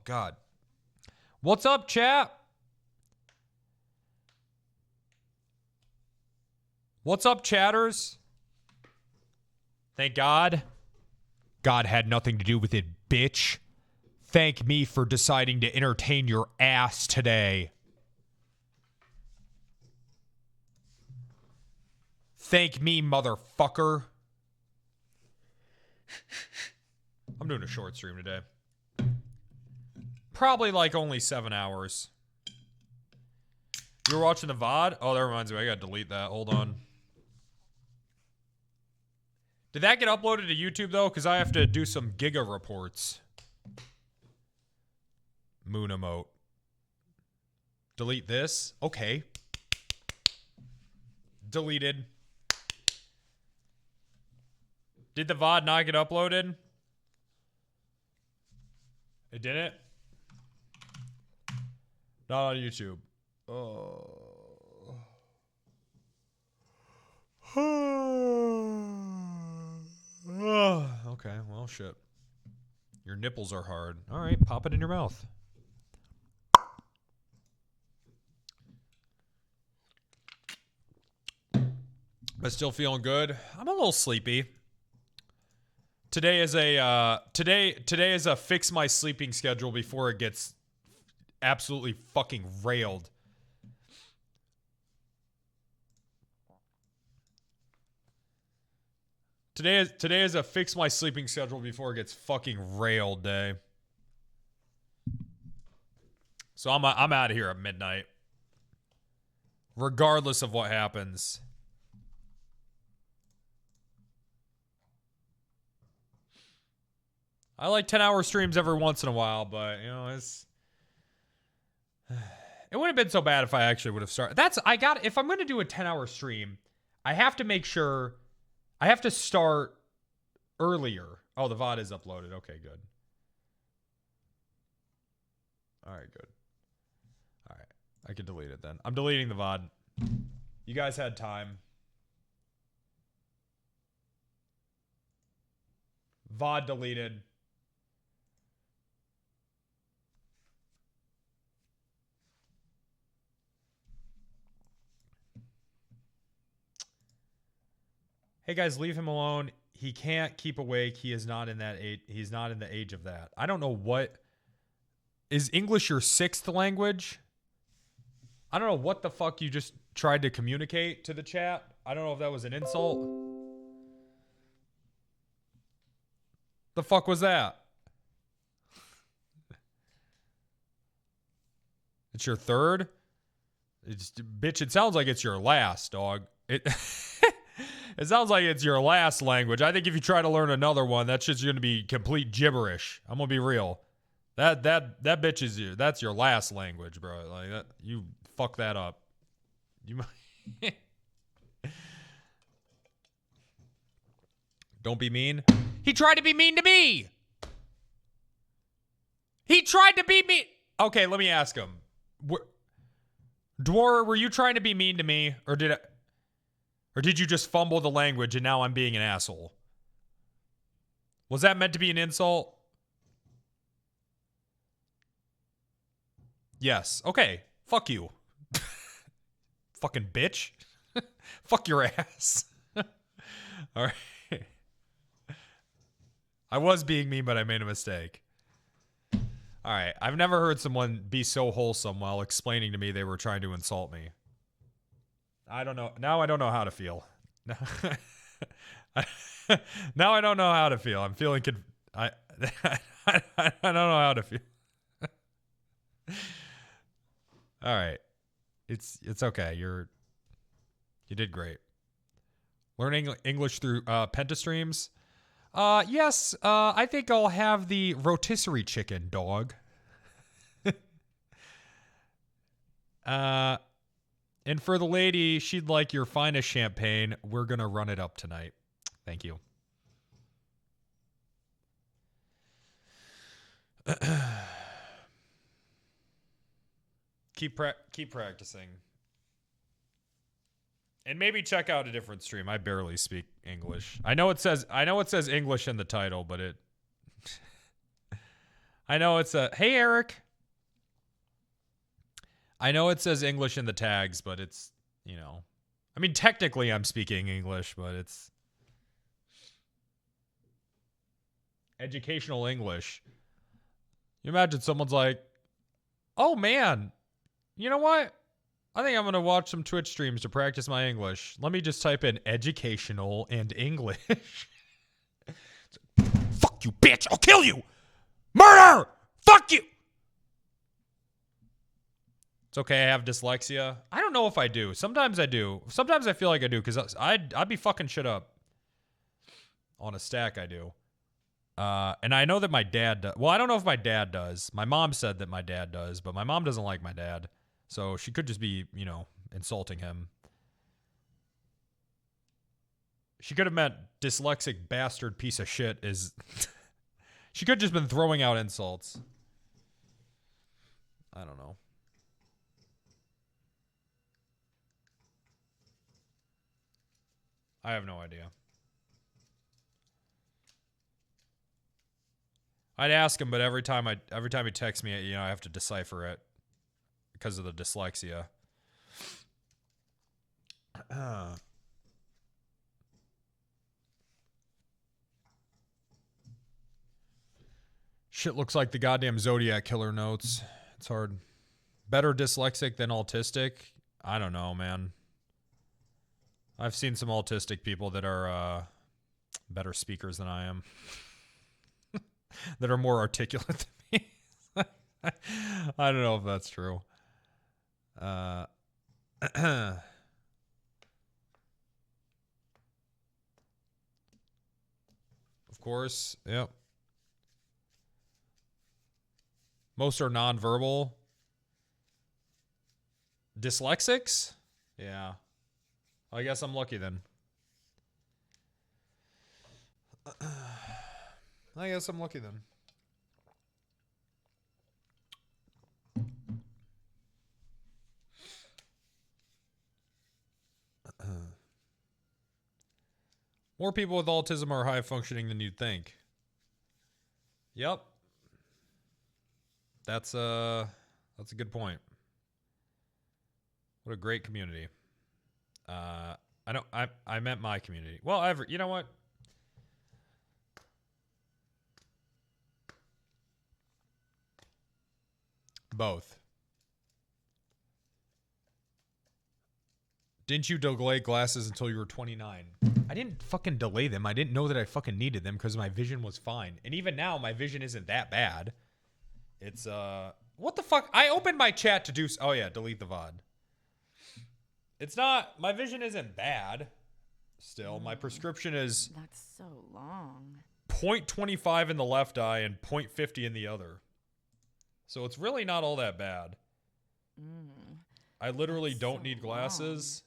God. What's up, chat? What's up, chatters? Thank God. God had nothing to do with it, bitch. Thank me for deciding to entertain your ass today. Thank me, motherfucker. I'm doing a short stream today. Probably like only 7 hours. You were watching the VOD? Oh, that reminds me. I gotta delete that. Hold on. Did that get uploaded to YouTube, though? Because I have to do some Giga reports. Moon emote. Delete this? Okay. Deleted. Did the VOD not get uploaded? It didn't? Not on YouTube. Oh. Okay, well, shit. Your nipples are hard. All right, pop it in your mouth. But still feeling good. I'm a little sleepy. Today is a fix my sleeping schedule before it gets absolutely fucking railed. Today is a fix my sleeping schedule before it gets fucking railed day. So I'm out of here at midnight. Regardless of what happens. I like 10-hour streams every once in a while, but you know, it wouldn't have been so bad if I actually would have started. If I'm going to do a 10-hour stream, I have to make sure I have to start earlier. Oh, the VOD is uploaded. Okay, good. All right, good. All right. I can delete it then. I'm deleting the VOD. You guys had time. VOD deleted. Hey guys, leave him alone. He can't keep awake. He is not in that age. He's not in the age of that. I don't know what. Is English your 6th language? I don't know what the fuck you just tried to communicate to the chat. I don't know if that was an insult. The fuck was that? It's your 3rd? Bitch, it sounds like it's your last, dog. It sounds like it's your last language. I think if you try to learn another one, that's just going to be complete gibberish. I'm going to be real. That bitch is that's your last language, bro. Like that, you fuck that up. You Don't be mean. He tried to be mean to me. He tried to be mean. Okay, let me ask him. Dwar, were you trying to be mean to me, or did you just fumble the language and now I'm being an asshole? Was that meant to be an insult? Yes. Okay. Fuck you. Fucking bitch. Fuck your ass. All right. I was being mean, but I made a mistake. All right. I've never heard someone be so wholesome while explaining to me they were trying to insult me. I don't know. Now I don't know how to feel. Now I don't know how to feel. I'm feeling I don't know how to feel. All right. It's okay. You did great. Learning English through Pentastreams. Yes, I think I'll have the rotisserie chicken, dog. And for the lady, she'd like your finest champagne. We're going to run it up tonight. Thank you. Keep practicing. And maybe check out a different stream. I barely speak English. I know it says English in the title, but I know it's a... Hey, Eric. I know it says English in the tags, but it's, you know... I mean, technically I'm speaking English, but it's... Educational English. You imagine someone's like, oh, man, you know what? I think I'm going to watch some Twitch streams to practice my English. Let me just type in educational and English. Fuck you, bitch. I'll kill you. Murder. Fuck you. It's okay. I have dyslexia. I don't know if I do. Sometimes I do. Sometimes I feel like I do because I'd be fucking shit up. On a stack, I do. And I know that my dad does. Well, I don't know if my dad does. My mom said that my dad does, but my mom doesn't like my dad. So she could just be, you know, insulting him. She could have meant dyslexic bastard piece of shit is... She could have just been throwing out insults. I don't know. I have no idea. I'd ask him, but every time he texts me, you know, I have to decipher it because of the dyslexia. Shit looks like the goddamn Zodiac Killer notes. It's hard. Better dyslexic than autistic? I don't know, man. I've seen some autistic people that are better speakers than I am. That are more articulate than me. I don't know if that's true. Of course, yep. Most are nonverbal. Dyslexics? Yeah. I guess I'm lucky then. I guess I'm lucky then. More people with autism are high functioning than you'd think. Yep. That's a good point. What a great community. I meant my community. Well, you know what? Both. Didn't you delay glasses until you were 29? I didn't fucking delay them. I didn't know that I fucking needed them because my vision was fine. And even now, my vision isn't that bad. It's, what the fuck? I opened my chat to do... Oh, yeah, delete the VOD. It's not... My vision isn't bad. Still, my prescription is... That's so long. 0.25 in the left eye and 0.50 in the other. So it's really not all that bad. I literally don't need glasses.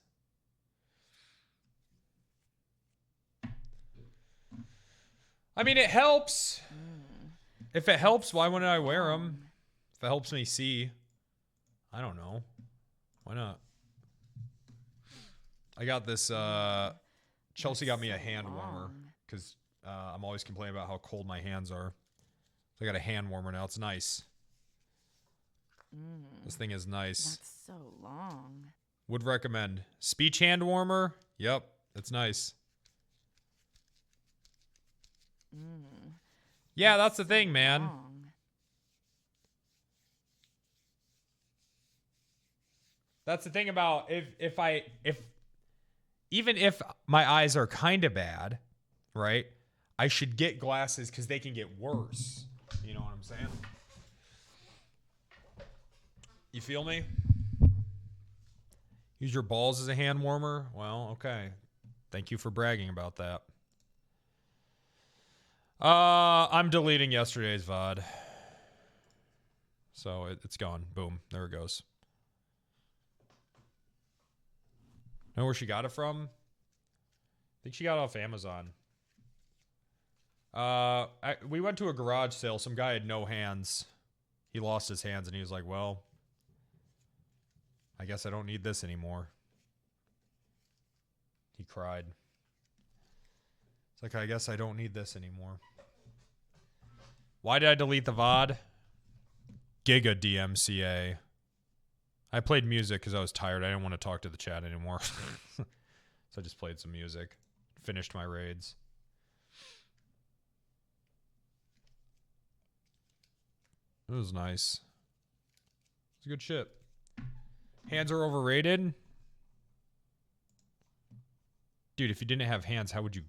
I mean, it helps. If it helps, why wouldn't I wear them? If it helps me see. I don't know. Why not? I got this, Chelsea got me a hand warmer. Because I'm always complaining about how cold my hands are. So I got a hand warmer now. It's nice. This thing is nice. That's so long. Would recommend. Speech hand warmer? Yep. It's nice. Yeah, that's the thing, man. That's the thing about even if my eyes are kind of bad, right? I should get glasses because they can get worse. You know what I'm saying? You feel me? Use your balls as a hand warmer? Well, okay. Thank you for bragging about that. I'm deleting yesterday's VOD. So it's gone. Boom. There it goes. Know where she got it from? I think she got it off Amazon. We went to a garage sale. Some guy had no hands. He lost his hands and he was like, well, I guess I don't need this anymore. He cried. It's like, I guess I don't need this anymore. Why did I delete the VOD? Giga DMCA. I played music because I was tired. I didn't want to talk to the chat anymore. So I just played some music. Finished my raids. It was nice. It's good shit. Hands are overrated. Dude, if you didn't have hands, how would you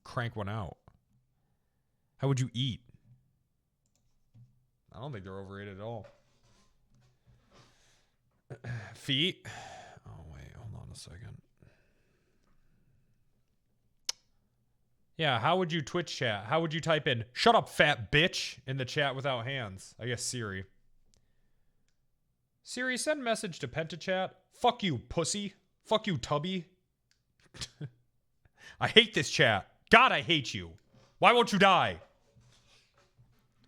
crank one out? How would you eat? I don't think they're overrated at all. Feet. Oh, wait. Hold on a second. Yeah, how would you Twitch chat? How would you type in, shut up, fat bitch, in the chat without hands? I guess Siri. Siri, send message to PentaChat. Fuck you, pussy. Fuck you, tubby. I hate this chat. God, I hate you. Why won't you die?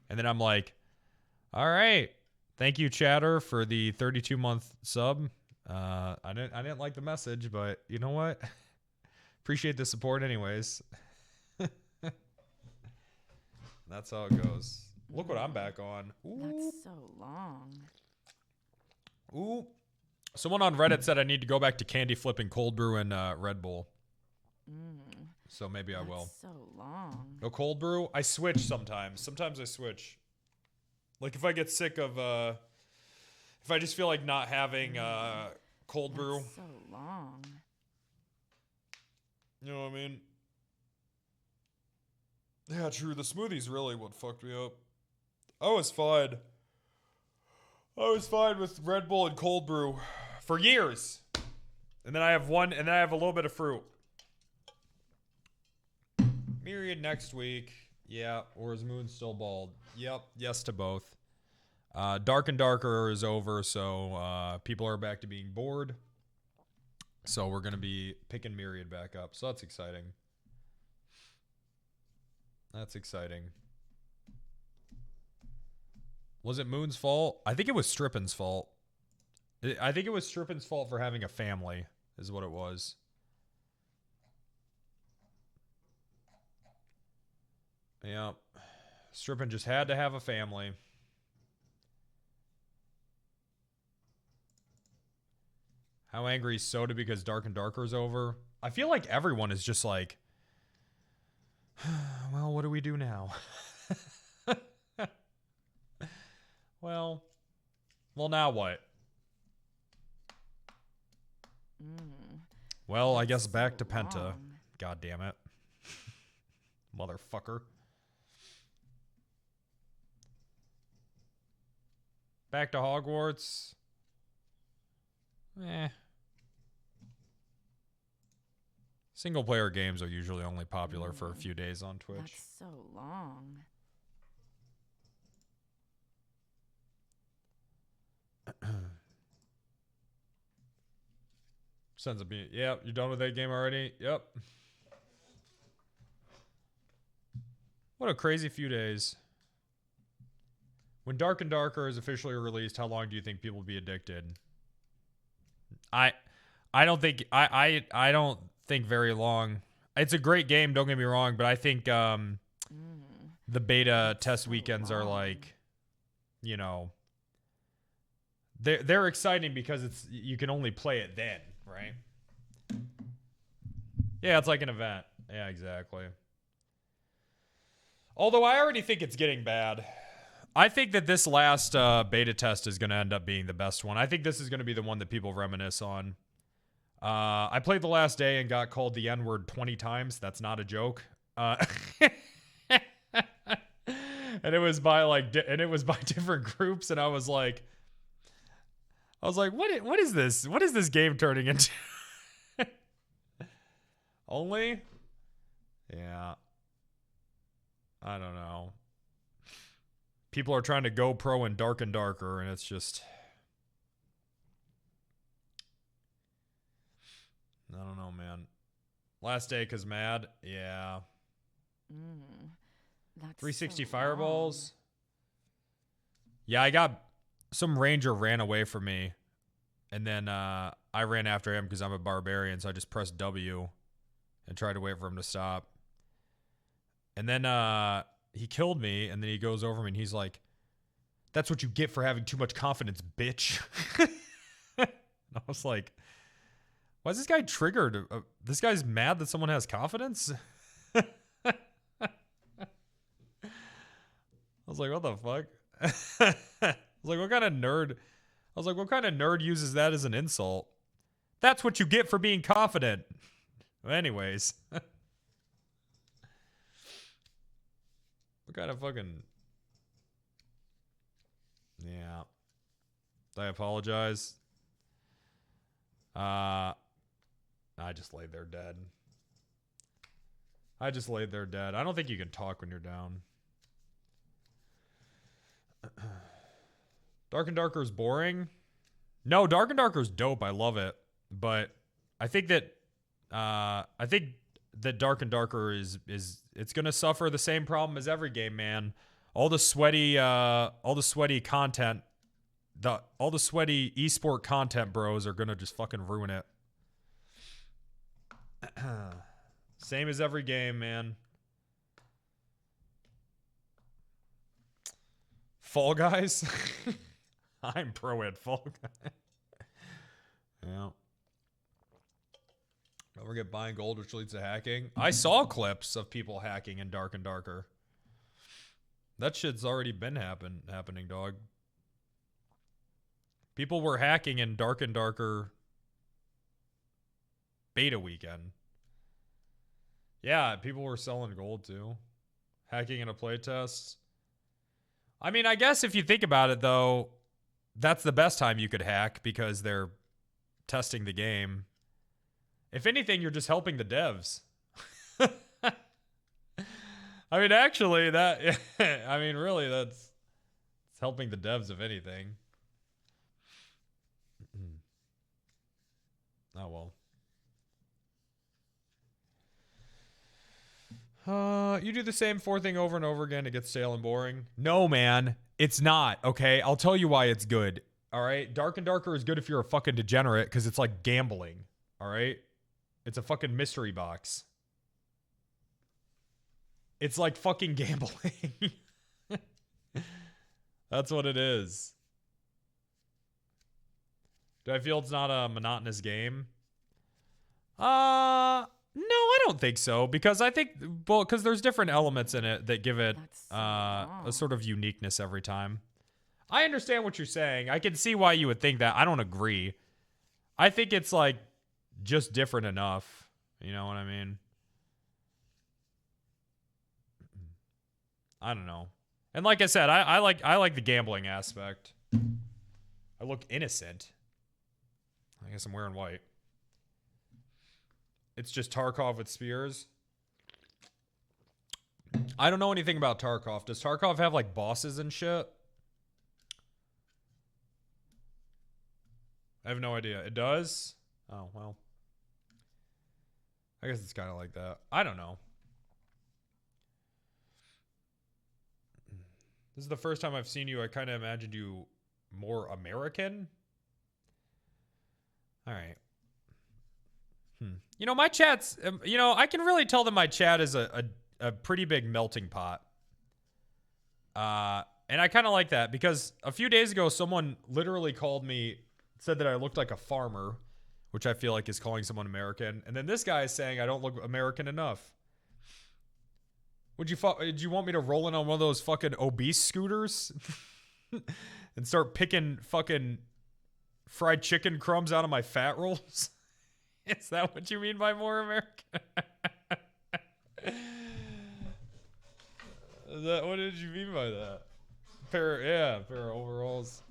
And then I'm like, all right. Thank you, chatter, for the 32-month sub. I didn't like the message, but you know what? Appreciate the support anyways. That's how it goes. Look what I'm back on. Ooh. That's so long. Ooh. Someone on Reddit said I need to go back to candy flipping cold brew and Red Bull. So maybe I will. So long. No cold brew? I switch sometimes. Sometimes I switch. Like if I get sick of if I just feel like not having cold brew. So long. You know what I mean? Yeah, true. The smoothie's really what fucked me up. I was fine. I was fine with Red Bull and cold brew for years. And then I have one, and then I have a little bit of fruit. Myriad next week. Yeah, or is Moon still bald? Yep, yes to both. Dark and Darker is over, so people are back to being bored. So we're going to be picking Myriad back up. So that's exciting. That's exciting. Was it Moon's fault? I think it was Strippin's fault. I think it was Strippin's fault for having a family, is what it was. Yeah. Strippin just had to have a family. How angry is Soda because Dark and Darker is over? I feel like everyone is just like, well, what do we do now? Well, now what? Well, I guess back to Penta. God damn it. Motherfucker. Back to Hogwarts. Single player games are usually only popular for a few days on Twitch. That's so long. Sons of being. Yep, you're done with that game already? Yep. What a crazy few days. When Dark and Darker is officially released, how long do you think people will be addicted? I don't think I don't think very long. It's a great game, don't get me wrong, but I think the beta test weekends are like, you know, they're exciting because you can only play it then, right? Yeah, it's like an event. Yeah, exactly. Although I already think it's getting bad. I think that this last beta test is going to end up being the best one. I think this is going to be the one that people reminisce on. I played the last day and got called the N-word 20 times. That's not a joke. And it was by different groups, and I was like, what is this? What is this game turning into? Only? Yeah. I don't know. People are trying to go pro in Dark and Darker, and it's just, I don't know, man. Last day cause mad, yeah. 360 so fireballs. Yeah, I got some ranger ran away from me, and then I ran after him because I'm a barbarian, so I just pressed W and tried to wait for him to stop. And then he killed me, and then he goes over me, and he's like, That's what you get for having too much confidence, bitch. I was like, why is this guy triggered? This guy's mad that someone has confidence? I was like, what the fuck? I was like, what kind of nerd? I was like, what kind of nerd uses that as an insult? That's what you get for being confident. Anyways. What kind of fucking... Yeah. I apologize. I just laid there dead. I just laid there dead. I don't think you can talk when you're down. Dark and Darker is boring. No, Dark and Darker is dope. I love it. But I think that Dark and Darker is it's gonna suffer the same problem as every game, man. All the sweaty content, all the sweaty esport content bros are gonna just fucking ruin it. Same as every game, man. Fall Guys? I'm pro at Fall Guys. Yeah. Don't forget buying gold, which leads to hacking. I saw clips of people hacking in Dark and Darker. That shit's already been happening, dog. People were hacking in Dark and Darker beta weekend. Yeah, people were selling gold too. Hacking in a playtest. I mean, I guess if you think about it, though, that's the best time you could hack because they're testing the game. If anything, you're just helping the devs. I mean, actually, I mean, really, it's helping the devs, if anything. Oh, well. You do the same thing over and over again. It gets stale and boring. No, man, it's not. Okay, I'll tell you why it's good. All right, Dark and Darker is good if you're a fucking degenerate because it's like gambling. All right, it's a fucking mystery box. It's like fucking gambling. That's what it is. Do I feel it's not a monotonous game? No, I don't think so. Because I think, well, because there's different elements in it that give it a sort of uniqueness every time. I understand what you're saying. I can see why you would think that. I don't agree. I think it's like just different enough. You know what I mean? I don't know. And like I said, I like the gambling aspect. I look innocent. I guess I'm wearing white. It's just Tarkov with spears. I don't know anything about Tarkov. Does Tarkov have like bosses and shit? I have no idea. It does? Oh, well. I guess it's kind of like that. I don't know. This is the first time I've seen you. I kind of imagined you more American. All right. You know, my chat's, you know, I can really tell that my chat is a pretty big melting pot. And I kind of like that because a few days ago, someone literally called me, said that I looked like a farmer, which I feel like is calling someone American. And then this guy is saying I don't look American enough. Did you want me to roll in on one of those fucking obese scooters and start picking fucking fried chicken crumbs out of my fat rolls? Is that what you mean by more American? What did you mean by that? Pair of overalls.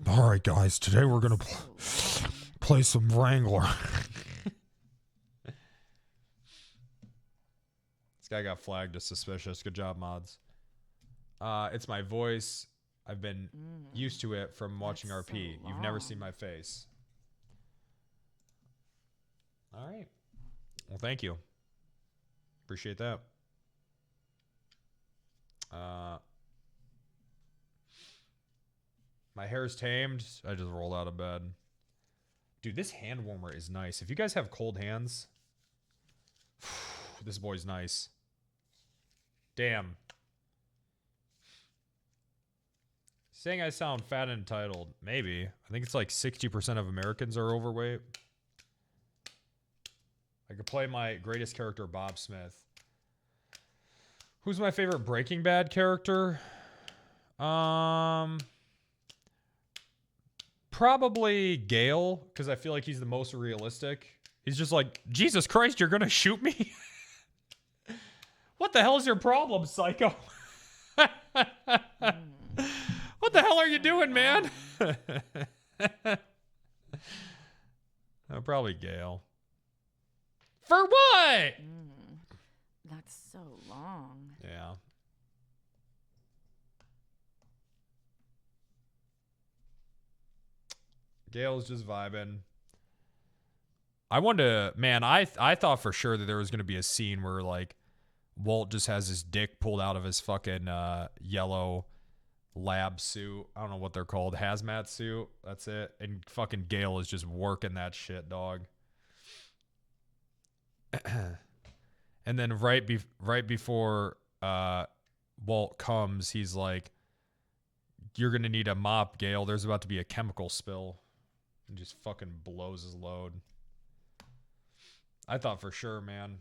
All right, guys. Today we're gonna play some Wrangler. This guy got flagged as suspicious. Good job, mods. It's my voice. I've been used to it from watching RP. You've never seen my face. All right. Well, thank you. Appreciate that. My hair's tamed. I just rolled out of bed. Dude, this hand warmer is nice. If you guys have cold hands, This boy's nice. Damn. Saying I sound fat and entitled. Maybe. I think it's like 60% of Americans are overweight. I could play my greatest character, Bob Smith. Who's my favorite Breaking Bad character? Probably Gale, because I feel like he's the most realistic. He's just like, Jesus Christ, you're gonna shoot me? What the hell is your problem, psycho? What the hell are you doing, man? Probably Gale. For what? That's so long. Yeah. Gale's just vibing. I wanted to, man, I thought for sure that there was going to be a scene where, like, Walt just has his dick pulled out of his fucking yellow lab suit. I don't know what they're called. Hazmat suit. That's it. And fucking Gale is just working that shit, dog. And then right before Walt comes, he's like, you're going to need a mop, Gale. There's about to be a chemical spill. And just fucking blows his load. I thought for sure, man.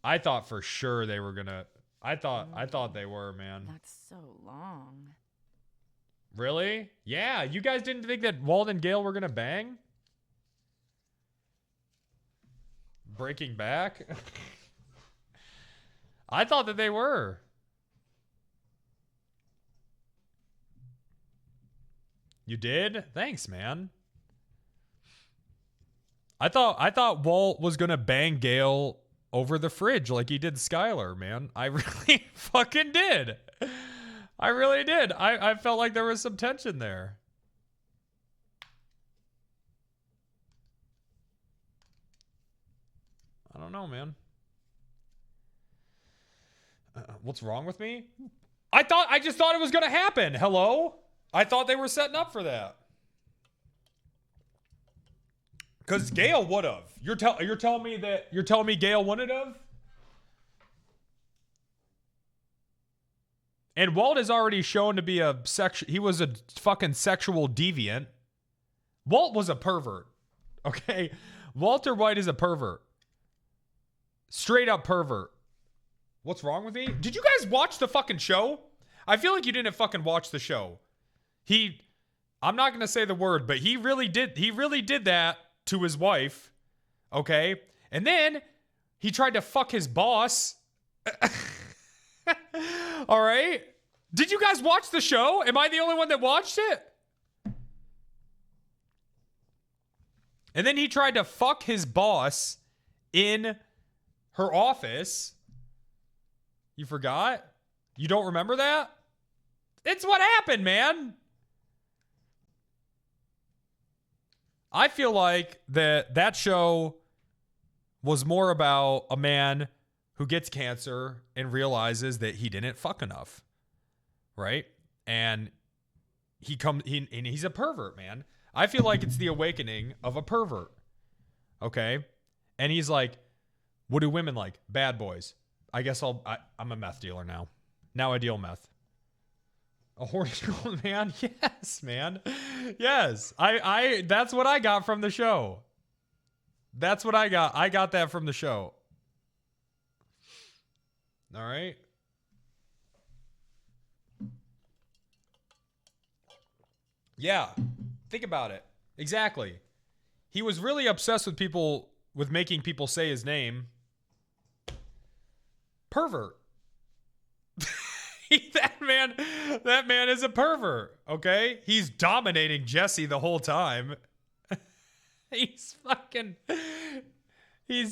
I thought for sure they were going to... I thought they were, man. That's so long. Really? Yeah, you guys didn't think that Walt and Gale were going to bang? Breaking back? I thought that they were. You did? Thanks, man. I thought Walt was gonna bang Gale over the fridge like he did Skylar, man. I really fucking did. I really did. I felt like there was some tension there. I don't know, man. What's wrong with me? I just thought it was gonna happen. Hello? I thought they were setting up for that. Because Gale would have. You're telling me Gale wouldn't have? And Walt is already shown to be he was a fucking sexual deviant. Walt was a pervert. Okay? Walter White is a pervert. Straight up pervert. What's wrong with me? Did you guys watch the fucking show? I feel like you didn't fucking watch the show. I'm not going to say the word, but he really did that to his wife. Okay? And then he tried to fuck his boss. All right? Did you guys watch the show? Am I the only one that watched it? And then he tried to fuck his boss in her office. You forgot? You don't remember that? It's what happened, man. I feel like that show was more about a man who gets cancer and realizes that he didn't fuck enough. Right? And he's a pervert, man. I feel like it's the awakening of a pervert. Okay? And he's like, what do women like? Bad boys. I guess I'm a meth dealer now. Now I deal meth. A horny girl, man? Yes, man. Yes. That's what I got from the show. That's what I got. I got that from the show. All right. Yeah. Think about it. Exactly. He was really obsessed with making people say his name. Pervert. That man is a pervert, okay? He's dominating Jesse the whole time. He's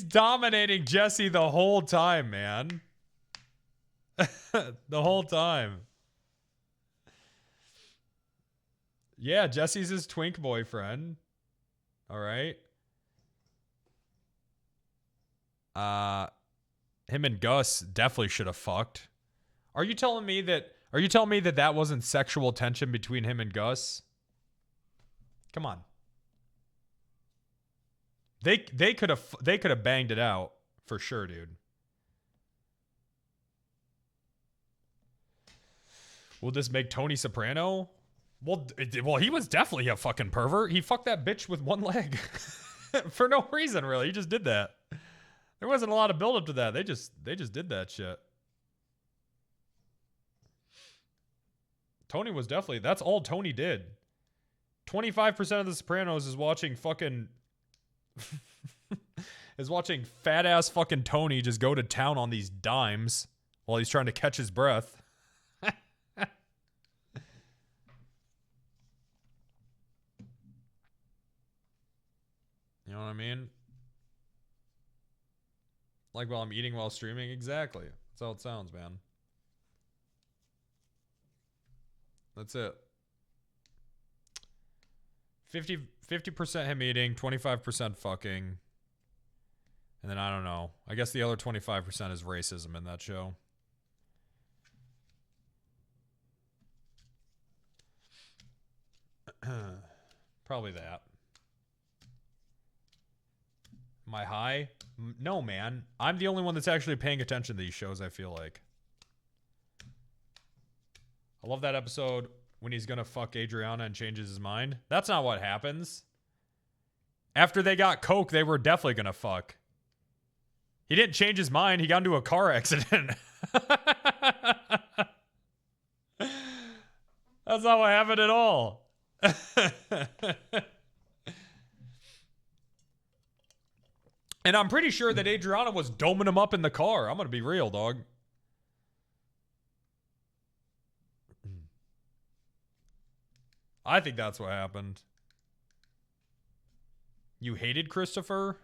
dominating Jesse the whole time, man. The whole time. Yeah, Jesse's his twink boyfriend. All right. Him and Gus definitely should have fucked. Are you telling me that wasn't sexual tension between him and Gus? Come on. They could have banged it out for sure, dude. Will this make Tony Soprano? Well, he was definitely a fucking pervert. He fucked that bitch with one leg for no reason, really. He just did that. There wasn't a lot of build up to that. They just did that shit. Tony was definitely, that's all Tony did. 25% of the Sopranos is watching fucking is watching fat ass fucking Tony just go to town on these dimes while he's trying to catch his breath. You know what I mean? Like while I'm eating while streaming? Exactly. That's how it sounds, man. That's it. 50% him eating, 25% fucking. And then I don't know. I guess the other 25% is racism in that show. Probably that. Am I high? No, man. I'm the only one that's actually paying attention to these shows, I feel like. I love that episode when he's gonna fuck Adriana and changes his mind. That's not what happens. After they got coke, they were definitely gonna fuck. He didn't change his mind. He got into a car accident. That's not what happened at all. And I'm pretty sure that Adriana was doming him up in the car. I'm gonna be real, dog. I think that's what happened. You hated Christopher?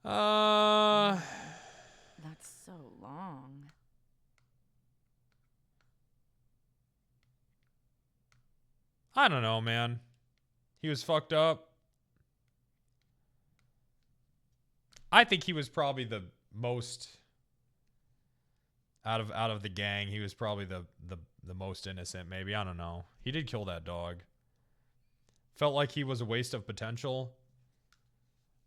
That's so long. I don't know, man. He was fucked up. I think he was probably the most out of the gang. He was probably the most innocent, maybe. I don't know. He did kill that dog. Felt like he was a waste of potential.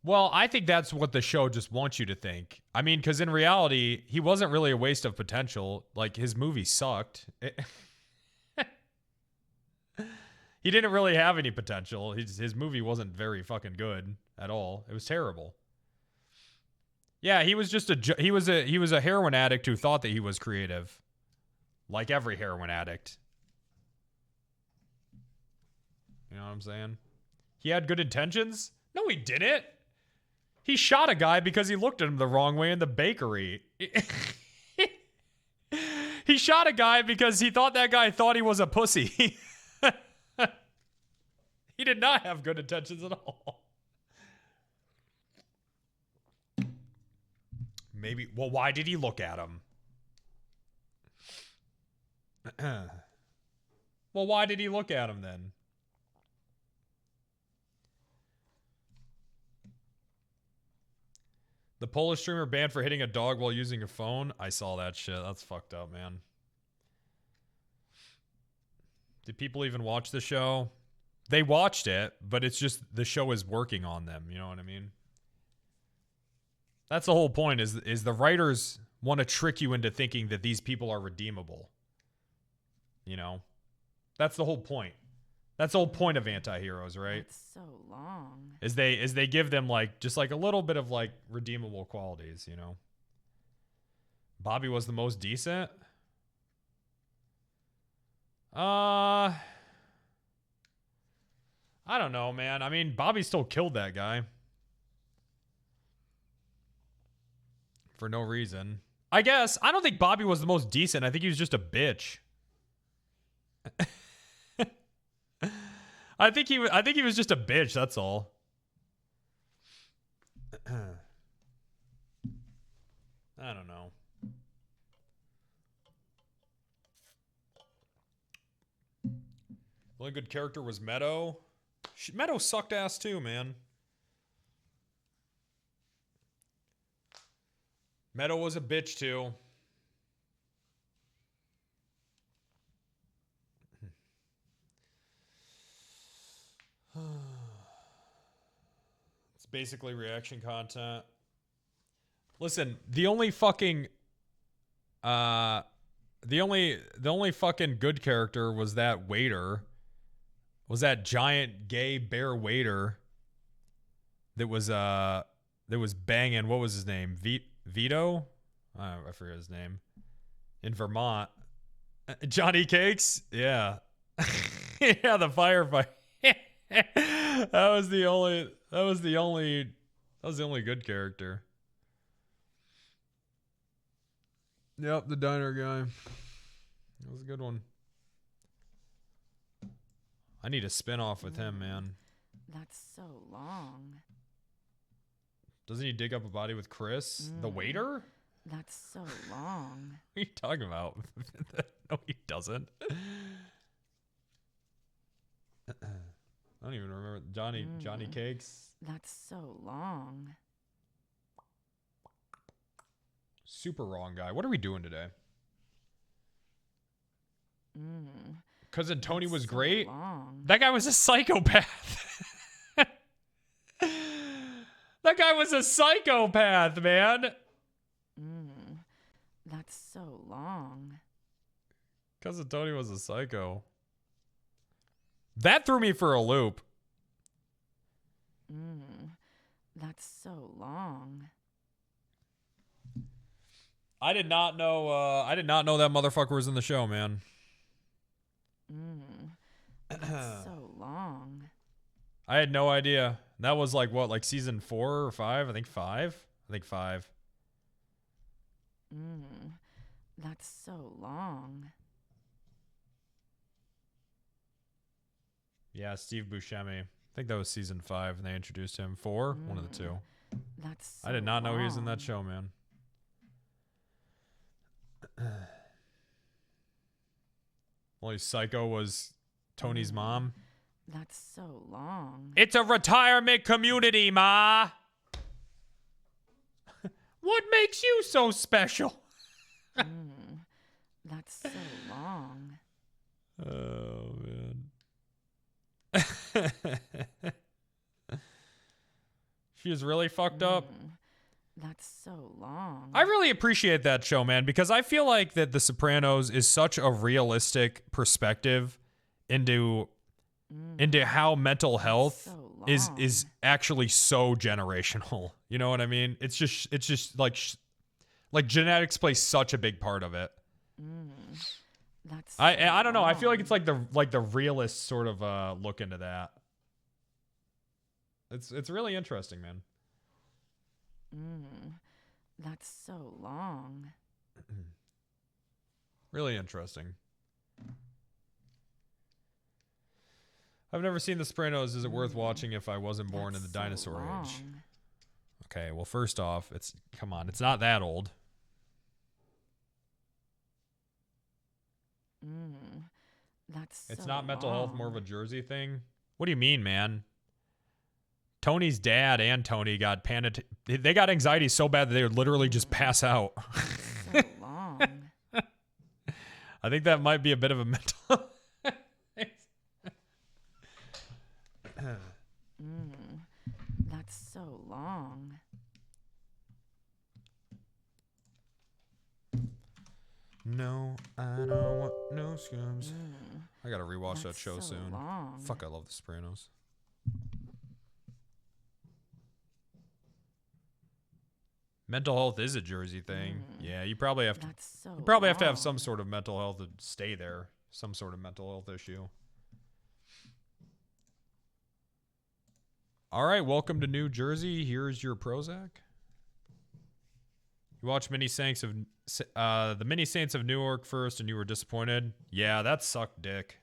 Well, I think that's what the show just wants you to think. I mean, because in reality, he wasn't really a waste of potential. Like, his movie sucked. He didn't really have any potential. His movie wasn't very fucking good at all. It was terrible. Yeah, he was just he was a heroin addict who thought that he was creative. Like every heroin addict. You know what I'm saying? He had good intentions? No, he didn't. He shot a guy because he looked at him the wrong way in the bakery. He shot a guy because he thought that guy thought he was a pussy. He did not have good intentions at all. Maybe. Well, why did he look at him? Well, why did he look at him then? The Polish streamer banned for hitting a dog while using a phone. I saw that shit. That's fucked up, man. Did people even watch the show? They watched it, but it's just the show is working on them. You know what I mean? That's the whole point, is the writers want to trick you into thinking that these people are redeemable. You know? That's the whole point. That's the whole point of anti-heroes, right? That's so long. Is they give them like just like a little bit of like redeemable qualities, you know? Bobby was the most decent? I don't know, man. I mean, Bobby still killed that guy. For no reason. I guess. I don't think Bobby was the most decent. I think he was just a bitch. I think he was just a bitch, that's all. I don't know. The only good character was Meadow. Meadow sucked ass too, man. Meadow was a bitch too. It's basically reaction content. Listen, the only fucking The only fucking good character was that waiter. Was that giant gay bear waiter that was banging, what was his name? Vito? I forget his name. In Vermont. Johnny Cakes? Yeah. Yeah, the firefight. that was the only good character. Yep, the diner guy. That was a good one. I need a spin-off with him, man. That's so long. Doesn't he dig up a body with Chris? The waiter? That's so long. What are you talking about? No, he doesn't. I don't even remember. Johnny Cakes? That's so long. Super wrong guy. What are we doing today? Cousin Tony was great. Long. That guy was a psychopath. That guy was a psychopath, man. That's so long. Cousin Tony was a psycho. That threw me for a loop. That's so long. I did not know that motherfucker was in the show, man. That's so long. I had no idea. That was like what, like season 4 or 5? I think 5. That's so long. Yeah, Steve Buscemi. I think that was season 5 and they introduced him. 4? One of the two. That's so I did not know he was in long. that show, man. Only psycho was Tony's mom. That's so long. It's a retirement community, Ma. What makes you so special? That's so long. Oh, man. She is really fucked up. That's so long. I really appreciate that show, man, because I feel like that The Sopranos is such a realistic perspective into how mental health so is actually so generational. You know what I mean? It's just like genetics plays such a big part of it. That's I don't know. I feel like it's like the realist sort of look into that. It's really interesting, man. That's so long. Really interesting. I've never seen The Sopranos. Is it worth watching if I wasn't born in the dinosaur age? Okay, well, first off, come on, it's not that old. It's not mental health, more of a Jersey thing. What do you mean, man? Tony's dad and Tony got they got anxiety so bad that they would literally just pass out. So long. I think that might be a bit of a mental. That's so long. No, I don't want no scrubs. I gotta rewatch that show so soon. long. Fuck, I love The Sopranos. Mental health is a Jersey thing. Yeah, you probably have to. You probably have to have some sort of mental health to stay there. Some sort of mental health issue. All right, welcome to New Jersey. Here's your Prozac. You watched the Mini Saints of Newark first, and you were disappointed. Yeah, that sucked dick.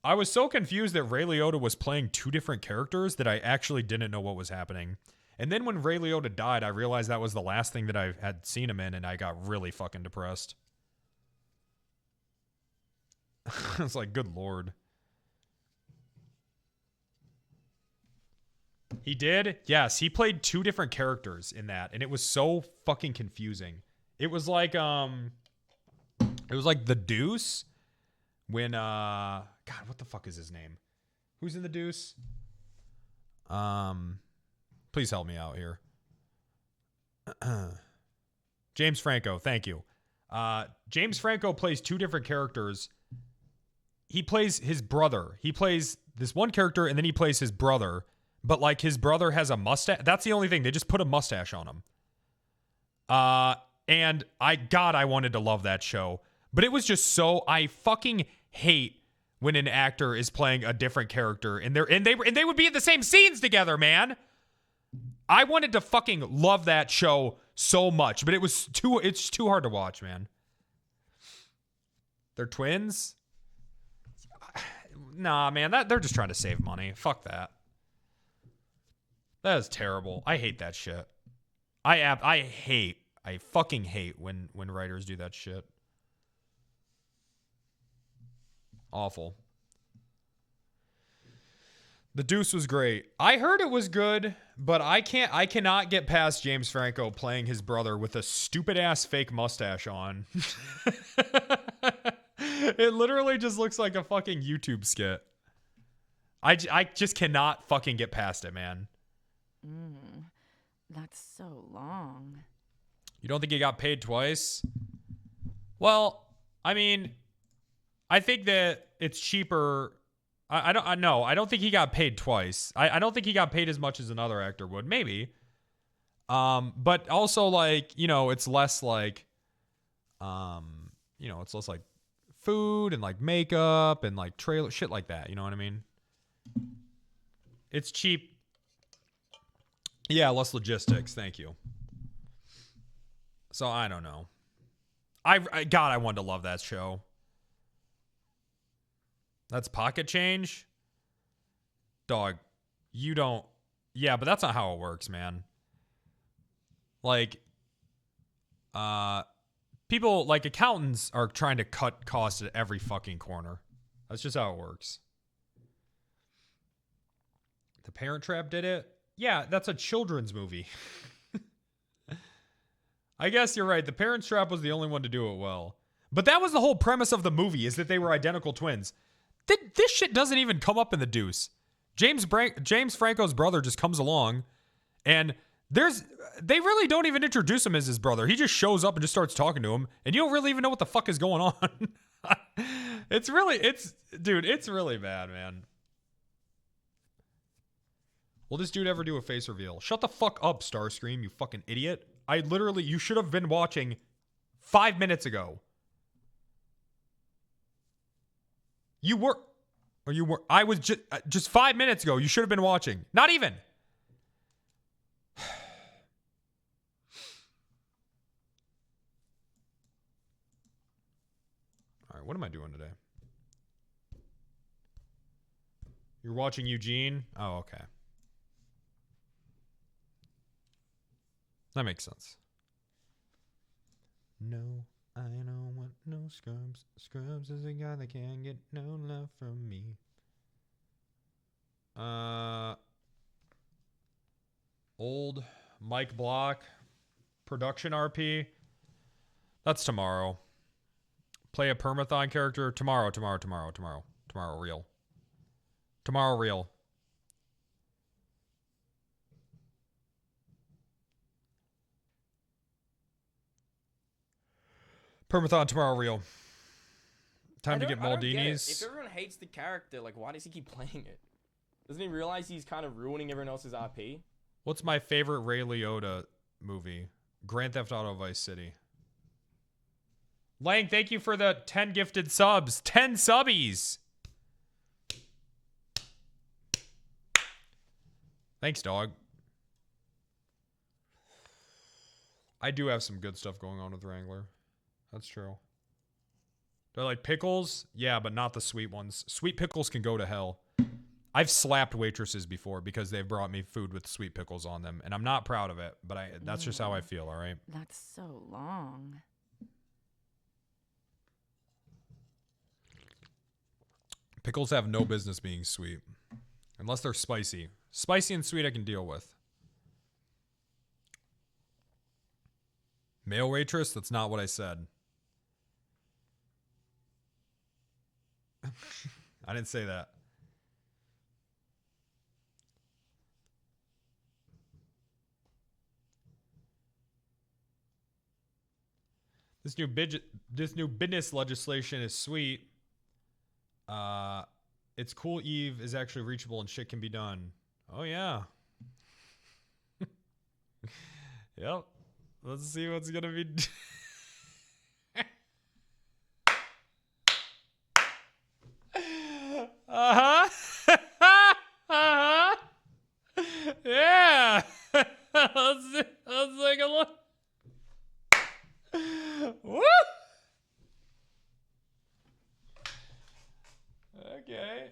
I was so confused that Ray Liotta was playing 2 different characters that I actually didn't know what was happening. And then when Ray Liotta died, I realized that was the last thing that I had seen him in, and I got really fucking depressed. I was like, good lord. He did? Yes, he played 2 different characters in that, and it was so fucking confusing. It was like The Deuce when God, what the fuck is his name? Who's in The Deuce? Please help me out here. James Franco, thank you. James Franco plays two different characters. He plays his brother. He plays this one character, and then he plays his brother. But, like, his brother has a mustache. That's the only thing. They just put a mustache on him. And I wanted to love that show. But it was just so, I fucking hate when an actor is playing a different character and they would be in the same scenes together, man. I wanted to fucking love that show so much, but it's too hard to watch, man. They're twins? Nah, man, they're just trying to save money. Fuck that. That is terrible. I hate that shit. I fucking hate when writers do that shit. Awful. The Deuce was great. I heard it was good, but I cannot get past James Franco playing his brother with a stupid ass fake mustache on. It literally just looks like a fucking YouTube skit. I just cannot fucking get past it, man. That's so long. You don't think he got paid twice? Well, I mean, I think that it's cheaper. I don't think he got paid twice. I don't think he got paid as much as another actor would. Maybe. But also, like, you know, it's less like, it's less like food and like makeup and like trailer shit like that. You know what I mean? It's cheap. Yeah, less logistics. Thank you. So I don't know. I wanted to love that show. That's pocket change? Dog, you don't... Yeah, but that's not how it works, man. Like, people, like accountants are trying to cut costs at every fucking corner. That's just how it works. The Parent Trap did it? Yeah, that's a children's movie. I guess you're right. The Parent Trap was the only one to do it well. But that was the whole premise of the movie, is that they were identical twins. This shit doesn't even come up in The Deuce. James Franco's brother just comes along, and they really don't even introduce him as his brother. He just shows up and just starts talking to him, and you don't really even know what the fuck is going on. It's really bad, man. Will this dude ever do a face reveal? Shut the fuck up, Starscream, you fucking idiot. You should have been watching 5 minutes ago. I was just 5 minutes ago. You should have been watching. Not even. All right, what am I doing today? You're watching Eugene? Oh, okay. That makes sense. No, I don't want no scrubs. Scrubs is a guy that can't get no love from me. Old Mike Block production RP. That's tomorrow. Play a permathon character tomorrow real. Tomorrow real. Permathon tomorrow real. Time to get Maldini's. If everyone hates the character, like, why does he keep playing it? Doesn't he realize he's kind of ruining everyone else's RP? What's my favorite Ray Liotta movie? Grand Theft Auto Vice City. Lang, thank you for the 10 gifted subs. 10 subbies. Thanks, dog. I do have some good stuff going on with Wrangler. That's true. Do I like pickles? Yeah, but not the sweet ones. Sweet pickles can go to hell. I've slapped waitresses before because they've brought me food with sweet pickles on them, and I'm not proud of it, but that's just how I feel, all right? That's so long. Pickles have no business being sweet. Unless they're spicy. Spicy and sweet I can deal with. Male waitress? That's not what I said. I didn't say that. This new business legislation is sweet. It's cool. Eve is actually reachable and shit can be done. Oh yeah. Yep. Let's see what's gonna be. Uh-huh. Uh-huh. Yeah. let's take a look. Woo! Okay.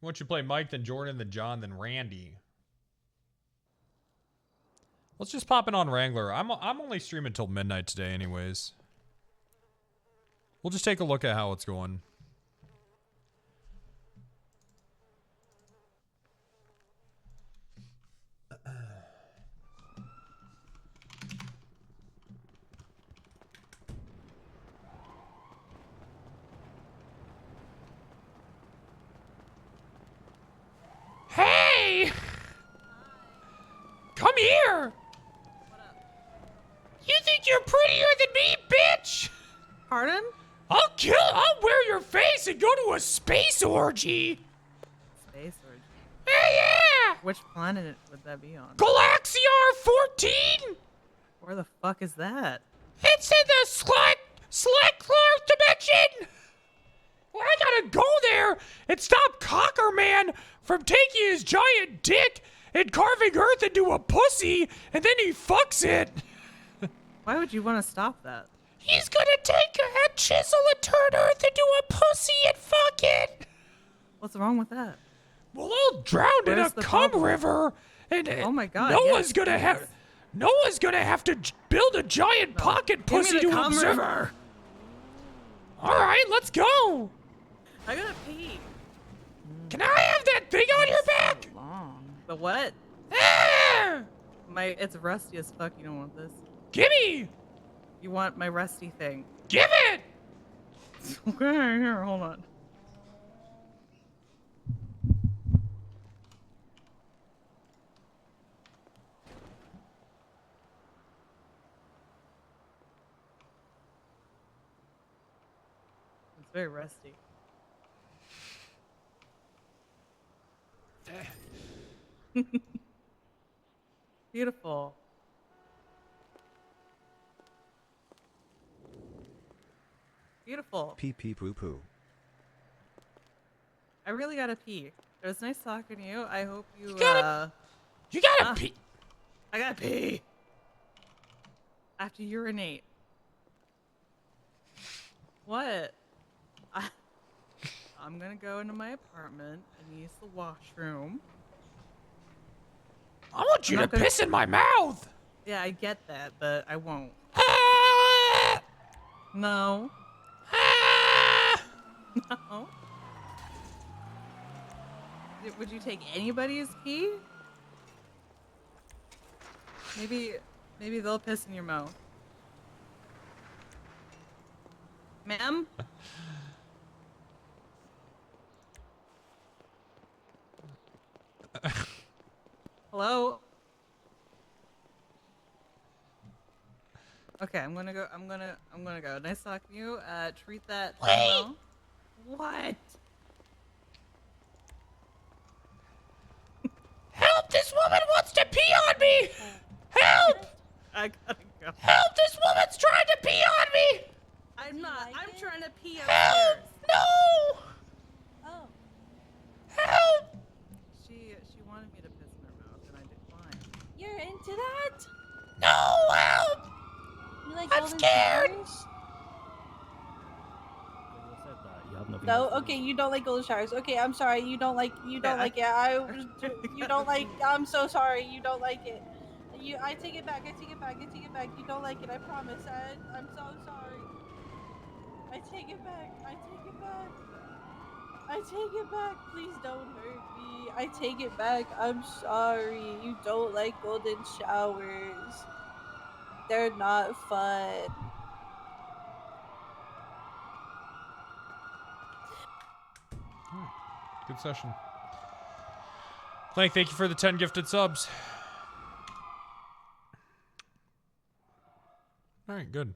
Why don't you play Mike, then Jordan, then John, then Randy? Let's just pop in on Wrangler. I'm only streaming till midnight today anyways. We'll just take a look at how it's going. Hey! Come here! You think you're prettier than me, bitch? Pardon? I'll wear your face and go to a space orgy. Space orgy. Hey, yeah! Which planet would that be on? Galaxiar 14? Where the fuck is that? It's in the Slack dimension! Well, I gotta go there and stop Cockerman from taking his giant dick and carving Earth into a pussy, and then he fucks it. Why would you want to stop that? He's gonna take a chisel and turn Earth into a pussy and fuck it. What's wrong with that? We'll all drown in Where's a the cum problem? river, and Oh my God, Noah's yes, gonna have to build a giant pocket Give me pussy the to cum observe. river. All right, let's go. I gotta pee. Can I have that thing on your back? So long. The what? Ah! It's rusty as fuck. You don't want this. Gimme! You want my rusty thing. Give it! Okay, here, hold on. It's very rusty. Beautiful. Beautiful. Pee pee poo poo. I really gotta pee. It was nice talking to you. I hope you, You gotta pee. I gotta pee. I have to urinate. What? I'm gonna go into my apartment and use the washroom. I want you I'm to not gonna- piss in my mouth. Yeah, I get that, but I won't. Ah! No. Ah! No. Would you take anybody's pee? Maybe they'll piss in your mouth. Ma'am? Hello? Okay, I'm gonna go. Nice talking to you. Treat that. Wait. Well. What? Help! This woman wants to pee on me. Help! I gotta go. Help! This woman's trying to pee on me. I'm not. I'm trying to pee Help! upstairs. No! Oh. Help! She wanted me to piss in her mouth, and I declined. You're into that? No! Help! You like I'm golden scared. showers? No, okay, you don't like golden showers. Okay, I'm sorry. You don't like it. You don't like. I'm so sorry. You don't like it. I take it back. You don't like it. I promise. I'm so sorry. I take it back. I take it back. Please don't hurt me. I take it back. I'm sorry. You don't like golden showers. They're not fun. Good session. Thank you for the 10 gifted subs. All right, good.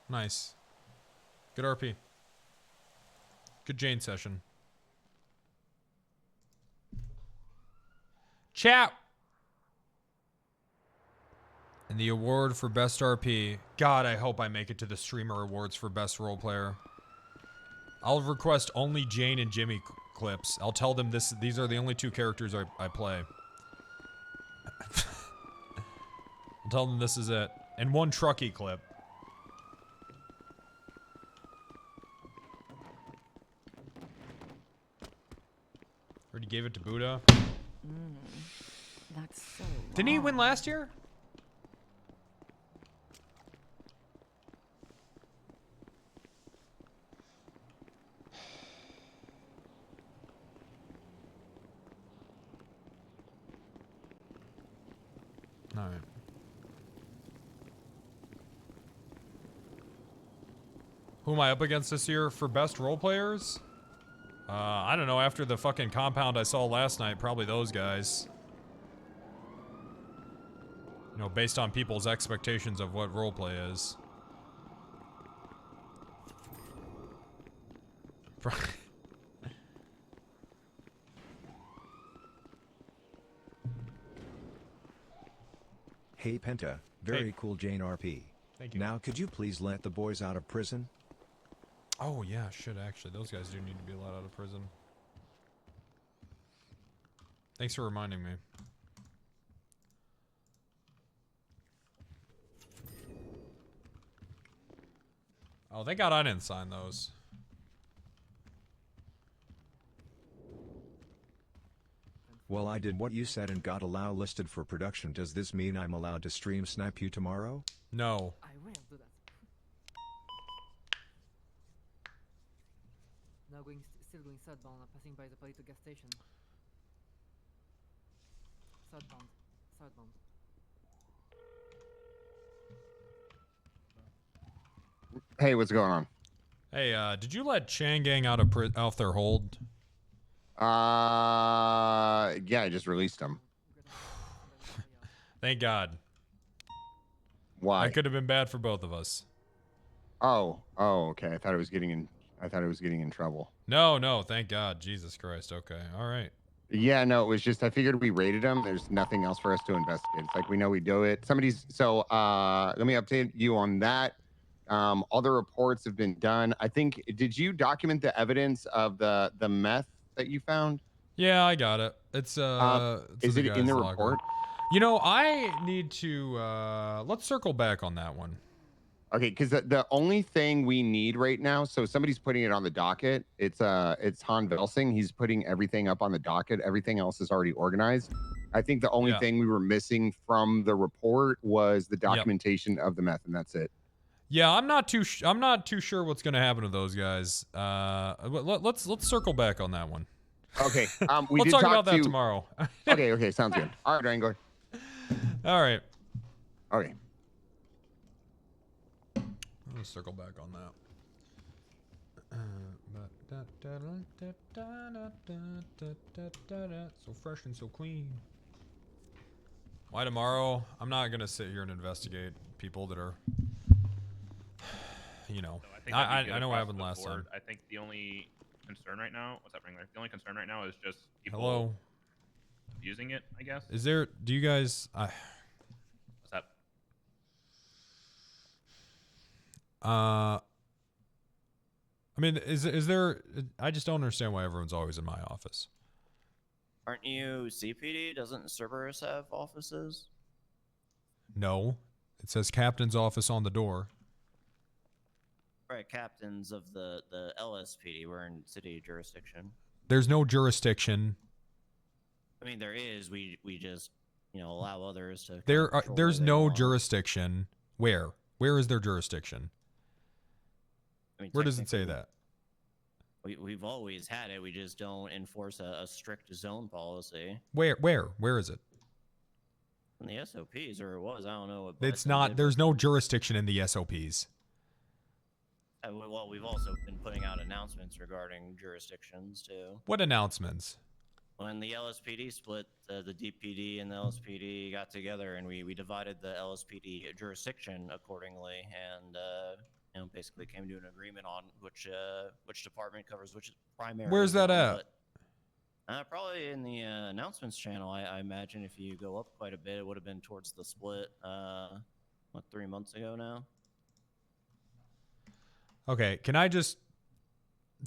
Nice. Good RP. Good Jane session. Chat. And the award for best RP. God, I hope I make it to the streamer awards for best role player. I'll request only Jane and Jimmy clips. I'll tell them these are the only 2 characters I play. I'll tell them this is it. And 1 Truckee clip. Already gave it to Buddha. That's so Didn't he win last year? All right. Who am I up against this year for best role players? I don't know. After the fucking compound I saw last night, probably those guys. You know, based on people's expectations of what roleplay is. Hey Penta, very Hey. cool Jane RP. Thank you. Now could you please let the boys out of prison? Oh yeah, shit, actually. Those guys do need to be let out of prison. Thanks for reminding me. Oh, thank God I didn't sign those. Well, I did what you said and got allow listed for production. Does this mean I'm allowed to stream Snap You tomorrow? No. I will do that. Now still going southbound, passing by the Palito gas station. Southbound. Hey, what's going on? Hey, did you let Chang Gang out of off their hold? Yeah, I just released him. Thank God. Why? That could have been bad for both of us. Oh, okay. I thought it was getting in trouble. No, thank God. Jesus Christ. Okay, all right. Yeah, no, it was just I figured we raided him. There's nothing else for us to investigate. It's like we know we do it. Let me update you on that. All the reports have been done. I think did you document the evidence of the meth that you found? Yeah, I got it. It's is it in the guy's report? locker. You know, I need to let's circle back on that one. Okay, because the only thing we need right now, so somebody's putting it on the docket. It's Han Velsing. He's putting everything up on the docket. Everything else is already organized. I think the only thing we were missing from the report was the documentation of the meth, and that's it. Yeah, I'm not too sure what's gonna happen to those guys. Let's circle back on that one. Okay. We'll talk about that tomorrow. Okay, sounds good. All right, Wrangler. All right. Okay. Let's circle back on that. So fresh and so clean. Why tomorrow? I'm not gonna sit here and investigate people that are, you know. I know what happened last time. I think the only concern right now, what's up, Wrangler? The only concern right now is just people using it, I guess. Is there? Do you guys? What's up? I mean, is there? I just don't understand why everyone's always in my office. Aren't you CPD? Doesn't Cerberus have offices? No, it says captain's office on the door. Right, captains of the LSPD. We're in city jurisdiction. There's no jurisdiction. I mean, there is. We just allow others to. There's no jurisdiction. Where is there jurisdiction? I mean, where does it say that? We've always had it. We just don't enforce a strict zone policy. Where is it? In the SOPs, or it was. I don't know what. It's Bison not. did, There's but- no jurisdiction in the SOPs. Well, we've also been putting out announcements regarding jurisdictions too. What announcements? When the LSPD split, the DPD and the LSPD got together, and we divided the LSPD jurisdiction accordingly, and basically came to an agreement on which department covers which primary. Where's that zone, at? but, probably in the announcements channel. I imagine if you go up quite a bit, it would have been towards the split. 3 months ago now. Okay, can I just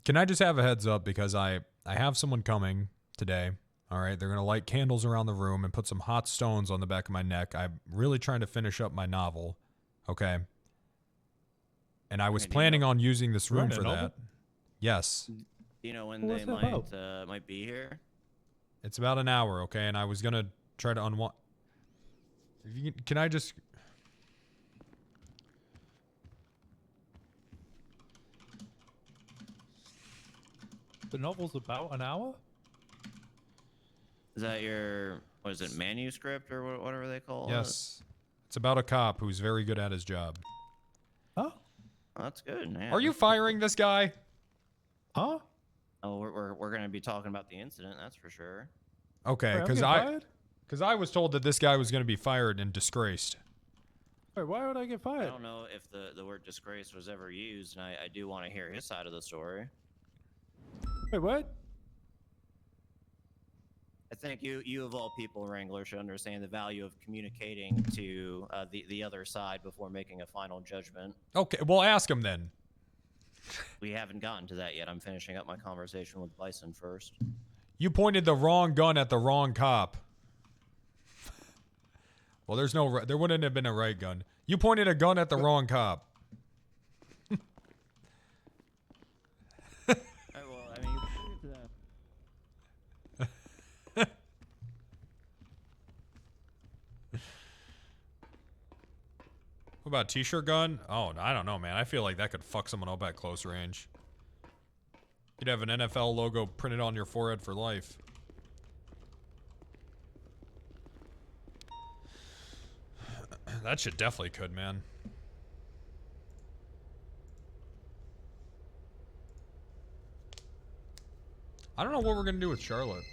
have a heads up, because I have someone coming today. All right, they're gonna light candles around the room and put some hot stones on the back of my neck. I'm really trying to finish up my novel. Okay. And I was planning on using this room for that. Yes. Do you know when they might be here? It's about an hour, okay? And I was gonna try to unwind. Can I just? The novel's about an hour? Is that your, what is it, manuscript or whatever they call it? Yes. It's about a cop who's very good at his job. Oh. Oh, that's good, man. Are you firing this guy? Huh? Oh, we're gonna be talking about the incident, that's for sure. Okay, because I was told that this guy was going to be fired and disgraced. Wait, why would I get I fired? don't know if the word disgrace was ever used, and I do want to hear his side of the story. Wait, what? I think you of all people, Wrangler, should understand the value of communicating to the other side before making a final judgment. Okay, well, ask him then. We haven't gotten to that yet. I'm finishing up my conversation with Bison first. You pointed the wrong gun at the wrong cop. Well, there wouldn't have been a right gun. You pointed a gun at the wrong cop. Well, I mean, you pointed to that. What about t-shirt gun? Oh, I don't know, man. I feel like that could fuck someone up at close range. You'd have an NFL logo printed on your forehead for life. That shit definitely could, man. I don't know what we're gonna do with Charlotte.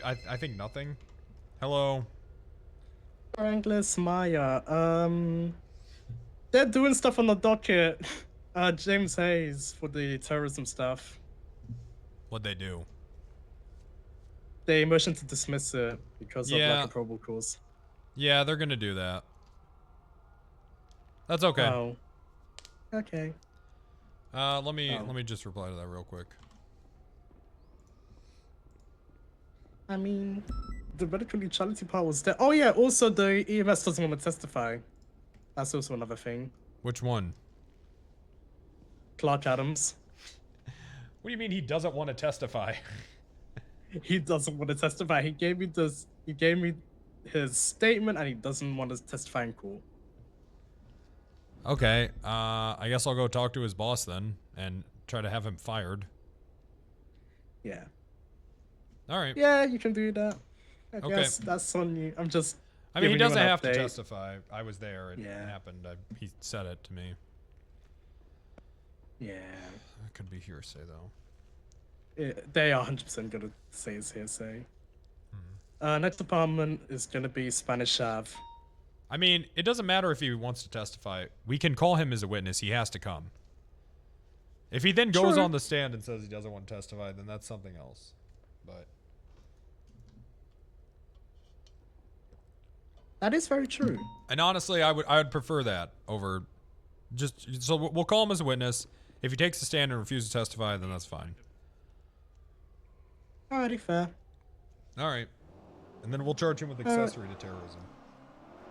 I think nothing. Hello. Wrangler, Maya. They're doing stuff on the docket. James Hayes for the terrorism stuff. What'd they do? They motioned to dismiss it because of lack of probable cause. Yeah, they're gonna do that. That's okay. Oh. Okay. Let me just reply to that real quick. I mean, the medical neutrality part was there. Oh yeah, also the EMS doesn't want to testify. That's also another thing. Which one? Clark Adams. What do you mean he doesn't want to testify? He doesn't want to testify. He gave me this. He gave me his statement, and he doesn't want to testify in court. Okay. I guess I'll go talk to his boss then and try to have him fired. Yeah. All right. Yeah, you can do that. I Okay. guess that's on you. I'm just. I mean, he giving you doesn't an have to update. testify. I was there. It Yeah. happened. He said it to me. Yeah. It could be hearsay, though. They are 100% gonna say it's hearsay. Next department is gonna be Spanish Ave. I mean, it doesn't matter if he wants to testify. We can call him as a witness. He has to come. If he then goes Sure. on the stand and says he doesn't want to testify, then that's something else. But That is very true. and honestly, I would prefer that over just so we'll call him as a witness. If he takes the stand and refuses to testify, then that's fine. Alrighty, fair. All right. And then we'll charge him with accessory to terrorism.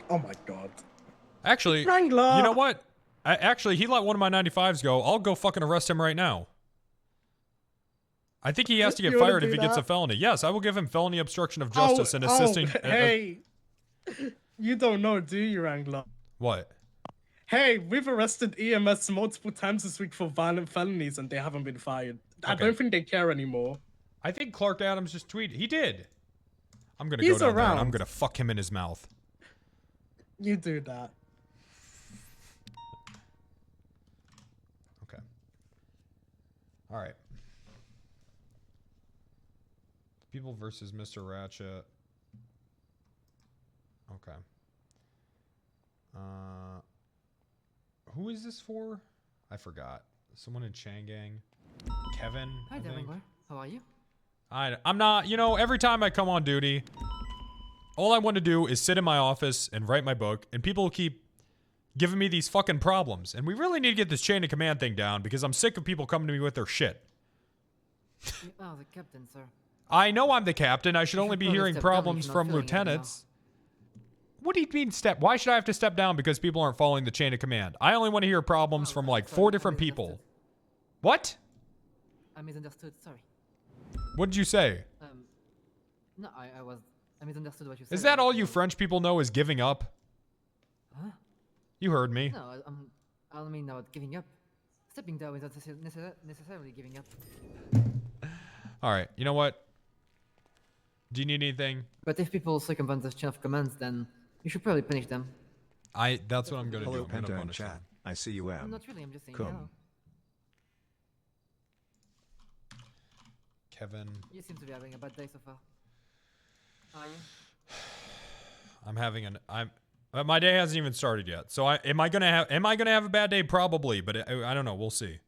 Oh my god. Actually, Wrangler! you know what? Actually, he let one of my 95s go. I'll go fucking arrest him right now. I think he has to get You wanna fired if do he gets a that? felony. Yes, I will give him felony obstruction of justice and assisting. Hey, you don't know, do you, Wrangler? What? hey, we've arrested EMS multiple times this week for violent felonies and they haven't been fired. I Okay. don't think they care anymore. I think Clark Adams just tweeted. He did. I'm gonna He's go down there and I'm around. gonna fuck him in his mouth. You do that. Okay. All right. People versus Mr. Ratchet. Okay. Who is this for? I forgot. Someone in Changang. Kevin. Hi I there, think. Wrangler. How are you? I'm not, you know, every time I come on duty, all I want to do is sit in my office and write my book, and people keep giving me these fucking problems. And we really need to get this chain of command thing down because I'm sick of people coming to me with their shit. You are the captain, sir. I know I'm the captain. I should You only should be probably hearing step down if problems you're not from feeling it right now. lieutenants. What do you mean step? Why should I have to step down because people aren't following the chain of command? I only want to hear problems Oh, from right, like sorry, 4 I different misunderstood. people. What? I misunderstood. Sorry. What did you say? No, I misunderstood what you said. Is that all you French people know is giving up? Huh? You heard me. No, I don't mean about giving up. Stepping down is not necessarily giving up. All right. You know what? Do you need anything? But if people circumvent the chain of commands, then you should probably punish them. That's what I'm gonna Hello, do. I'm gonna Penta in punish chat. them. I see you am. Not really, I'm just saying Come. hello. Kevin, You seem to be having a bad day so far. Are you? I'm having my day hasn't even started yet. So am I gonna have a bad day? Probably, but I don't know. We'll see.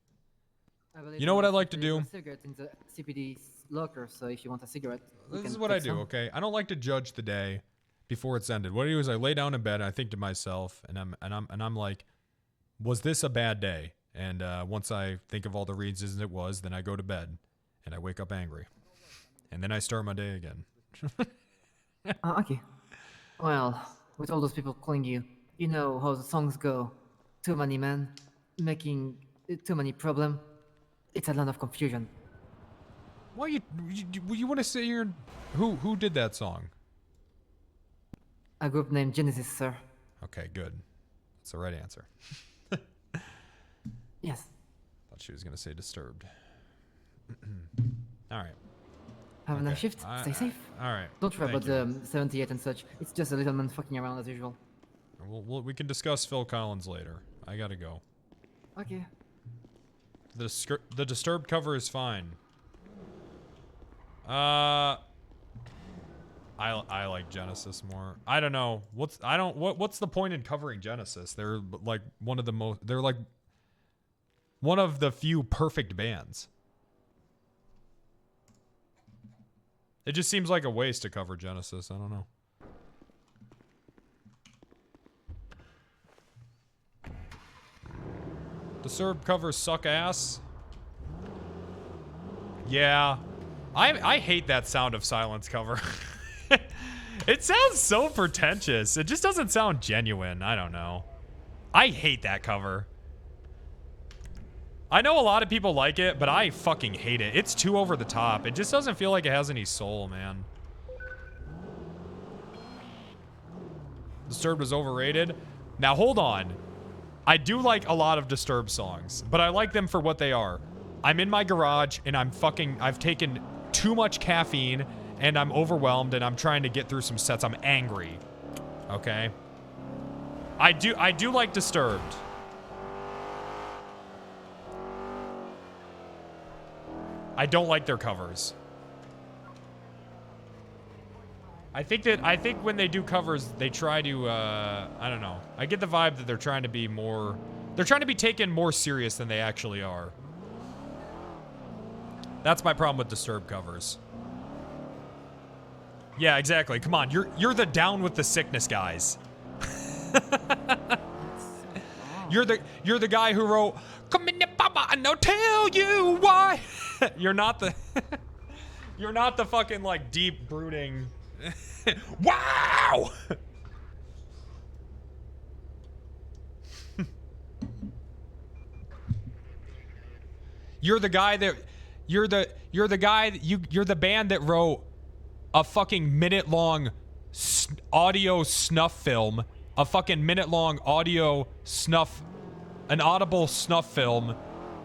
I believe You know what you I'd like to leave do? a cigarette in the CPD's locker, so if you want a cigarette, you This can is what I take do. some. Okay, I don't like to judge the day before it's ended. What I do is I lay down in bed and I think to myself, and I'm like, was this a bad day? And once I think of all the reasons it was, then I go to bed and I wake up angry, and then I start my day again. Okay. Well, with all those people calling you, you know how the songs go. Too many men, making too many problem. It's a lot of confusion. Why you want to sit here? Who did that song? A group named Genesis, sir. Okay, good. That's the right answer. Yes. Thought she was gonna say Disturbed. All right. Have a nice Okay. shift. Stay safe. All right. Don't worry Thank about the 78 and such. It's just a little man fucking around as usual. We can discuss Phil Collins later. I gotta go. Okay. The Disturbed cover is fine. I like Genesis more. I don't know. What's the point in covering Genesis? They're like they're like one of the few perfect bands. It just seems like a waste to cover Genesis. I don't know. Disturbed covers suck ass. Yeah. I hate that Sound of Silence cover. It sounds so pretentious. It just doesn't sound genuine. I don't know. I hate that cover. I know a lot of people like it, but I fucking hate it. It's too over the top. It just doesn't feel like it has any soul, man. Disturbed is overrated. Now, hold on. I do like a lot of Disturbed songs, but I like them for what they are. I'm in my garage, and I've taken too much caffeine, and I'm overwhelmed, and I'm trying to get through some sets. I'm angry. Okay? I do like Disturbed. I don't like their covers. I think when they do covers, they try to, I don't know. I get the vibe that they're trying to be taken more serious than they actually are. That's my problem with Disturbed covers. Yeah, exactly. Come on, you're the down with the sickness guys. You're the guy who wrote, "Come in, Papa, and I'll tell you why." You're not the fucking like deep brooding. Wow. You're the band that wrote a fucking minute-long audio snuff film a fucking minute-long audio snuff, an audible snuff film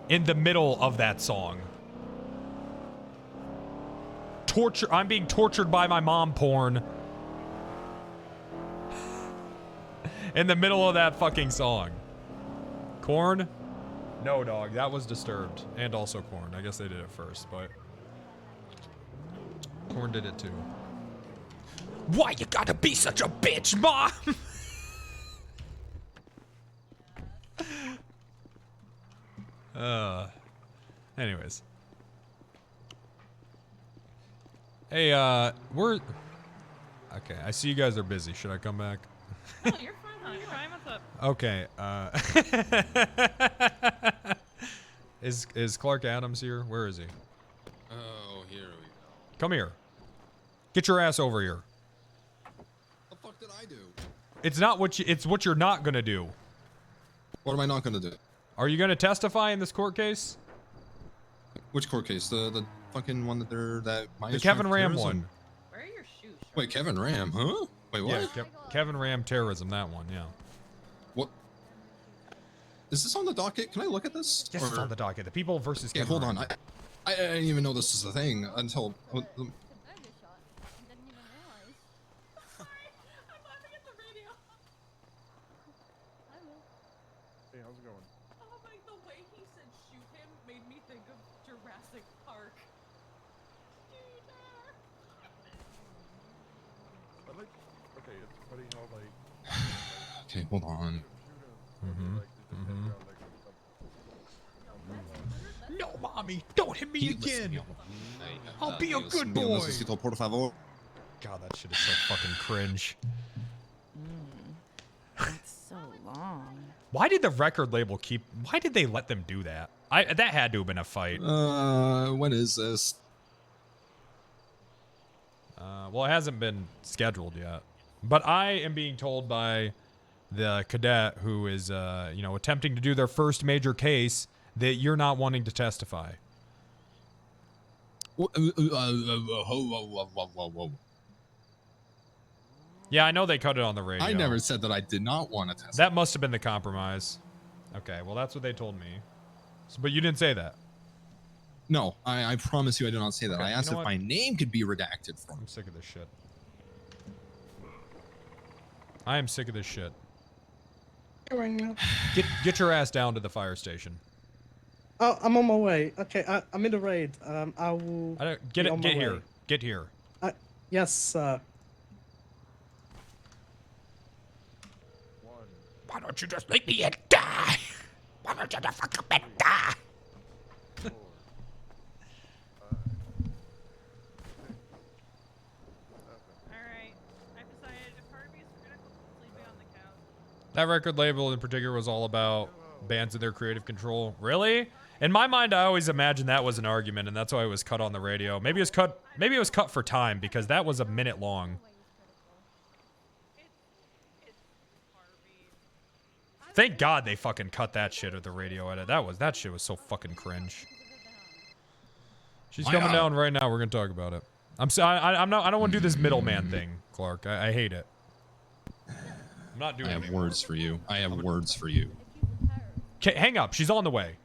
in the middle of that song. Torture. I'm being tortured by my mom porn in the middle of that fucking song. Corn? No, dog. That was Disturbed. And also Corn. I guess they did it first, but Corn did it too. Why you gotta be such a bitch, Mom? Anyways. Hey, we're... Okay, I see you guys are busy. Should I come back? No, you're fine, huh? You're fine. What's up? Okay, is Clark Adams here? Where is he? Oh, here we go. Come here. Get your ass over here. What the fuck did I do? It's not what you... It's what you're not gonna do. What am I not gonna do? Are you gonna testify in this court case? Which court case? The fucking one that they're... The Kevin Ram one. Where are your shoes? Wait, Kevin Ram, huh? Wait, what? Yeah, Kevin Ram terrorism, that one, yeah. What? Is this on the docket? Can I look at this? Yes, it's on the docket. The people versus Yeah, Kevin hold Ram. on. I didn't even know this was a thing until... Hey, how's it going? Oh my, the way he said shoot him made me think of Jurassic Park. Okay, it's funny how like. Okay, hold on. No, mommy, don't hit me again. I'll be a good boy. Por favor. God, that shit is so fucking cringe. That's so long. Why did the record label keep... Why did they let them do that? That had to have been a fight. When is this? Well, it hasn't been scheduled yet. But I am being told by the cadet who is, you know, attempting to do their first major case that you're not wanting to testify. Whoa. Yeah, I know they cut it on the radio. I never said that I did not want to testify. That must have been the compromise. Okay, well, that's what they told me. But you didn't say that. No, I promise you I did not say that. Okay, I asked you know if what? my name could be redacted from. I'm sick of this shit. I am sick of this shit. Get your ass down to the fire station. Oh, I'm on my way. Okay, I'm in the raid. I will. Get here. Get here. Yes, sir. Why don't you just leave me and die? Why don't you just fuck up and die? Alright, I've decided if Harvey's critical, sleeping on the couch. That record label in particular was all about bands and their creative control. Really? In my mind, I always imagined that was an argument, and that's why it was cut on the radio. Maybe it was cut. Maybe it was cut for time because that was a minute long. Thank God they fucking cut that shit at the radio edit. That shit was so fucking cringe. She's coming down right now. We're gonna talk about it. I don't want to do this middleman thing, Clark. I hate it. I'm not doing it. I have words for you. I have words for you. Okay, hang up. She's on the way.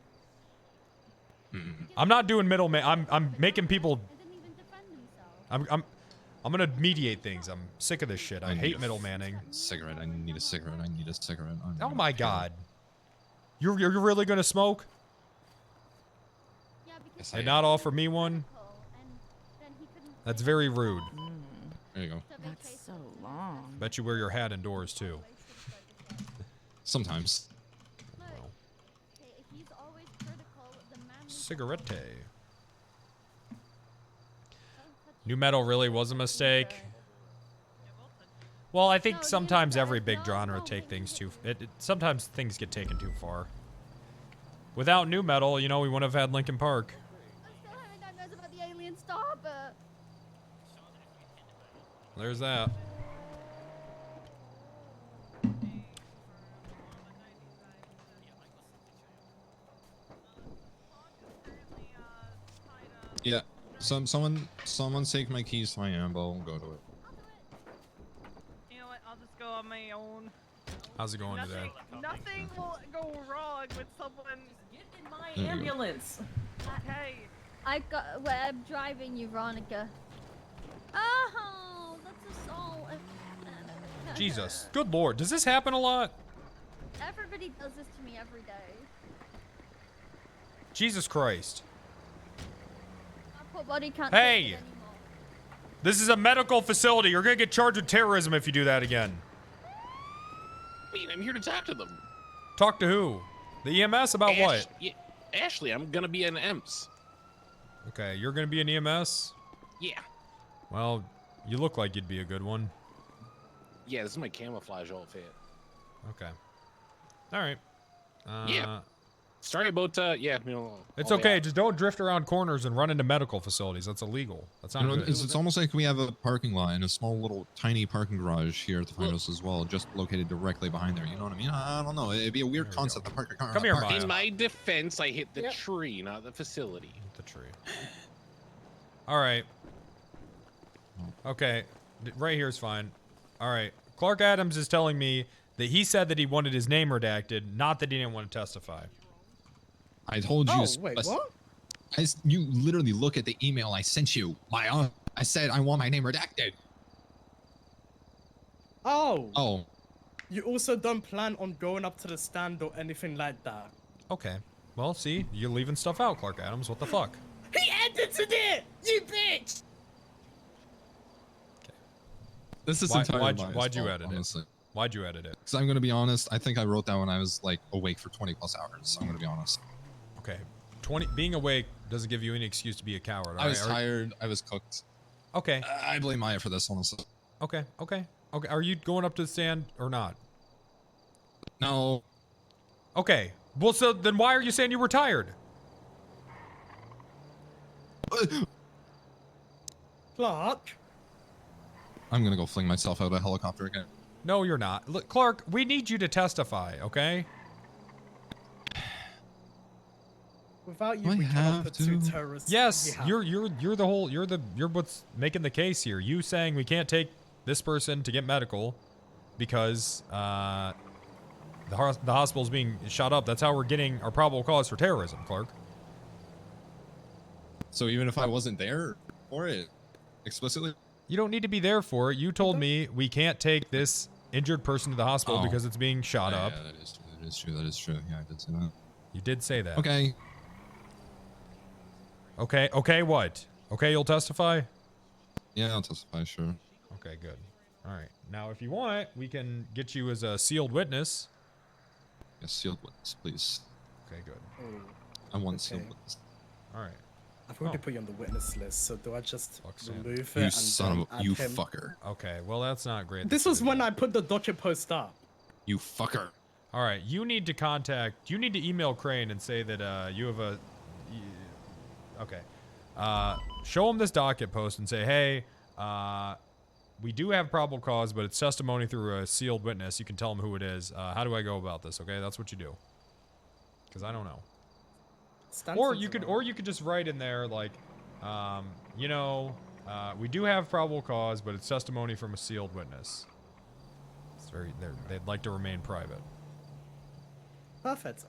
I'm not doing middleman. I'm making people. I'm gonna mediate things. I'm sick of this shit. I hate middlemanning. Cigarette. I need a cigarette. I need a cigarette. Oh my God. You're really gonna smoke? Yes, And not offer me one? That's very rude. There you go. That's so long. Bet you wear your hat indoors too. Sometimes. Cigarette. New metal really was a mistake. Well, I think sometimes every big genre take things too. Sometimes things get taken too far. Without new metal, you know, we wouldn't have had Linkin Park. There's that. Yeah. Someone take my keys to my ambo and go to it. You know what? I'll just go on my own. How's it going today? Nothing will go wrong with someone. Get in my ambulance. Okay. I'm driving you, Veronica. Oh, that's a soul. Jesus. Good lord. Does this happen a lot? Everybody does this to me every day. Jesus Christ. My poor body can't Hey! take it anymore. This is a medical facility. You're gonna get charged with terrorism if you do that again. I mean, I'm here to talk to them. Talk to who? The EMS about what? Ashley, I'm gonna be an EMS. Okay, you're gonna be an EMS? Yeah. Well, you look like you'd be a good one. Yeah, this is my camouflage outfit. Okay. Alright. Yeah. Sorry about, yeah, you know. It's all okay, that. just don't drift around corners and run into medical facilities. That's illegal. That's not You know, good. it's almost like we have a parking lot and a small little tiny parking garage here at the farmhouse as well, just located directly behind there. You know what I mean? I don't know. It'd be a weird concept to park a car. Come here, park. Maya. In my defense, I hit the tree, not the facility. The tree. Alright. Okay. Right here's fine. Alright. Clark Adams is telling me that he said that he wanted his name redacted, not that he didn't want to testify. I told you. Oh, wait, what? You literally look at the email I sent you, Maya. I said I want my name redacted. Oh. Oh. You also don't plan on going up to the stand or anything like that. Okay. Well, see, you're leaving stuff out, Clark Adams. What the fuck? He edited it! You bitch! This is entirely Maya's why'd you fault, edit honestly. it? Why'd you edit it? Because I'm gonna be honest. I think I wrote that when I was like awake for 20+ hours. I'm gonna be honest. Okay. Being awake doesn't give you any excuse to be a coward. I was tired. I was cooked. Okay. I blame Maya for this, honestly. Okay. Are you going up to the stand or not? No. Okay. Well, so then why are you saying you were tired? Clark? I'm gonna go fling myself out of a helicopter again. No, you're not. Look, Clark, we need you to testify, okay? Without you, we cannot put two terrorists. Yes, you're what's making the case here. You saying we can't take this person to get medical because the hospital's being shot up. That's how we're getting our probable cause for terrorism, Clark. So even if I wasn't there for it, explicitly? You don't need to be there for it. You told me we can't take this injured person to the hospital because it's being shot up. Yeah, that is true. That is true. Yeah, I did say that. You did say that. Okay. Okay, what? Okay, you'll testify? Yeah, I'll testify, sure. Okay, good. All right. Now, if you want, we can get you as a sealed witness. Yes, sealed witness, please. Okay, good. I want sealed witness. All right. I've already put you on the witness list, so do I just remove it? You and son of then a... add You him? fucker. Okay, well, that's not great. This was when I put the docket post up. You fucker. All right, you need to email Crane and say that you have a... Okay. Show him this docket post and say, hey, we do have probable cause, but it's testimony through a sealed witness. You can tell him who it is. How do I go about this? Okay, that's what you do. Because I don't know. Or you could just write in there like, we do have probable cause, but it's testimony from a sealed witness. It's they'd like to remain private. Perfect.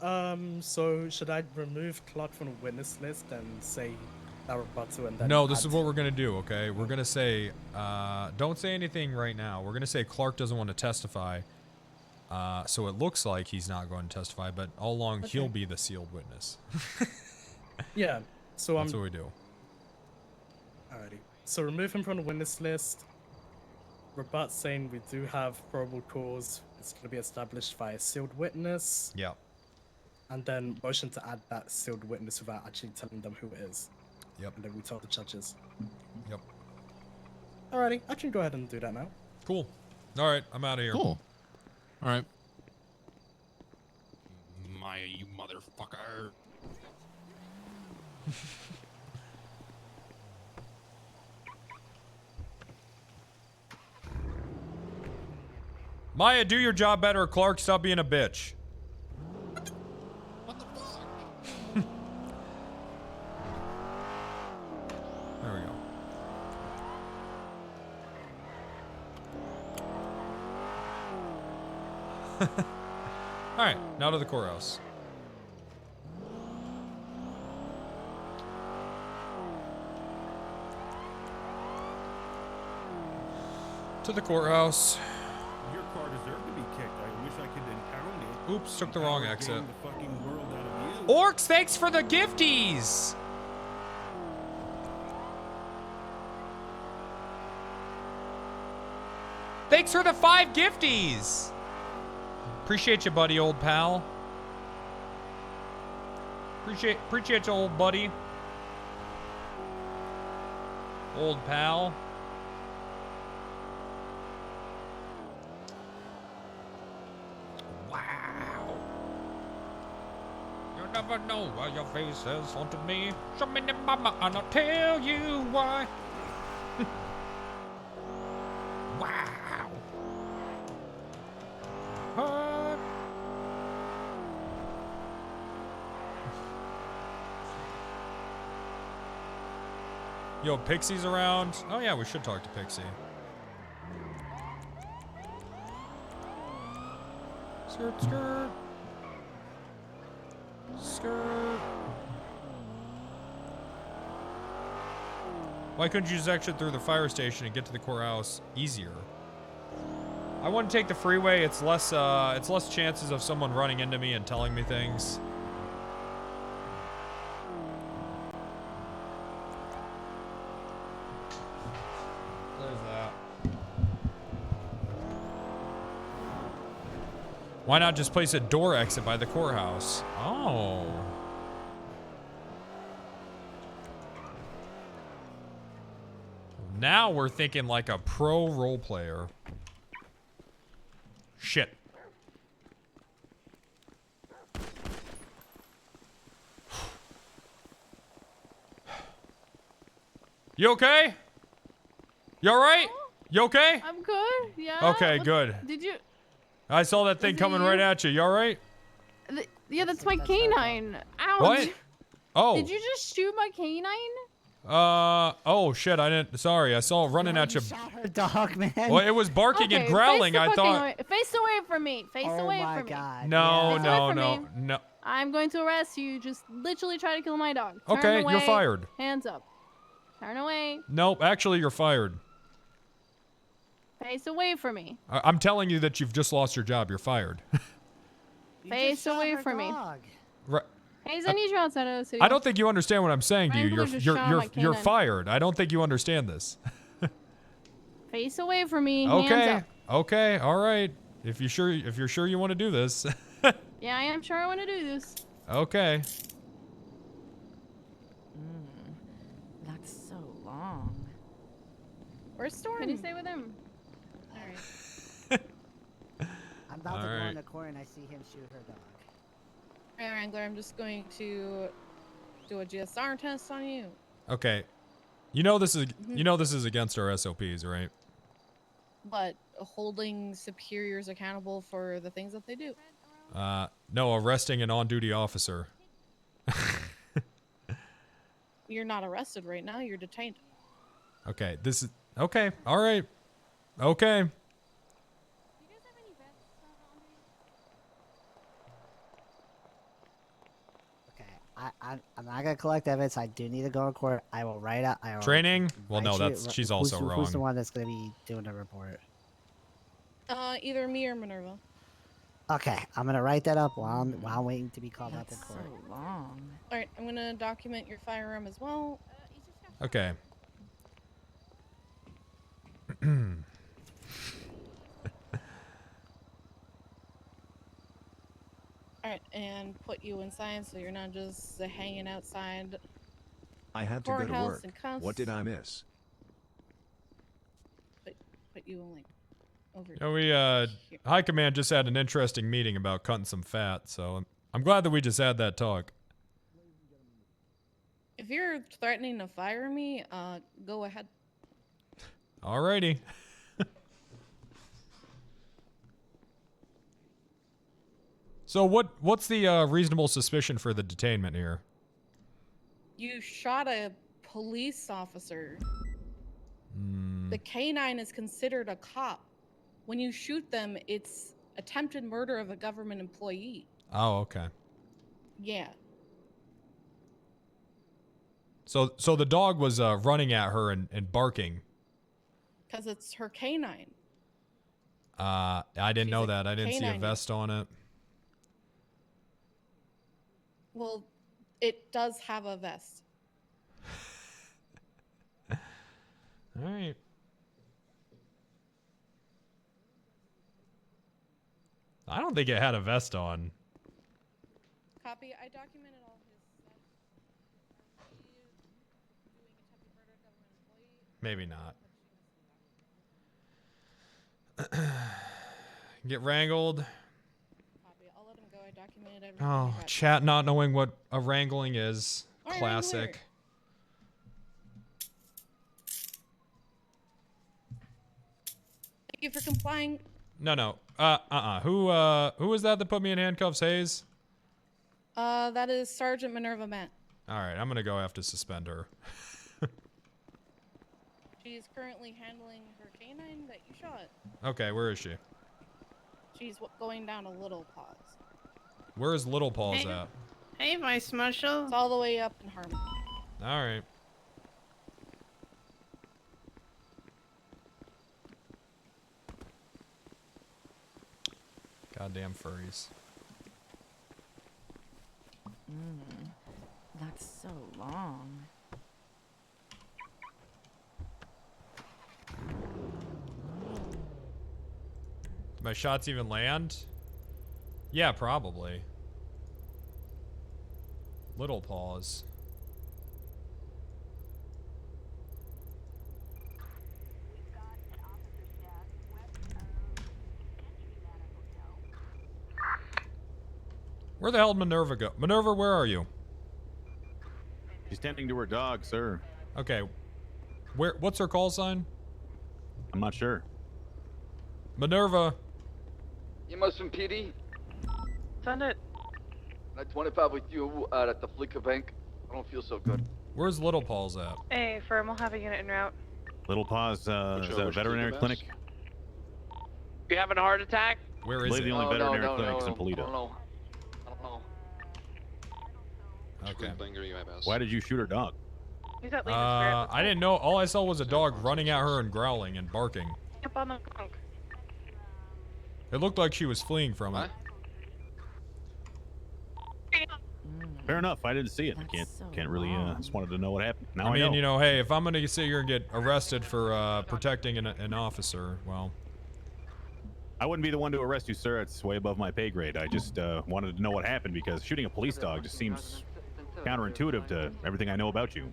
So should I remove Clark from the witness list and say that rebuttal and then? No, this is what we're gonna do. Okay, we're gonna say, don't say anything right now. We're gonna say Clark doesn't want to testify. So it looks like he's not going to testify, but all along he'll be the sealed witness. Yeah. So that's what we do. Alrighty. So remove him from the witness list. Rebut saying we do have probable cause. It's going to be established by a sealed witness. Yeah. And then motion to add that sealed witness without actually telling them who it is. Yep. And then we tell the judges. Yep. Alrighty, I can go ahead and do that now. Cool. All right, I'm out of here. Cool. All right. Maya, you motherfucker. Maya, do your job better. Clark, stop being a bitch. What the fuck? There we go. Alright, now to the courthouse. To the courthouse. Your car deserved to be kicked. I wish I could impound it. Oops, took the wrong Empower exit. the fucking world out of you. Orcs, thanks for the gifties! Thanks for the 5 gifties! Appreciate you, buddy, old pal. Appreciate you, old buddy. Old pal. Wow. You never know why your face has haunted me. Show me the mama and I'll tell you why. Wow. Yo, Pixie's around. Oh yeah, we should talk to Pixie. Skirt, skirt. Skirt. Why couldn't you just exit through the fire station and get to the courthouse easier? I want to take the freeway. It's less chances of someone running into me and telling me things. There's that. Why not just place a door exit by the courthouse? Oh. Now we're thinking like a pro role player. Shit. You okay? You alright? You okay? I'm good. Yeah. Okay, good. Did you? I saw that thing coming right at you. You alright? Yeah, that's my canine. Ouch. What? Oh. Did you just shoot my canine? Oh shit, I didn't, sorry, I saw it running at you. Shot her dog, man. Well, it was barking and growling, I thought. Face away from me. Face away from me. Oh my god. No, Face no, away from no, me. no. I'm going to arrest you. Just literally try to kill my dog. Turn Okay, away. you're fired. Hands up. Turn away. Nope, actually you're fired. Face away from me. I'm telling you that you've just lost your job, you're fired. Face away from me. Right. Hayes, I need you outside of the city. I don't think you understand what I'm saying to you. Wrangler just shot my You're canine. fired. I don't think you understand this. Face away from me. Okay. Hands up. Okay. All right. If you're sure you want to do this. Yeah, I am sure I want to do this. Okay. That's so long. Where's Storm? Can you stay with him? All right. I'm about to go Alright. in the corner and I see him shoot her dog. All right, Wrangler, I'm just going to do a GSR test on you. Okay. You know this is against our SOPs, right? But holding superiors accountable for the things that they do. No, arresting an on-duty officer. You're not arrested right now. You're detained. Okay, this is okay. All right. Okay. I'm not gonna collect evidence. I do need to go to court. I will write out. I will Training? Well, no, write that's she's also wrong. Who's the one that's gonna be doing the report? Either me or Minerva. Okay, I'm gonna write that up while I'm waiting to be called out to court. So long. All right, I'm gonna document your firearm as well. Okay. All right, and put you inside so you're not just hanging outside. I had to go to Courthouse work. and cuffs. What did I miss? Put you like over. Yeah, High Command just had an interesting meeting about cutting some fat, so I'm glad that we just had that talk. If you're threatening to fire me, go ahead. Alrighty. So what's the reasonable suspicion for the detainment here? You shot a police officer. The canine is considered a cop. When you shoot them, it's attempted murder of a government employee. Oh, okay. Yeah. So the dog was running at her and barking. Because it's her canine. I didn't know a that. I didn't see a canine. vest on it. Well, it does have a vest. All right. I don't think it had a vest on. Copy. I documented all his stuff. Are we doing attempted murder of government employee? Maybe not. Get wrangled. Copy. I'll let him go. I documented everything. Oh, chat not knowing what a wrangling is. All right, Classic. Wrangler. Thank you for complying. No. Who was that put me in handcuffs, Hayes? That is Sergeant Minerva Matt. All right, I'm gonna go have to suspend her. She's currently handling her canine that you shot. Okay, where is she? She's going down a little pause. Where is Little Paws Hey. at? Hey, Vice Marshal. It's all the way up in Harmon. All right. Goddamn furries. That's so long. My shots even land? Yeah, probably. Little Paws. Where the hell did Minerva go? Minerva, where are you? She's tending to her dog, sir. Okay. What's her call sign? I'm not sure. Minerva. You must from PD? Send it. 925 with you at the Flicker Bank. I don't feel so good. Where's Little Paws at? Hey, firm, we'll have a unit en route. Little Paws, is that a veterinary clinic? You having a heart attack? Where I is believe it? the only veterinary clinic is in I Polito. don't know. Okay. Why did you shoot her dog? He's at I didn't know. All I saw was a dog running at her and growling and barking. Up on the trunk. It looked like she was fleeing from it. Fair enough. I didn't see it. I can't really. Just wanted to know what happened. Now I mean, know. you know, hey, if I'm gonna sit here and get arrested for protecting an officer, well, I wouldn't be the one to arrest you, sir. It's way above my pay grade. I just wanted to know what happened because shooting a police dog just seems counterintuitive to everything I know about you.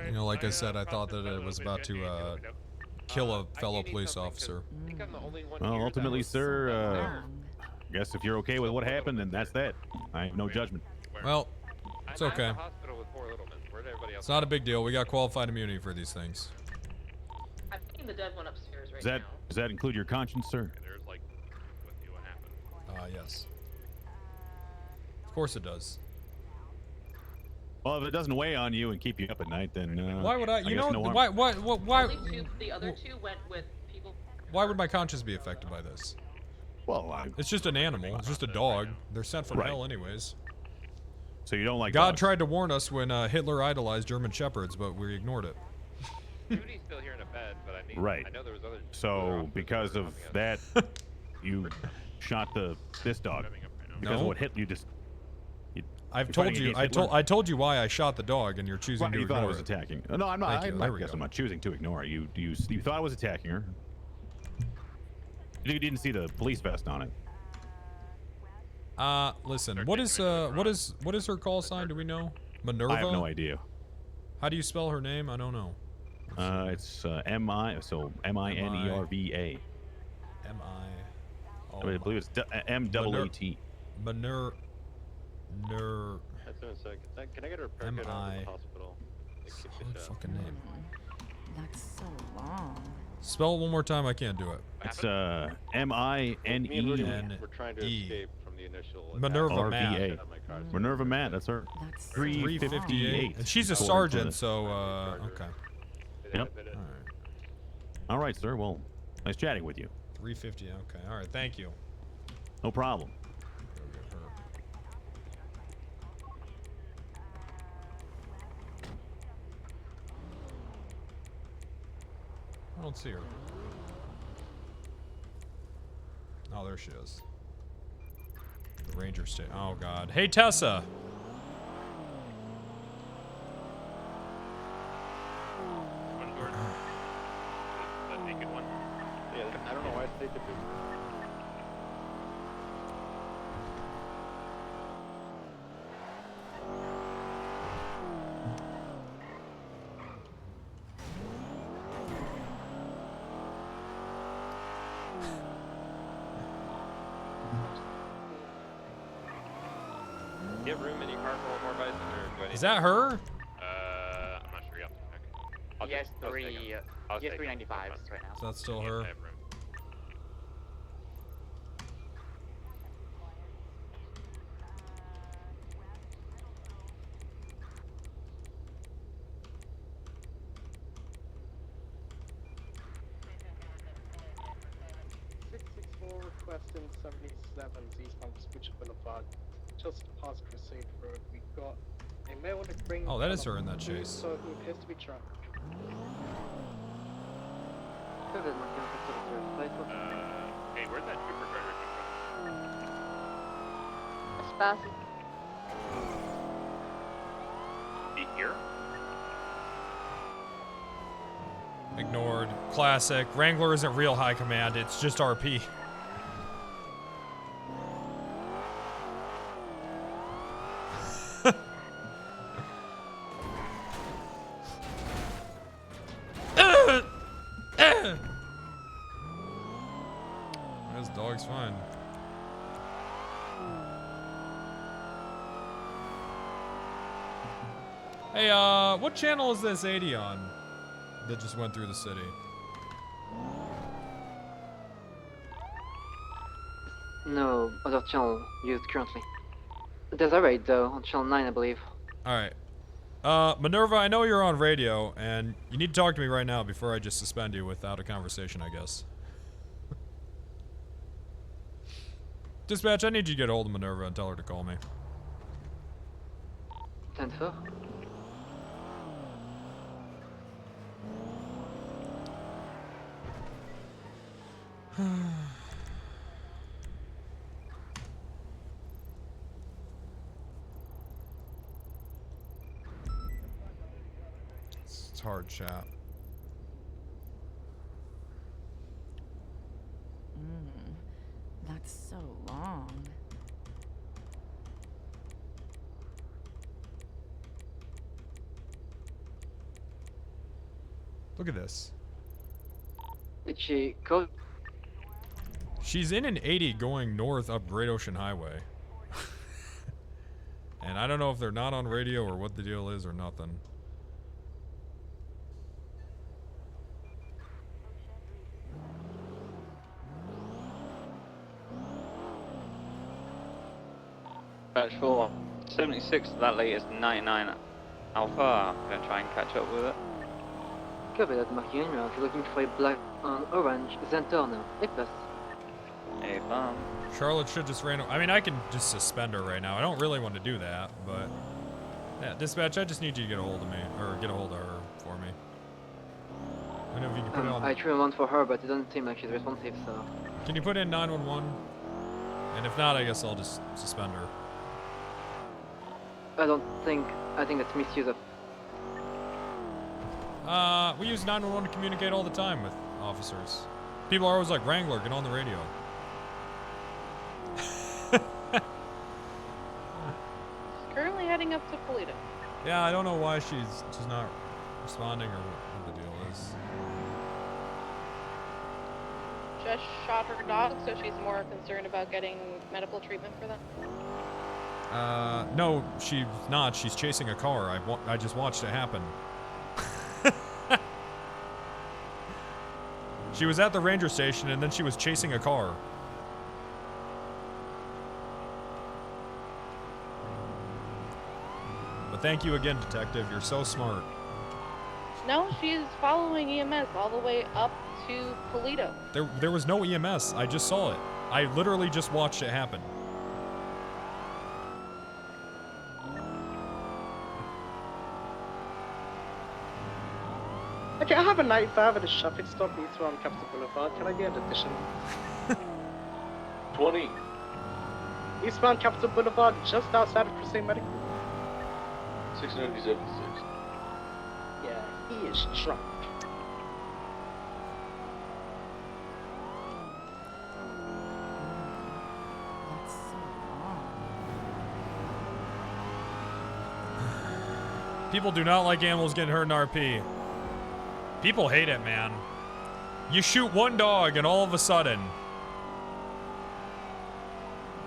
you know, like I said, I thought that it was about to kill a fellow police officer. Well, ultimately, sir, I guess if you're okay with what happened, then that's that. I have no judgment. Well, it's okay. It's not a big deal. We got qualified immunity for these things. I'm seeing the dead one upstairs right Does that include your conscience, sir? Yes. Of course it does. Well, if it doesn't weigh on you and keep you up at night, then Why would I? You know, no harm. why? The other two went with people. Why would my conscience be affected by this? Well, it's just an animal. It's just a dog. They're sent from Right. hell anyways. So you don't like God dogs? tried to warn us when Hitler idolized German shepherds, but we ignored it. Judy's still here in a bed, but I mean, Right. I know there was other. So because of that, you shot this dog. Because No. of what hit you just. I've you're told fighting you. against Hitler? I told you why I shot the dog, and you're choosing Right, to you ignore thought I was it. attacking. No, I'm not. Thank you. I There we guess go. I'm not choosing to ignore it. You thought I was attacking her. You didn't see the police vest on it. Listen. What is her call sign? Do we know? Minerva. I have no idea. How do you spell her name? I don't know. It's M-I-N-E-R-V-A. M-I. I believe it's M-double-A-T. Manur. That's in a second. Can I get her pair M-I. out of the hospital? What fucking name? That's so long. Spell it one more time. I can't do it. It's M-I-N-E-N-E. We're trying to escape from the initial. Minerva Matt. R-V-A. Minerva Matt, that's her. 358. And she's a sergeant, so okay. Yep. All right, sir. Well, nice chatting with you. 350. Okay. All right. Thank you. No problem. Go get her. I don't see her. Oh, there she is. The Ranger state. Oh God. Hey, Tessa. One door. The naked one. Yeah, I don't know why it's naked. Do you have room in your car for one more bison, or do I need Is that her? I'm not sure. You have to check. Yes, yes, 395 right now. Is that still her? I have room. Western 77 eastbound Switch Boulevard, just past Crusade Road. We got a male with a green. Oh, that is her in that chase. So who appears to be drunk. Hey, where'd that trooper driver come from? Spastic. He here? Ignored. Classic. Wrangler isn't real high command. It's just RP. This dog's fine. Hey, what channel is this 80 on that just went through the city? No other channel used currently. There's a raid though on channel 9, I believe. Alright. Minerva, I know you're on radio, and you need to talk to me right now before I just suspend you without a conversation, I guess. Dispatch, I need you to get a hold of Minerva and tell her to call me. 10-4. It's hard, chat. That's so long. Look at this. Did she call? She's in an 80 going north up Great Ocean Highway. And I don't know if they're not on radio or what the deal is or nothing. Batch 4, 76 to that latest 99 Alpha. I'm gonna try and catch up with it. Copy that, marking in route. Looking for a black on orange Zentorno. A plus. Hey, bomb. Charlotte should just I mean, I can just suspend her right now. I don't really want to do that, but... Yeah, dispatch, I just need you to get a hold of me. Or get a hold of her for me. I know if you can put it on... I tried one for her, but it doesn't seem like she's responsive, so... Can you put in 911? And if not, I guess I'll just suspend her. I think that's misuse of... We use 911 to communicate all the time with officers. People are always like, Wrangler, get on the radio. Currently heading up to Polito. Yeah, I don't know why she's not responding or what the deal is. Just shot her dog, so she's more concerned about getting medical treatment for that. No, she's not. She's chasing a car. I just watched it happen. She was at the ranger station and then she was chasing a car. But thank you again, detective. You're so smart. No, she's following EMS all the way up to Polito. There was no EMS. I just saw it. I literally just watched it happen. Okay, I have a 95 at a shopping stop east on Capital Boulevard. Can I get an addition? 20. Eastbound Capital Boulevard, just outside of Crusade Medical. 676. Yeah, he is drunk. That's so long. People do not like animals getting hurt in RP. People hate it, man. You shoot one dog and all of a sudden...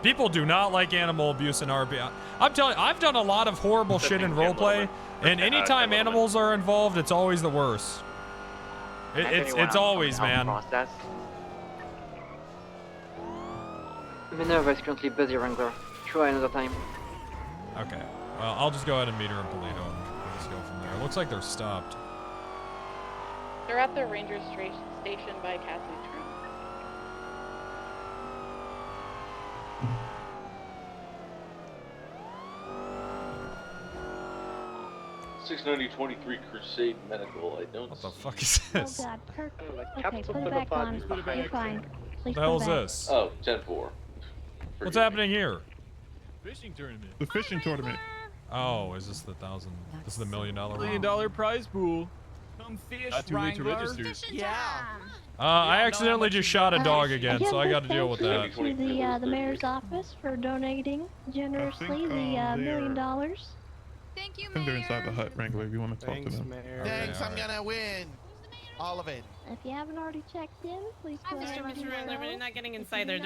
People do not like animal abuse in RP. I'm telling you, I've done a lot of horrible shit in roleplay, and anytime animals are involved, it's always the worst. It's always, man. Minerva is currently busy, Wrangler. Try another time. Okay. Well, I'll just go ahead and meet her in Polito, and we'll just go from there. It looks like they're stopped. They're at the ranger station by Cassidy's room. $690.23 Crusade Medical. I don't. What the fuck is this? Oh God, Kirk. Okay, Capital put it back Boulevard on. is behind You're fine. Please What the hell put is it back. this? Oh, 10-4. What's happening here? Fishing tournament. The fishing tournament. Oh, is this the $1,000? This is the $1 million one? $1 million prize pool. Come fish, Not too late to Wrangler. register. Yeah. I accidentally just shot a dog again, so I got to deal with that. Thank you to the mayor's office for donating generously the $1 million. Thank you, I think they're inside the hut, Wrangler, if you want to talk to them. Thanks, I'm gonna win. All of it. If you haven't already checked in, please go ahead and do Wrangler, so. we're not getting inside there.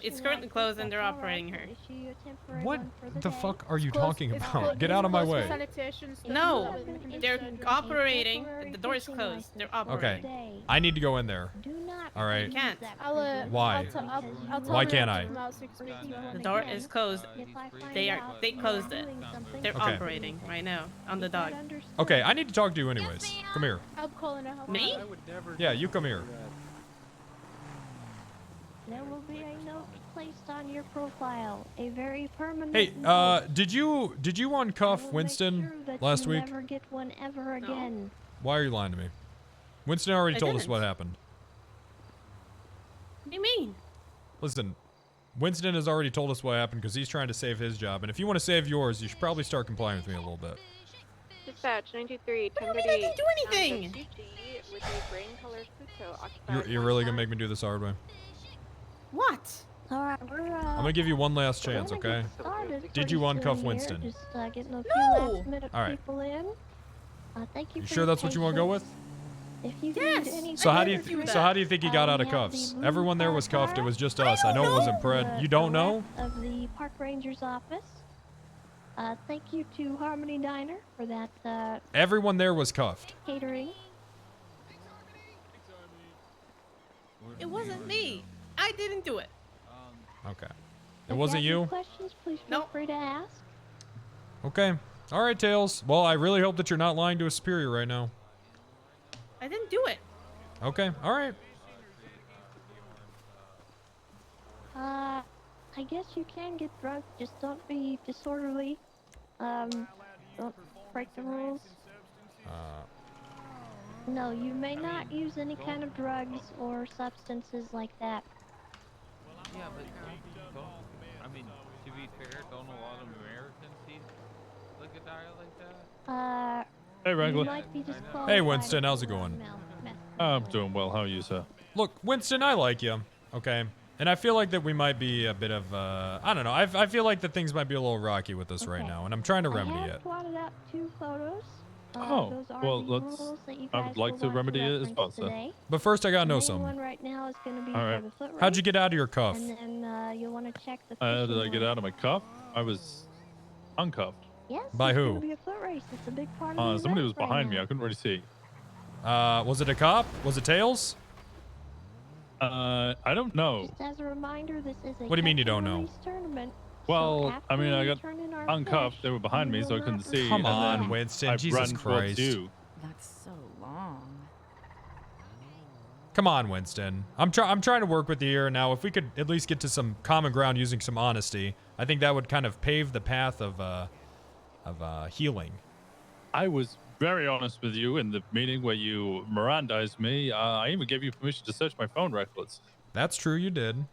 It's currently closed and they're operating her. Issue you a temporary What one for the day. fuck are you talking about? Get out of my way. No, they're operating. The door is closed. They're operating. Okay. I need to go in there. Do not All right. Can't. Why? Why can't I? The door is closed. They closed it. They're Okay. operating right now on the dog. Okay, I need to talk to you anyways. Come here. Me? Yeah, you come here. There will be a note placed on your profile, a very permanent Hey, note. did you uncuff Winston last week? Never get one ever again. Why are you lying to me? Winston already I told us didn't. what happened. What do you mean? Listen, Winston has already told us what happened because he's trying to save his job, and if you want to save yours, you should probably start complying with me a little bit. Dispatch 923. What do you mean I didn't do anything? You're really gonna make me do this the hard way? What? All right, we're I'm gonna give you one last chance, okay? Did you uncuff Winston? Just getting a few No. last minute All right. people in. Thank you. You for sure your that's what you want to go with? patience. If you Yes. need anything, So how do you do so how do you think he got out of cuffs? Everyone there was cuffed. It was just us. I know it wasn't Pred. You don't know? Of the park ranger's office. Thank you to Harmony Diner for that Everyone there was cuffed. catering. It wasn't me. I didn't do it. Okay. It If wasn't you. Have you? any questions, please feel free to ask. Okay. All right, Tails. Well, I really hope that you're not lying to a superior right now. I didn't do it. Okay. All right. I guess you can get drunk. Just don't be disorderly. Don't break the rules. No, you may not use any kind of drugs or substances like that. Yeah, but don't, I mean, to be fair, don't a lot of Americans look at diet like that? Hey, You Wrangler. might be disqualified Hey, Winston. How's it going? I'm doing well. How are you, sir? Look, Winston, I like you. Okay. And I feel like that we might be a bit of, I don't know. I feel like that things might be a little rocky with us right now, and I'm trying to remedy I it. have plotted out 2 photos. Oh, those are well, the let's. rules that you I guys would like will to want remedy it as reference well, sir. today. But first, I gotta know The main something. one right now is going to be All for right. the foot How'd you race, get out of your cuff? And then you'll want to check the Did fishing I get line. out of my cuff? I was uncuffed. Yes, By it's who? gonna be a foot race. It's a big part of the Somebody was event right behind me. now. I couldn't really see. Was it a cop? Was it Tails? I don't know. Just as a reminder, this is a What do you mean you don't catch and know? release tournament. Well, after I mean, I we got turn in our uncuffed. flesh, They were behind you me, so I will couldn't not see. Come and on, then Winston. I Jesus ran towards Christ. you. That's so long. Come on, Winston. I'm trying to work with you here now. If we could at least get to some common ground using some honesty, I think that would kind of pave the path of healing. I was very honest with you in the meeting where you Mirandized me. I even gave you permission to search my phone records. That's true, you did.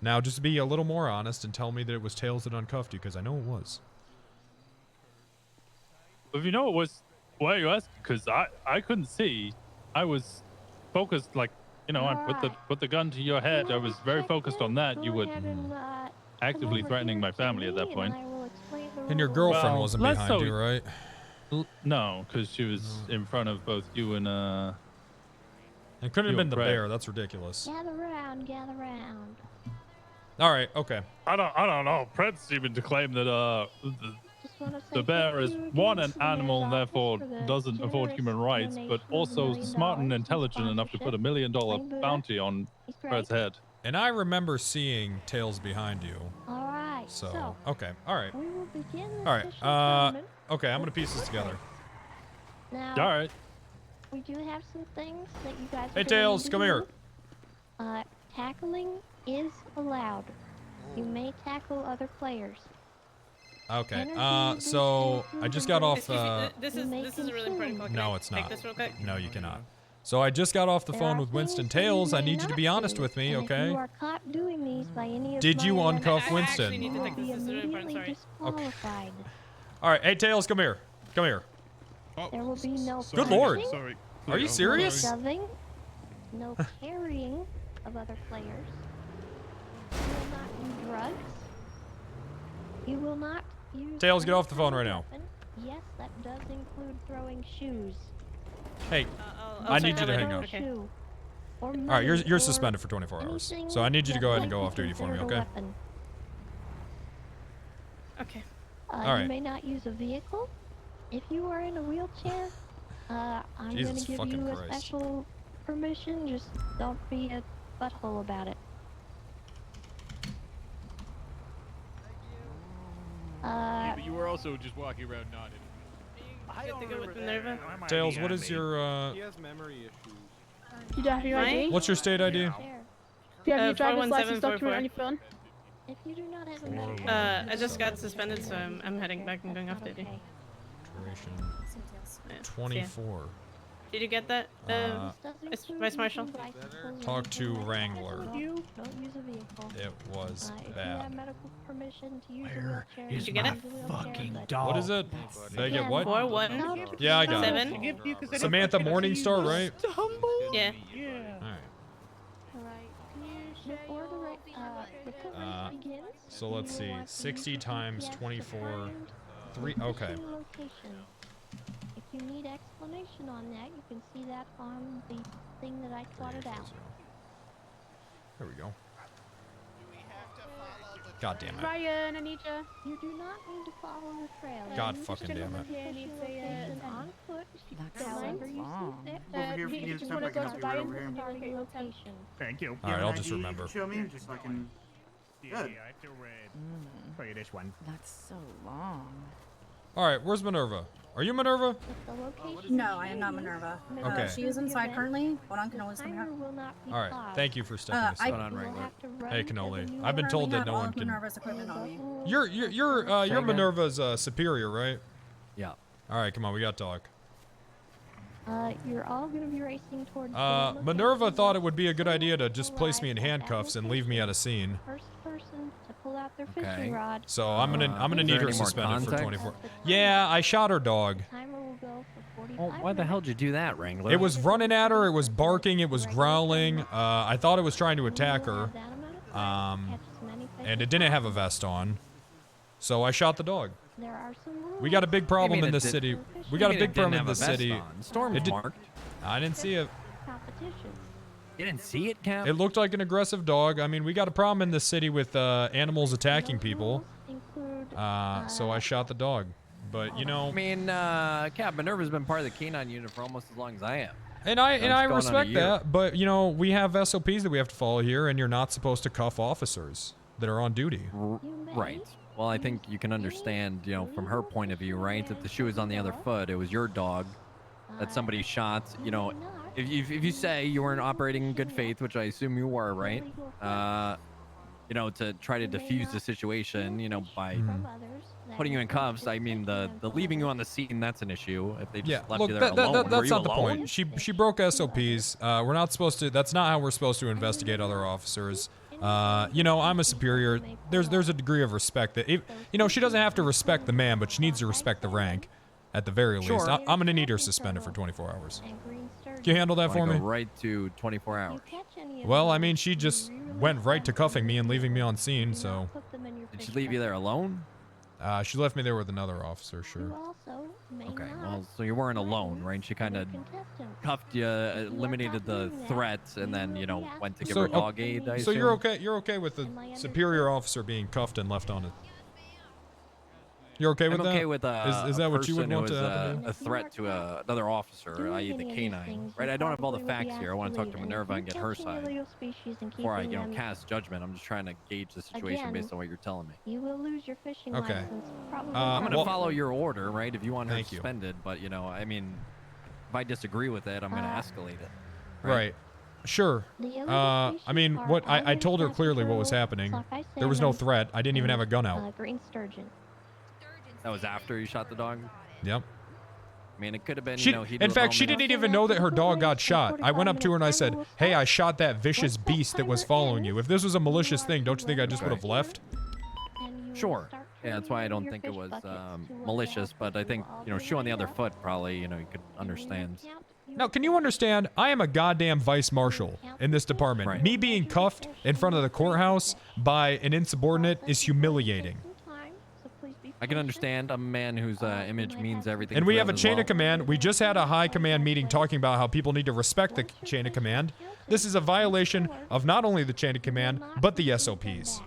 Now, just be a little more honest and tell me that it was Tails that uncuffed you, because I know it was. If you know it was, why are you asking? Because I couldn't see. I was focused, like, you know, I put the gun to your head. I was very focused on that. You were actively threatening my family at that point. And your girlfriend wasn't behind you, right? No, because she was in front of both you and It couldn't have been the bear. That's ridiculous. Gather round, gather round. All right, okay. I don't know. Pred's even to claim that the bear is one, an animal and therefore doesn't afford human rights, but also smart and intelligent enough to put $1 million bounty on Pred's head. And I remember seeing Tails behind you. All right. So okay, all right. We will begin this All right. tournament. Okay, I'm gonna piece this together. Now, all right. We do have some things that you guys. Hey, Tails, come here. Tackling is allowed. You may tackle other players. Okay. So I just got off. This is a really important call. Can No, I it's take not. this real quick? No, you cannot. So I just got off the phone with Winston. Tails, I need you to be honest with me, okay? If you are caught doing these by any of Did you my uncuff I Winston? actually need to take this. This is really important. Sorry. Disqualified. All right. Hey, Tails, come here. Come here. There will be no. Good Lord. punching, Are you serious? No shoving, no carrying of other players. You will not do drugs. You will not use. Tails, get off the phone right now. Yes, that does include throwing shoes. Hey, I need you to hang up. Okay. All right, you're suspended for 24 hours. So I need you to go ahead and go off duty for me, okay? Okay. All right. You may not use a vehicle. If you are in a wheelchair, I'm going Jesus to give fucking you a Christ. special permission. Just don't be a butthole about it. But you were also just walking around nodding. Good to go with Minerva. Tails, what is your He has memory issues. You don't have your ID? what's your state ID? Do you have your driver's license 41744. document on your phone? If you do not have a medical I just got suspended, so I'm heading back and going off duty. Duration Yeah, 24. Did you get that, Vice Marshal? Talk to Wrangler. Don't use a vehicle. It was If you bad. have medical permission to use a wheelchair, Did you get it? What is it? Did I get what? 4-1. Yeah, I got it. 7. Samantha Morningstar, right? Yeah. Alright. So let's see. 60 times 24. 3. Okay. If you need explanation on that, you can see that on the thing that I plotted out. There we go. God damn it. Ryan, I need you. You do not need to follow the trail. God fucking damn it. Yeah, I need to say on foot. That's However so you long. see fit. Over here, if you need just stuff, wanna I can go help to you right Ryan over here. Starting location. Thank you. All right, I'll just remember. Show me, just so I can. Good. Mm, Show you this one. that's so long. All right, where's Minerva? Are you Minerva? No, I am not Minerva. Okay. She is inside currently. Hold on, Cannoli's coming out. All right, thank you for stepping aside. Hey, Cannoli. I've been told that no one can. Minerva's equipment on me. You're Minerva's superior, right? Yeah. All right, come on, we got to talk. You're all going to be racing towards. Minerva thought it would be a good idea to just place me in handcuffs and leave me at a scene. First person to pull out their fishing rod. So I'm gonna need her suspended for context? 24. Yeah, I shot her dog. Timer will go for 45 Well, why the hell did you do that, Wrangler? It was running at her. It was barking. It was growling. I thought it was trying to attack her. And it didn't have a vest on. So I shot the dog. There are some rules. We got a big problem in this it city. did- We got a it big didn't problem in have a this vest city. on? Storm's It did- marked. I didn't see it. Competition. You didn't see it, Cap? It looked like an aggressive dog. I mean, we got a problem in this city with animals attacking people. So I shot the dog. But you know, I mean, Cap, Minerva's been part of the Canine unit for almost as long as I am. and I It's going on a respect year. that. But you know, we have SOPs that we have to follow here, and you're not supposed to cuff officers that are on duty. Right. Well, I think you can understand, you know, from her point of view, right? That the shoe is on the other foot. It was your dog that somebody shot, you know, if you say you weren't operating in good faith, which I assume you were, right? You know, to try to diffuse the situation, you know, by putting you in cuffs. I mean, the leaving you on the scene, that's an issue. If they just left look, you there alone, were that's you not the alone? point. She broke SOPs. We're not supposed to. That's not how we're supposed to investigate other officers. You know, I'm a superior. There's a degree of respect that, you know, she doesn't have to respect the man, but she needs to respect the rank, at the very least. Sure. I'm gonna need her suspended for 24 hours. Can you handle that for Wanna me? go right to 24 hours. Well, I mean, she just went right to cuffing me and leaving me on scene, so. Did she leave you there alone? She left me there with another officer, sure. Okay, well, so you weren't alone, right? She kind of cuffed you, eliminated the threat, and then, you know, went to give her dog aid, I So you're assume? you're okay with the superior officer being cuffed and left on it? You're okay with I'm that? okay with is that what you would person want who to is, happen? a threat to another officer, i.e. the canine, right? I don't have all the facts here. I want to talk to Minerva and get her side before I, you know, cast judgment. I'm just trying to gauge the situation based on what you're telling me. You will lose your fishing Okay. license. Probably I'm going to well- follow your order, right? If you want her Thank you. suspended, but, you know, I mean, if I disagree with it, I'm going to escalate it. Right. Sure. I mean, what I told her clearly what was happening. There was no threat. I didn't even have a gun out. Green sturgeon. That was after you shot the dog? Yep. I mean, it could have been, She, you know, heat in of the fact, she moment. didn't even know that her dog got shot. I went up to her and I said, "Hey, I shot that vicious beast that was following you. If this was a malicious thing, don't you think I just would have left?" Sure. Yeah, that's why I don't think it was malicious, but I think, you know, shoe on the other foot probably, you know, you could understand. Now, can you understand? I am a goddamn vice marshal in this department. Right. Me being cuffed in front of the courthouse by an insubordinate is humiliating. I can understand. I'm a man whose image means everything. And to we them have a as chain well. of command. We just had a high command meeting talking about how people need to respect the chain of command. This is a violation of not only the chain of command, but the SOPs.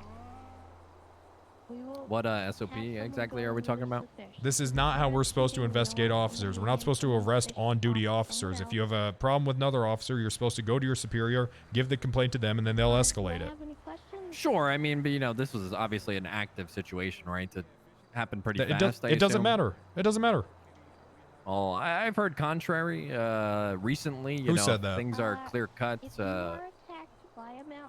What SOP exactly are we talking about? This is not how we're supposed to investigate officers. We're not supposed to arrest on-duty officers. If you have a problem with another officer, you're supposed to go to your superior, give the complaint to them, and then they'll escalate it. Sure. I mean, but, you know, this was obviously an active situation, right? It happened pretty It fast. I doesn't assume. matter. It doesn't matter. Oh, I've heard contrary. Recently, you Who know, said that? things are clear cut. I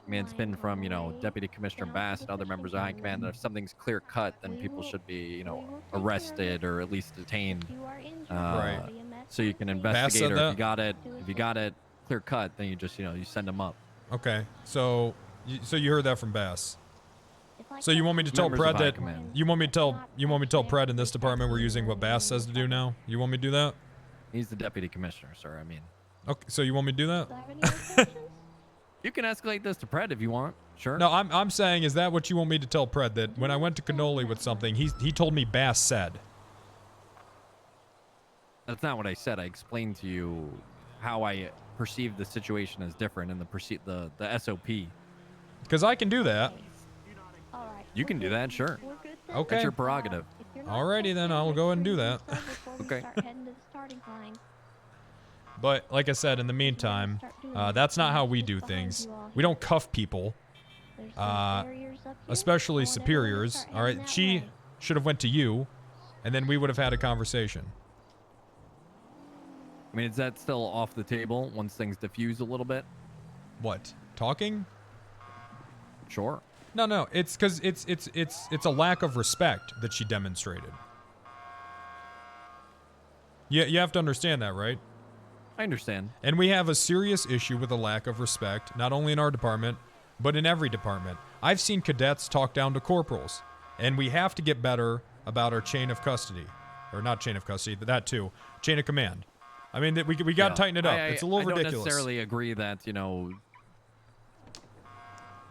mean, it's been from, you know, Deputy Commissioner Bass and other members of High Command that if something's clear cut, then people should be, you know, arrested or at least detained. Right. So you can said investigate, or that? if you got it clear cut, then you just, you know, you send them up. Okay. So you heard that from Bass. So you want me to tell Members of Pred High that Command. you want me to tell Pred in this department we're using what Bass says to do now? You want me to do that? He's the Deputy Commissioner, sir. I mean, Okay. So you want me to do that? you can escalate this to Pred if you want. Sure. No, I'm saying, is that what you want me to tell Pred? That when I went to Cannoli with something, he told me Bass said. That's not what I said. I explained to you how I perceive the situation as different in the SOP. Because I can do that. You can do that, sure. Okay. That's your prerogative. Alrighty then, I'll go ahead and do that. Okay. But like I said, in the meantime, that's not how we do things. We don't cuff people, especially superiors. All right, she should have went to you, and then we would have had a conversation. I mean, is that still off the table once things diffuse a little bit? What? Talking? Sure. No. It's because it's a lack of respect that she demonstrated. Yeah, you have to understand that, right? I understand. And we have a serious issue with a lack of respect, not only in our department, but in every department. I've seen cadets talk down to corporals, and we have to get better about our chain of custody. Or not chain of custody, but that too. Chain of command. I mean, we got to tighten it up. It's a little ridiculous. I don't necessarily agree that, you know,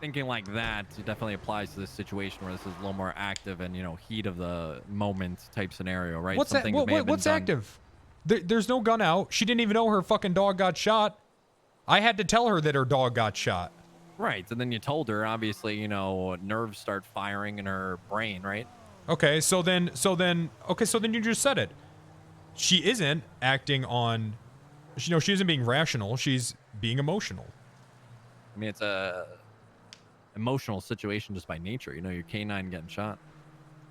thinking like that definitely applies to this situation where this is a little more active and, you know, heat of the moment type scenario, right? What's that? What's active? There's no gun out. She didn't even know her fucking dog got shot. I had to tell her that her dog got shot. Right, and then you told her, obviously, you know, nerves start firing in her brain, right? Okay, so then you just said it. She isn't acting on, she isn't being rational. She's being emotional. I mean, it's a emotional situation just by nature. You know, your canine getting shot.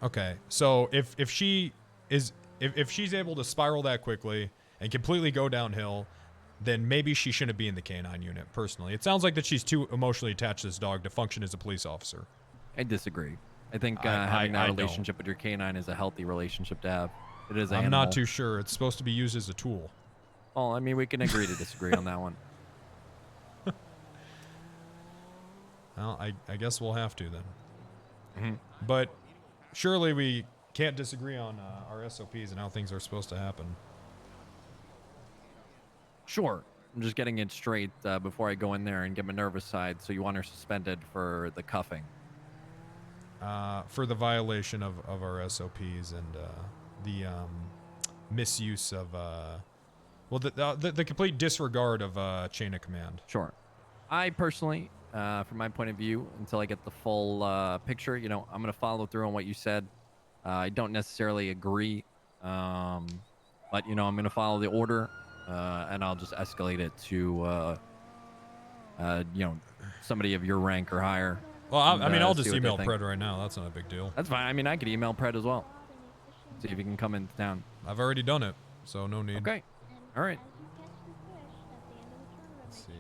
Okay, so if she's able to spiral that quickly and completely go downhill, then maybe she shouldn't be in the canine unit, personally. It sounds like that she's too emotionally attached to this dog to function as a police officer. I disagree. I think having that relationship with your canine is a healthy relationship to have. It is I'm not too sure. It's supposed to be used as a tool. Well, I mean, we can agree to disagree on that one. Well, I guess we'll have to then. Mm-hmm. But surely we can't disagree on our SOPs and how things are supposed to happen. Sure. I'm just getting it straight before I go in there and get my nervous side. So you want her suspended for the cuffing? For the violation of our SOPs and the misuse of, well, the complete disregard of chain of command. Sure. I personally, from my point of view, until I get the full picture, you know, I'm going to follow through on what you said. I don't necessarily agree, but, you know, I'm going to follow the order, and I'll just escalate it to, you know, somebody of your rank or higher. Well, I mean, I'll just see what email they think. Pred right now. That's not a big deal. That's fine. I mean, I could email Pred as well. See if he can come into town. I've already done it, so no need. Okay. All right. Let's see.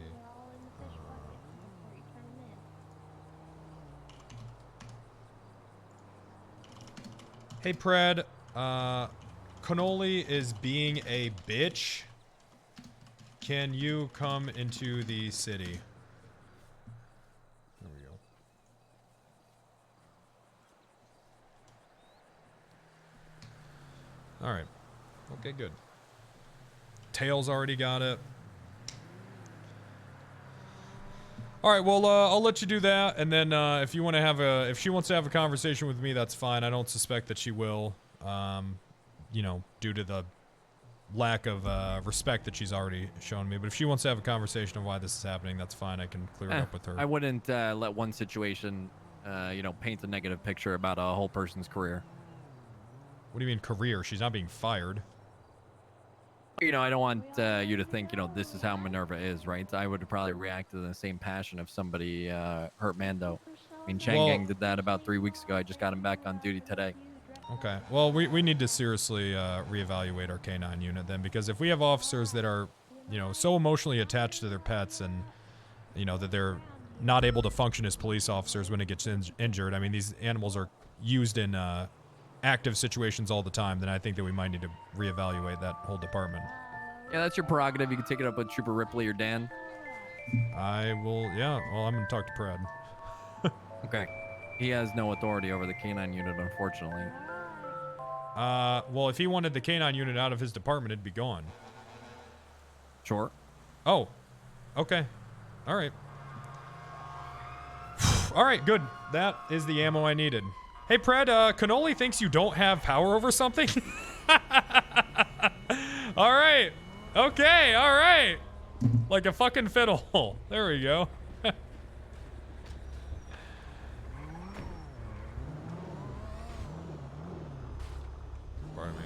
Hey, Pred. Cannoli is being a bitch. Can you come into the city? There we go. All right. Okay, good. Tails already got it. All right, well, I'll let you do that, and then if you want to have if she wants to have a conversation with me, that's fine. I don't suspect that she will, you know, due to the lack of respect that she's already shown me. But if she wants to have a conversation of why this is happening, that's fine. I can clear it up with her. I wouldn't let one situation, you know, paint a negative picture about a whole person's career. What do you mean career? She's not being fired. You know, I don't want you to think, you know, this is how Minerva is, right? I would probably react to the same passion if somebody hurt Mando. I mean, Chang Gang did that about 3 weeks ago. I just got him back on duty today. Okay. Well, we need to seriously reevaluate our Canine unit then, because if we have officers that are, you know, so emotionally attached to their pets and, you know, that they're not able to function as police officers when it gets injured. I mean, these animals are used in active situations all the time, then I think that we might need to reevaluate that whole department. Yeah, that's your prerogative. You can take it up with Trooper Ripley or Dan. I will, yeah. Well, I'm going to talk to Pred. Okay. He has no authority over the Canine unit, unfortunately. Well, if he wanted the Canine unit out of his department, it'd be gone. Sure. Oh, okay. All right. All right, good. That is the ammo I needed. Hey, Pred, Cannoli thinks you don't have power over something? All right. Okay, all right. Like a fucking fiddle. There we go. Pardon me.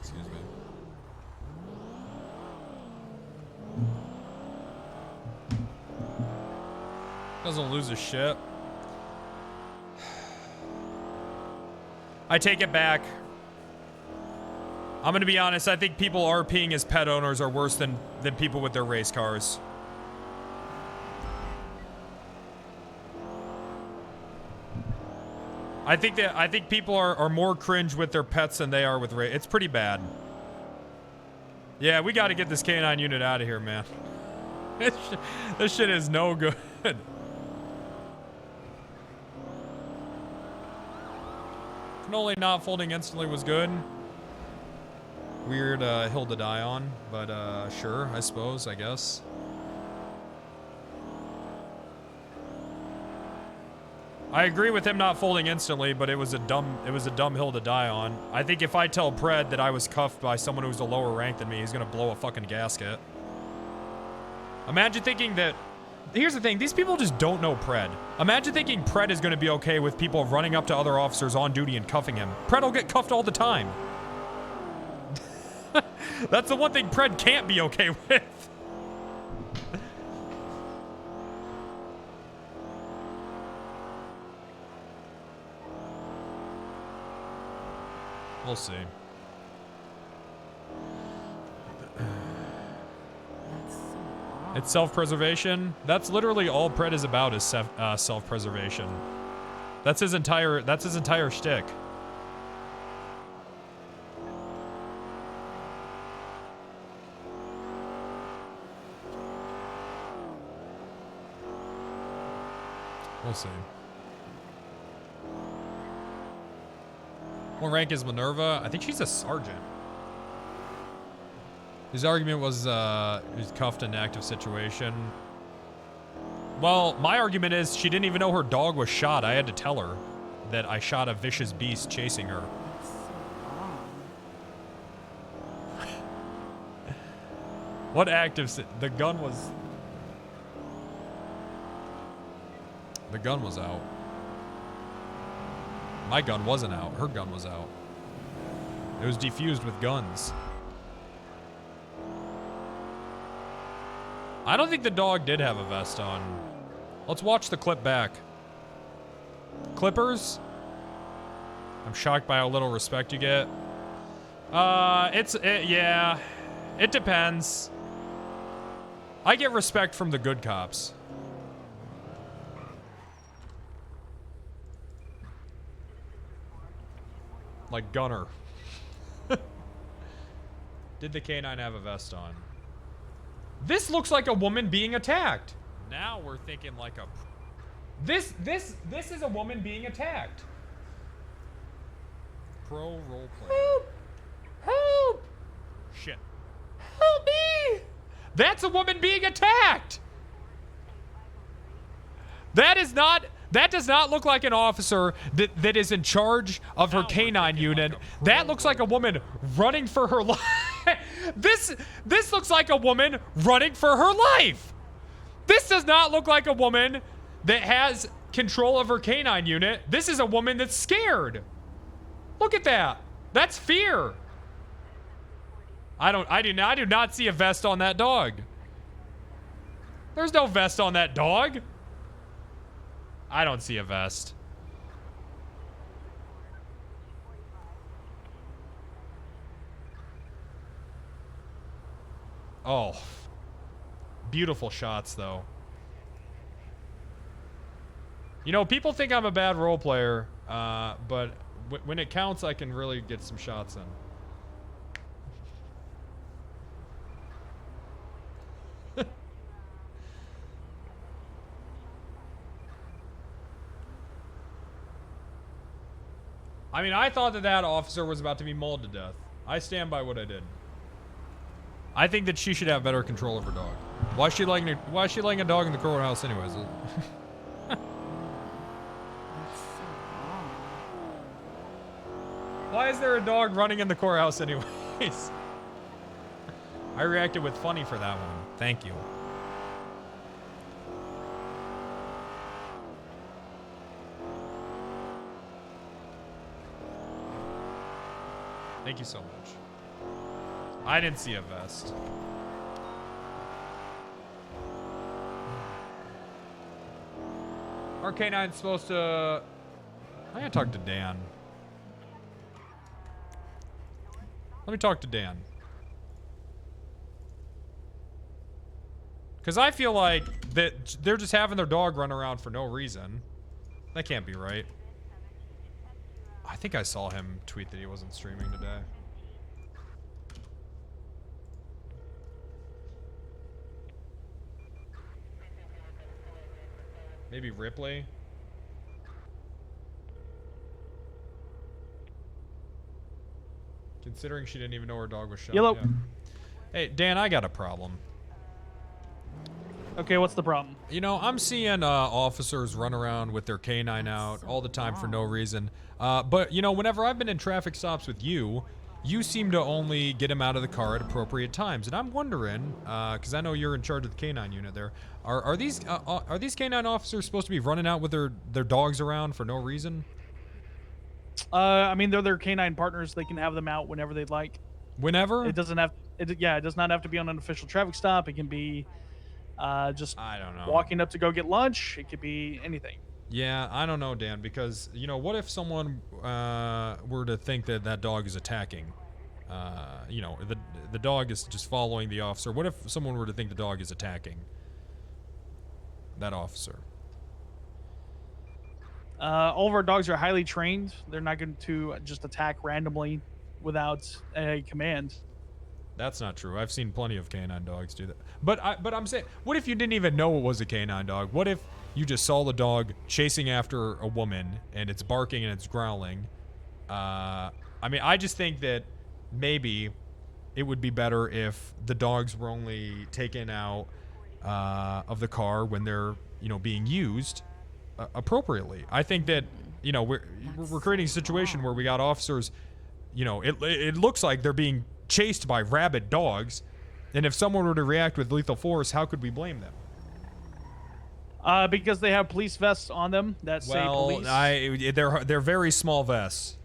Excuse me. Doesn't lose a shit. I take it back. I'm gonna be honest, I think people RPing as pet owners are worse than people with their race cars. I think people are more cringe with their pets than they are with race. It's pretty bad. Yeah, we gotta get this Canine unit out of here, man. This shit is no good. Cannoli not folding instantly was good. Weird hill to die on, but sure, I suppose, I guess. I agree with him not folding instantly, but it was a dumb hill to die on. I think if I tell Pred that I was cuffed by someone who's a lower rank than me, he's gonna blow a fucking gasket. Imagine thinking that. Here's the thing, these people just don't know Pred. Imagine thinking Pred is gonna be okay with people running up to other officers on duty and cuffing him. Pred will get cuffed all the time. That's the one thing Pred can't be okay with. We'll see. Let's It's self-preservation. That's literally all Pred is about is self-preservation. That's his entire shtick. We'll see. What rank is Minerva? I think she's a sergeant. His argument was he's cuffed in an active situation. Well, my argument is she didn't even know her dog was shot. I had to tell her that I shot a vicious beast chasing her. What active the gun was out. My gun wasn't out. Her gun was out. It was defused with guns. I don't think the dog did have a vest on. Let's watch the clip back. Clippers? I'm shocked by how little respect you get. Yeah. It depends. I get respect from the good cops. Like Gunner. Did the canine have a vest on? This looks like a woman being attacked. Now we're thinking like a... This is a woman being attacked. Pro roleplay. Help! Help! Shit. Help me! That's a woman being attacked! That does not look like an officer that is in charge of her canine unit. That looks like a woman running for her life. This looks like a woman running for her life. This does not look like a woman that has control of her canine unit. This is a woman that's scared. Look at that. That's fear. I do not see a vest on that dog. There's no vest on that dog. I don't see a vest. Oh. Beautiful shots, though. You know, people think I'm a bad role player, but when it counts, I can really get some shots in. I mean, I thought that officer was about to be mauled to death. I stand by what I did. I think that she should have better control of her dog. Why is she letting a dog in the courthouse anyways? Why is there a dog running in the courthouse anyways? I reacted with funny for that one. Thank you. Thank you so much. I didn't see a vest. Our canine's supposed to... I gotta talk to Dan. Let me talk to Dan. Because I feel like that they're just having their dog run around for no reason. That can't be right. I think I saw him tweet that he wasn't streaming today. Maybe Ripley? Considering she didn't even know her dog was shot. Yellow. Yeah. Hey, Dan, I got a problem. Okay, what's the problem? You know, I'm seeing officers run around with their canine out all the time for no reason. But, you know, whenever I've been in traffic stops with you, you seem to only get him out of the car at appropriate times. And I'm wondering, because I know you're in charge of the canine unit there, are these canine officers supposed to be running out with their dogs around for no reason? I mean, they're their canine partners. They can have them out whenever they'd like. Whenever? It doesn't have. It does not have to be on an official traffic stop. It can be just I don't know. walking up to go get lunch. It could be anything. Yeah, I don't know, Dan, because, you know, what if someone were to think that that dog is attacking? you know, the dog is just following the officer. What if someone were to think the dog is attacking that officer? All of our dogs are highly trained. They're not going to just attack randomly without a command. That's not true. I've seen plenty of canine dogs do that. But I'm saying, what if you didn't even know it was a canine dog? What if you just saw the dog chasing after a woman and it's barking and it's growling? I mean, I just think that maybe it would be better if the dogs were only taken out of the car when they're, you know, being used appropriately. I think that, you know, we're creating a situation where we got officers, you know, it looks like they're being chased by rabid dogs, and if someone were to react with lethal force, how could we blame them? Because they have police vests on them that say police. They're very small vests.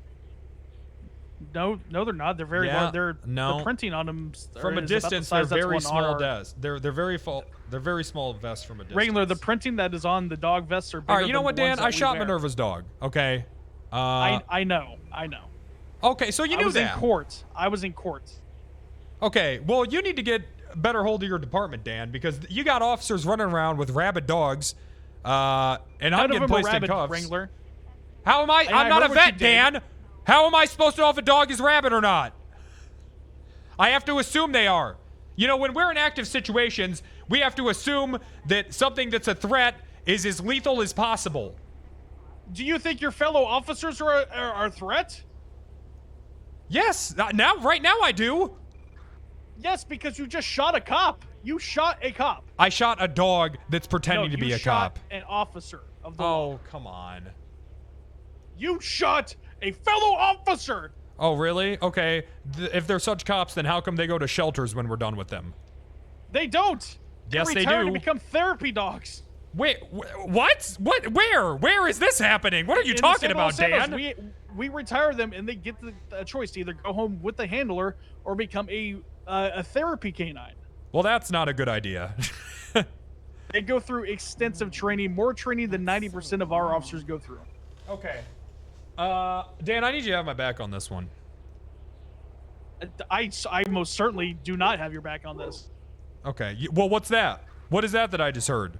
No, they're not. They're very large. The printing on them from a distance. They're very small vests. They're very small vests from a distance. Regular, the printing that is on the dog vests are bigger. All right, you know than what, the ones Dan? that I we shot wear. Minerva's dog. Okay. I know. Okay, so you knew that. I was in court. Okay, well, you need to get a better hold of your department, Dan, because you got officers running around with rabid dogs, and I'm getting placed in cuffs. Wrangler. How am I? I'm not a vet, Dan. How am I supposed to know if a dog is rabid or not? I have to assume they are. You know, when we're in active situations, we have to assume that something that's a threat is as lethal as possible. Do you think your fellow officers are a threat? Yes. Right now I do. Yes, because you just shot a cop. You shot a cop. I shot a dog that's pretending to be a cop. An officer of the law. Oh, come on. You shot a fellow officer. Oh, really? Okay. If they're such cops, then how come they go to shelters when we're done with them? They don't. Yes, they retire do. to become therapy dogs. Wait, what? What? Where is this happening? What are you talking about, Dan? We retire them, and they get the choice to either go home with the handler or become a therapy canine. Well, that's not a good idea. They go through extensive training, more training than 90% of our officers go through. Okay. Dan, I need you to have my back on this one. I most certainly do not have your back on this. Okay. Well, what's that? What is that I just heard?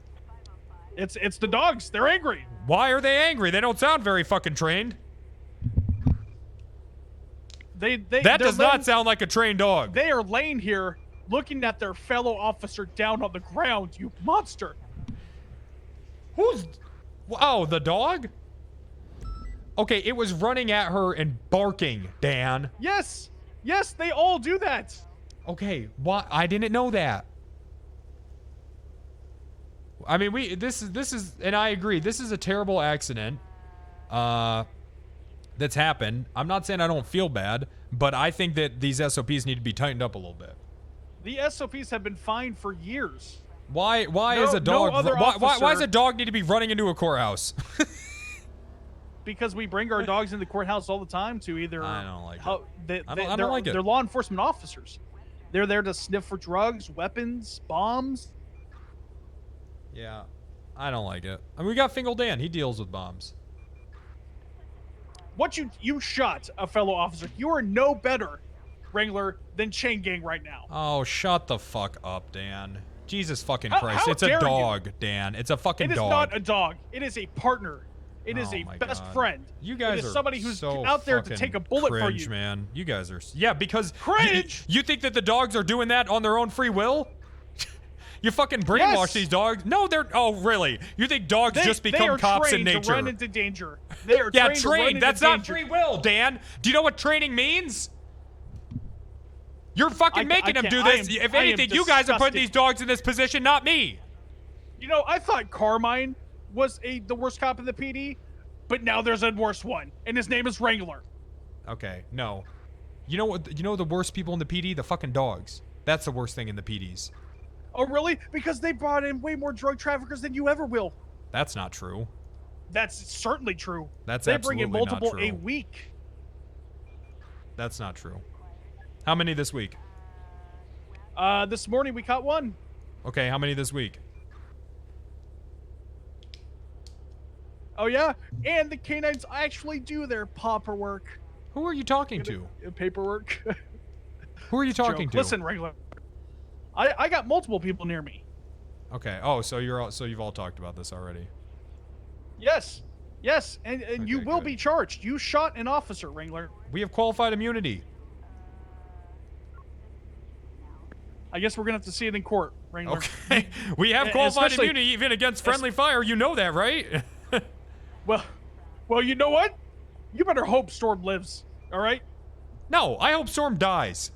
It's the dogs. They're angry. Why are they angry? They don't sound very fucking trained. That does not sound like a trained dog. They are laying here looking at their fellow officer down on the ground, you monster. Who's... Oh, the dog? Okay, it was running at her and barking, Dan. Yes, they all do that. Okay, what? I didn't know that. I mean, this is, and I agree, this is a terrible accident that's happened. I'm not saying I don't feel bad, but I think that these SOPs need to be tightened up a little bit. The SOPs have been fine for years. Why is a dog? Why does a dog need to be running into a courthouse? Because we bring our dogs in the courthouse all the time to either. I don't like it. I don't like it. They're law enforcement officers. They're there to sniff for drugs, weapons, bombs. Yeah, I don't like it. I mean, we got Fingal Dan. He deals with bombs. What you shot a fellow officer. You are no better, Wrangler, than Chain Gang right now. Oh, shut the fuck up, Dan. Jesus fucking Christ. It's a dog, Dan. It's a fucking dog. It is not a dog. It is a partner. It is a best friend. You guys are are somebody who's so out there to take a bullet for you. Man. You guys are... Yeah, because... Cringe! You think that the dogs are doing that on their own free will? You fucking brainwash these dogs? No, they're... Oh, really? You think dogs just become cops in nature? They are trained to run into danger. They are trained. To run into That's danger. not free will, Dan. Do you know what training means? You're fucking making them do this. If anything, you guys are putting these dogs in this position, not me. You know, I thought Carmine was the worst cop in the PD, but now there's a worse one, and his name is Wrangler. Okay, no. You know what? You know the worst people in the PD? The fucking dogs. That's the worst thing in the PDs. Oh, really? Because they brought in way more drug traffickers than you ever will. That's not true. That's certainly true. That's they absolutely bring in multiple not true. a week. That's not true. How many this week? This morning we caught one. Okay, how many this week? Oh yeah, and the canines actually do their proper work. Who are you talking to? Paperwork. Who are you talking to? Listen, Wrangler. I got multiple people near me. Okay. Oh, so you've all talked about this already. Yes. Yes, and you will be charged. You shot an officer, Wrangler. We have qualified immunity. I guess we're gonna have to see it in court, Wrangler. Okay. We have qualified immunity even against friendly fire. You know that, right? well, you know what? You better hope Storm lives. All right? No, I hope Storm dies.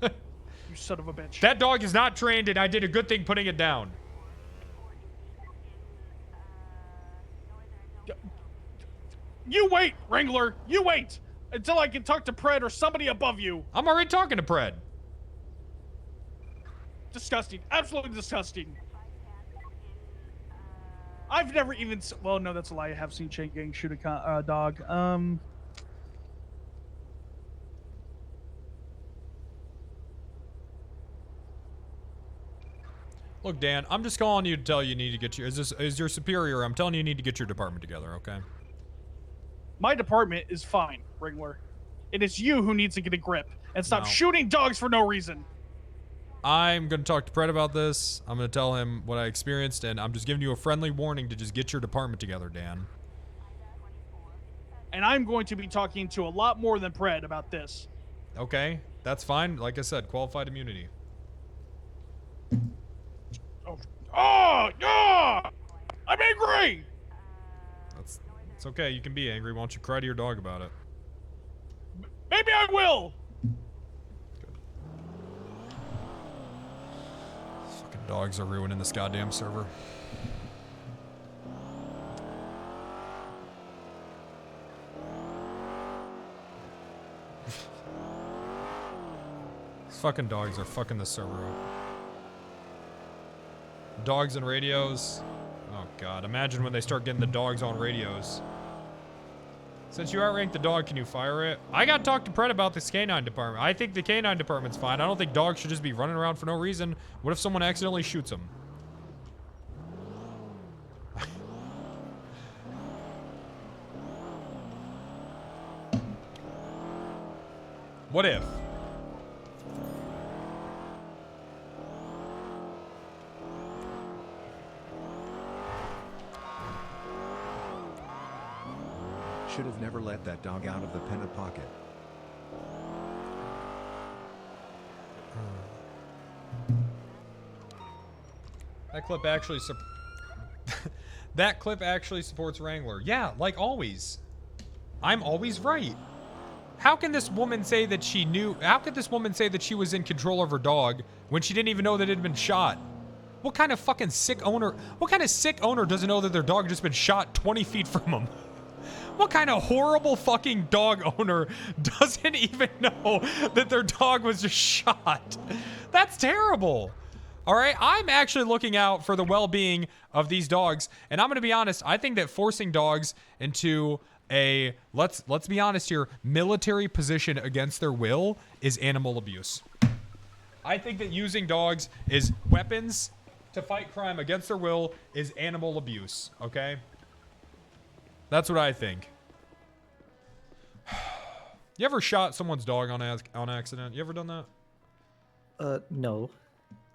You son of a bitch. That dog is not trained, and I did a good thing putting it down. You wait, Wrangler. You wait until I can talk to Pred or somebody above you. I'm already talking to Pred. Disgusting. Absolutely disgusting. I've never even... Well, no, that's a lie. I have seen Chain Gang shoot a dog. Look, Dan, I'm just calling you to tell you need to get your... Is your superior? I'm telling you need to get your department together, okay? My department is fine, Wrangler. It is you who needs to get a grip and stop shooting dogs for no reason. I'm going to talk to Pred about this. I'm going to tell him what I experienced, and I'm just giving you a friendly warning to just get your department together, Dan. And I'm going to be talking to a lot more than Pred about this. Okay, that's fine. Like I said, qualified immunity. Oh, yeah! I'm angry! It's okay. You can be angry. Why don't you cry to your dog about it? Maybe I will! Fucking dogs are ruining this goddamn server. These fucking dogs are fucking the server up. Dogs and radios. Oh god, imagine when they start getting the dogs on radios. Since you outranked the dog, can you fire it? I got to talk to Pred about this canine department. I think the canine department's fine. I don't think dogs should just be running around for no reason. What if someone accidentally shoots them? What if? Should have never let that dog out of the pen pocket. That clip actually that clip actually supports Wrangler. Yeah, like always. I'm always right. How can this woman say that she knew? How could this woman say that she was in control of her dog when she didn't even know that it had been shot? What kind of fucking sick owner? What kind of sick owner doesn't know that their dog had just been shot 20 feet from them? What kind of horrible fucking dog owner doesn't even know that their dog was just shot? That's terrible. All right, I'm actually looking out for the well-being of these dogs, and I'm going to be honest. I think that forcing dogs into a let's be honest here, military position against their will is animal abuse. I think that using dogs as weapons to fight crime against their will is animal abuse. Okay. That's what I think. You ever shot someone's dog on accident? You ever done that? No.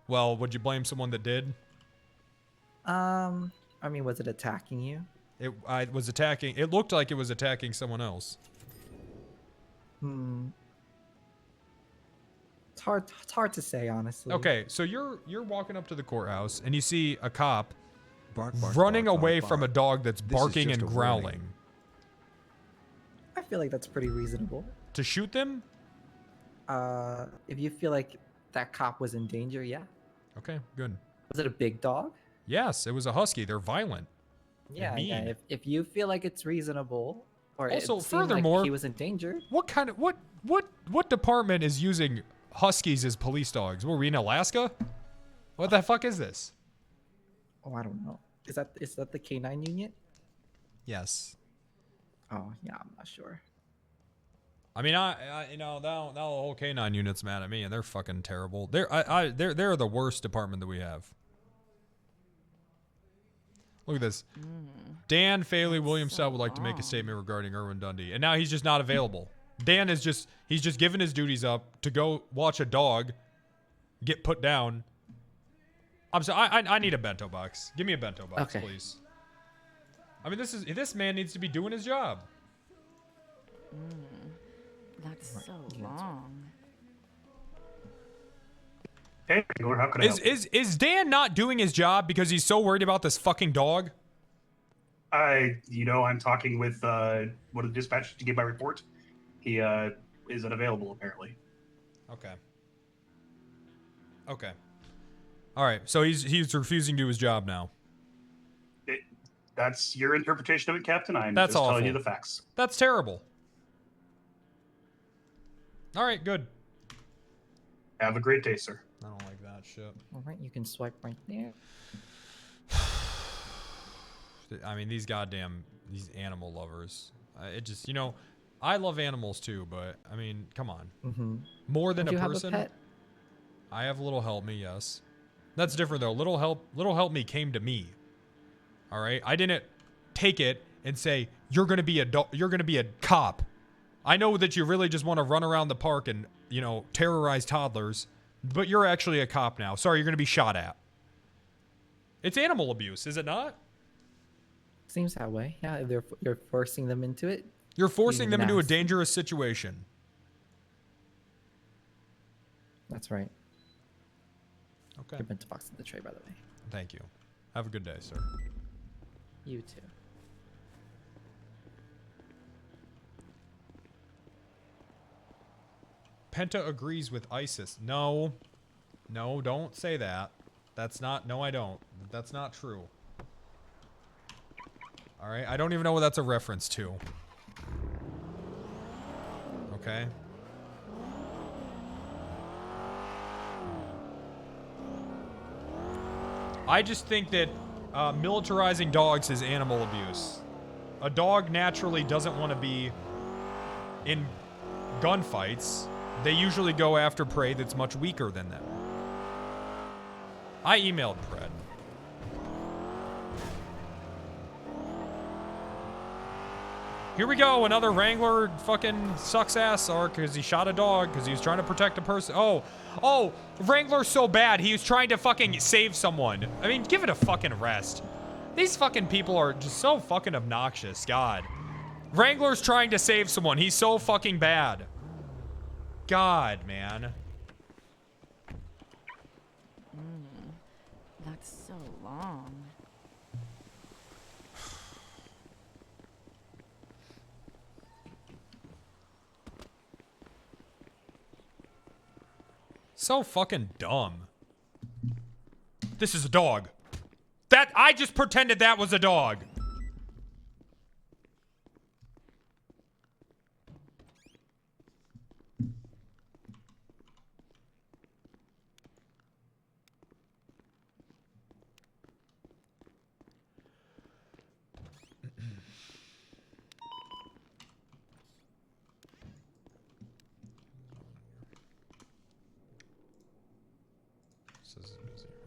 Well, would you blame someone that did? I mean, was it attacking you? It was attacking. It looked like it was attacking someone else. It's hard to say, honestly. Okay, so you're walking up to the courthouse and you see a cop Bark, running bark, away bark, from a bark. dog that's This is barking just and a growling. warning. I feel like that's pretty reasonable. To shoot them? If you feel like that cop was in danger, yeah. Okay, good. Was it a big dog? Yes, it was a husky. They're violent. Yeah, mean. yeah. If you feel like it's reasonable, or Also, it seemed furthermore, like he was in danger. What kind of what department is using huskies as police dogs? Were we in Alaska? What the fuck is this? Oh, I don't know. Is that the Canine unit? Yes. Oh, yeah, I'm not sure. I mean, I you know, now the whole Canine unit's mad at me, and they're fucking terrible. They're the worst department that we have. Look at this. Dan Faley Williamstown would like to make a statement regarding Irwin Dundee, and now he's just not available. Dan is he's just giving his duties up to go watch a dog get put down. I'm sorry, I need a bento box. Give me a bento box, please. I mean, this man needs to be doing his job. That's so long. Hey, how can I help? Is Dan not doing his job because he's so worried about this fucking dog? I'm talking with one of the dispatchers to give my report. He is unavailable apparently. Okay. Okay. All right. So he's refusing to do his job now. That's your interpretation of it, Captain. I'm That's just telling awful. you the facts. That's terrible. All right. Good. Have a great day, sir. I don't like that shit. All right, you can swipe right there. I mean, these animal lovers. It just, I love animals too, but I mean, come on. Mm-hmm. More than Do a you person. have a pet? I have little help me, yes. That's different though. Little help me came to me. All right, I didn't take it and say you're gonna be a cop. I know that you really just want to run around the park and terrorize toddlers, but you're actually a cop now. Sorry, you're gonna be shot at. It's animal abuse, is it not? Seems that way. Yeah, you're forcing them into it. You're forcing them into a nasty. dangerous situation. That's right. Okay. Your bento box in the tray, by the way. Thank you. Have a good day, sir. You too. Penta agrees with ISIS. No, don't say that. That's not. No, I don't. That's not true. All right. I don't even know what that's a reference to. Okay. I just think that militarizing dogs is animal abuse. A dog naturally doesn't want to be in gunfights. They usually go after prey that's much weaker than them. I emailed Fred. Here we go, another Wrangler fucking sucks ass arc because he shot a dog because he was trying to protect a person. Oh, Wrangler's so bad, he was trying to fucking save someone. I mean, give it a fucking rest. These fucking people are just so fucking obnoxious, God. Wrangler's trying to save someone, he's so fucking bad. God, man. That's so long. So fucking dumb. This is a dog. I just pretended that was a dog.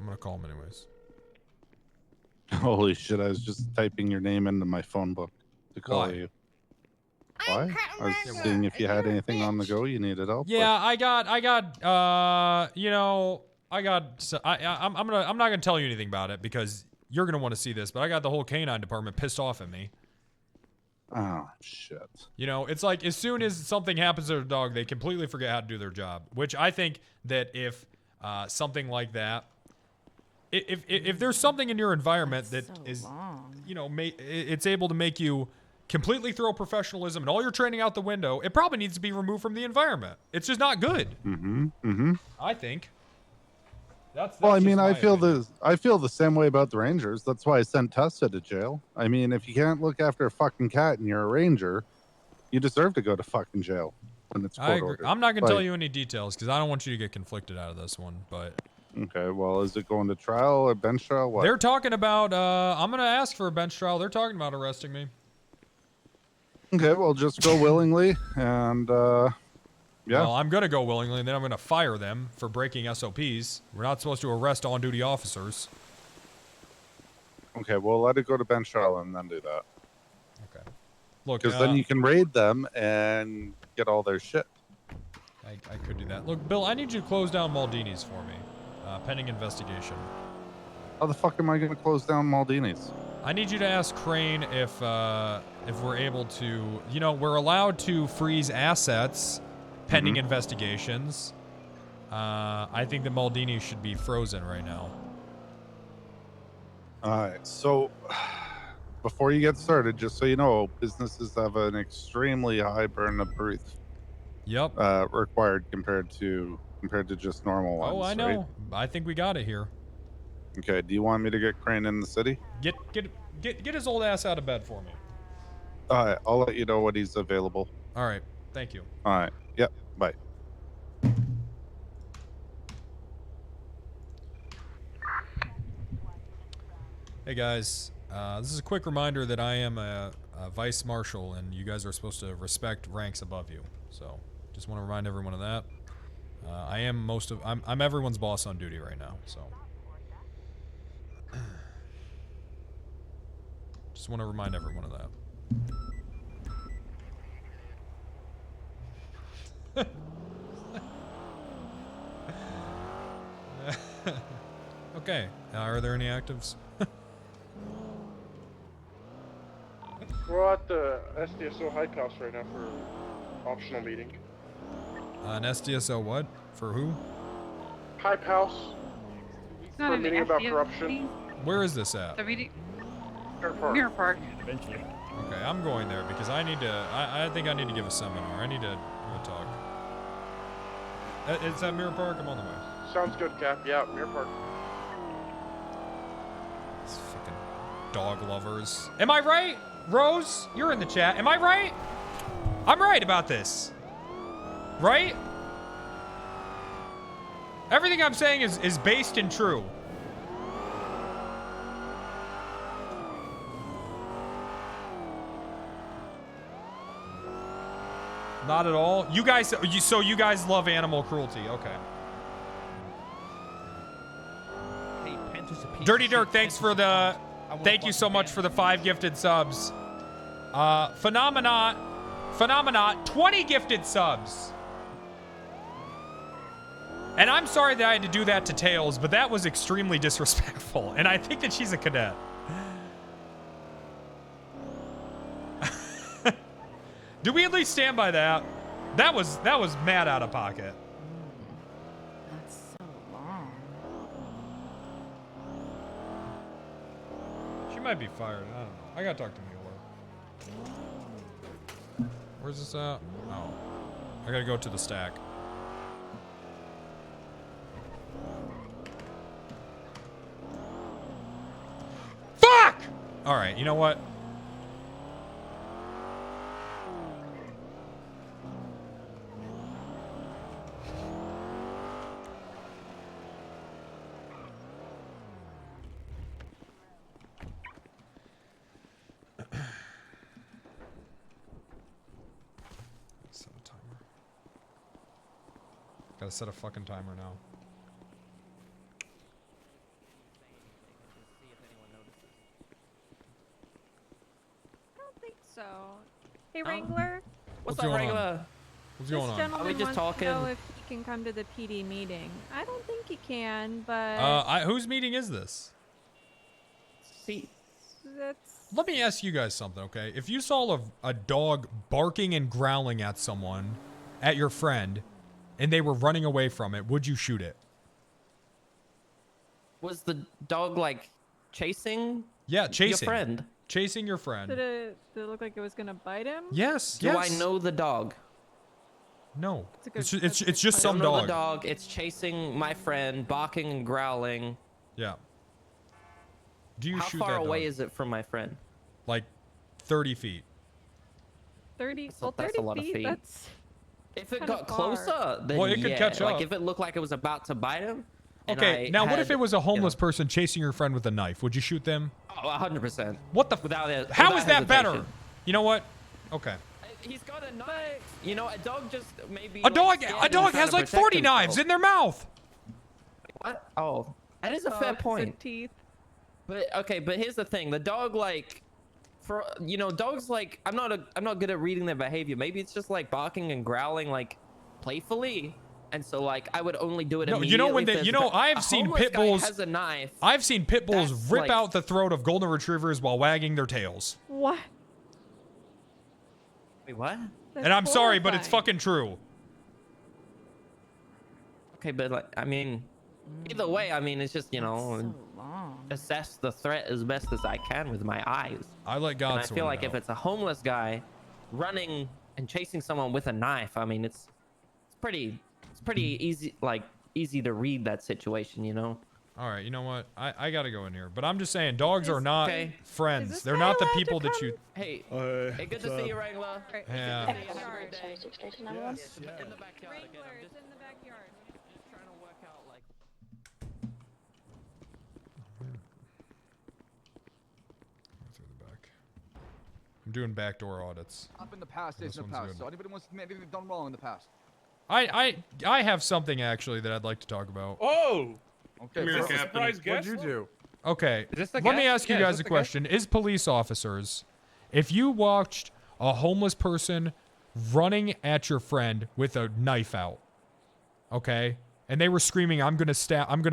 I'm gonna call him anyways. Holy shit, I was just typing your name into my phone book to call Why? you. Why? I was seeing if you had anything on the go you needed help with. Yeah, I'm not gonna tell you anything about it because you're gonna want to see this, but I got the whole canine department pissed off at me. Oh shit. It's like as soon as something happens to a dog, they completely forget how to do their job. Which I think that if something like that, if there's something in your environment that is, it's able to make you completely throw professionalism and all your training out the window, it probably needs to be removed from the environment. It's just not good. I think. That's Well, I just mean, my I feel opinion. the same way about the Rangers. That's why I sent Tessa to jail. I mean, if you can't look after a fucking cat and you're a Ranger, you deserve to go to fucking jail when it's I court agree. ordered. I'm not gonna tell you any details because I don't want you to get conflicted out of this one. But okay, well, is it going to trial or bench trial? What? they're talking about. I'm gonna ask for a bench trial. They're talking about arresting me. Okay, well, just go willingly and yeah. Well, I'm gonna go willingly, and then I'm gonna fire them for breaking SOPs. We're not supposed to arrest on-duty officers. Okay, well, let it go to bench trial and then do that. Okay. Look, Because then you can raid them and get all their shit. I could do that. Look, Bill, I need you to close down Maldini's for me, pending investigation. How the fuck am I going to close down Maldini's? I need you to ask Crane if we're able to, you know, we're allowed to freeze assets pending investigations. I think that Maldini should be frozen right now. Alright, so before you get started, just so you know, businesses have an extremely high burden of proof. Yep. Required compared to just normal ones. Oh, I know. Right? I think we got it here. Okay, do you want me to get Crane in the city? Get his old ass out of bed for me. Alright, I'll let you know when he's available. Alright, thank you. Alright, yep, bye. Hey guys, this is a quick reminder that I am a vice marshal and you guys are supposed to respect ranks above you. So, just want to remind everyone of that. I'm everyone's boss on duty right now, so. Just want to remind everyone of that. Okay, are there any actives? We're at the SDSO Hype House right now for optional meeting. An SDSO what? For who? Hype House. For a meeting about corruption. Where is this at? Mirror Park. Eventually. Okay, I'm going there because I need to. I think I need to give a seminar. I need to talk. Is that Mirror Park? I'm on the way. Sounds good, Cap. Yeah, Mirror Park. These fucking dog lovers. Am I right? Rose, you're in the chat. Am I right? I'm right about this. Right? Everything I'm saying is based in true. Not at all. You guys, so you guys love animal cruelty. Okay. Dirty Dirk, thanks for the. Thank you so much for the 5 gifted subs. Phenomena, 20 gifted subs. And I'm sorry that I had to do that to Tails, but that was extremely disrespectful. And I think that she's a cadet. Do we at least stand by that? That was mad out of pocket. That's so long. She might be fired. I don't know. I gotta talk to Mueller. Where's this at? Oh. I gotta go to the stack. Fuck! Alright, you know what? Set a timer. Gotta set a fucking timer now. I don't think so. Hey, Wrangler. What's up, Wrangler? What's going This on? gentleman Are we just wants talking? to know if he can come to the PD meeting. I don't think he can, but Whose meeting is this? See. that's Let me ask you guys something, okay? If you saw a dog barking and growling at someone, at your friend, and they were running away from it, would you shoot it? Was the dog like chasing? Yeah, chasing. Your friend. Chasing your friend. did it look like it was gonna bite him? Yes. Do I know the dog? No. It's a good- It's just some I don't know dog. the dog. It's chasing my friend, barking and growling. Yeah. Do you How shoot far that away dog? is it from my friend? Like 30 feet. 30. That's Well, a 30 lot of feet. feet. That's If it kinda got far. closer, then Well, it could yeah. catch Like up. if it looked like it was about to bite him. and Okay, I now what had, if it was a homeless you know, person chasing your friend with a knife? Would you shoot them? Oh, 100%. What the? Without it. How without is that better? hesitation. You know what? Okay. He's got a knife. You know, a dog just maybe. A dog has like 40 knives in their mouth. What? Oh, that is a fair point. Teeth. But okay, but here's the thing: the dog like for dogs, like I'm not good at reading their behavior. Maybe it's just like barking and growling like playfully, and so like I would only do it. No, when they, I've seen pit bulls. Has a knife. I've seen pit bulls rip like, out the throat of golden retrievers while wagging their tails. What? Wait, what? And I'm sorry, but it's fucking true. Okay, but like, I mean, either way, I mean, it's just assess the threat as best as I can with my eyes. I let God. And I feel like if it's a homeless guy running and chasing someone with a knife, I mean, it's pretty easy to read that situation, All right, you know what? I gotta go in here, but I'm just saying, dogs are not friends. They're not the people that you. Hey, hey, good to see you, Wrangler. Yeah. Yes, in the backyard again. I'm just in the backyard. Trying to work out like. Through the back. I'm doing backdoor audits. Up in the past is in the past. So anybody wants to admit anything done wrong in the past? I have something actually that I'd like to talk about. Oh. Okay. Is this a surprise guest? What'd you do? Okay. Is this the Let me guest? ask you Yeah, guys is a this the question. Is police officers, if you watched a homeless person running at your friend with a knife out, okay, and they were screaming, I'm gonna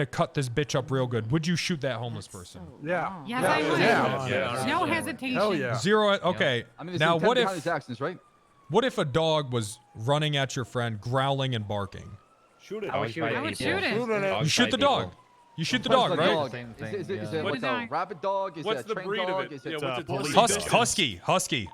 cut this bitch up real good, would you shoot that homeless person? Yeah. Yes, I would. Yeah. No hesitation. Hell yeah. Zero. Okay. I mean, Now what if accidents, right? what if a dog was running at your friend, growling and barking? Shoot it. I would shoot it. You shoot the dog. You shoot the dog, right? Is it what's a rabid dog? Is What's it a the trained breed of dog? it? Is it Yeah, what's its police? Husky.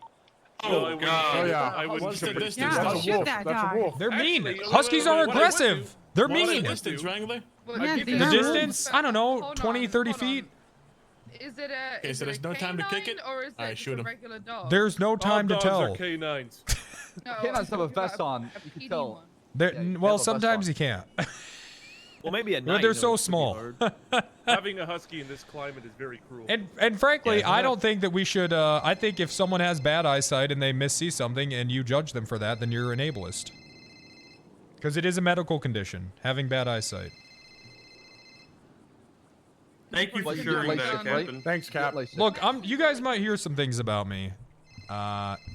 Oh god. Oh yeah. I wouldn't shoot it. Yeah, That's a shoot wolf. that That's a dog. wolf. They're mean. Actually, Huskies are aggressive. They're mean. Distance, Wrangler? Yeah, The they're distance, I don't know, Hold 20, on, 30 hold feet. Is it a? Okay, is so it there's a no time to kick canine it? Or is Alright, it shoot just a him. regular dog? There's no time to All dogs tell. are canines. No, Canines have a I'm vest talking on. about a You can PD tell. one. Well, sometimes you can't. Well, maybe at Well, night. they're so small. Having a husky in this climate is very cruel. And frankly, I don't think that we should. I think if someone has bad eyesight and they missee something and you judge them for that, then you're an ableist. Because it is a medical condition, having bad eyesight. Thank you for Like, sharing like, that, right? Captain. Thanks, Cap. Look, you guys might hear some things about me.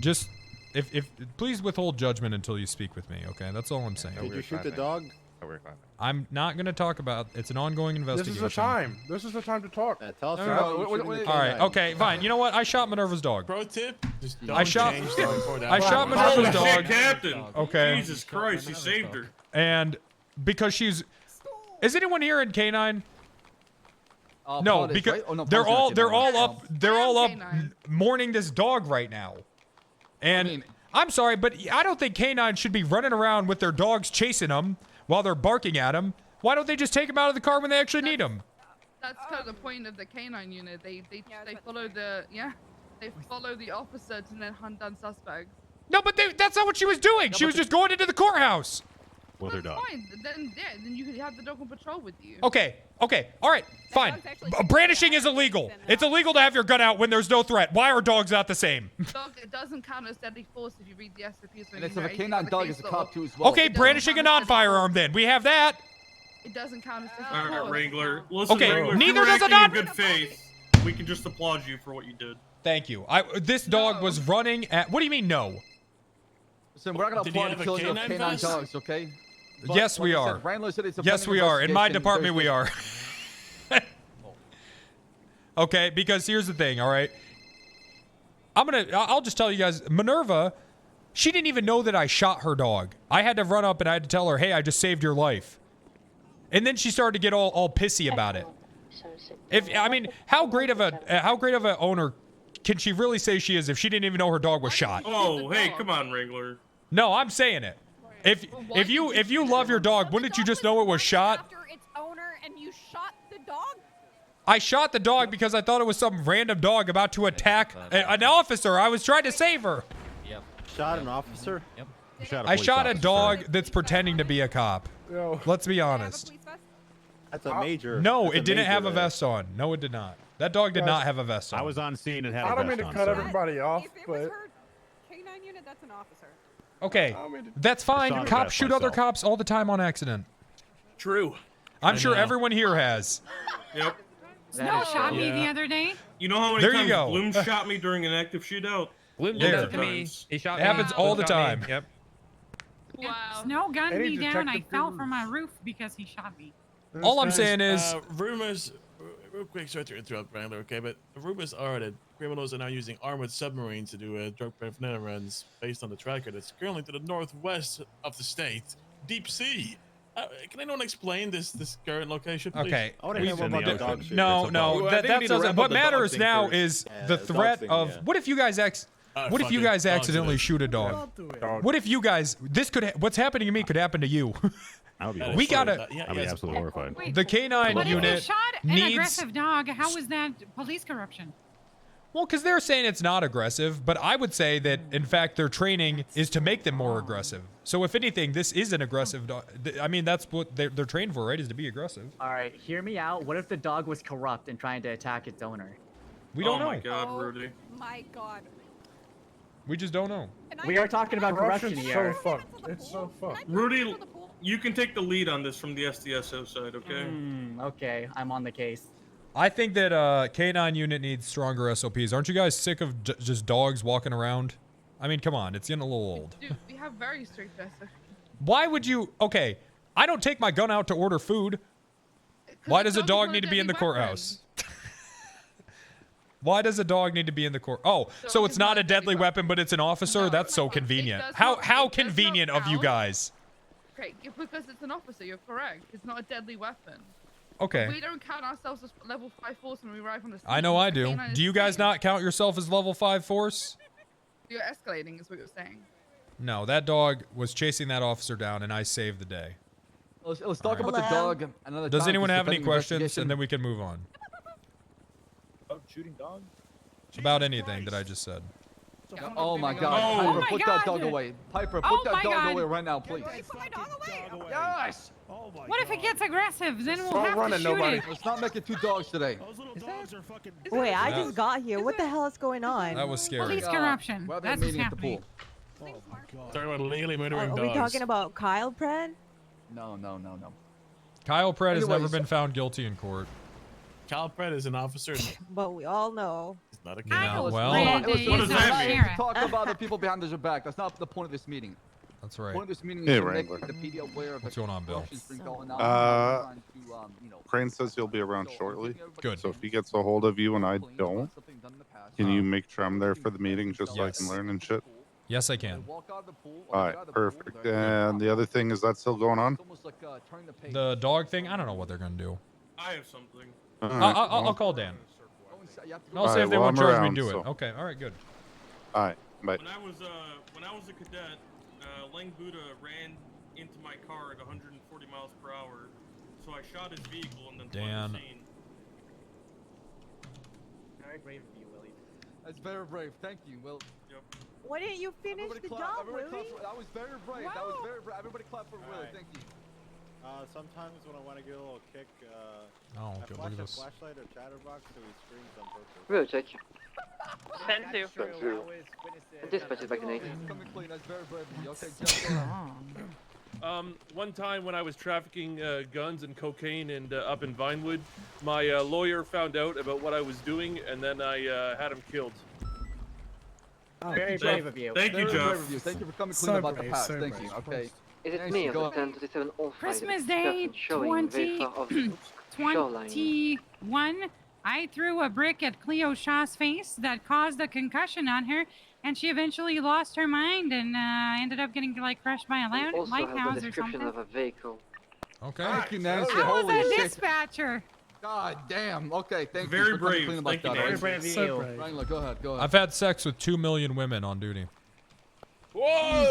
Just if please withhold judgment until you speak with me. Okay, that's all I'm saying. Did you shoot the dog? I'm not gonna talk about. It's an ongoing This investigation. is the time. This is the time to talk. Tell us All right. Okay. Fine. You know what? I shot Minerva's dog. Pro tip: just I don't shot. change the report I out. shot Minerva's Holy dog. shit, Captain. Okay. Jesus Christ, you saved her. And because she's. Is anyone here in Canine? No, because right? Oh, no, they're Paul's not all Canine. they're all up Canine. mourning this dog right now. And I'm sorry, but I don't think Canine should be running around with their dogs chasing them while they're barking at them. Why don't they just take them out of the car when they actually need them? That's kind of the point of the canine unit. They follow the they follow the officer to then hunt down suspects. No, but that's not what she was doing. She was just going into the courthouse. With her dog. Fine. Then you could have the dog on patrol with you. Okay, all right, fine. Brandishing is illegal. It's illegal to have your gun out when there's no threat. Why are dogs not the same? Dog, it doesn't count as deadly force if you read the SOPs. And it's if a canine dog is a cop too as well. Okay, brandishing a non-firearm then. We have that. It doesn't count as deadly All right, force. Wrangler. Listen, Okay, Wrangler, neither if you were does a acting in non- good faith. We can just applaud you for what you did. Thank you. This dog was running at. What do you mean no? Listen, we're not gonna Did he applaud have the a killing of canine canine vest? dogs, okay? But Yes, like we I are. said, Wrangler said it's a Yes, pending we are. In my investigation. department, we are. Okay, because here's the thing. All right, I'll just tell you guys. Minerva, she didn't even know that I shot her dog. I had to run up and I had to tell her, "Hey, I just saved your life." And then she started to get all pissy about it. How great of a owner can she really say she is if she didn't even know her dog was shot? Oh, hey, come on, Wrangler. No, I'm saying it. If you love your dog, wouldn't you just know it was shot? After its owner, and you shot the dog. I shot the dog because I thought it was some random dog about to attack an officer. I was trying to save her. Yep. Shot an officer? Yep. I shot a dog that's pretending to be a cop. Yo. Let's be honest. That's a major. No, that's a it didn't major, have a vest on. No, it did not. That dog did not have a vest on. I was on scene and had I a don't vest mean to on. cut so- everybody off, If it was but her canine unit, that's an officer. Okay, that's I saw fine. the Cops vest shoot other myself. cops all the time on accident. True. I'm I sure know. everyone here has. Yep. Snow shot me the other day. You know how many There you times go. Bloom shot me during an active shootout? Bloom did did that to me. He shot It me. happens all the Bloom shot me. time. Yep. Wow. Snow gunned Any me down. I detective fell gurus? from my roof because he shot me. All I'm Guys, saying is, rumors. Real quick, sorry to interrupt, Wrangler. Okay, but the rumors are that criminals are now using armored submarines to do drug paraphernalia runs based on the tracker that's currently to the northwest of the state, deep sea. Can anyone explain this current location, please? okay. I want to hear more about the dog shooter. No, so no. far. That I think we need to doesn't. wrap What up the dog matters thing now first. is Yeah, the dog threat thing, of yeah. what if you guys what if you guys accidentally shoot a dog? What if you guys what's happening to me could happen to you? I would be We horrified. gotta. I'd be absolutely horrified. Wait, The canine but if you unit shot an needs. aggressive dog, how is that police corruption? Well, because they're saying it's not aggressive, but I would say that in fact their training is to make them more aggressive. So if anything, this is an aggressive dog. I mean, that's what they're trained for, right? Is to be aggressive. All right, hear me out. What if the dog was corrupt and trying to attack its owner? We don't know. Oh my God, Rudy. My God. We just don't know. We are talking about corruption Corruption's here. so fucked. It's so fucked. Rudy, you can take the lead on this from the SDSO side, okay? Okay, I'm on the case. I think that canine unit needs stronger SOPs. Aren't you guys sick of just dogs walking around? I mean, come on, it's getting a little old. Dude, we have very strict SOPs. Why would you? Okay, I don't take my gun out to order food. Why does a dog need to be in the courthouse? Why does a dog need to be in the court? Oh, so it's not a deadly weapon, but it's an officer? That's so convenient. How convenient of you guys. Okay, because it's an officer, you're correct. It's not a deadly weapon. Okay. We don't count ourselves as level 5 force when we arrive on the scene. I know I A do. canine Do is you guys safe. not count yourself as level 5 force? You're escalating, is what you're saying. No, that dog was chasing that officer down, and I saved the day. Let's talk All right. about the dog another Does time, anyone just have any depending questions? investigation. And then we can move on. Oh, shooting dog? About anything that I just said. Oh my God! Oh Piper, my put that dog away. Piper, put that dog away right now, please. Yes. What if it gets aggressive? Then we'll Stop have running, to shoot nobody. it. Let's not make it 2 dogs today. Wait, I That- just got here. What the hell is going on? That was scary. Police corruption. We're having a That's what's meeting at the happening. pool. Talking about legally murdering Are we dogs. talking about Kyle Pred? No. Kyle Pratt has never Anyways. been found guilty in court. Kyle Pratt is an officer. He's But we all know. not a No, kid. well, Listen, what does I'm that not mean? here to talk about the people behind your back. That's not the point of this meeting. That's The right. point of this meeting Hey, is to make Wrangler. the PD aware of What's the going on, Bill? corruption's been going on. Crane says he'll be around shortly. Good. So if he gets a hold of you and I don't, can you make sure I'm there for the meeting just so I Yes. can learn and shit? Yes, I can. All right, perfect. And the other thing, is that still going on? The dog thing, I don't know what they're going to do. I have something. All right, I'll well. call Dan. I'll All see right, if they well, won't I'm charge me around, to do it. so- Okay, all right, good. All right, bye. When I was a cadet, Lang Buddha ran into my car at 140 miles per hour, so I shot his vehicle and then fled Dan. the scene. Very brave of you, Willie. That's very brave. Thank you. Well. Yep. Why didn't you finish the job, Everybody clap Willie? for, that was very brave. That was very brave. Everybody clap for Willie. Alright. Thank you. Sometimes when I want to get a little kick, Oh, I okay, look flash at a this. flashlight or chatterbox so he screams on purpose. Really, thank you. 10-2. Dispatch back in 8. Coming clean. That's very brave of you. Okay, Jeff, go ahead. One time when I was trafficking guns and cocaine and up in Vinewood, my lawyer found out about what I was doing, and then I had him killed. Very brave of you. Thank you, Very Jeff. brave of you. Thank you for coming clean So about the brave, past. so Thank brave. you. Okay. Is it Nancy, me go on the ahead. 1037 Christmas Day 21. I threw a brick at Cleo Shaw's face that caused a concussion on her, and she eventually lost her mind and ended up getting like crushed by a also lighthouse has a or description something. of a vehicle. Okay. Thank you, Nancy. I was Holy a shit. dispatcher. God damn. Okay, thank Very you for coming brave. clean about Thank you, that. Nancy. Very brave of So you. brave. Wrangler, go ahead. Go ahead. I've had sex with 2 million women on duty. Holy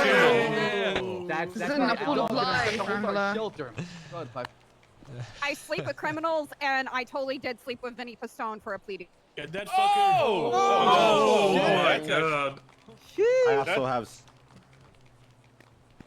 shit. That's This isn't a full of lies, Wrangler. Shelter. Go ahead, Piper. I sleep with criminals, and I totally did sleep with Vinny Pistone for a plea. Get that fucker. Oh, my God. I also have.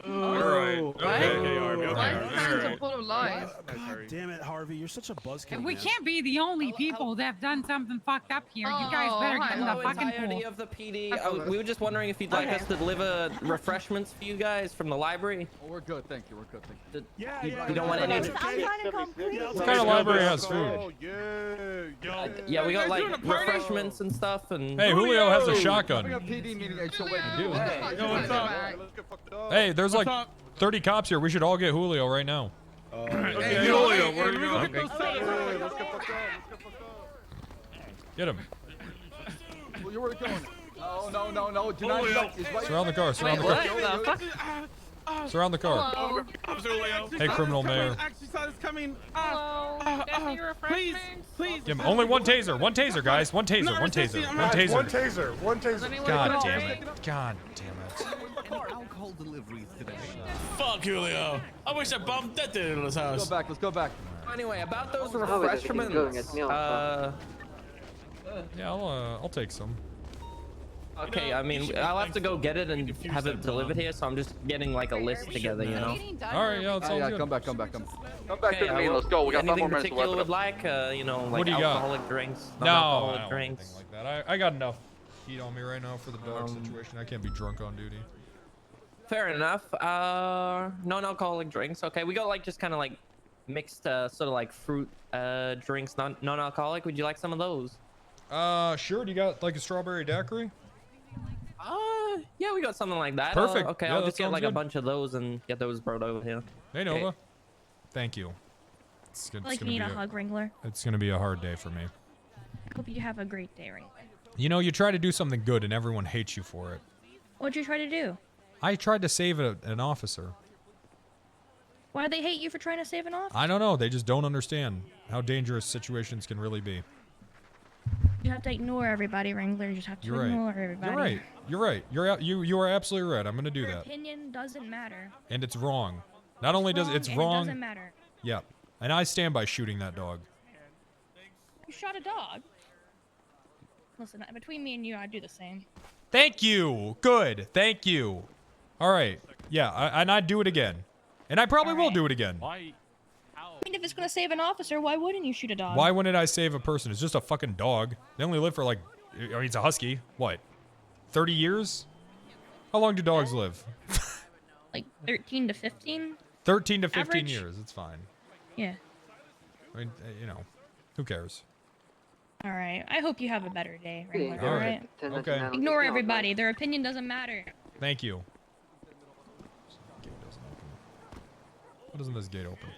Alright. Okay, Harvey. Lies full of lies. God damn it, Harvey. You're such a buzzkill. We man. can't be the only people that have done something fucked up here. You guys better get in the fucking entirety pool. of the PD. We were just wondering if you'd like us to deliver refreshments for you guys from the library. Oh, we're good, thank you. We're good, thank you. You don't want any. I'm trying to complete. What kind of library has food? Yeah, we got like refreshments and stuff. And Hey, Julio has a shotgun. PD meeting. Hey, there's like 30 cops here. We should all get Julio right now. Okay, Julio, where are you going? Get him. Well, you were going. No. Do not. Surround the car. Surround the car. Surround the car. Hey, criminal mayor. Exercise coming. Please. Give him only one taser. One taser, guys. One taser. One taser. One taser. One taser. One taser. God damn it. God damn it. Alcohol deliveries today. Fuck Julio. I wish I bombed that dude in his house. Let's go back. Anyway, about those Oh, wait, this thing's going at refreshments. me on Yeah, I'll take some. Okay, I mean, I'll have to go get it and have it delivered here, so I'm just getting like a list together, you know. All right, yeah, that sounds good. Come back. Come back to the meeting. Let's go. We got 5 more minutes Anything to wrap particular it would up. like, you know, like What do you got? alcoholic drinks, No, non-alcoholic I don't want drinks. anything like that. I got enough heat on me right now for the dog situation. I can't be drunk on duty. Fair enough. Non-alcoholic drinks. Okay, we got like just kind of like mixed sort of like fruit drinks, non-alcoholic. Would you like some of those? Sure. Do you got like a strawberry daiquiri? Yeah, we got something like that. Perfect. Okay, Yeah, I'll that just get sounds like a good. bunch of those and get those brought over here. Hey, Nova. Thank you. It's Like you need a hug, Wrangler. It's gonna be a hard day for me. Hope you have a great day, Wrangler. You know, you try to do something good and everyone hates you for it. What'd you try to do? I tried to save an officer. Why do they hate you for trying to save an officer? I don't know. They just don't understand how dangerous situations can really be. You have to ignore everybody, Wrangler. You just have to You're ignore right. everybody. You're right. You're right. You are absolutely right. I'm gonna do Your that. opinion doesn't matter. And it's wrong. Not only does it's and wrong. It doesn't matter. Yeah. And I stand by shooting that dog. You shot a dog. Listen, between me and you, I'd do the same. Thank you. Good. Thank you. All right. Yeah. And I'd do it again. And I probably will do it again. I mean, if it's gonna save an officer, why wouldn't you shoot a dog? Why wouldn't I save a person? It's just a fucking dog. They only live for like, I mean, it's a husky. What? 30 years? How long do dogs live? Like 13 to 15? 13 to 15 Average? years. It's fine. Yeah. I mean, you know, who cares? All right. I hope you have a better day, Wrangler. All All right. right. Okay. Ignore everybody. Their opinion doesn't matter. Thank you. Why doesn't this gate open?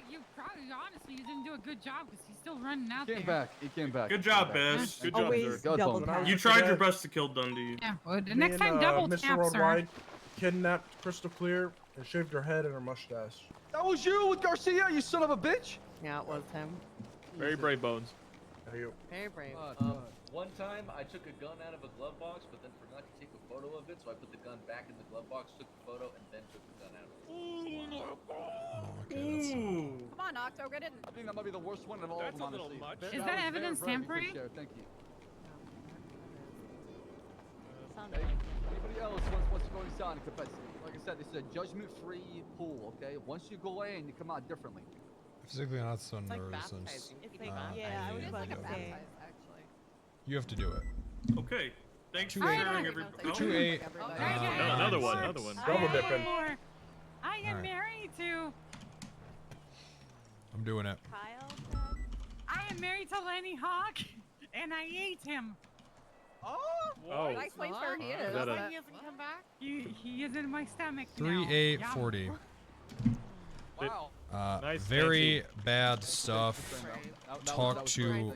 You probably, honestly, you didn't do a good job because he's still running out He came back. Good job, Bess. Good job, Always sir. double tap. You tried your best to kill Dundee. Yeah, well, Me next time and, double Mr. tap, sir. Worldwide kidnapped Crystal Clear and shaved her head and her mustache. That was you with Garcia, you son of a bitch. Yeah, it was him. Very brave, Bones. Very brave. One time I took a gun out of a glove box, but then forgot to take a photo of it, so I put the gun back in the glove box, took the photo, and then took the gun out of it. Come on, Octo, get in. I think that might be the worst one of all of them, honestly. Is that evidence tampering? Thank you. Anybody else wants to go inside and confess? Like I said, this is a judgment-free pool, okay? Once you go in, you come out differently. Physically not so It's like nervous. baptizing. It's like, yeah, I was about to say. Actually. You have to do it. Okay. Thanks for 2-8. sharing every. 2-8. Another one. Double dipping. I am Alright. married to. I'm doing it. I am married to Lenny Hawk, and I ate him. Oh. Nice place where he is. That a- He hasn't come back. He is in my stomach now. 3-8-40. Wow. Nice, Very bad stuff. Talk to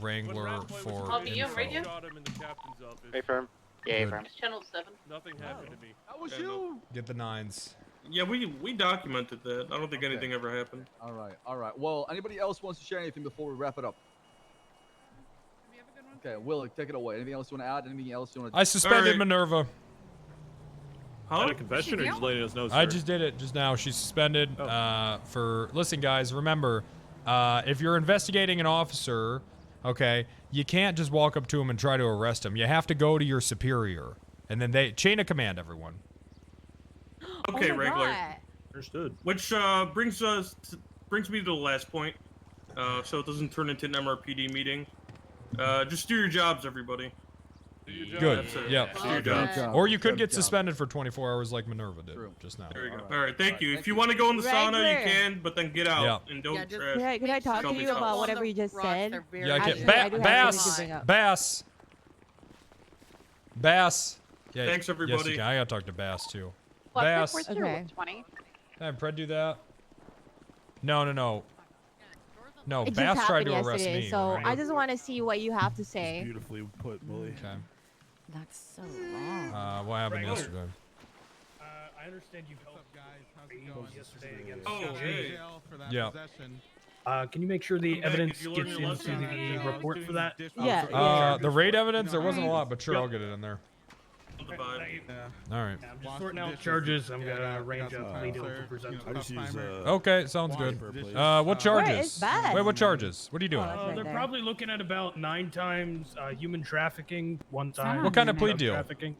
Wrangler for info. Shot him in the captain's office. Hey, firm. Yeah, Good. firm. Channel 7. Nothing happened to me. That was And you. Get the 9s. Yeah, we documented that. I don't think anything ever happened. All right. Well, anybody else wants to share anything before we wrap it up? Okay, Will, take it away. Anything else you want to add? Anything else you want to? I suspended Minerva. Is that a confession or just letting us know, sir? I just did it just now. She's suspended for. Listen, guys, remember, if you're investigating an officer, okay, you can't just walk up to him and try to arrest him. You have to go to your superior. And then they chain of command everyone. Okay, Oh my Wrangler. God. Understood. Which brings me to the last point, so it doesn't turn into an MRPD meeting. Just do your jobs, everybody. Good. That's it. Yep. Do your jobs. Or you could get suspended for 24 hours like Minerva did just now. There you go. All right, thank you. If you want to go in the sauna, you Regular. can, but then get out Yeah. and don't trash. Can I talk to Shelby's you house. about whatever you just said? Yeah, I Actually, get I do have something to Bass. bring up. Bass. Yeah, Thanks, Yes, everybody. you can. I gotta talk to Bass too. What, Bass. where's your 20? Have Pred do that? No. No, It just Bass tried happened to arrest yesterday, me. so right? I just want to see what you have to say. Beautifully put, Bully. Okay. That's so long. What happened Right. yesterday? I understand you've helped yesterday against hey. Yeah. Can you make sure the Come back evidence if you gets learn your into lesson. the report for that? Yeah. The raid evidence, there wasn't a lot, but sure, I'll get it in there. The vibe. All right. I'm just sorting out charges. I'm gonna arrange a plea deal to present. I just use, Okay, sounds good. What Where is charges? Baz? Wait, what charges? What are you doing? Oh, They're there. probably looking at about 9 times human trafficking, 1 time. What kind of plea drug deal? Trafficking.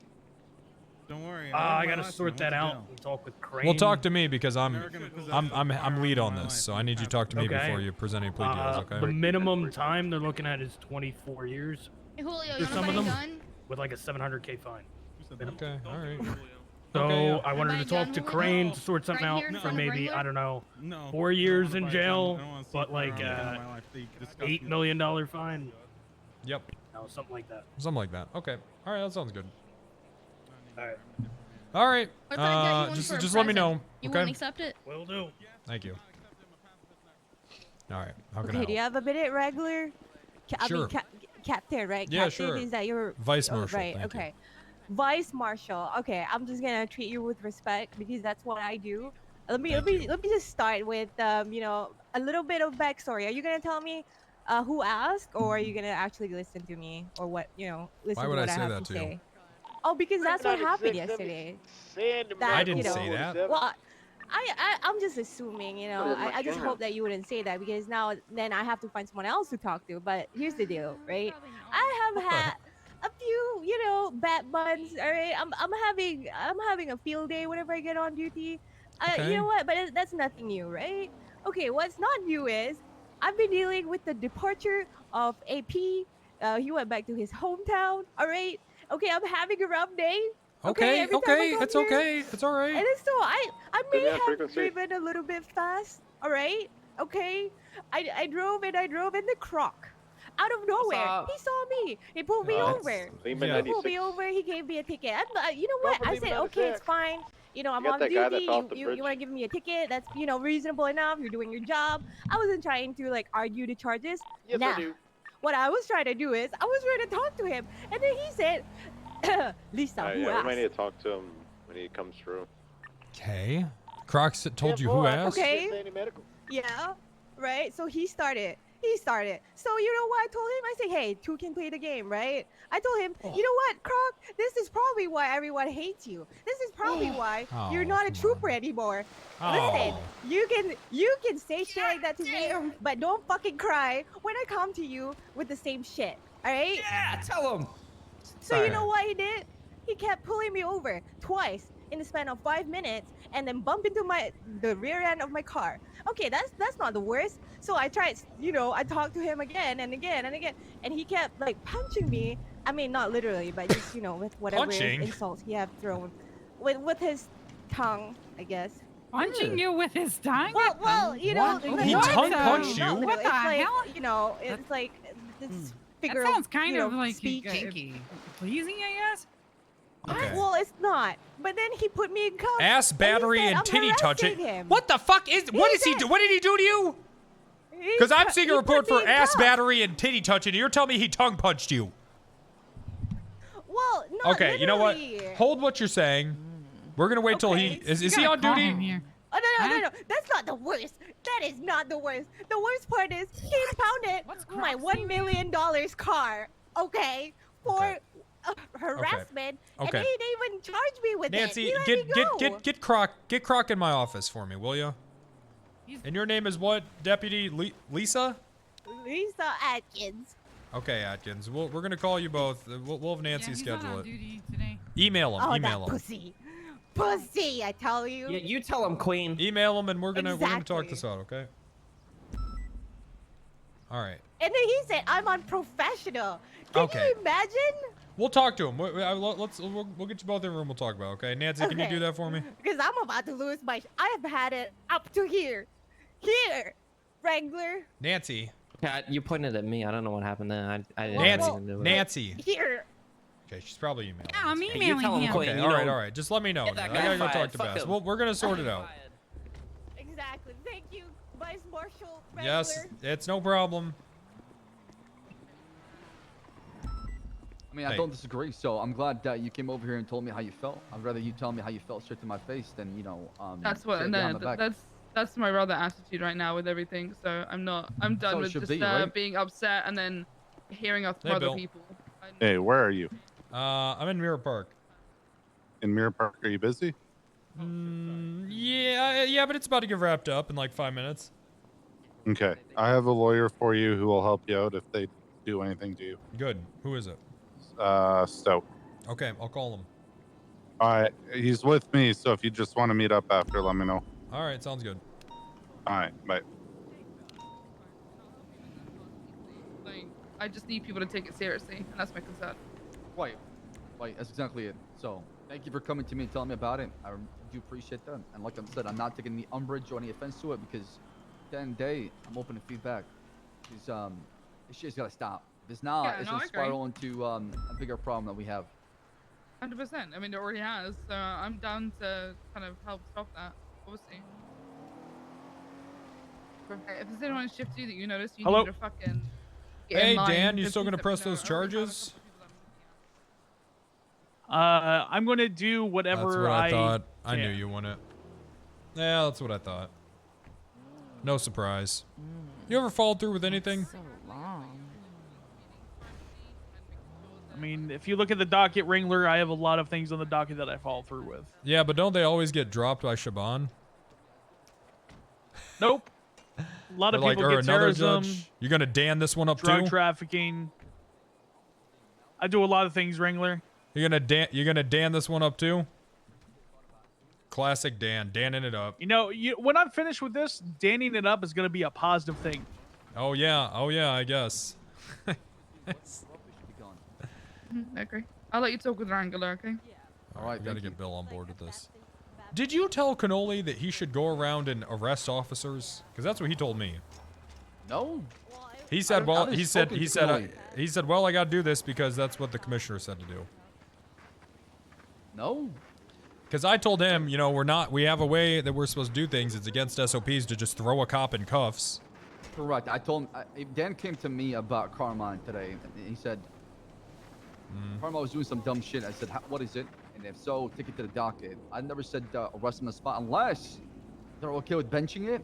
Don't worry. I gotta sort that out and talk with Crane. Well, talk to me because I'm lead on this, so I need you to talk to me Okay. before you present any plea deals. The Okay. minimum time they're looking at is 24 years. Hey, Julio, For you some wanna of buy a them, gun? with like a 700K fine. Okay. All right. So Okay, yeah. I wanted Buy to a talk gun, to Julio? Crane to sort something Right out here in for front of maybe, Wrangler? I don't know, No. 4 years I in don't jail, wanna see but like firearms in my life. They disgust $8 me. million fine. Yep. No, something like that. Something like that. Okay. All right. That sounds good. All right. All right. What if I get you one Just for a just let me present? know. You Okay. won't accept it? Will do. Thank you. All right. How can Okay, I do you help? have a minute, regular? I Sure. mean, Captain, right? Yeah, Captain, sure. is that your Vice oh, Marshal, right? thank you. Okay. Vice Marshal. Okay, I'm just gonna treat you with respect because that's what I do. Let me just start with a little bit of backstory. Are you gonna tell me who asked, or are you gonna actually listen to me, or what? Listen Why to would what I I say have that to you? say. Oh, because that's what happened 96, yesterday. I didn't say that. Well, I'm just assuming, What is my I just camera? hope that you wouldn't say that because then I have to find someone else to talk to. But here's the deal, right? I have had a few, bad buns. All right, I'm having a field day whenever I get on duty. Okay. You know what? But that's nothing new, right? Okay, what's not new is I've been dealing with the departure of AP. He went back to his hometown. All right. Okay, I'm having a rough day. Okay. every time I Okay. come It's here. okay. It's all right. And so I may Yeah, have frequency. driven a little bit fast. All right. Okay. I drove and the croc. Out of nowhere, up? he saw me. He pulled me That's- over. Lehman Yeah. He pulled me 96. over. He gave me a ticket. You know what? Go for I said, Lehman okay, 96. it's fine. I'm got on that guy duty. that's off the You bridge? want to give me a ticket? That's reasonable enough. You're doing your job. I wasn't trying to argue the charges. Yes, nah. I do. What I was trying to do is I was trying to talk to him, and then he said, "Lisa, who Yeah, we asked?" might need to talk to him when he comes through. Okay. Crocs told you who boy, asked? Okay. Sandy Medical. Yeah, right. So he started. So you know what I told him? I said, hey, two can play the game, right? I told him, you know what, Croc? This is probably why everyone hates you. This is probably why you're not a trooper anymore. Listen, you can say shit like that to me, but don't fucking cry when I come to you with the same shit. All right? Yeah, tell him. So you know what he did? He kept pulling me over twice in the span of 5 minutes, and then bump into the rear end of my car. Okay, that's not the worst. So I tried, I talked to him again and again and again, and he kept punching me. I mean, not literally, but just with whatever Punching? insults he had thrown, with his tongue, I guess. Punching you with his tongue? Well, He not tongue literally, punched not you? literally. What the It's hell? it's like this That figure sounds of, kind of like speech. pleasing, I guess. Okay. Well, it's not. But then he put me in cuffs. Ass battery and, he said, and "I'm titty touching. harassing him." What the fuck is? What is he do? What did he do to you? Because I'm seeing a report for ass battery and titty touching, and you're telling me he tongue punched you. Well, not Okay, you know what? literally. Hold what you're saying. We're gonna wait till he is he on duty? Oh, no. That's not the worst. That is not the worst. The worst part is he impounded my $1 million car, okay, for harassment, Okay. and they even charged me with Nancy, it. He let me go. get Croc in my office for me, will you? And your name is what, Deputy Lisa? Lisa Atkins. Okay, Atkins. We're gonna call you both. We'll have Nancy Yeah, he's schedule not on it. duty today. Email him. Oh, Email that him. pussy. Pussy, I tell you. Yeah, you tell him, Queen. Email him, and we're gonna talk Exactly. this out, okay? All right. And then he said, I'm unprofessional. Can Okay. you imagine? We'll talk to him. We'll get you both in the room. We'll talk about it, okay? Nancy, can you do that for me? Because I'm about to lose my... I have had it up to here. Here. Wrangler. Nancy. Yeah, you pointed at me. I don't know what happened there. I didn't Nancy. even do it. Nancy. Here. Okay, she's probably emailing. Yeah, I'm us. emailing tell him, him. Queen. Okay, You all right, know, all right. Just let me know. get Then. that I gotta guy go talk fired. to Fuck Bess. him. We're gonna sort it out. Exactly. Thank you, Vice Marshal Wrangler. Yes, it's no problem. I mean, I don't disagree. So I'm glad that you came over here and told me how you felt. I'd rather you tell me how you felt straight to my face than, you know, That's what, say it and behind then my back. that's my rather attitude right now with everything. So I'm done how it with should just be, right? being upset and then hearing off from Hey, other Bill. people. Hey, where are you? I'm in Mirror Park. In Mirror Park, are you busy? Yeah, but it's about to get wrapped up in like 5 minutes. Okay. I have a lawyer for you who will help you out if they do anything to you. Good. Who is it? Stoke. Okay, I'll call him. All right. He's with me, so if you just want to meet up after, let me know. All right, sounds good. All right. Bye. Like, I just need people to take it seriously, and that's my concern. Right. Right. That's exactly it. So thank you for coming to me and telling me about it. I do appreciate that. And like I said, I'm not taking any umbrage or any offense to it because at the end of the day, I'm open to feedback. Because this shit's got to stop. If it's not, Yeah, it's no, going I to spiral into a bigger problem that we have. 100%. I mean, it already has. So I'm down to kind of help stop that. Obviously. If there's anyone on shift 2 that you notice, you Hello? need to fucking. Get Hey, in line, Dan, you just still gonna let me press know. those I already have a charges? I'm gonna do whatever That's what I thought. I knew can. you wouldn't. Yeah, that's what I thought. No surprise. You ever followed through with anything? So long. I mean, if you look at the docket, Wrangler, I have a lot of things on the docket that I follow through with. Yeah, but don't they always get dropped by Shaban? Nope. A lot of Or people or get another terrorism, judge. You're gonna Dan this one up drug too? trafficking. I do a lot of things, Wrangler. You're gonna Dan this one up too? Classic Dan, Danning it up. You know, when I'm finished with this, danning it up is going to be a positive thing. Oh yeah, I guess. I agree. I'll let you talk with Wrangler, okay? All right, gotta get Bill on board with this. Did you tell Cannoli that he should go around and arrest officers? Because that's what he told me. No. He said, well, haven't he said, spoken to Cannoli. well, I gotta do this because that's what the commissioner said to do. No. Because I told him, you know, we have a way that we're supposed to do things. It's against SOPs to just throw a cop in cuffs. Correct. I told him. Dan came to me about Carmine today. And he said, Carmine was doing some dumb shit. I said, what is it? And if so, take it to the docket. I never said arrest him on the spot unless they're okay with benching it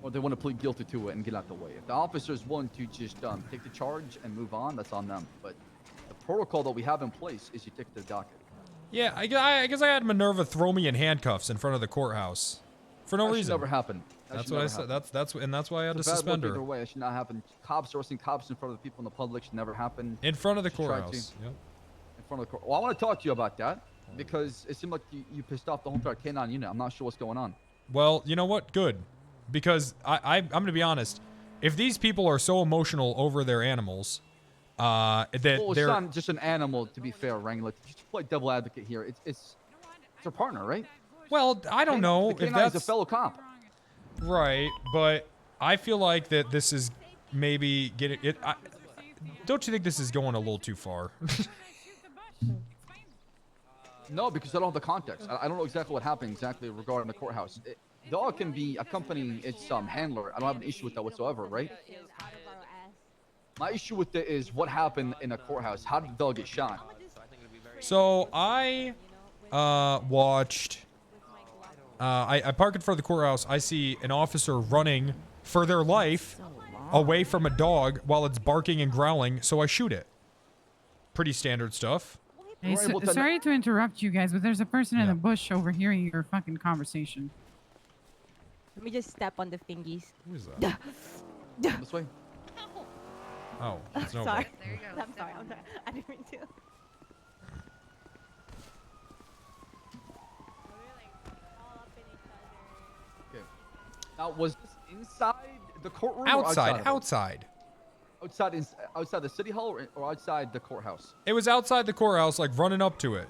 or they want to plead guilty to it and get out the way. If the officers want to just take the charge and move on, that's on them. But the protocol that we have in place is you take it to the docket. Yeah, I guess I had Minerva throw me in handcuffs in front of the courthouse for no That should reason. never happen. That That's should what I never said. happen. That's why I had to It's a bad look suspend her either way. It should not happen. Cops arresting cops in front of the people in the public should never happen. in front of the Should try to. courthouse. Yep. In front of the court. Well, I want to talk to you about that because it seemed like you pissed off the whole entire Canine unit. I'm not sure what's going on. Well, you know what? Good, because I'm gonna be honest. If these people are so emotional over their animals, that Well, it's they're not just an animal, to be fair, Wrangler. Just play devil advocate here. It's her partner, right? well, I don't know The if Canine's that's a fellow cop. right, but I feel like that this is maybe getting it. Don't you think this is going a little too far? No, because I don't have the context. I don't know exactly what happened exactly regarding the courthouse. Dog can be accompanying its handler. I don't have an issue with that whatsoever, right? My issue with it is what happened in a courthouse. How did the dog get shot? So I watched. I park in front of the courthouse. I see an officer running for their life away from a dog while it's barking and growling. So I shoot it. Pretty standard stuff. Hey, sorry to interrupt you guys, but there's a person in the bush overhearing your fucking conversation. Let me just step on the fingies. Who is that? This way. Oh, it's Nova. Sorry. I'm sorry. I didn't mean to. Now, was this inside the courtroom? Outside, Or outside. Outside the city hall or outside the courthouse? It was outside the courthouse, like running up to it.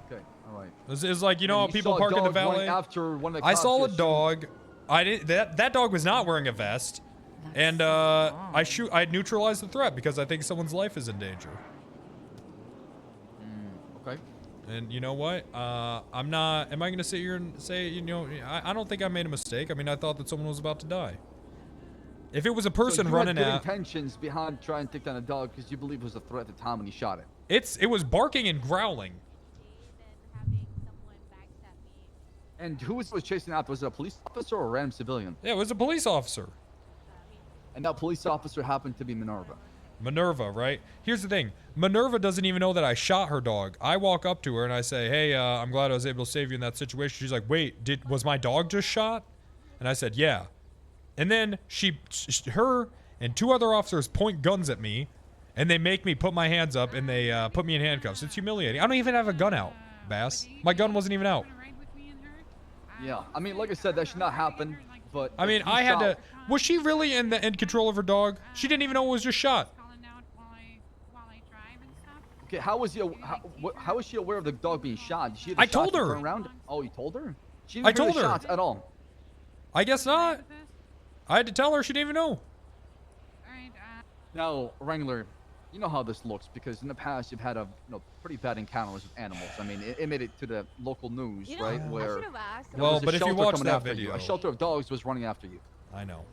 Okay, all right. It was like, you know how And people saw a park in the dog running valet? After one of the I cops saw a just dog. I didn't. That dog was not wearing a vest, and I neutralized the threat because I think someone's life is in danger. Okay. And you know what? I'm not. Am I gonna sit here and say, you know, I don't think I made a mistake. I mean, I thought that someone was about to die. If it was a person so you running had good at, intentions behind trying to take down a dog because you believe it was a threat at the time when you shot it. it was barking and growling. And who was chasing after? Was it a police officer or a random civilian? Yeah, it was a police officer. And that police officer happened to be Minerva. Minerva, right? Here's the thing. Minerva doesn't even know that I shot her dog. I walk up to her and I say, hey, I'm glad I was able to save you in that situation. She's like, wait, was my dog just shot? And I said, yeah. And then her and two other officers point guns at me, and they make me put my hands up, and they put me in handcuffs. It's humiliating. I don't even have a gun out, Bass. My gun wasn't even out. Yeah, I mean, like I said, that should not happen. But I mean, I had to. Was she really in control of her dog? She didn't even know it was just shot. Okay, how was she aware of the dog being shot? Did she I told her. Turn around? Oh, you told her? She didn't hear the shots at all. I guess not. I had to tell her. She didn't even know. Now, Wrangler, you know how this looks because in the past you've had pretty bad encounters with animals. I mean, it made it to the local news, right? Where well, but if you watch that video, a shelter of dogs was running after you. I know.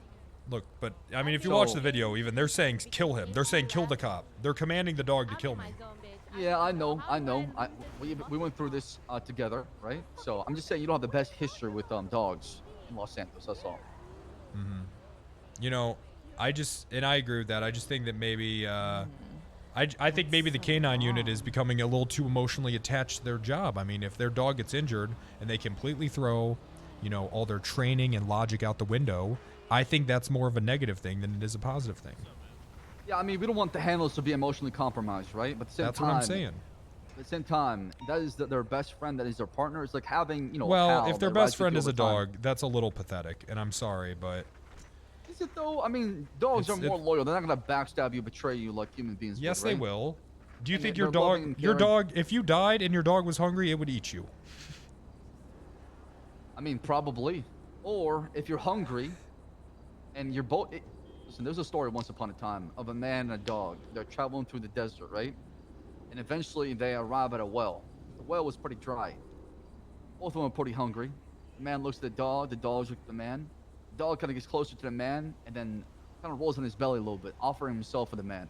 Look, but I mean, if you watch the video, even they're saying kill him. They're saying kill the cop. They're commanding the dog to kill me. Yeah, I know. We went through this together, right? So I'm just saying you don't have the best history with dogs in Los Santos. That's all. Mm-hmm. You know, I agree with that. I just think that maybe, I think maybe the Canine unit is becoming a little too emotionally attached to their job. I mean, if their dog gets injured and they completely throw, you know, all their training and logic out the window, I think that's more of a negative thing than it is a positive thing. Yeah, I mean, we don't want the handlers to be emotionally compromised, right? But at the same That's time, what I'm saying. At the same time, that is their best friend, that is their partner. It's like having, you know, Well, a pal if their that best rides with friend you is a over time. dog, that's a little pathetic, and I'm sorry, but Is it though? I mean, dogs are more loyal. They're not gonna backstab you, betray you like human beings. yes, would, right? they will. Do you And think they're your loving dog, and caring. if you died and your dog was hungry, it would eat you? I mean, probably. Or if you're hungry, and you're both. Listen, there's a story once upon a time of a man and a dog. They're traveling through the desert, right? And eventually they arrive at a well. The well was pretty dry. Both of them are pretty hungry. The man looks at the dog looks at the man. The dog kind of gets closer to the man and then kind of rolls on his belly a little bit, offering himself for the man.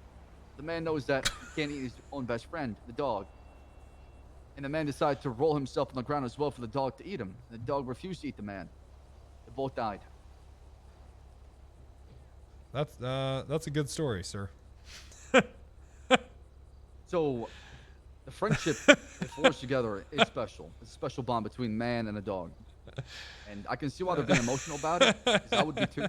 The man knows that he can't eat his own best friend, the dog. And the man decides to roll himself on the ground as well for the dog to eat him. The dog refused to eat the man. They both died. That's a good story, sir. So, the friendship they forged together is special. It's a special bond between man and a dog. And I can see why they're being emotional about it, 'cause I would be too.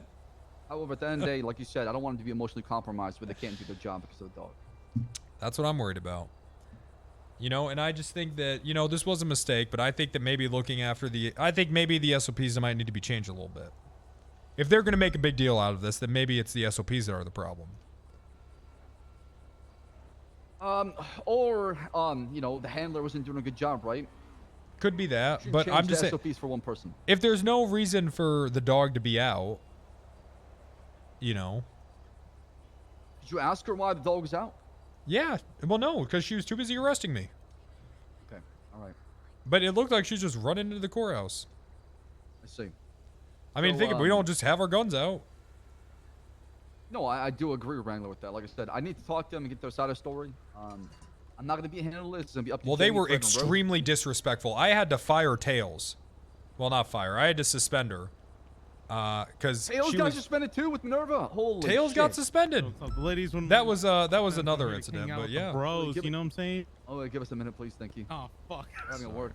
However, at the end of the day, like you said, I don't want them to be emotionally compromised where they can't do their job because of the dog. That's what I'm worried about. You know, and I just think that, you know, this was a mistake, but I think that maybe I think maybe the SOPs might need to be changed a little bit. If they're going to make a big deal out of this, then maybe it's the SOPs that are the problem. You know, the handler wasn't doing a good job, right? Could be that, Shouldn't but change I'm just the saying, SOPs for one person. if there's no reason for the dog to be out, you know. Did you ask her why the dog was out? Yeah, well, no, because she was too busy arresting me. Okay, all right. But it looked like she was just running into the courthouse. I see. I mean, So, think we don't just have our guns out. No, I do agree with Wrangler with that. Like I said, I need to talk to them and get their side of the story. I'm not going to be a handler. It's going to be up to Well, they Jamie were Fred and Rose. extremely disrespectful. I had to fire Tails. Well, not fire. I had to suspend her. Because Tails she got was... suspended too with Minerva. Holy Tails shit. got suspended. Ladies, when That was another hang incident, out but with yeah. the bros, you know what I'm saying? Oh, wait, give us a minute, please. Thank you. Oh, fuck. We're having a word.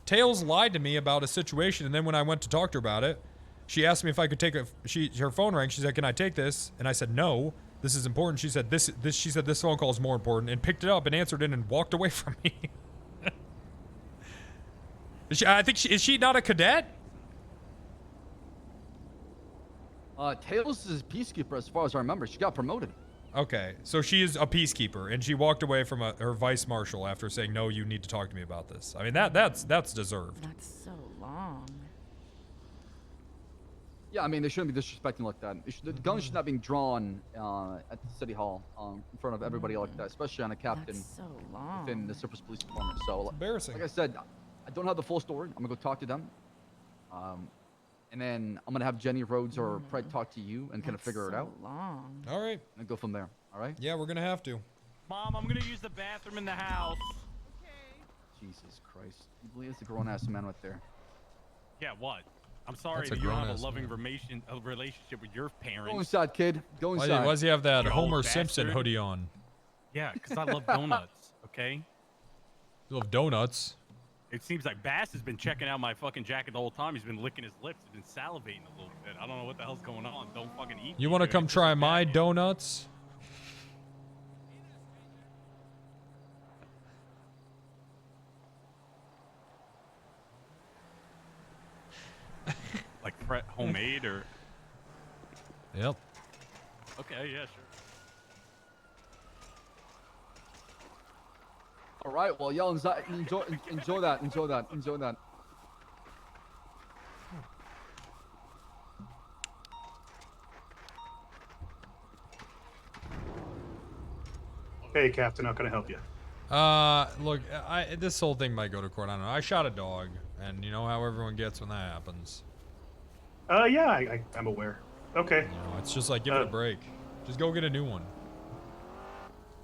Tails lied to me about a situation, and then when I went to talk to her about it, she asked me if I could take her phone rang. She said, "Can I take this?" And I said, "No. This is important." She said, she said this phone call is more important, and picked it up and answered it and walked away from me. Is she not a cadet? Tails is a peacekeeper as far as I remember. She got promoted. Okay, so she is a peacekeeper, and she walked away from her vice marshal after saying, "No, you need to talk to me about this." I mean, that's deserved. That's so long. Yeah, I mean, they shouldn't be disrespecting like that. The gun should not be drawn at the city hall in front of everybody like that, especially on a captain within the Surface Police Department. So, embarrassing. Like I said, I don't have the full story. I'm gonna go talk to them, and then I'm gonna have Jenny Rhodes or Fred talk to you and kind of figure it out. All right. And go from there. All right. Yeah, we're gonna have to. Mom, I'm gonna use the bathroom in the house. Jesus Christ, you believe it's a grown-ass man right there. Yeah, what? I'm sorry That's a that you don't have a grown-ass loving man. relationship with your parents. Go inside, kid. Go inside. Why does he have that You Homer old Simpson bastard. hoodie on? Yeah, because I love donuts, okay? You love donuts. It seems like Bass has been checking out my fucking jacket the whole time. He's been licking his lips. He's been salivating a little bit. I don't know what the hell's going on. Don't fucking eat. You want to come try my donuts? Like homemade or? Yep. Okay, yeah, sure. All right. Well, y'all enjoy that. Enjoy that. Hey, Captain, how can I help you? Look, this whole thing might go to court. I don't know. I shot a dog, and you know how everyone gets when that happens. Yeah, I'm aware. Okay. You know, it's just like, give it a break. Just go get a new one.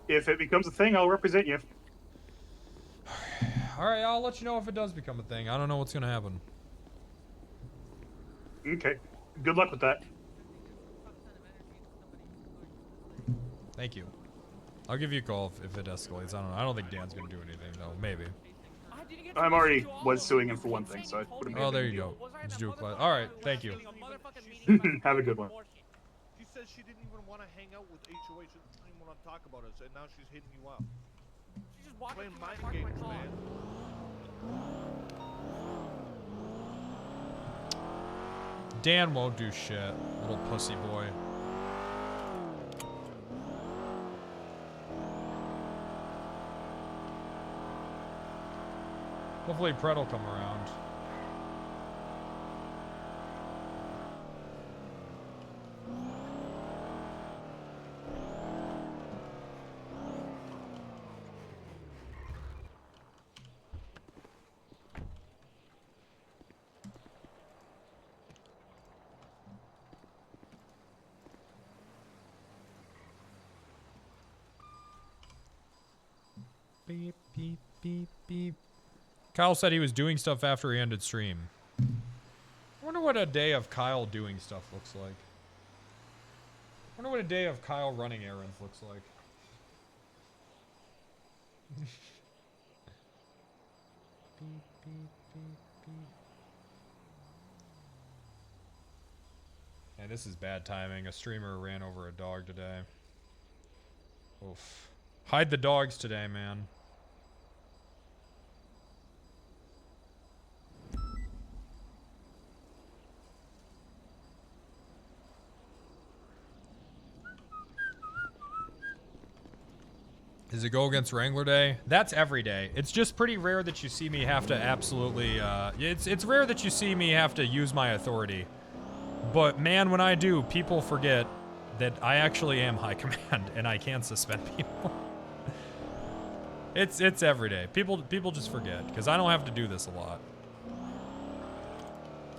If it becomes a thing, I'll represent you. All right, I'll let you know if it does become a thing. I don't know what's gonna happen. Okay. Good luck with that. Thank you. I'll give you a call if it escalates. I don't know. I don't think Dan's gonna do anything though. Maybe. I'm already was suing him for one thing, so I wouldn't. Oh, there you go. Just do a class. All right. Thank you. Have a good one. She says she didn't even want to hang out with HOH. She didn't even want to talk about us, and now she's hitting you up. She's just playing mind games, man. Dan won't do shit, little pussy boy. Hopefully Pret will come around. Beep, beep, beep, beep. Kyle said he was doing stuff after he ended stream. I wonder what a day of Kyle doing stuff looks like. I wonder what a day of Kyle running errands looks like. Beep, beep, beep, beep. And this is bad timing. A streamer ran over a dog today. Oof. Hide the dogs today, man. Does it go against Wrangler Day? That's every day. It's just pretty rare that you see me have to absolutely, it's rare that you see me have to use my authority. But man, when I do, people forget that I actually am high command and I can suspend people. It's every day. People just forget because I don't have to do this a lot.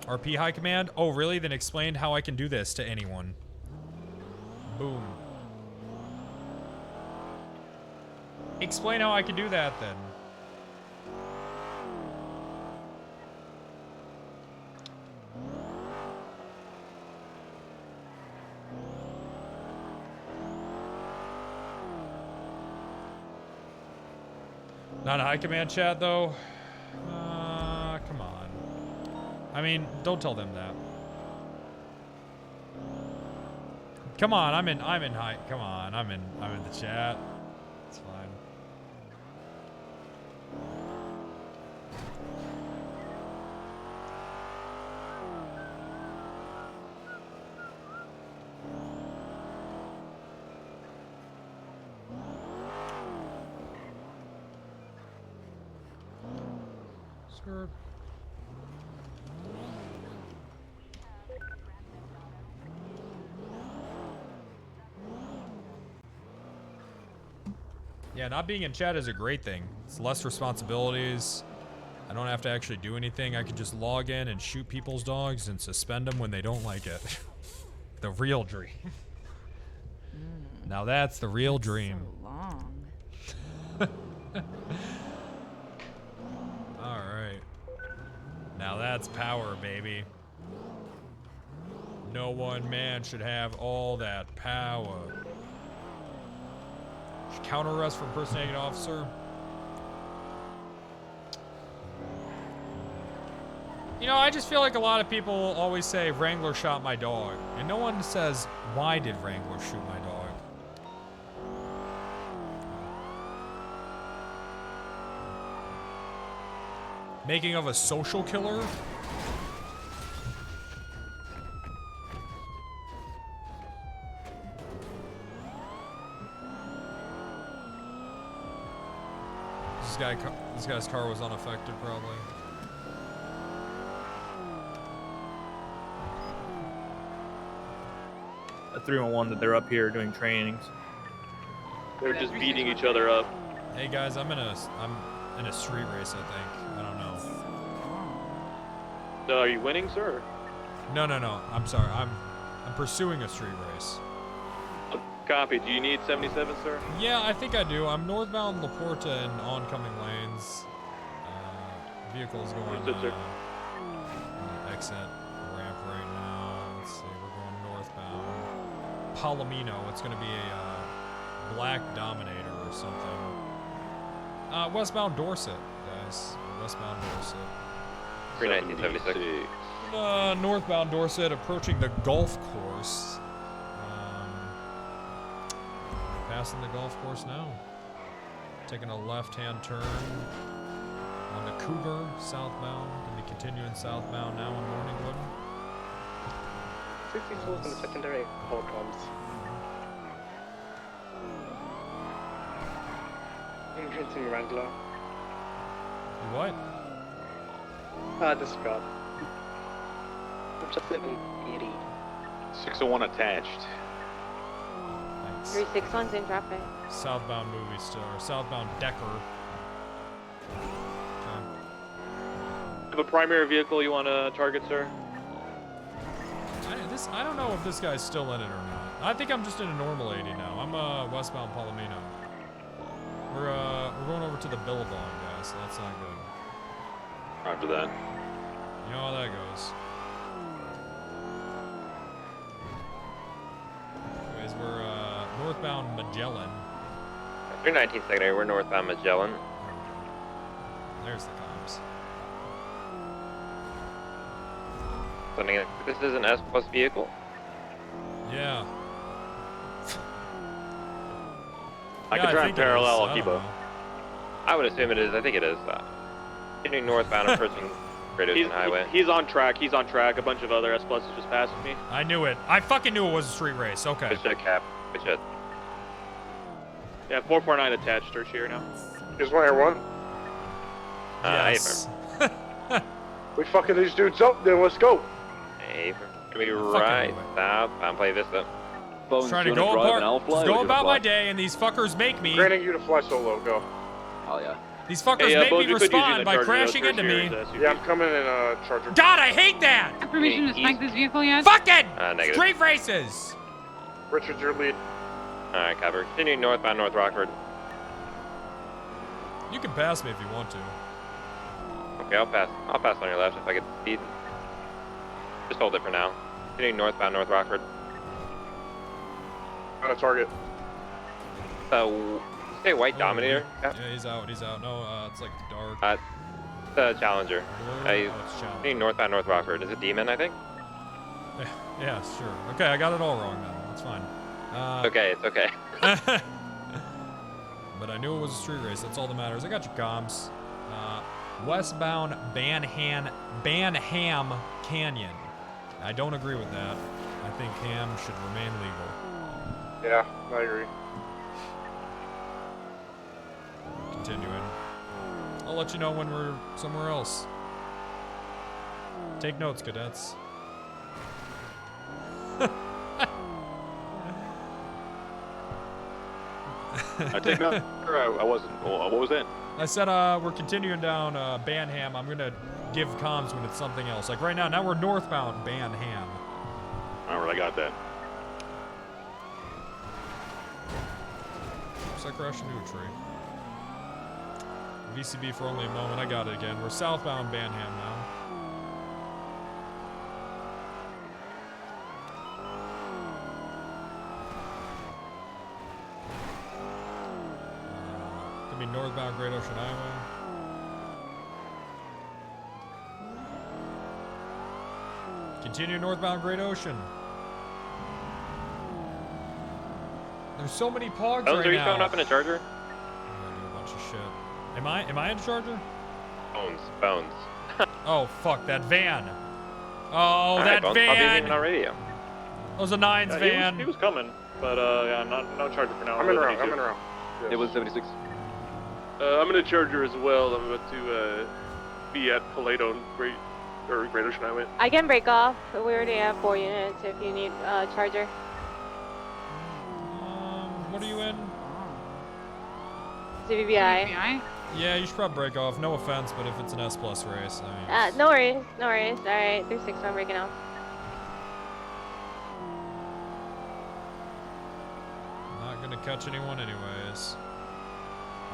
RP high command? Oh, really? Then explain how I can do this to anyone. Boom. Explain how I can do that then. Not a high command chat though. Come on. I mean, don't tell them that. Come on, I'm in high. Come on, I'm in the chat. It's fine. Skirt. Yeah, not being in chat is a great thing. It's less responsibilities. I don't have to actually do anything. I can just log in and shoot people's dogs and suspend them when they don't like it. The real dream. Now that's the real dream. So long. Alright. Now that's power, baby. No one man should have all that power. Counter arrest for impersonating an officer. You know, I just feel like a lot of people always say Wrangler shot my dog, and no one says why did Wrangler shoot my dog. Making of a social killer? This guy's car was unaffected, probably. A 311 that they're up here doing trainings. They're just beating each other up. Hey guys, I'm in a street race, I think. I don't know. So are you winning, sir? No. I'm sorry. I'm pursuing a street race. Copy. Do you need 77, sir? Yeah, I think I do. I'm northbound La Porta in oncoming lanes. Vehicle's going on the exit ramp right now. Let's see, we're going northbound. Palomino. It's going to be a black Dominator or something. Westbound Dorset, guys. Westbound Dorset. 1976. Northbound Dorset approaching the golf course. Passing the golf course now. Taking a left-hand turn on the Cougar southbound. Gonna be continuing southbound now in Morningwood. 64th and the secondary call comes. Imprinting Wrangler. You what? Discard. I'm just living beauty. 601 attached. 361's in traffic. Southbound movie store. Southbound Decker. Okay. Have a primary vehicle you want to target, sir? I don't know if this guy's still in it or not. I think I'm just in a normal 80 now. I'm westbound Palomino. We're going over to the Billabong, guys, so that's not good. After that. You know how that goes. Anyways, we're northbound Magellan. 319 secondary, we're northbound Magellan. There's the comms. Sending it. This is an S-plus vehicle? Yeah. I could try and parallel Akibo. I would assume it is. I think it is. Continuing northbound approaching Great Ocean Highway. He's on track. He's on track. A bunch of other S-pluses just passed me. I knew it. I fucking knew it was a street race. Okay. Good shit, Cap. Good shit. Yeah, 449 attached. Tertiary now. Just want to hear one? Yes. We fucking these dudes up, then let's go. Hey, gonna be right southbound Play Vista. Trying to go about my day, and these fuckers make me. Granting you to fly solo, go. Oh yeah. These fuckers make me respond by crashing into me. Yeah, I'm coming in a Charger. God, I hate that! Have permission to spank this vehicle yet? Fucking negative. street races! Richard, your lead. Alright, cover. Continuing northbound North Rockford. You can pass me if you want to. Okay, I'll pass. I'll pass on your left if I get speed. Just hold it for now. Continuing northbound North Rockford. On a target. Say white Dominator? Yeah, he's out. He's out. No, it's like dark. It's a Challenger. It's Challenger. Northbound North Rockford. Is it Demon, I think? Yeah, sure. Okay, I got it all wrong then. That's fine. Okay, it's okay. But I knew it was a street race. That's all that matters. I got your comms. Westbound Banham Canyon. I don't agree with that. I think ham should remain legal. Yeah, I agree. Continuing. I'll let you know when we're somewhere else. Take notes, cadets. I take note. I wasn't. What was that? I said we're continuing down Banham. I'm gonna give comms when it's something else. Like right now, we're northbound Banham. Alright, I got that. Looks like crashing into a tree. VCB for only a moment. I got it again. We're southbound Banham now. Could be northbound Great Ocean Highway. Continue northbound Great Ocean. There's so many pogs Bones, right are you now. showing up in a charger? I'm gonna do a bunch of shit. Am I in a charger? Bones. Oh fuck that van. Oh, Alright, that Bones, I'll be van. leaving on radio. That was a Nines van. He was coming, but yeah, no charger for now. I'm in around. It was 76. I'm in a charger as well. I'm about to be at Paleto Great Ocean Highway. I can break off. We already have 4 units if you need a charger. What are you in? CVBI. Yeah, you should probably break off. No offense, but if it's an S plus race, I mean. No worries. No worries. All right, 36 I'm breaking off. Not gonna catch anyone anyways.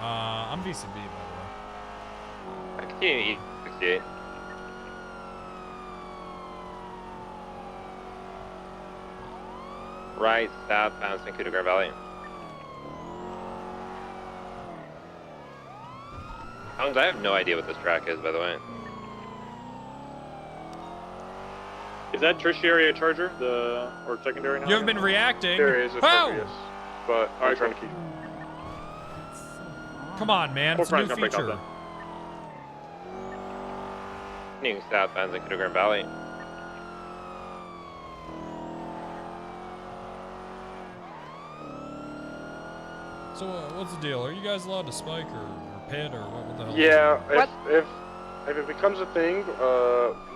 I'm VCB by the way. I continue to eat 68. Right, southbound St. Cudagar Valley. Bones, I have no idea what this track is, by the way. Is that tertiary a charger, or secondary now? You haven't been reacting. There is a Wow! yes. But I'm trying to keep. Come on, man. It's a new feature. Continuing southbound St. Cudagar Valley. So what's the deal? Are you guys allowed to spike or pit or what the hell? Yeah, if it becomes a thing,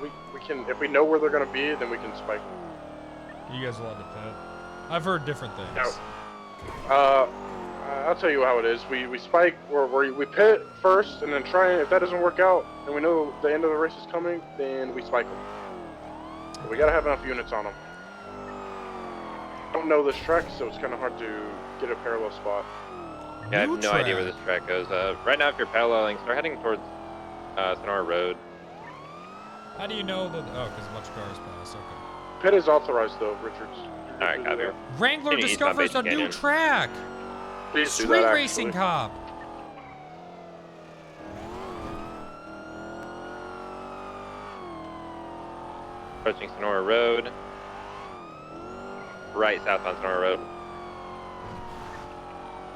we can, if we know where they're gonna be, then we can spike them. You guys allowed to pit? I've heard different things. No. I'll tell you how it is. We spike, or we pit first, and then try. If that doesn't work out, and we know the end of the race is coming, then we spike them. But we gotta have enough units on them. I don't know this track, so it's kind of hard to get a parallel spot. Yeah, I have no idea where this track goes. Right now, if you're paralleling, start heading towards Sonora Road. How do you know that? Oh, because a bunch of cars pass. Okay. Pit is authorized though, Richards. All right, copy. Wrangler Continue eastbound discovers a Basic new Canyon. track. Please do Street that, racing actually. cop. Approaching Sonora Road. Right, southbound Sonora Road.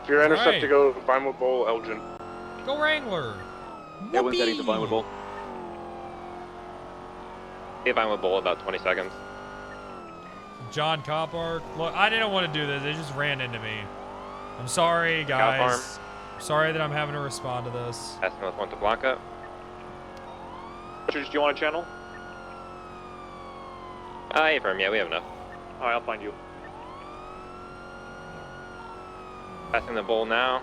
If you're intercepted, Right. go to Vinewood Bowl, Elgin. Go Wrangler. Everyone's heading to Whoopee. Vinewood Bowl. If I'm with Bull, about 20 seconds. John Coppard. Look, I didn't want to do this. They just ran into me. I'm sorry, guys. Sorry that I'm having to respond to this. Passing with Monte Blanca. Richards, do you want a channel? Affirm, yeah, we have enough. Alright, I'll find you. Passing the Bull now.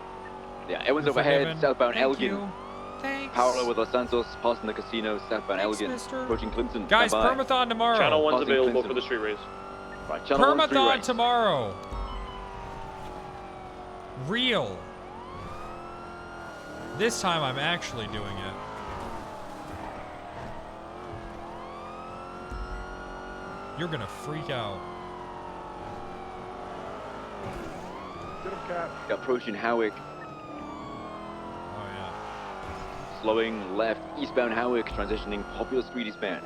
Yeah, everyone's You're overhead, forgiven. southbound Thank Elgin. you. Thanks. Parallel with Los Santos, passing the casino, southbound Thanks, Elgin, mister. approaching Clinton. Guys, Bye-bye. Permathon tomorrow. Channel 1's Pausing available Clinton. for the street race. Right, channel one, street Permathon race. tomorrow. Real. This time I'm actually doing it. You're gonna freak out. Get him, Cat. Approaching Howick, Oh yeah. slowing left, eastbound Howick, transitioning Popular Street eastbound.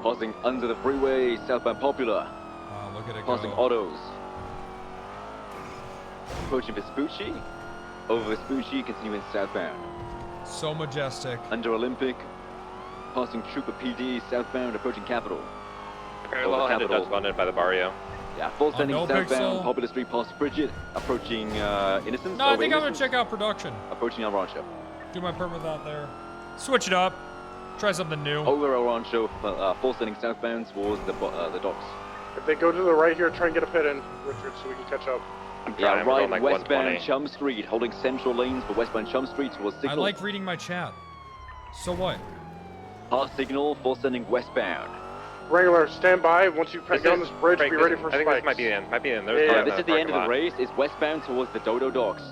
Pausing under the freeway, southbound Popular, Wow, look at it passing go. autos. Approaching Vespucci, over Vespucci, continuing southbound. So majestic. Under Olympic, passing Trooper PD, southbound, approaching Capitol. Parallel headed Capital. Dutch London by the Barrio. Yeah, full standing NoPixel. southbound, Popular Street past Bridget, approaching Innocence. No, I over think I'm gonna Innocence, check out production. Approaching El Rancho. Do my permit out there. Switch it up. Try something new. Over El Rancho, full standing southbound towards the docks. If they go to the right here, try and get a pit in, Richard, so we can catch up. Yeah, we're going right like westbound 120. Chum Street, holding central lanes for westbound Chum Street towards I Signal. like reading my chat. So what? Past Signal, full standing westbound. Wrangler, stand by. Once you get on this bridge, be ready for I think spikes. this might be the end. Might be the end. This is the end of the race. It's westbound towards the Dodo Docks.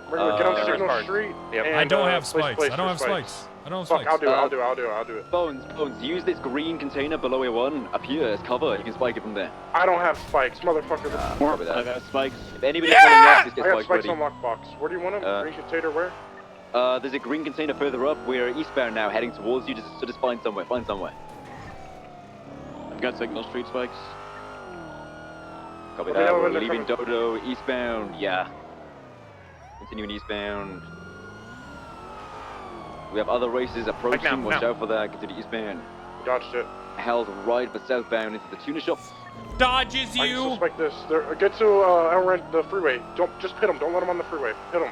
Wrangler, get on there's Signal cars. Street. Yep. And, I don't have place spikes. I don't have for spikes. I don't have Fuck, spikes. I'll do it. Bones, use this green container below A1 up here as cover. You can spike it from there. I don't have spikes, motherfucker. Copy that. I got spikes. If anybody's holding up, just I get got spikes spikes ready. on lockbox. Where do you want them? Green container where? There's a green container further up. We're eastbound now, heading towards you. Just find somewhere. I've got Signal Street spikes. Copy Okay, that. when We're they're leaving coming. Dodo eastbound. Yeah. Continuing eastbound. We have other races approaching. Watch out for that. Continue eastbound. Dodged it. Held right but southbound into the tuna shop. Dodges I you. suspect this. Get to the freeway. Don't just hit them. Don't let them on the freeway. Hit them.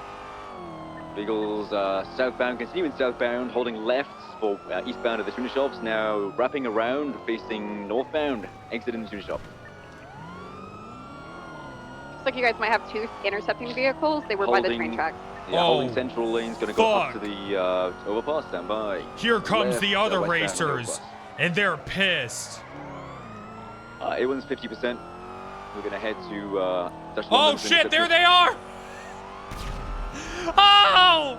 Vehicles southbound, continuing southbound, holding left for eastbound of the tuna shops. Now wrapping around, facing northbound, exiting the tuna shop. Looks like you guys might have two intercepting vehicles. They were by the train Holding- tracks. Yeah, Oh, holding central lane's gonna go up fuck. to the overpass. Stand by. Here comes Left, the other westbound racers, and they're pissed. overpass. A1's 50%. We're gonna head to Dutch Oh London, shit, there intercepting- they are! Oh!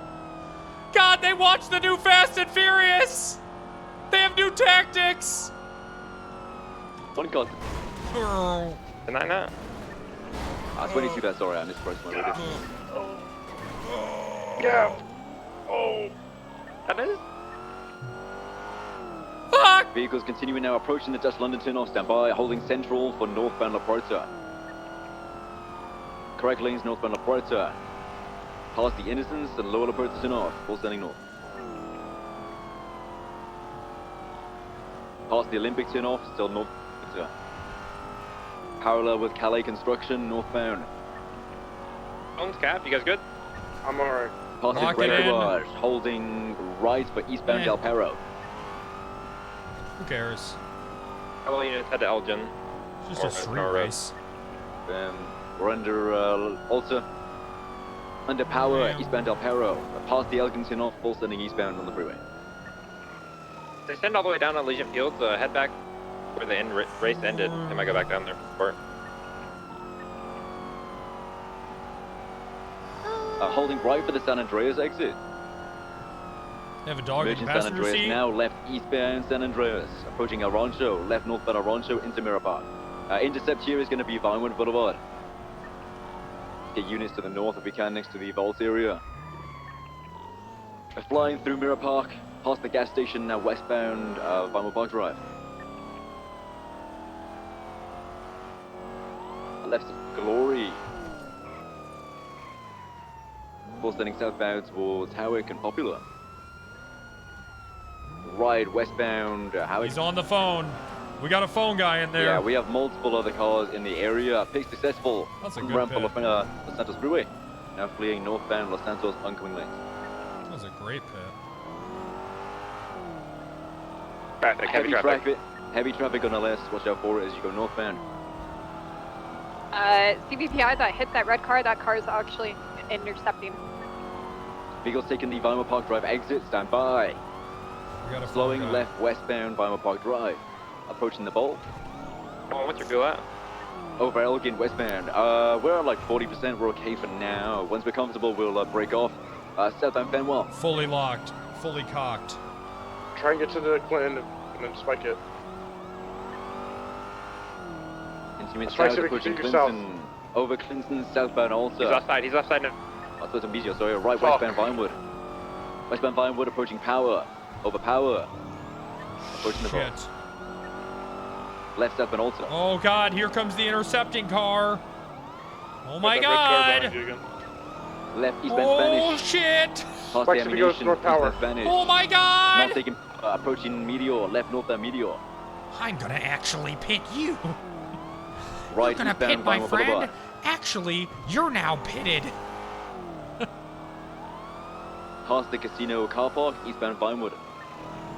God, they watched the new Fast and Furious! They have new tactics! One cut. Deny that. 22 that, sorry, I mispressed my order. Yeah. Oh. That is. Fuck! Vehicles continuing now, approaching the Dutch London turn-off. Stand by, holding central for northbound La Puerta. Correct lanes northbound La Puerta. Past the Innocence and lower La Puerta turn-off. Full standing north. Past the Olympic turn-off, still north. Parallel with Calais construction, northbound. Bones, Cap, you guys good? I'm alright. Past the Lock Great it in. Garage, holding right for eastbound Del Perro. Who cares? How about you just head to Elgin? It's just a street race. We're under Alta. Under power, Damn. eastbound Del Perro. Past the Elgin turn-off, full standing eastbound on the freeway. They send all the way down to Legion Field, so head back where the race ended. They might go back down there for it. Holding right for the San Andreas exit. They have a dog in the Merchant San passenger Andreas seat. now left eastbound San Andreas. Approaching El Rancho, left northbound El Rancho into Mirror Park. Intercept here is going to be Vinewood Boulevard. Get units to the north if we can, next to the vault area. Flying through Mirror Park, past the gas station, now westbound Vinewood Park Drive. Left of Glory. Full standing southbound towards Howick and Popular. Right westbound Howick. He's on the phone. We got a phone guy in there. Yeah, we have multiple other cars in the area. Pick successful. That's a good Ramp for pick. Los Santos Freeway. Now fleeing northbound Los Santos oncoming lanes. That was a great pit. Traffic, heavy traffic. Heavy traffic on LS. Watch out for it as you go northbound. CBPI that hit that red car, that car is actually intercepting. Vehicles taking the Vinewood Park Drive exit. Stand by. We got a phone Slowing guy. left westbound Vinewood Park Drive. Approaching the bolt. Oh, what's your fuel at? Over Elgin westbound. We're at like 40%. We're okay for now. Once we're comfortable, we'll break off. Southbound Fenwell. Fully locked. Fully cocked. Try and get to the Clinton and then spike it. Continuing Let's try south, so we can approaching take you south. Clinton. Over Clinton, southbound Alta. He's left side. He's left side now. I thought some BGO, sorry, right Fuck. westbound Vinewood. Westbound Vinewood approaching Power. Over Power. Approaching the Shit. vault. Left southbound Alta. Oh god, here comes the intercepting car. Oh my Got that red car god. behind you again. Left eastbound Oh Spanish. shit. Past Spikes the if he goes ammunition, north power. eastbound Spanish. Oh my god. Not taking, approaching Meteor. Left northbound Meteor. I'm gonna actually pick you. Right, You're gonna eastbound pit, my Vinewood friend. Boulevard. Actually, you're now pitted. Past the casino car park, eastbound Vinewood.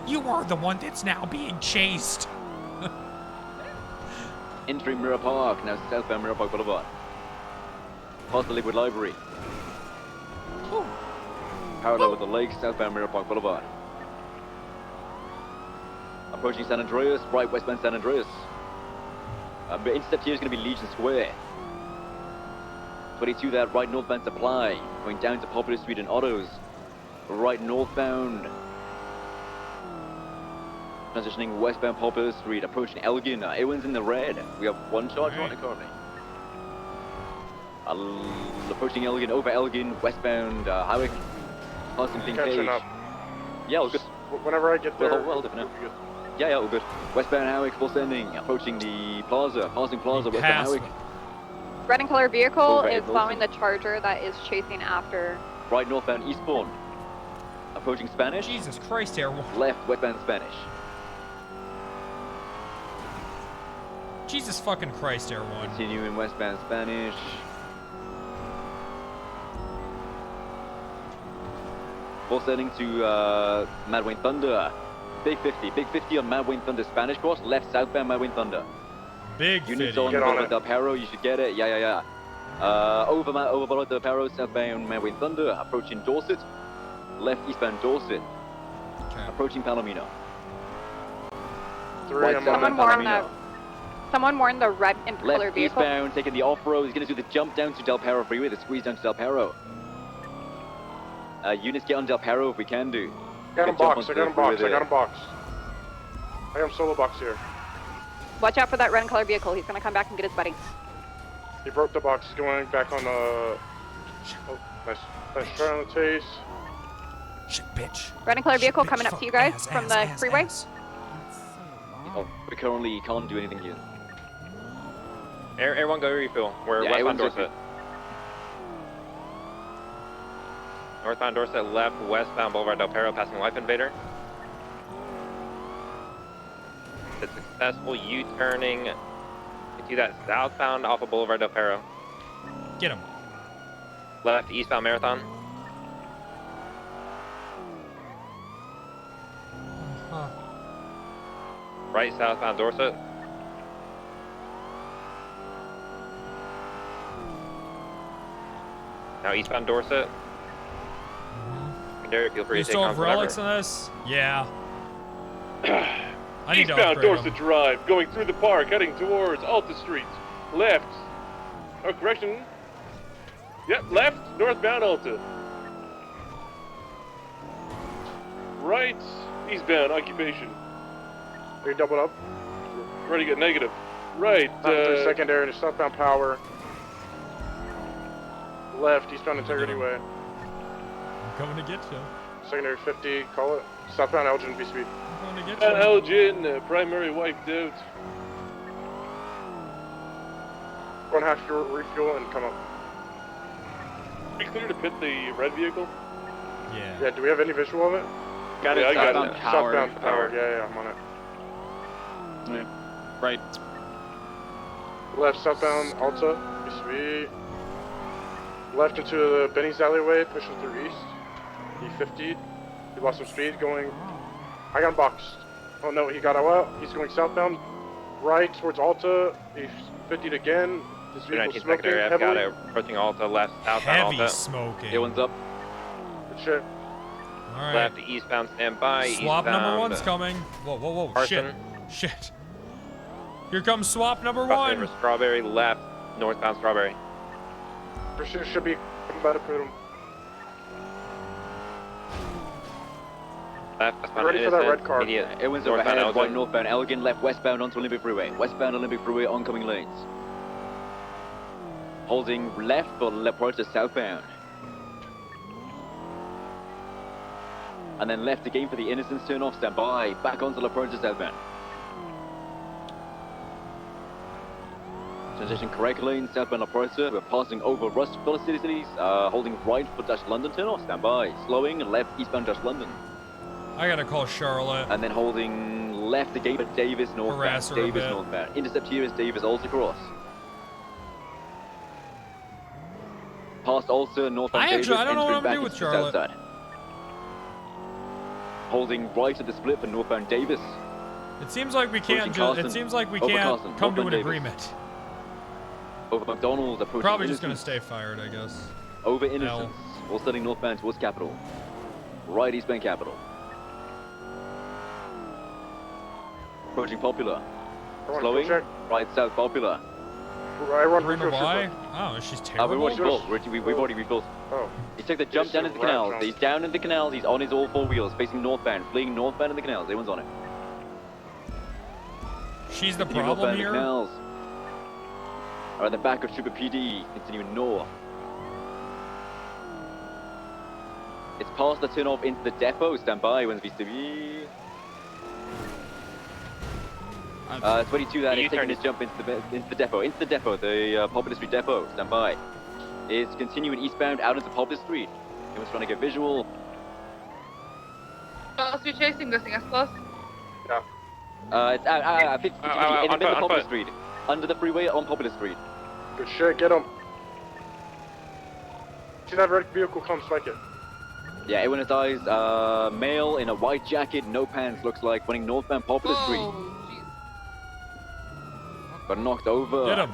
You are the one that's now being chased. Entering Mirror Park, now southbound Mirror Park Boulevard. Past the Liquid Library. Parallel with the lake, southbound Mirror Park Boulevard. Approaching San Andreas, right westbound San Andreas. The intercept here is going to be Legion Square. 22 that right northbound Supply, going down to Popular Street and Autos. Right northbound. Transitioning westbound Popular Street, approaching Elgin. Everyone's in the red. We have one charge on it currently. Approaching Elgin, over Elgin, westbound Howick. Passing Pink Catching Page. up. Yeah, all good. Whenever I get there. Well, now. Yeah, all good. Westbound Howick, full sending. Approaching the plaza, passing plaza, westbound Howick. Red and color vehicle Over is Milton. following the Charger that is chasing after. Right northbound Eastbourne. Approaching Spanish. Jesus Christ, Air One. Left westbound Spanish. Jesus fucking Christ, Air One. Continuing westbound Spanish. Full setting to Mad Wayne Thunder. Big 50 on Mad Wayne Thunder Spanish cross. Left southbound Mad Wayne Thunder. Big Units 50. on Boulevard del Perro, you should get it. Yeah. Over Boulevard del Perro, southbound Mad Wayne Thunder. Approaching Dorset. Left eastbound Dorset. Okay. Approaching Palomino. Right Someone warned the red and color Left vehicle. eastbound, taking the off-road. He's going to do the jump down to Del Perro Freeway, the squeeze down to Del Perro. Units get on Del Perro if we can do. I got him boxed. I got him boxed. I got him solo boxed here. Watch out for that red and color vehicle. He's gonna come back and get his buddy. He broke the box. He's going back on the. Oh, nice try on the chase. Shit, bitch. Red and color vehicle coming up to you guys from the freeway. Oh, we currently can't do anything here. Everyone go refill. We're Yeah, westbound everyone's Dorset. Northbound Dorset, left, westbound Boulevard Del Perro, passing Life Invader. The successful U-turning into that southbound off of Boulevard Del Perro. Get him. Left, eastbound Marathon. Right, southbound Dorset. Now eastbound Dorset. Derek, feel free You to take still have on relics in this? Yeah. I need to Eastbound upgrade Dorset them. Drive, going through the park, heading towards Alta Street. Left. Oh, correction. Yep, left, northbound Alta. Right, eastbound Occupation. Are you doubled up? Ready to get negative. Right, secondary to southbound Power. Left, eastbound Integrity Way. I'm coming to get you. Secondary 50, call it. Southbound Elgin, be speed. I'm coming to get and you. Elgin, primary wiped out. One half fuel, refuel, and come up. Are you clear to pit the red vehicle? Yeah. Yeah, do we have any visual of it? Got it, I got it. Southbound Power, yeah, I'm on it. Right. Left, southbound Alta, be sweet. Left into the Benny's alleyway, pushing through east. He 50'd. He lost some speed going. I got him boxed. Oh no, he got out. He's going southbound. Right towards Alta. He's 50'd again. His vehicle's 219 smoking secondary, I've got heavily. it. Approaching Alta, left, southbound Heavy Alta. smoking. Everyone's up. Good shit. All right. Left, eastbound, standby. Swap number eastbound, one's coming. Whoa. Carson. Shit. Here comes swap number Cross over one. Strawberry, left, northbound Strawberry. For sure, should be about to put him. Left, westbound Ready for that Innocent, red car. immediate, Everyone's northbound overhead, right Elgin. northbound Elgin, left westbound onto Olympic Freeway. Westbound Olympic Freeway, oncoming lanes. Holding left for left to southbound. And then left again for the Innocence turn off, stand by. Back onto La Puerta southbound. Transition correct lane, southbound La Puerta. We're passing over Rust Cities, holding right for Dash London turn off, stand by. Slowing left eastbound Dash London. I gotta call Charlotte. And then holding left again for Davis northbound. Harass her a Davis bit. northbound. Intercept here is Davis Alta cross. Past Ulster, northbound I don't know what I'm back doing with into the Charlotte. south side. Holding right at the split for northbound Davis. It seems like we can't. It seems like we Over can't Carson, come to an northbound Davis. agreement. Over McDonald's, approaching Probably just gonna Innocence. stay fired, I guess. Over Innocence. All starting northbound towards Capital. Right eastbound Capital. Approaching Popular. Slowing. Right south Popular. I run Remember refuel why? shipper. Oh, she's We've terrible. already built. We've already rebuilt. Oh. He took the jump down into the canals. He's down in the canals. He's on his all four wheels, facing northbound, fleeing northbound in the canals. Everyone's on it. She's the Continue problem northbound in the here. canals. Are at the back of Trooper PD, continuing north. It's past the turn off into the depot. Stand by, Wins VCB. 22 that is taking his jump into the depot. Into the depot, the Popular Street depot. Stand by. It's continuing eastbound out into Popular Street. Anyone's trying to get visual. Plus, you're chasing this thing, plus. Yeah. It's out, 50 in the middle of Popular Street. Under the freeway on Popular Street. Good shit, get him. See that red vehicle come, spike it. Yeah, everyone has eyes. Male in a white jacket, no pants, looks like, running northbound Popular Street. Got knocked over. Get him.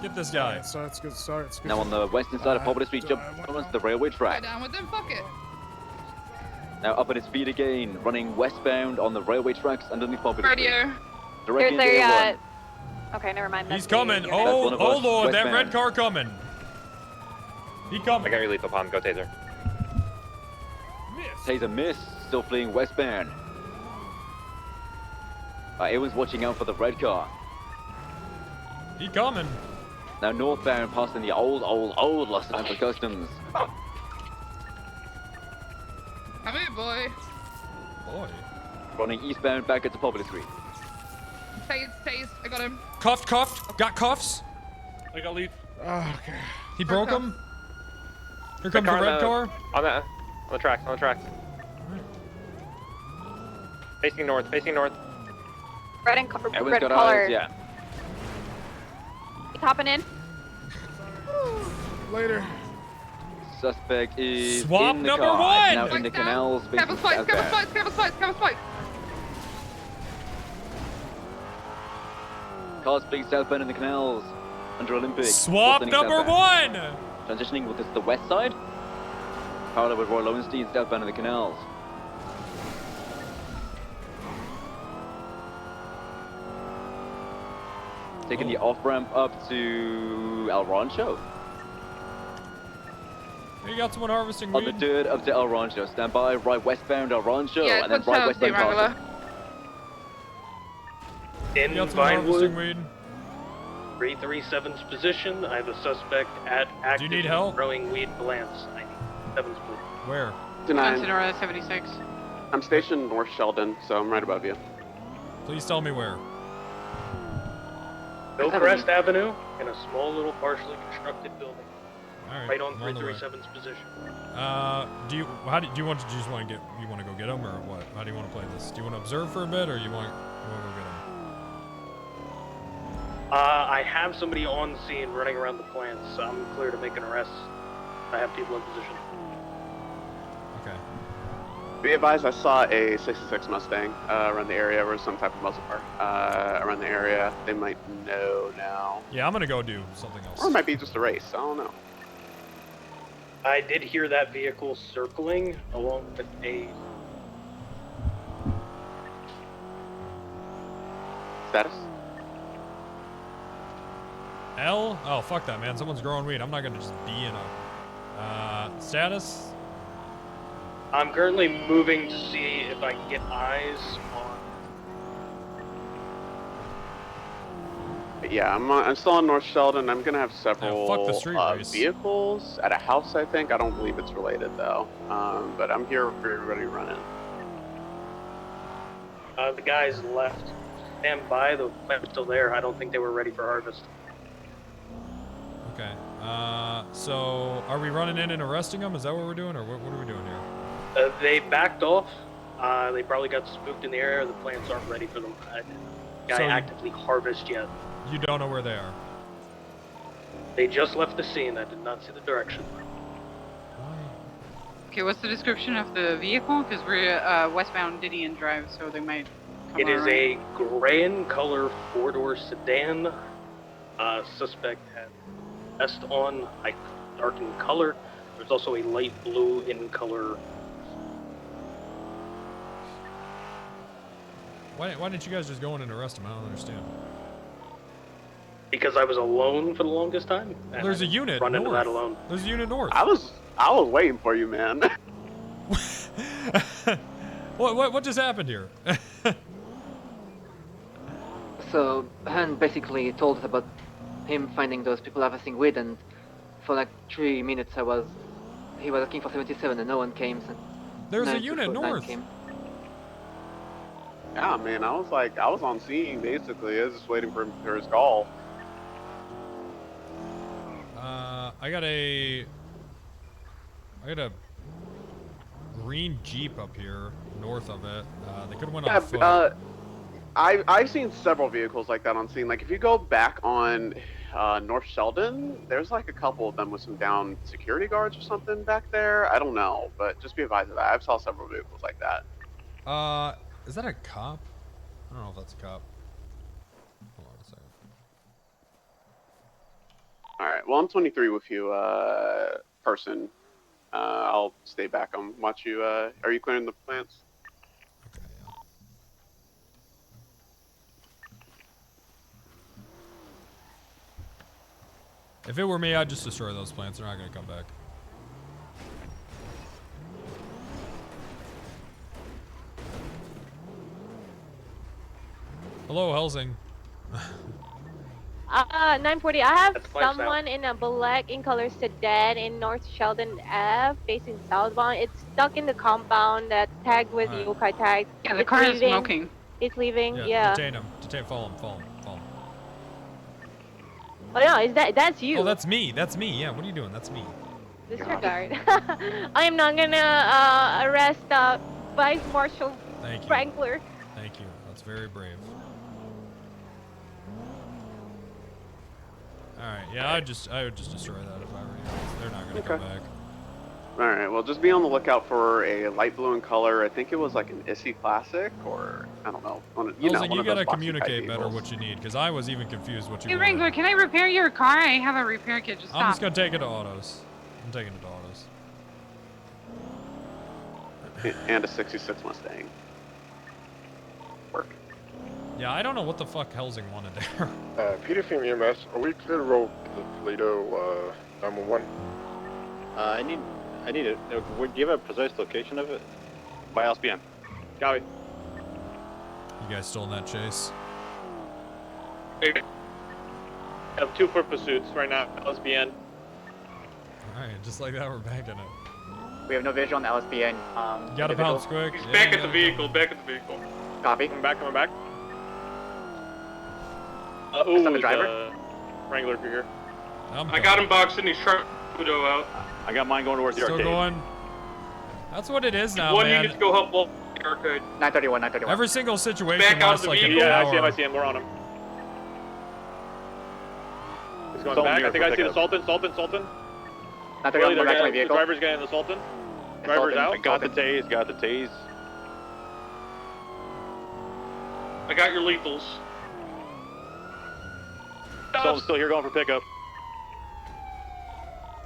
Get this guy. It's good start. It's good. Now on the western side of Popular Street, jump onto the railway Go track. down with them, fuck it. Now up on his feet again, running westbound on the railway tracks underneath Popular Street. Radio. Directly There's into a, A1. okay, never mind. He's that's me. coming. You're Oh, one of oh us, Lord, that westbound. red car coming. He coming. I got your lethal pump. Go taser. Taser miss, still fleeing westbound. Everyone's watching out for the red car. He coming. Now northbound, passing the old Los Angeles Customs. Come here, boy. Boy. Running eastbound back into Popular Street. Tase, I got him. Cuffed. Got cuffs. I got lead. Oh, okay. He broke him. Here comes the red car. On the tracks. Facing north. Red and Everyone's red got collar. eyes, yeah. He's hopping in. Later. Suspect is Swap in the number car, one! now in the canals, facing Careful spikes, southbound. careful spikes. Cars fleeing southbound in the canals, under Olympic. Swap Standing number southbound. one. Transitioning with this the west side. Parallel with Royal Lowenstein, southbound in the canals. Taking the off-ramp up to El Rancho. You got someone harvesting On weed. the dirt up to El Rancho. Stand by, right westbound El Rancho, Yeah, and then good right job, westbound Wrangler. Carson. In You got someone harvesting Vinewood, weed. 337's position. I have a suspect at active need help? growing weed plants. I need 7's please. Where? Sonora 76. I'm stationed North Sheldon, so I'm right above you. Please tell me where. Hillcrest Avenue in a small little partially constructed building. All right. Right on I'm the way. 337's position. Do you just want to go get him, or what? How do you want to play this? Do you want to observe for a bit, or you want to go get him? I have somebody on scene running around the plants. So I'm clear to make an arrest. I have people in position. Okay. Be advised, I saw a 66 Mustang around the area, or some type of muscle car around the area. They might know now. Yeah, I'm gonna go do something else. Or it might be just a race, I don't know. I did hear that vehicle circling along with a Status? L? Oh, fuck that, man. Someone's growing weed. I'm not gonna just be in a status. I'm currently moving to see if I can get eyes on. But yeah, I'm still on North Sheldon. I'm gonna have several fuck the street race. vehicles at a house, I think. I don't believe it's related though. But I'm here for everybody running. The guys left. Stand by. The plant's still there. I don't think they were ready for harvest. Okay. So are we running in and arresting them? Is that what we're doing, or what are we doing here? They backed off. They probably got spooked in the area. The plants aren't ready for them. Guy So you- actively harvest yet. You don't know where they are. They just left the scene. I did not see the direction. Okay, what's the description of the vehicle? Because we're westbound Didion Drive, so they might come It is our way. a gray in color four-door sedan. Suspect had vest on, dark in color. There's also a light blue in color. Why didn't you guys just go in and arrest him? I don't understand. Because I was alone for the longest time. and There's I a unit run into that north. alone. There's a unit north. I was waiting for you, man. What just happened here? So Han basically told us about him finding those people harvesting weed, and for like 3 minutes he was looking for 77 and no one came. So There's a 924 unit north. came. Yeah, man. I was on scene basically. I was just waiting for his call. I got a green Jeep up here north of it. They could have went on foot. I've seen several vehicles like that on scene. Like if you go back on North Sheldon, there's like a couple of them with some downed security guards or something back there. I don't know, but just be advised of that. I've saw several vehicles like that. Is that a cop? I don't know if that's a cop. Hold on a second. All right. Well, I'm 23 with you, person. I'll stay back and watch you. Are you clearing the plants? Okay, yeah. If it were me, I'd just destroy those plants. They're not gonna come back. Hello, Helsing. 940. I have That's fine, someone in a black in color sedan in North Sheldon Ave, facing southbound. It's stuck in the compound that's tagged with yokai tag. Yeah, the It's car is leaving. smoking. It's leaving. Yeah. Detain him. Follow him. Oh no, that's you? Oh, that's me. That's me. Yeah. What are you doing? That's me. Disregard. I am not gonna arrest Vice Marshal Thank you. Wrangler. Thank you. That's very brave. All right. Yeah, I would just destroy that if I were you. They're not gonna come back. All right. Well, just be on the lookout for a light blue in color. I think it was like an Issy Classic, or I don't know. You one of gotta those boxy communicate type better vehicles. what you need, because I was even confused what you Hey wanted. Wrangler, can I repair your car? I have a repair kit. Just I'm stop. just gonna take it to autos. I'm taking it to autos. And a 66 Mustang. Work. Yeah, I don't know what the fuck Helsing wanted there. Peter from EMS, are we clear to roll the Toledo 911? I need it. Do you have a precise location of it? By LSPN. Got it. You guys still in that chase? I have 2 foot pursuits right now. LSBN. Alright, just like that, we're back in it. We have no visual on the LSPN. You gotta bounce quick. He's Yeah, back you at the gotta- vehicle. Back at the vehicle. Copy. Coming back. Is that the driver? Wrangler here. I'm I got him boxed in. He's trying to Udo out. I got mine going towards the Still arcade. going. That's what it is now, One man. needed to go help the arcade. 931. Every single situation Back out lasts the like an vehicle. Yeah, hour. I see him. We're on him. He's going Sultan back. here I think for I see the pickup. Sultan. 931, go back to my The vehicle. driver's getting the Sultan. Driver's out. Got the tase. I got your lethals. Sultan's still here going for pickup.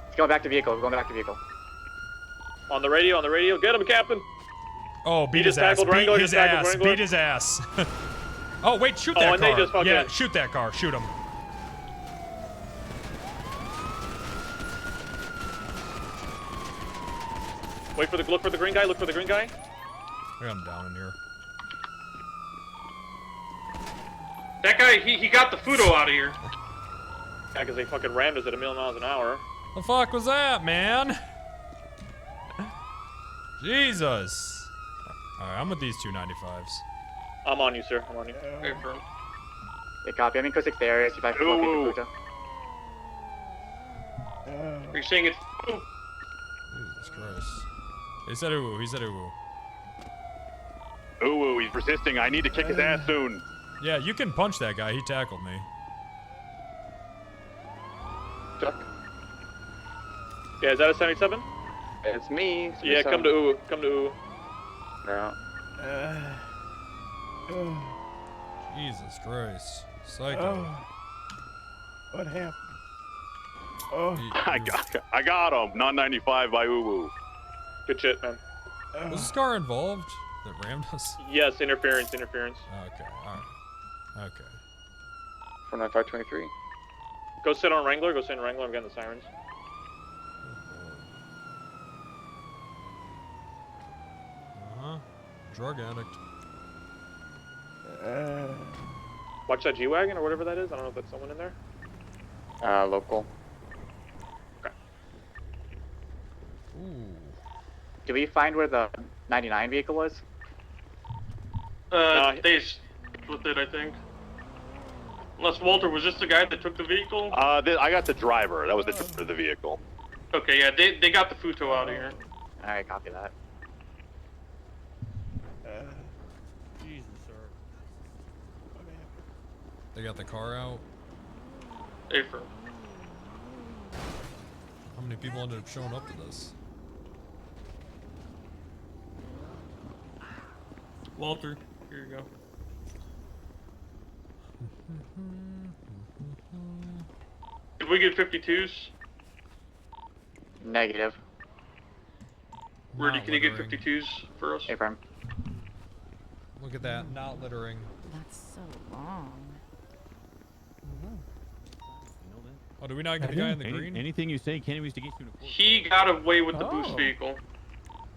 Let's go back to vehicle. We're going back to vehicle. On the radio. Get him, Captain. Oh, beat He his just ass. tackled Wrangler, Beat his just tackled ass. Wrangler. Beat his ass. Oh, wait, shoot Oh, that and they car. just fucking- Yeah, shoot that car. Shoot him. Look for the green guy. I got him down in here. That guy, he got the Fudo out of here. Yeah, because they fucking rammed us at 1,000,000 miles an hour. The fuck was that, man? Jesus. Alright, I'm with these 295s. I'm on you, sir. I'm on you. Okay, bro. Yeah, copy. I'm in code 6 area. See if I can locate the Futo. Are you saying it's Jesus Christ. He said ooh. Ooh, he's resisting. I need to kick his ass soon. Yeah, you can punch that guy. He tackled me. Check. Yeah, is that a 77? It's me. Yeah, come to U. Come to U. No. Jesus Christ. Psycho. What happened? I got him. Not 95 by Uwu. Good shit, man. Was this car involved that rammed us? Yes, interference. Okay, alright. Okay. 49523. Go sit on Wrangler. Go sit on Wrangler. I'm getting the sirens. Drug addict. Watch that G-Wagon or whatever that is. I don't know if that's someone in there. Local. Okay. Ooh. Did we find where the 99 vehicle was? They split it, I think. Unless Walter, was this the guy that took the vehicle? I got the driver. That was the driver of the vehicle. Okay, yeah, they got the Futo out of here. Alright, copy that. Jesus, sir. They got the car out. Affirm. How many people ended up showing up to this? Walter, here you go. Did we get 52s? Negative. Rudy, can you get 52s for us? Affirm. Look at that, not littering. That's so long. Oh, do we not get the guy in the green? Anything you say can't be to get you in a court. He got away with the boost vehicle.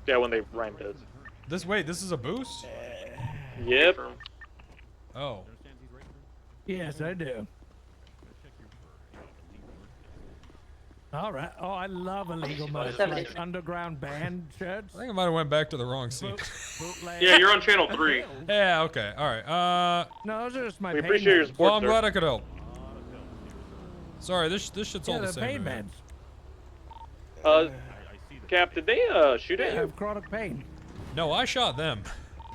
Yeah, when they rammed it. This is a boost? Yep. Oh. Yes, I do. All right. Oh, I love illegal merch, like underground band shirts. I think I might have went back to the wrong seat. Yeah, you're on channel 3. Yeah, okay. Alright. No, those are just my We pain appreciate your meds. support, Well, I'm sir. glad I could help. Sorry, this shit's all Yeah, the the same. pain to me. meds. Cap, did they shoot I at you? have chronic pain. No, I shot them.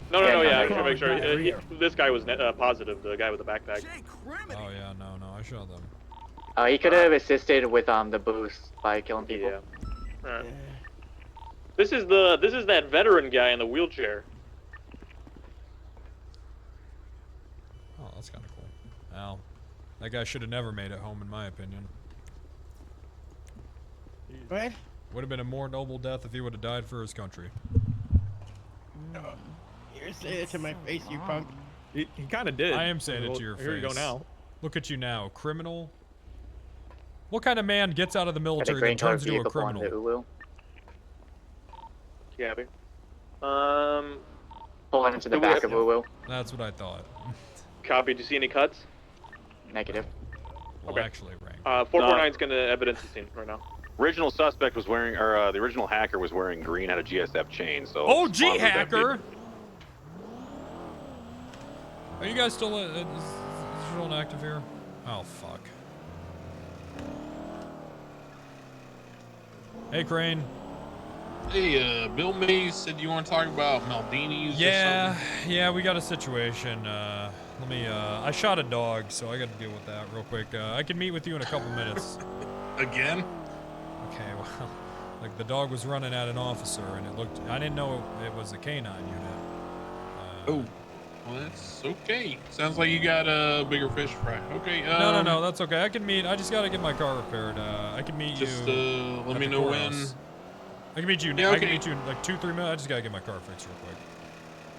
No, yeah, I should make sure. Diarrhea. This guy was positive, the guy with the backpack. Oh yeah, no, I shot them. He could have assisted with the boost by killing people. Yeah. Alright. This is that veteran guy in the wheelchair. Oh, that's kind of cool. Al, that guy should have never made it home, in my opinion. What? Would have been a more noble death if he would have died for his country. You're saying it to my face, you punk. He kind of did. I am saying it to your face. Here you go now. Look at you now, criminal. What kind of man gets out of the military green and turns colored into a vehicle on criminal? the Ulu. Gabby. Pulling into the back of Ulu. That's what I thought. Copy. Did you see any cuts? Negative. Well, Okay. actually, rank. 449 is gonna evidence the scene right now. Original suspect was wearing, or the original hacker was wearing green, had a GSF chain. So. OG Spawn was that hacker! Are you guys still is still inactive here? Oh fuck. Hey Crane. Hey, Bill Mays said you want to talk about Maldini's. Yeah, we got a situation. Let me. I shot a dog, so I got to deal with that real quick. I can meet with you in a couple minutes. Again? Okay, well, like the dog was running at an officer, and it looked. I didn't know it was a canine unit. Oh, well that's okay. Sounds like you got a bigger fish to fry. Okay. No, that's okay. I can meet. I just got to get my car repaired. I can meet Just you. let at me the know when. courthouse. I can meet you. Yeah, I can okay. meet you in like 2-3 minutes. I just gotta get my car fixed real quick.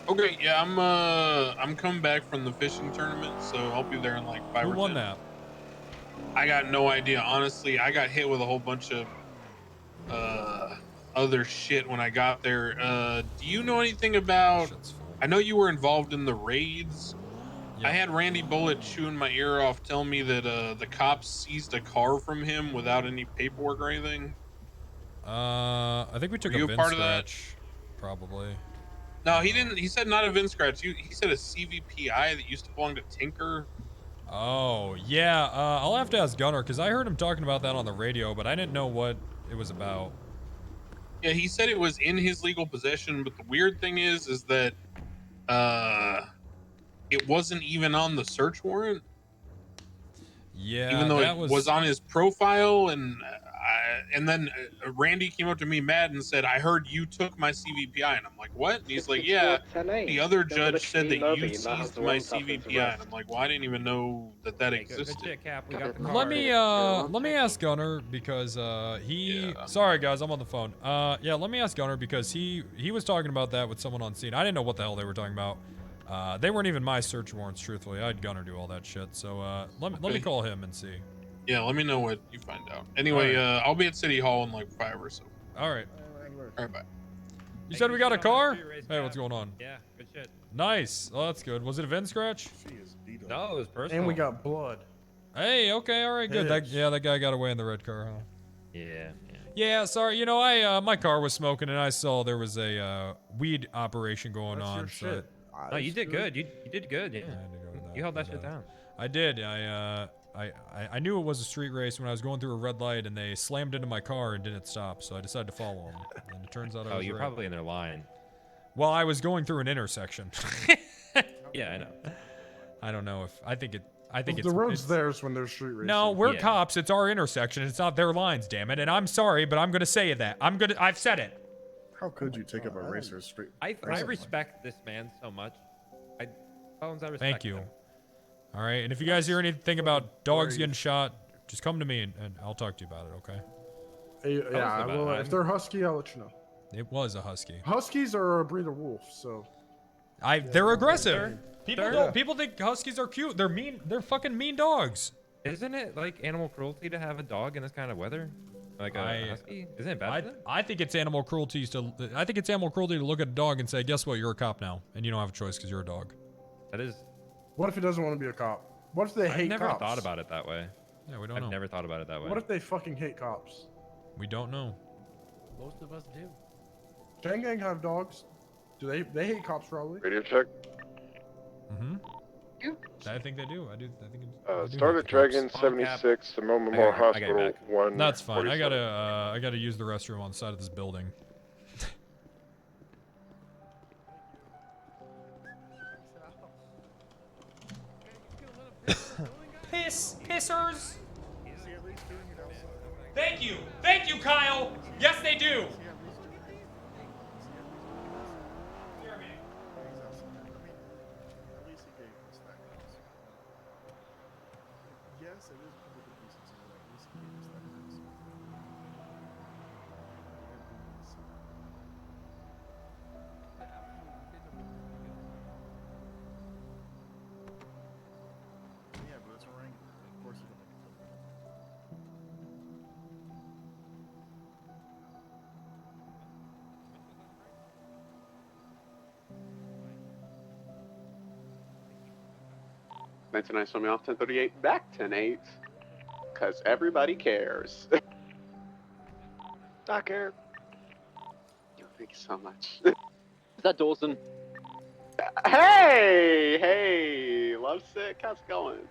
Okay, yeah, I'm coming back from the fishing tournament, so I'll be there in like 5 Who or 10. won that? I got no idea. Honestly, I got hit with a whole bunch of other shit when I got there. Do you know anything about? I know you were involved in the raids. I had Randy Bullitt chewing my ear off, telling me that the cops seized a car from him without any paperwork or anything. I think we took Were you a a VIN part of that? scratch, probably. No, he didn't. He said not a VIN scratch. He said a CVPI that used to belong to Tinker. Oh yeah, I'll have to ask Gunner because I heard him talking about that on the radio, but I didn't know what it was about. Yeah, he said it was in his legal possession, but the weird thing is that it wasn't even on the search warrant. Yeah, even though that it was on his profile, and then Randy came up to me mad and said, "I heard you took my CVPI," and I'm like, "What?" And he's like, "Yeah, the other judge said that you seized my CVPI," and I'm like, "Well, I didn't even know that Good existed." shit, Cap. We got the Let car. me ask Gunner because sorry guys, I'm on the phone. Yeah, let me ask Gunner because he was talking about that with someone on scene. I didn't know what the hell they were talking about. They weren't even my search warrants, truthfully. I had Gunner do all that shit. So let me call him and see. Yeah, let me know what you find out. Anyway, I'll be at City Hall in like 5 or so. All right. All right, bye. You said we got a car? Hey, what's going on? Yeah, good shit. Nice. Oh, that's good. Was it a VIN scratch? No, it was personal. And we got blood. Hey, okay, all right, good. That guy got away in the red car, huh? Yeah. Yeah, sorry. You know, I my car was smoking and I saw there was a weed operation going on. Your shit. No, you did good. You did good. Yeah. You held that shit down. I did. I knew it was a street race when I was going through a red light and they slammed into my car and didn't stop, so I decided to follow them. And it turns out I was you're right. probably in their line. Well, I was going through an intersection. Yeah, I know. I don't know if I think it's the road's theirs when they're street racing. No, we're cops. It's our intersection. It's not their lines, damn it. And I'm sorry, but I'm gonna say that. I've said it. How could you take up a racer's street? I respect this man so much. I respect Thank you. him. All right, and if you guys hear anything about dogs getting shot, just come to me and I'll talk to you about it, okay? Yeah, I will. If they're husky, I'll let you know. It was a husky. Huskies are a breed of wolf, so. They're aggressive. People think huskies are cute. They're mean. They're fucking mean dogs. Isn't it like animal cruelty to have a dog in this kind of weather? Like a husky? Isn't it bad? I think it's animal cruelty to look at a dog and say, guess what? You're a cop now, and you don't have a choice because you're a dog. That is. What if he doesn't want to be a cop? What if they hate I've never cops? thought about it that way. Yeah, we don't know. I've never thought about it that way. What if they fucking hate cops? We don't know. Most of us do. Chain gang have dogs. Do they hate cops probably? Radio check. Mm-hmm. I think they do. I think it's. Started Dragon 76, the Memorial Hospital 1. That's fine. I gotta use the restroom on the side of this building. Pissers. Thank you, Kyle. Yes, they do. Yes, it is public decency, but at least he gave us that courtesy. Yeah, but it's a Wrangler. Of course you don't make it. Tonight, so me off 10:38, back 10:8, because everybody cares. I care. Thank you so much. Is that Dawson? Hey, lovesick, how's it going?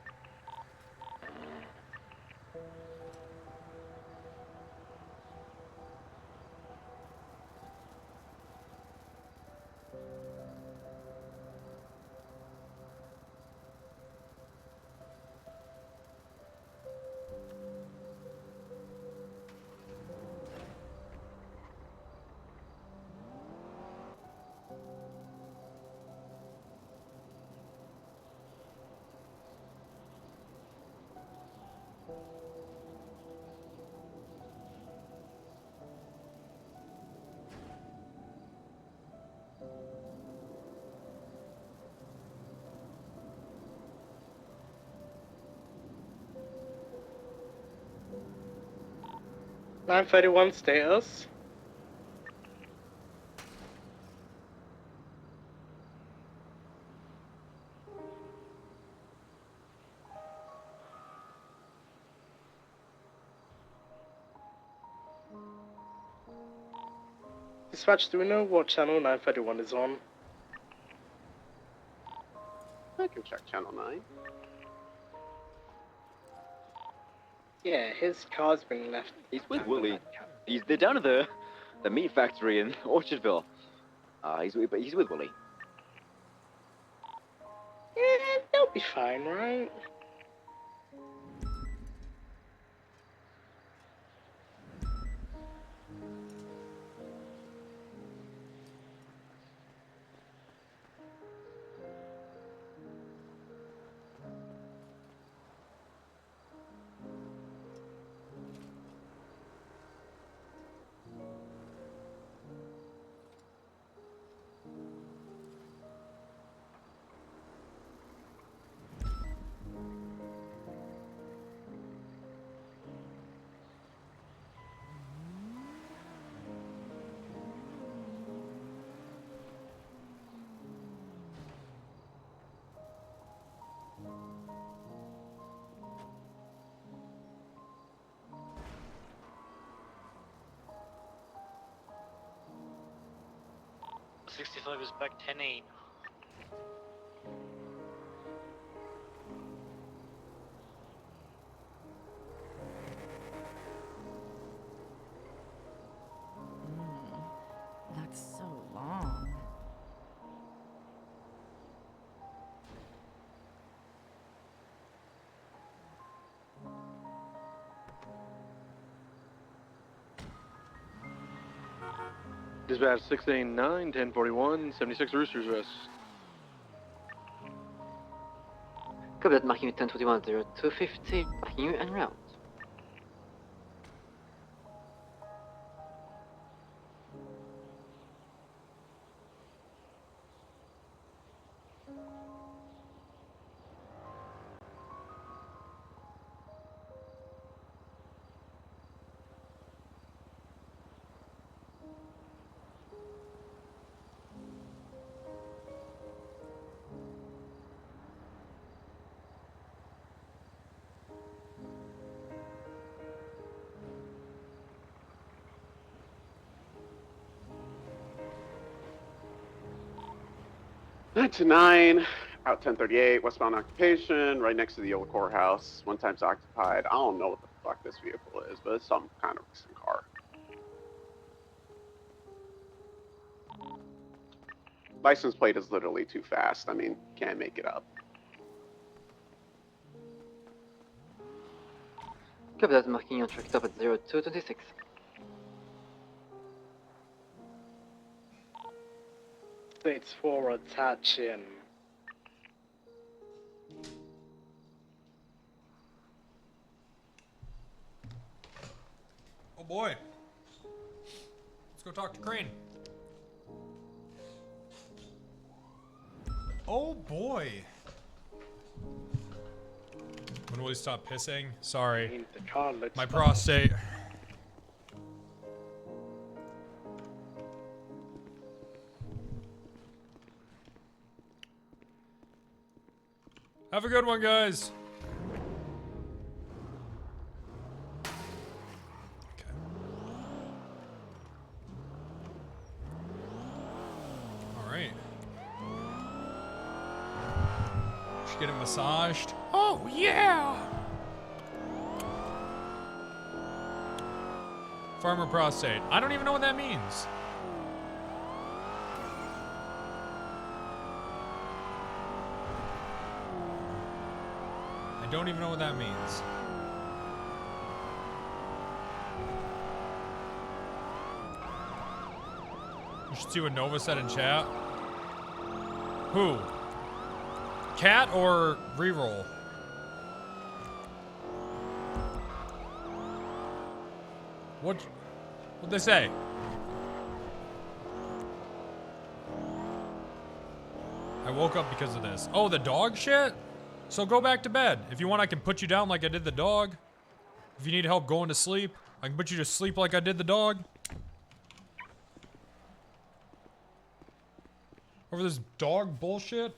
.931 status. Dispatch, do we know what channel 931 is on? I can check channel 9. Yeah, his car's been left. He's with Willie. They're down at the meat factory in Orchardville. He's with Willie. Yeah, they'll be fine, right? 65 is back 10-8. That's so long. Dispatch 689, 1041, 76 Roosters Rest. Copy that, marking you 1021, 0250, marking you en route. Nine to 9, Route 1038, westbound occupation, right next to the old courthouse. One time's occupied. I don't know what the fuck this vehicle is, but it's some kind of recent car. License plate is literally too fast. I mean, can't make it up. Copy that, marking you on track stop at 0226. States for attaching. Oh boy. Let's go talk to Crane. Oh boy. When will he stop pissing? Sorry. My prostate. Have a good one, guys. Okay. All right. Should get it massaged. Oh, yeah. Farmer prostate. I don't even know what that means. I don't even know what that means. You should see what Nova said in chat. Who? Cat or reroll? What'd they say? I woke up because of this. Oh, the dog shit? So go back to bed. If you want, I can put you down like I did the dog. If you need help going to sleep, I can put you to sleep like I did the dog. Over this dog bullshit?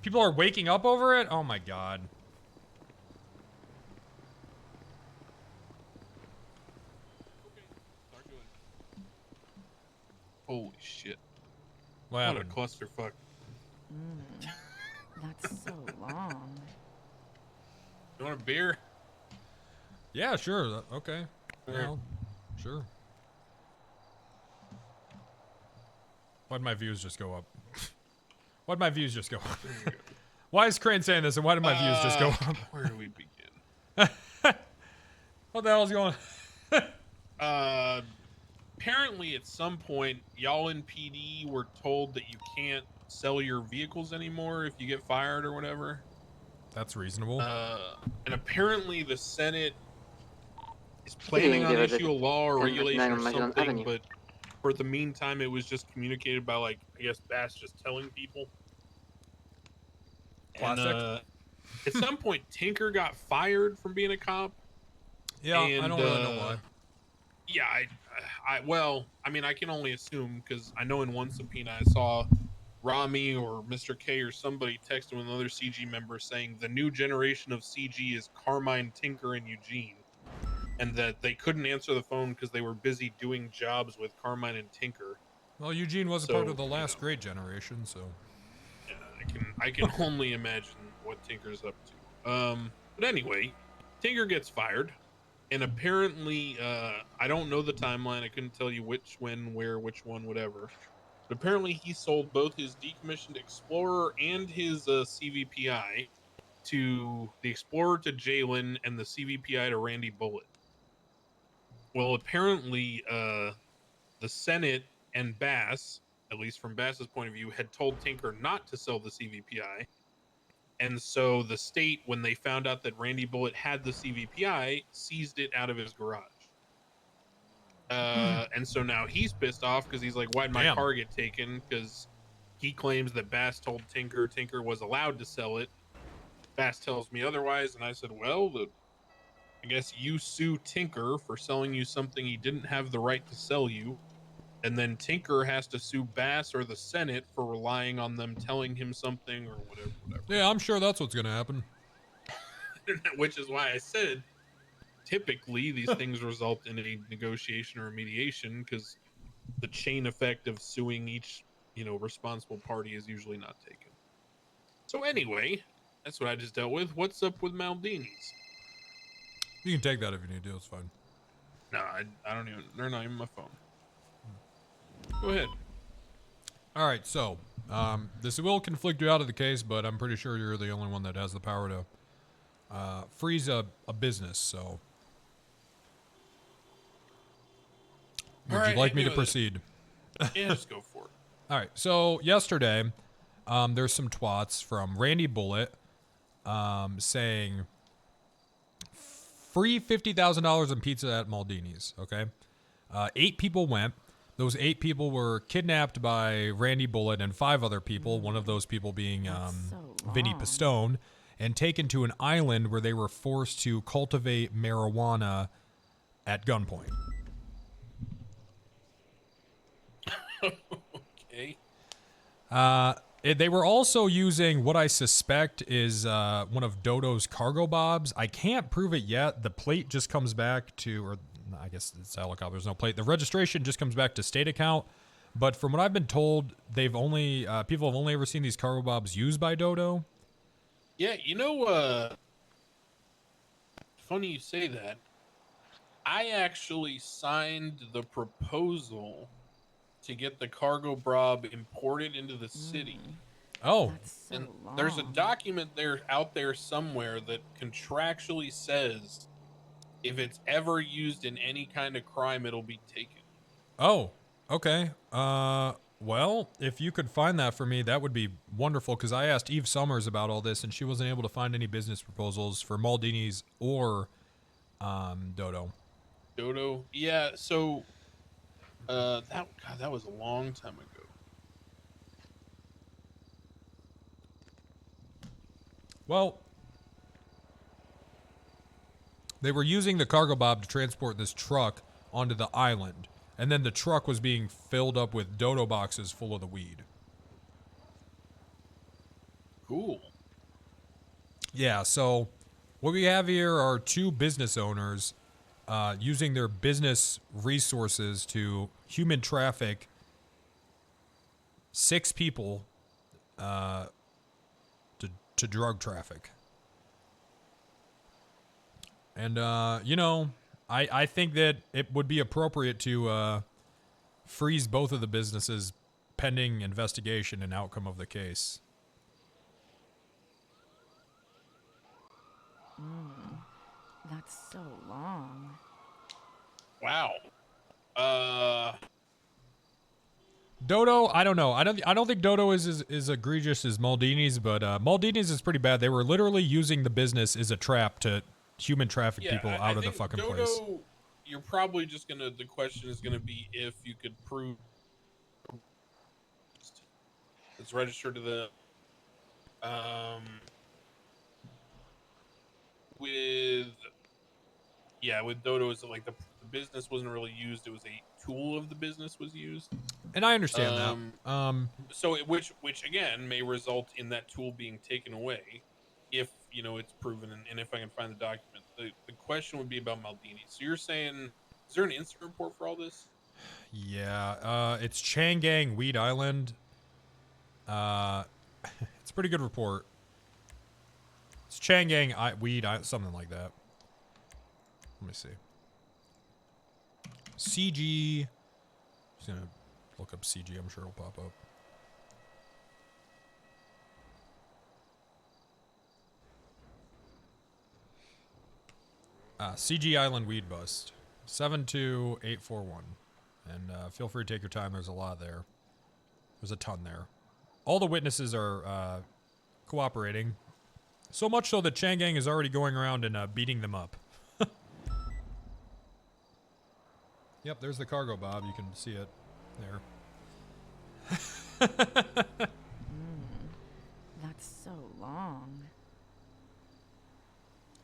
People are waking up over it? Oh my god. Holy shit. What a happened? clusterfuck. That's so long. You want a beer? Yeah, sure. Okay. Well, sure. Why'd my views just go up? Why'd my views just go up? Why is Crane saying this and why did my views just go up? Where do we begin? What the hell is going on? Apparently at some point, y'all in PD were told that you can't sell your vehicles anymore if you get fired or whatever. That's reasonable. And apparently the Senate is planning on issue a law or regulation or something, but for the meantime, it was just communicated by, like, I guess Bass just telling people. Classic. And, at some point, Tinker got fired from being a cop. Yeah, and, I don't really know why. Yeah, well, I mean, I can only assume because I know in one subpoena I saw Rami or Mr. K or somebody texting with another CG member saying the new generation of CG is Carmine, Tinker, and Eugene, and that they couldn't answer the phone because they were busy doing jobs with Carmine and Tinker. Well, Eugene was a part of the last great generation, so. Yeah, I can only imagine what Tinker's up to. But anyway, Tinker gets fired, and apparently, I don't know the timeline. I couldn't tell you which, when, where, which one, whatever. But apparently, he sold both his decommissioned Explorer and his CVPI to the Explorer to Jalen and the CVPI to Randy Bullitt. Well, apparently, the Senate and Bass, at least from Bass's point of view, had told Tinker not to sell the CVPI. And so the state, when they found out that Randy Bullitt had the CVPI, seized it out of his garage. And so now he's pissed off because he's like, why'd my car get taken? Because he claims that Bass told Tinker was allowed to sell it. Bass tells me otherwise. And I said, well, I guess you sue Tinker for selling you something he didn't have the right to sell you. And then Tinker has to sue Bass or the Senate for relying on them telling him something or whatever. Yeah, I'm sure that's what's going to happen. Which is why I said, typically these things result in a negotiation or a mediation because the chain effect of suing each, responsible party is usually not taken. So anyway, that's what I just dealt with. What's up with Maldini's? You can take that if you need to. It's fine. No, I don't even. They're not even my phone. Go ahead. All right, so this will conflict you out of the case, but I'm pretty sure you're the only one that has the power to freeze a business. So, would you like me to proceed? Yeah, just go for it. All right. So yesterday, there's some twats from Randy Bullitt saying free $50,000 in pizza at Maldini's. Okay, 8 people went. Those 8 people were kidnapped by Randy Bullitt and 5 other people, one of those people being Vinny Pistone, and taken to an island where they were forced to cultivate marijuana at gunpoint. Okay. They were also using what I suspect is one of Dodo's cargo bobs. I can't prove it yet. The plate just comes back to, or I guess it's a helicopter. There's no plate. The registration just comes back to state account. But from what I've been told, people have only ever seen these cargo bobs used by Dodo. Yeah, funny you say that. I actually signed the proposal to get the cargo bob imported into the city. Oh. And there's a document out there somewhere that contractually says if it's ever used in any kind of crime, it'll be taken. Oh, okay. Well, if you could find that for me, that would be wonderful, because I asked Eve Summers about all this, and she wasn't able to find any business proposals for Maldini's or Dodo. Dodo? Yeah, so that was a long time ago. Well, they were using the cargo bob to transport this truck onto the island, and then the truck was being filled up with Dodo boxes full of the weed. Cool. Yeah, so what we have here are 2 business owners using their business resources to human traffic 6 people to drug traffic. And, I think that it would be appropriate to freeze both of the businesses pending investigation and outcome of the case. That's so long. Wow. Dodo, I don't know. I don't think Dodo is as egregious as Maldini's, but Maldini's is pretty bad. They were literally using the business as a trap to human traffic people out of the fucking Dodo, place. You're probably just the question is gonna be if you could prove it's registered to the with Dodo is like the business wasn't really used, it was a tool of the business was used. And I understand that. So which again may result in that tool being taken away if it's proven and if I can find the document. The question would be about Maldini. So you're saying, is there an incident report for all this? Yeah, it's Changang Weed Island. It's a pretty good report. It's Changang Weed, something like that. Let me see. CG. Just gonna look up CG. I'm sure it'll pop up. CG Island Weed Bust. 72841. And feel free to take your time. There's a lot there. There's a ton there. All the witnesses are cooperating. So much so that Changang is already going around and beating them up. Yep, there's the cargo, Bob. You can see it there. That's so long.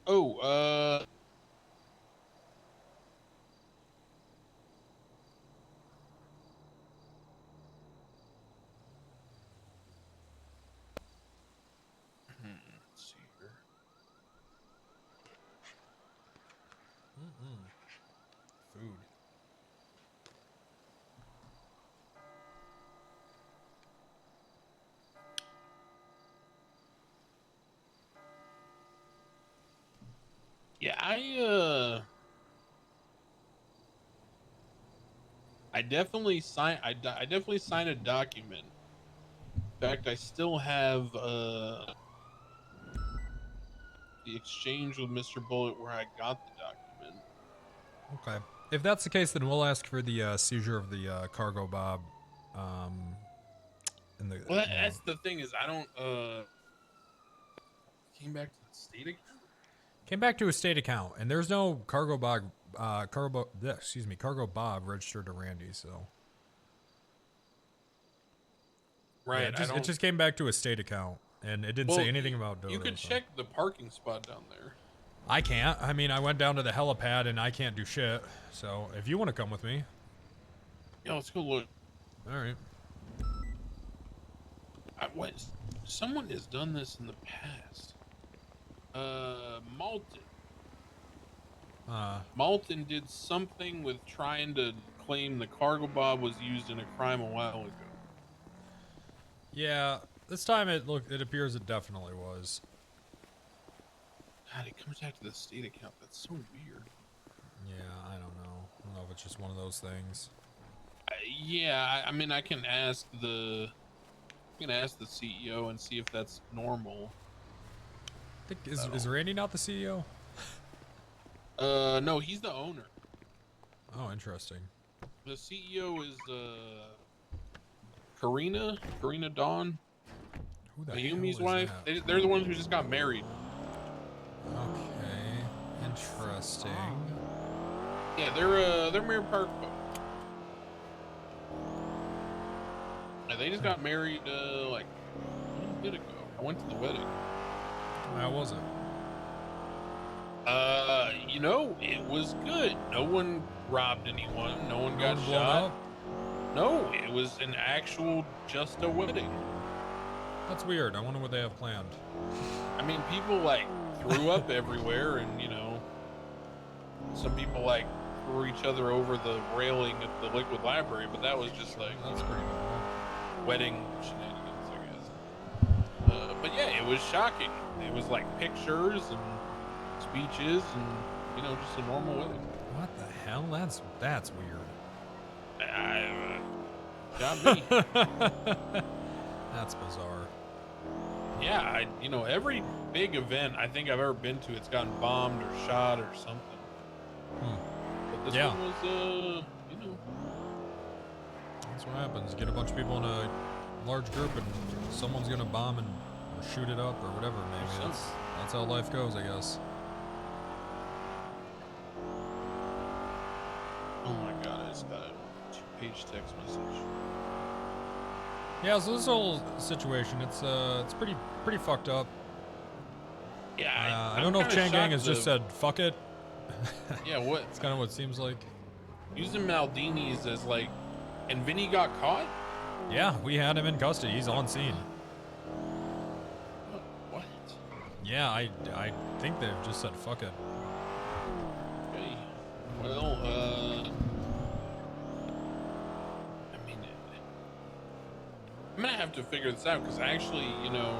Oh, let's see here. Food. Yeah, I definitely signed a document. In fact, I still have the exchange with Mr. Bullet where I got the document. Okay. If that's the case, then we'll ask for the seizure of the cargo, Bob. Well, that's the thing is I don't came back to the state account. Came back to a state account, and there's no cargo Bob registered to Randy, so. Right. Yeah, it just came back to a state account, and it didn't say anything about Dodo. You could check the parking spot down there. I can't. I mean, I went down to the helipad, and I can't do shit. So, if you want to come with me. Yeah, let's go look. All right. Someone has done this in the past. Malton. Malton did something with trying to claim the cargo Bob was used in a crime a while ago. Yeah, this time it appears it definitely was. God, it comes back to the state account. That's so weird. Yeah, I don't know. I don't know if it's just one of those things. Yeah, I mean, I can ask the CEO and see if that's normal. Is Randy not the CEO? No, he's the owner. Oh, interesting. The CEO is Karina Dawn. Who the Mayumi's hell is wife. that? They're the ones who just got married. Okay, interesting. Yeah, they're married Park. Yeah, they just got married like a bit ago. I went to the wedding. How was it? You know, it was good. No one robbed anyone. No one got blown shot. up? No, it was an actual just a wedding. That's weird. I wonder what they have planned. I mean, people like threw up everywhere, and you know, some people like threw each other over the railing at the Liquid Library, but that was just like that's pretty normal. Wedding shenanigans, I guess. But yeah, it was shocking. It was like pictures and speeches, and you know, just a normal wedding. What the hell? That's weird. Got me. That's bizarre. Yeah, you know, every big event I think I've ever been to, it's gotten bombed or shot or something. But this one was, you know. That's what happens. Get a bunch of people in a large group, and someone's gonna bomb and shoot it up or whatever. Maybe that's how life goes, I guess. Oh my god, I just got a 2-page text message. Yeah, so this whole situation, it's pretty fucked up. Yeah, I don't know if Changang has just said fuck it. Yeah, what? It's kind of what it seems like. Using Maldini's as like, and Vinny got caught? Yeah, we had him in custody. He's on scene. What? Yeah, I think they've just said fuck it. Okay. Well, I'm gonna have to figure this out because actually, you know,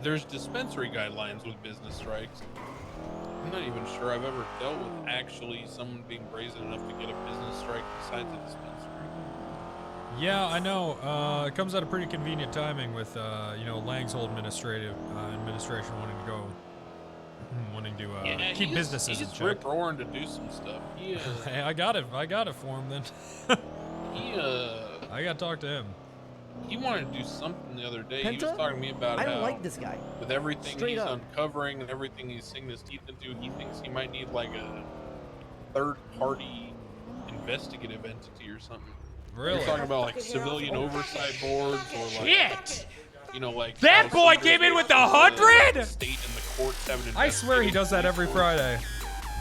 there's dispensary guidelines with business strikes. I'm not even sure I've ever dealt with actually someone being brazen enough to get a business strike besides a dispensary. Yeah, I know. It comes at a pretty convenient timing with, you know, Lang's whole administration wanting to go, wanting to keep businesses in he's check. rip roaring to do some stuff. Hey, I got it for him then. I got to talk to him. He wanted to do something the other day. He Penta? was talking to me about I how don't like this guy. with everything Straight he's up. uncovering and everything he's sinking his teeth into, he thinks he might need like a third-party investigative entity or something. Really? He's talking about like civilian oversight boards or like, Shit! you know, like That boy came in with 100. State and the courts have an I swear he does that every Friday.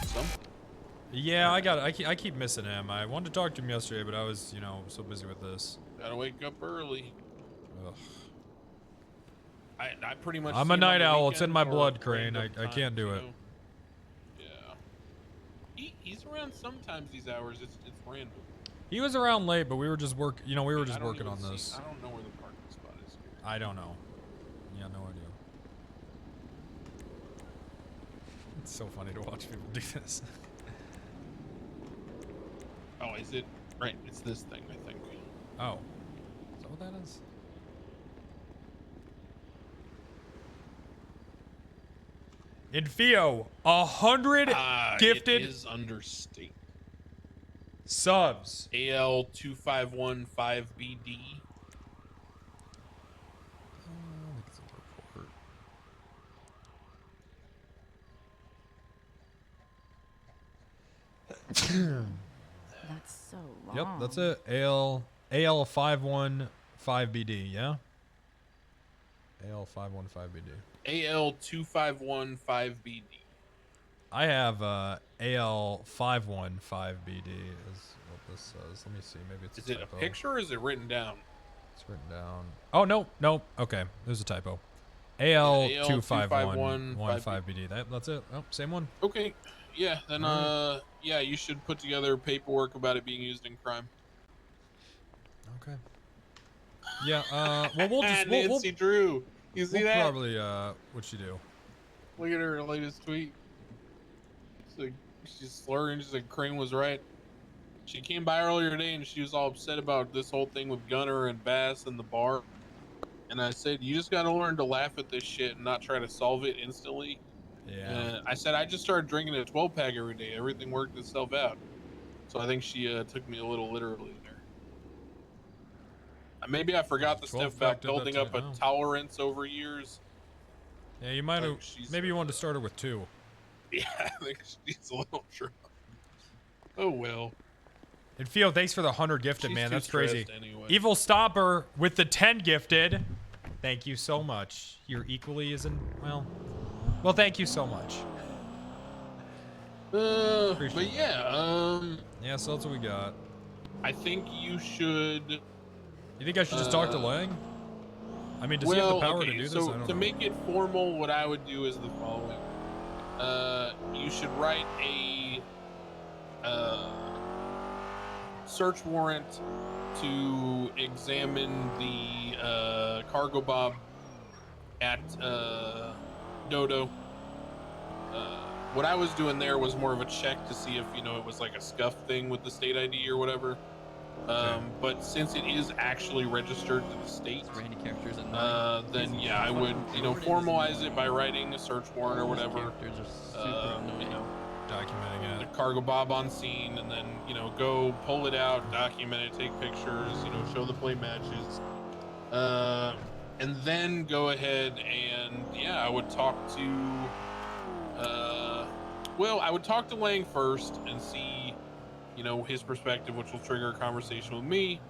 Something. Yeah, I keep missing him. I wanted to talk to him yesterday, but I was, you know, so busy with this. Gotta wake up early. Ugh. I pretty much. I'm see a him on night the owl. It's in weekends my or blood, Crane. random I can't do it. times, you know? Yeah. He's around sometimes these hours. It's random. He was around late, but we were just working I don't working even on see- this. I don't know where the parking spot is here. I don't know. Yeah, no idea. It's so funny to watch people do this. Oh, is it? Right, it's this thing, I think. Oh. Is that what that is? In Theo, 100 gifted It is understate. subs. AL2515BD. That's so long. Yep, that's it. AL515BD, yeah? AL515BD. AL2515BD. I have AL515BD is what this says. Let me see. Maybe it's Is a it a typo. picture or is it written down? It's written down. Oh, no. Okay, there's a typo. AL25115BD. That's it. Oh, same one. Okay. Yeah, then yeah, you should put together paperwork about it being used in crime. Okay. Yeah, well, we'll just... Nancy Drew. You see that? Probably, what she do? Look at her latest tweet. It's like, she's slurring. She said Crane was right. She came by earlier today and she was all upset about this whole thing with Gunner and Bass and the bar. And I said, you just got to learn to laugh at this shit and not try to solve it instantly. Yeah. I said, I just started drinking a 12-pack every day. Everything worked itself out. So I think she took me a little literally there. Maybe I forgot the stuff about building up a tolerance over years. Yeah, you might have... Maybe you wanted to start her with 2. Yeah, I think she's a little drunk. Oh, well. And Theo, thanks for the 100 gifted, She's man. too That's crazy. stressed anyway. Evil Stomper with the 10 gifted. Thank you so much. You're equally as in... Well, thank you so much. But yeah, yeah, so that's what we got. I think you should... You think I should just talk to Lang? I mean, does he have the power to do this? I So don't to know. make it formal, what I would do is the following. You should write a search warrant to examine the cargo bob at Dodo. What I was doing there was more of a check to see if, you know, it was like a scuff thing with the state ID or whatever. But since it is actually registered to the state, then yeah, I would, you know, formalize it by writing a search warrant or whatever. You know, documenting it. The cargo bob on scene, and then, you know, go pull it out, document it, take pictures, you know, show the play matches, and then go ahead and yeah, I would talk to. Well, I would talk to Lang first and see, you know, his perspective, which will trigger a conversation with me.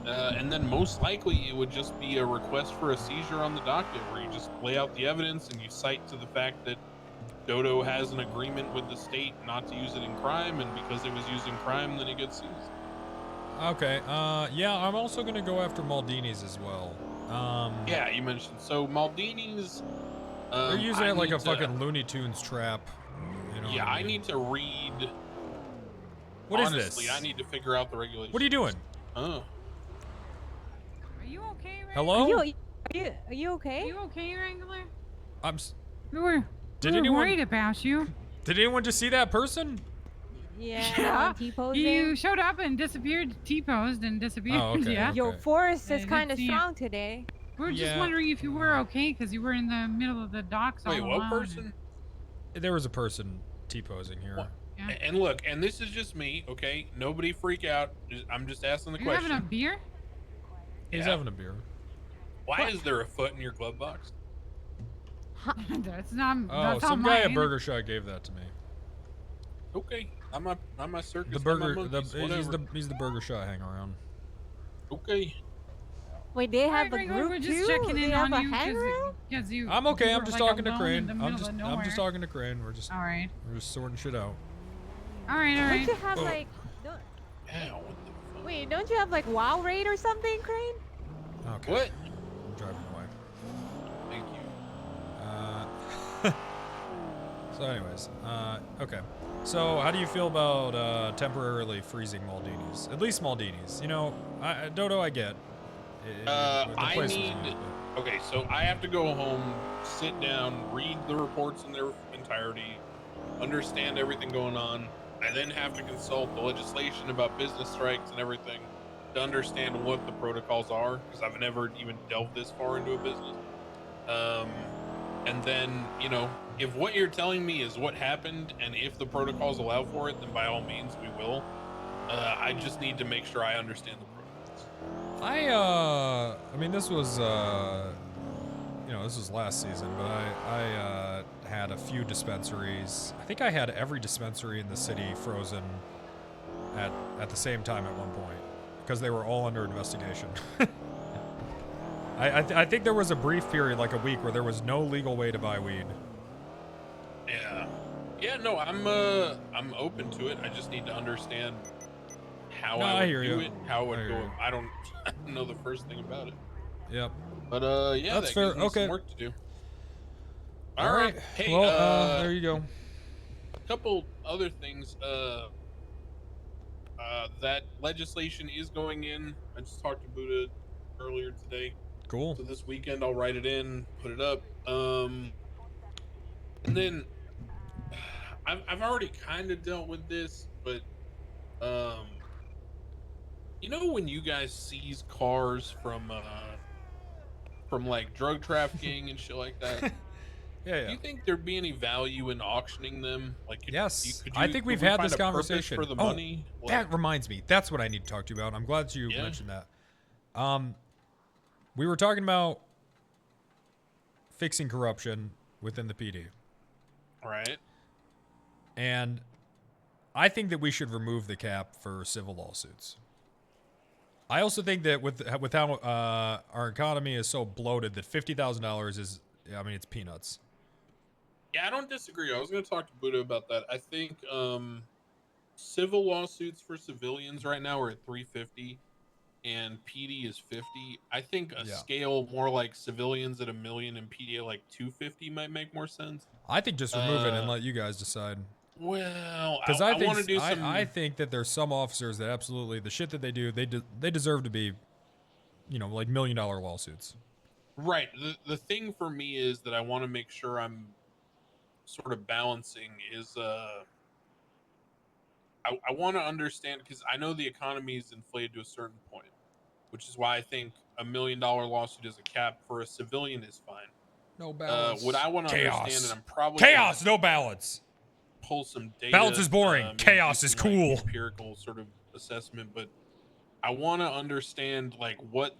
And then most likely it would just be a request for a seizure on the docket where you just lay out the evidence and you cite to the fact that Dodo has an agreement with the state not to use it in crime, and because it was used in crime, then it gets seized. Okay, yeah, I'm also going to go after Maldini's as well. Yeah, you mentioned. So Maldini's... they're using it like a fucking Looney Tunes trap. You know Yeah, what I need to read... What is Honestly, this? I need to figure out the regulations. What are you doing? Oh. you okay, Wrangler? Hello? Are you okay? Are you okay, Wrangler? We We were worried about you. Did anyone just see that person? Yeah. T-posing. You showed up and disappeared, T-posed and disappeared. Oh, okay, Yeah. Your force is I kind of did see it. strong today. We're just Yeah. wondering if you were okay because you were in the middle of the docks all Wait, what alone. person? There was a person T-posing here. What? Yeah. And look, and this is just me, okay? Nobody freak out. I'm just asking the Are you question. having a beer? He's having a beer. Why is there a foot in your glove box? That's not. Oh, that's some not guy at mine. Burger Shot gave that to me. Okay, I'm a circus. The I'm a burger, monkeys, whatever. he's the Burger Shot hang around. Okay. Wait, they have Alright, a Wrangler, group we're too? just checking They in have on a you handrail? because you. I'm okay. you I'm were, just like, talking to alone Crane. in the I'm middle just of I'm just nowhere. talking to Crane. We're just Alright. sorting shit out. Alright. Don't you have Oh. like? Ow, what the fuck? Wait, don't you have like WoW raid or something, Crane? Okay. What? I'm driving away. Thank you. So anyways, okay. So how do you feel about temporarily freezing Maldinis? At least Maldinis. You know, Dodo, I get. The I place was need. used, Okay, so I have to go home, sit down, read the reports in their entirety, understand everything going on. I then have to consult the legislation about business strikes and everything to understand what the protocols are, because I've never even delved this far into a business. And then, you know, if what you're telling me is what happened, and if the protocols allow for it, then by all means we will. I just need to make sure I understand the protocols. I mean, this was, you know, this was last season, but I had a few dispensaries. I think I had every dispensary in the city frozen at the same time at one point because they were all under investigation. I think there was a brief period, like a week, where there was no legal way to buy weed. Yeah, no, I'm open to it. I just need to understand how I would do it, how it would go. I don't know the first thing about it. Yep. But yeah, that's that fair. gives me Okay. some work to do. All right. Hey, Well, there you go. A couple other things. That legislation is going in. I just talked to Buddha earlier today. Cool. So this weekend I'll write it in, put it up. And then I've already kind of dealt with this, but you know when you guys seize cars from like drug trafficking and shit like that? Yeah. Do you think there'd be any value in auctioning them? Like, Yes, could I think we've had this conversation. for the Oh, money. that reminds me. That's what I need to talk to you about. I'm glad you mentioned that. We were talking about fixing corruption within the PD. Right. And I think that we should remove the cap for civil lawsuits. I also think that with how our economy is so bloated that $50,000 is, I mean, it's peanuts. Yeah, I don't disagree. I was going to talk to Buddha about that. I think civil lawsuits for civilians right now are at 350 and PD is 50. I think a scale more like civilians at $1 million and PD at like 250 might make more sense. I think just remove it and let you guys decide. Well, because I want to do some. I think that there's some officers that absolutely the shit that they do, they deserve to be, you know, like $1 million lawsuits. Right. The thing for me is that I want to make sure I'm sort of balancing is I want to understand, because I know the economy is inflated to a certain point, which is why I think $1 million lawsuit as a cap for a civilian is fine. No balance. What I want to understand, and I'm probably chaos, no balance. Pull some data. Balance is boring. Chaos is cool. Like, empirical sort of assessment, but I want to understand like what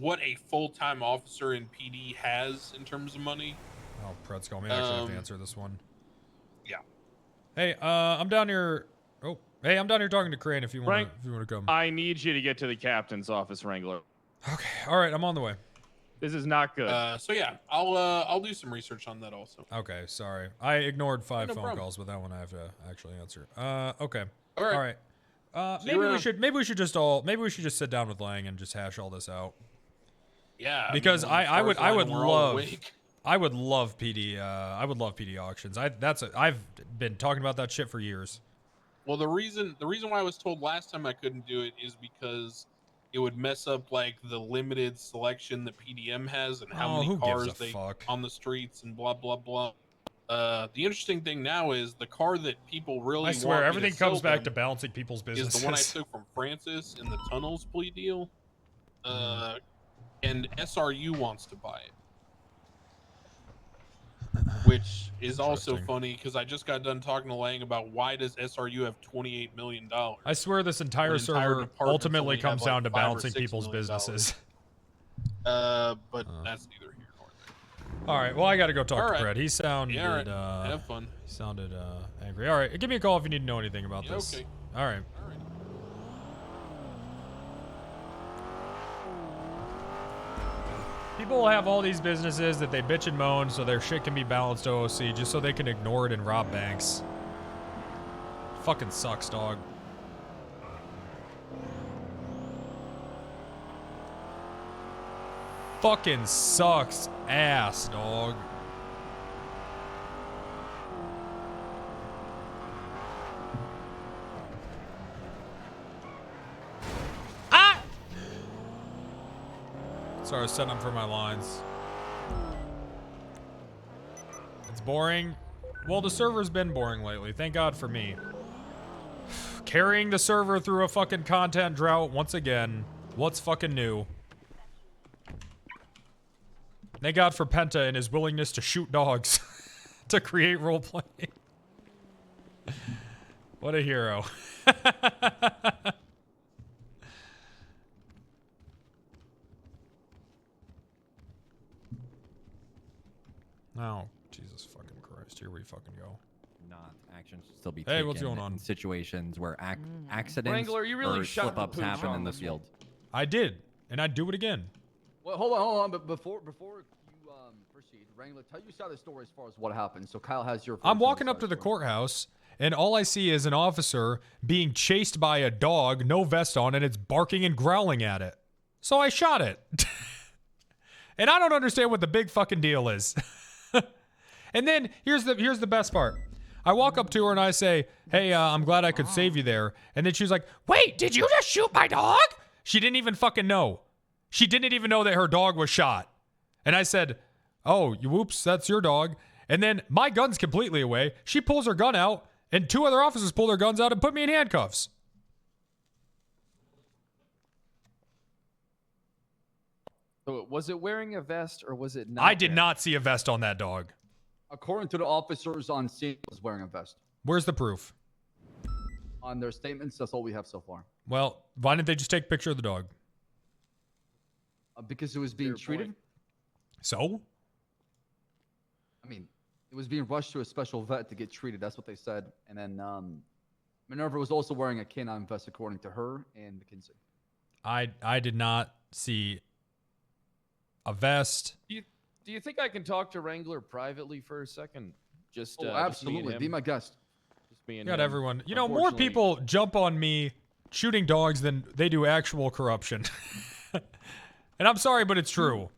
a full-time officer in PD has in terms of money. Oh, Pretz, call me. I actually have to answer this one. Yeah. Hey, I'm down here. Oh, hey, I'm down here talking to Crane. If you want to come. I need you to get to the captain's office, Wrangler. Okay. All right, I'm on the way. This is not good. So yeah, I'll do some research on that also. Okay, sorry. I ignored 5 No phone problem. calls, but that one I have to actually answer. Okay. All right. See you around. Maybe we should just sit down with Lang and just hash all this out. Yeah. Because I would love awake. I would love PD auctions. I've been talking about that shit for years. Well, the reason why I was told last time I couldn't do it is because it would mess up like the limited selection that PDM has and how many who gives cars a they fuck? on the streets and blah blah blah. The interesting thing now is the car that people really I swear, want me everything to sell comes back them to balancing people's businesses. is the one I took from Francis in the tunnels plea deal. And SRU wants to buy it. Which is also funny because I just got done talking to Lang about why does SRU have $28 million? I swear this entire server ultimately comes down to balancing people's businesses. But that's neither here nor there. All right, well, I got to go talk All to right. Brett. He sounded, Yeah, all right. Have fun. He sounded angry. All right, give me a call if you need to know anything about Yeah, this. okay. All right. People will have all these businesses that they bitch and moan so their shit can be balanced to OOC just so they can ignore it and rob banks. Fucking sucks, dog. Fucking sucks ass, dog. Ah! Sorry, I was setting up for my lines. It's boring. Well, the server's been boring lately. Thank God for me. Carrying the server through a fucking content drought once again. What's fucking new? Thank God for Penta and his willingness to shoot dogs to create roleplay. What a hero. Oh, Jesus fucking Christ. Here we fucking go. Not action should still be Hey, taken what's going on? in situations where accidents Wrangler, you really or shot the slip-ups pooch happen on in the this field. I did, and I'd do it again. Well, hold on. But before you proceed, Wrangler, tell your side of the story as far as what happened. So Kyle has your. I'm walking up to the courthouse, and all I see is an officer being chased by a dog, no vest on, and it's barking and growling at it. So I shot it. And I don't understand what the big fucking deal is. And then here's the best part. I walk up to her and I say, hey, I'm glad I could save you there. And then she was like, wait, did you just shoot my dog? She didn't even fucking know. She didn't even know that her dog was shot. And I said, oh, whoops, that's your dog. And then my gun's completely away. She pulls her gun out, and 2 other officers pull their guns out and put me in handcuffs. So was it wearing a vest or was it not? I did not see a vest on that dog. According to the officers on scene, was wearing a vest. Where's the proof? On their statements, that's all we have so far. Well, why didn't they just take a picture of the dog? Because it was being treated. So? I mean, it was being rushed to a special vet to get treated. That's what they said. And then Minerva was also wearing a canine vest, according to her and McKinsey. I did not see a vest. Do you think I can talk to Wrangler privately for a second? Just absolutely. Be my guest. Just me and Got him. everyone. You know, more people jump on me shooting dogs than they do actual corruption. And I'm sorry, but it's true.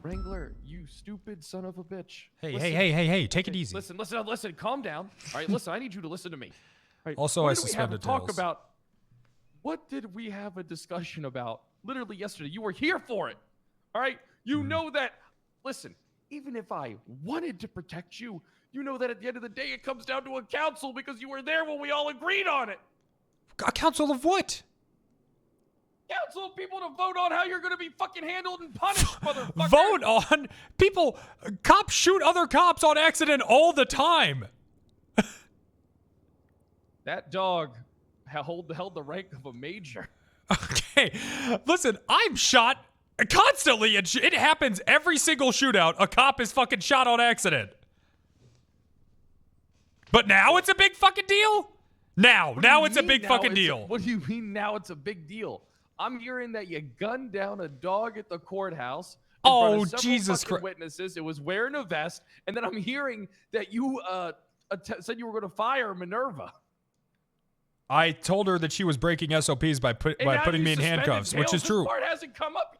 Wrangler, you stupid son of a bitch. Hey, Listen. hey, take it easy. Listen, calm down. All right, listen, I need you to listen to me. All right, Also, what I did we have suspended a talk Tails. about? What did we have a discussion about literally yesterday? You were here for it. All right? You know that, listen, even if I wanted to protect you, you know that at the end of the day, it comes down to a council because you were there when we all agreed on it. A council of what? Council of people to vote on how you're going to be fucking handled and punished, motherfucker. Vote on people. Cops shoot other cops on accident all the time. That dog held the rank of a major. Okay, listen, I'm shot constantly. It happens every single shootout. A cop is fucking shot on accident. But now it's a big fucking deal? Now it's a big fucking deal. What do you mean now it's a big deal? I'm hearing that you gunned down a dog at the courthouse. In front of several Jesus fucking Christ. witnesses. It was wearing a vest. And then I'm hearing that you said you were going to fire Minerva. I told her that she was breaking SOPs by putting me in handcuffs, which is true. This part hasn't come up.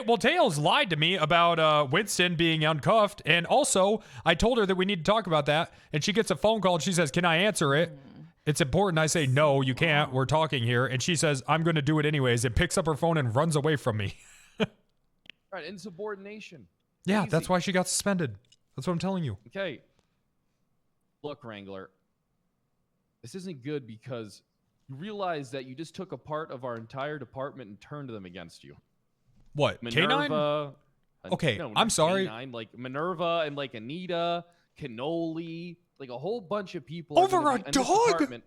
Well, Tails lied to me about Winston being uncuffed, and also I told her that we need to talk about that, and she gets a phone call and she says, "Can I answer it?" It's important I say, no, you can't. We're talking here. And she says, I'm going to do it anyways. It picks up her phone and runs away from me. Right, insubordination. Yeah, Easy. that's why she got suspended. That's what I'm telling you. Okay. Look, Wrangler. This isn't good because you realize that you just took a part of our entire department and turned them against you. What? Canine? Minerva. Okay, no, I'm not sorry. Canine, like Minerva and like Anita, Cannoli, like a whole bunch of people. Over are gonna a be in this dog? department.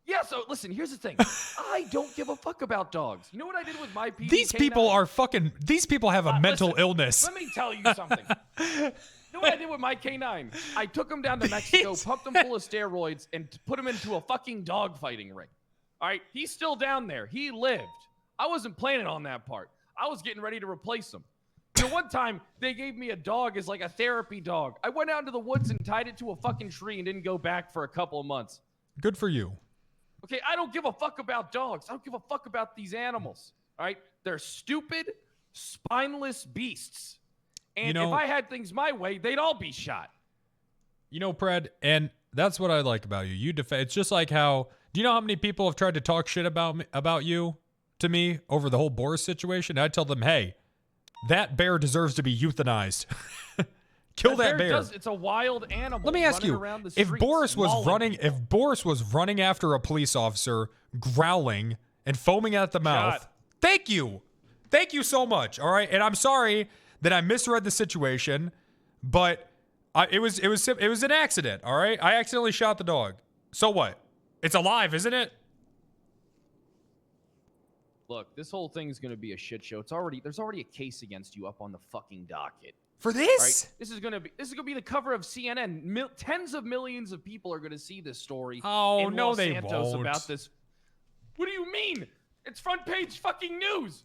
Yeah, so listen, here's the thing. I don't give a fuck about dogs. You know what I did with my PD These K9? people are fucking... These people have a mental listen, illness. Let me tell you something. You know what I did with my K9? I took him down to Mexico, pumped him full of steroids, and put him into a fucking dog fighting ring. All right? He's still down there. He lived. I wasn't planning on that part. I was getting ready to replace him. You know, one time, they gave me a dog as like a therapy dog. I went out into the woods and tied it to a fucking tree and didn't go back for a couple of months. Good for you. Okay, I don't give a fuck about dogs. I don't give a fuck about these animals. All right? They're stupid, spineless beasts. And You know- if I had things my way, they'd all be shot. You know, Pred, and that's what I like about you. You defend. It's just like how... Do you know how many people have tried to talk shit about you to me over the whole Boris situation? I tell them, hey, that bear deserves to be euthanized. Kill that bear. It's a wild animal. Let me ask running you, around the if streets, Boris was mauling running, people. if Boris was running after a police officer, growling and foaming at the mouth, Shot. thank you so much. All right, and I'm sorry that I misread the situation, but it was an accident. All right, I accidentally shot the dog. So what? It's alive, isn't it? Look, this whole thing's gonna be a shit show. There's already a case against you up on the fucking docket. For this? All right? This is gonna be the cover of CNN. Tens of millions of people are gonna see this story. Oh, in no, Los they Santos won't. about this. What do you mean? It's front page fucking news.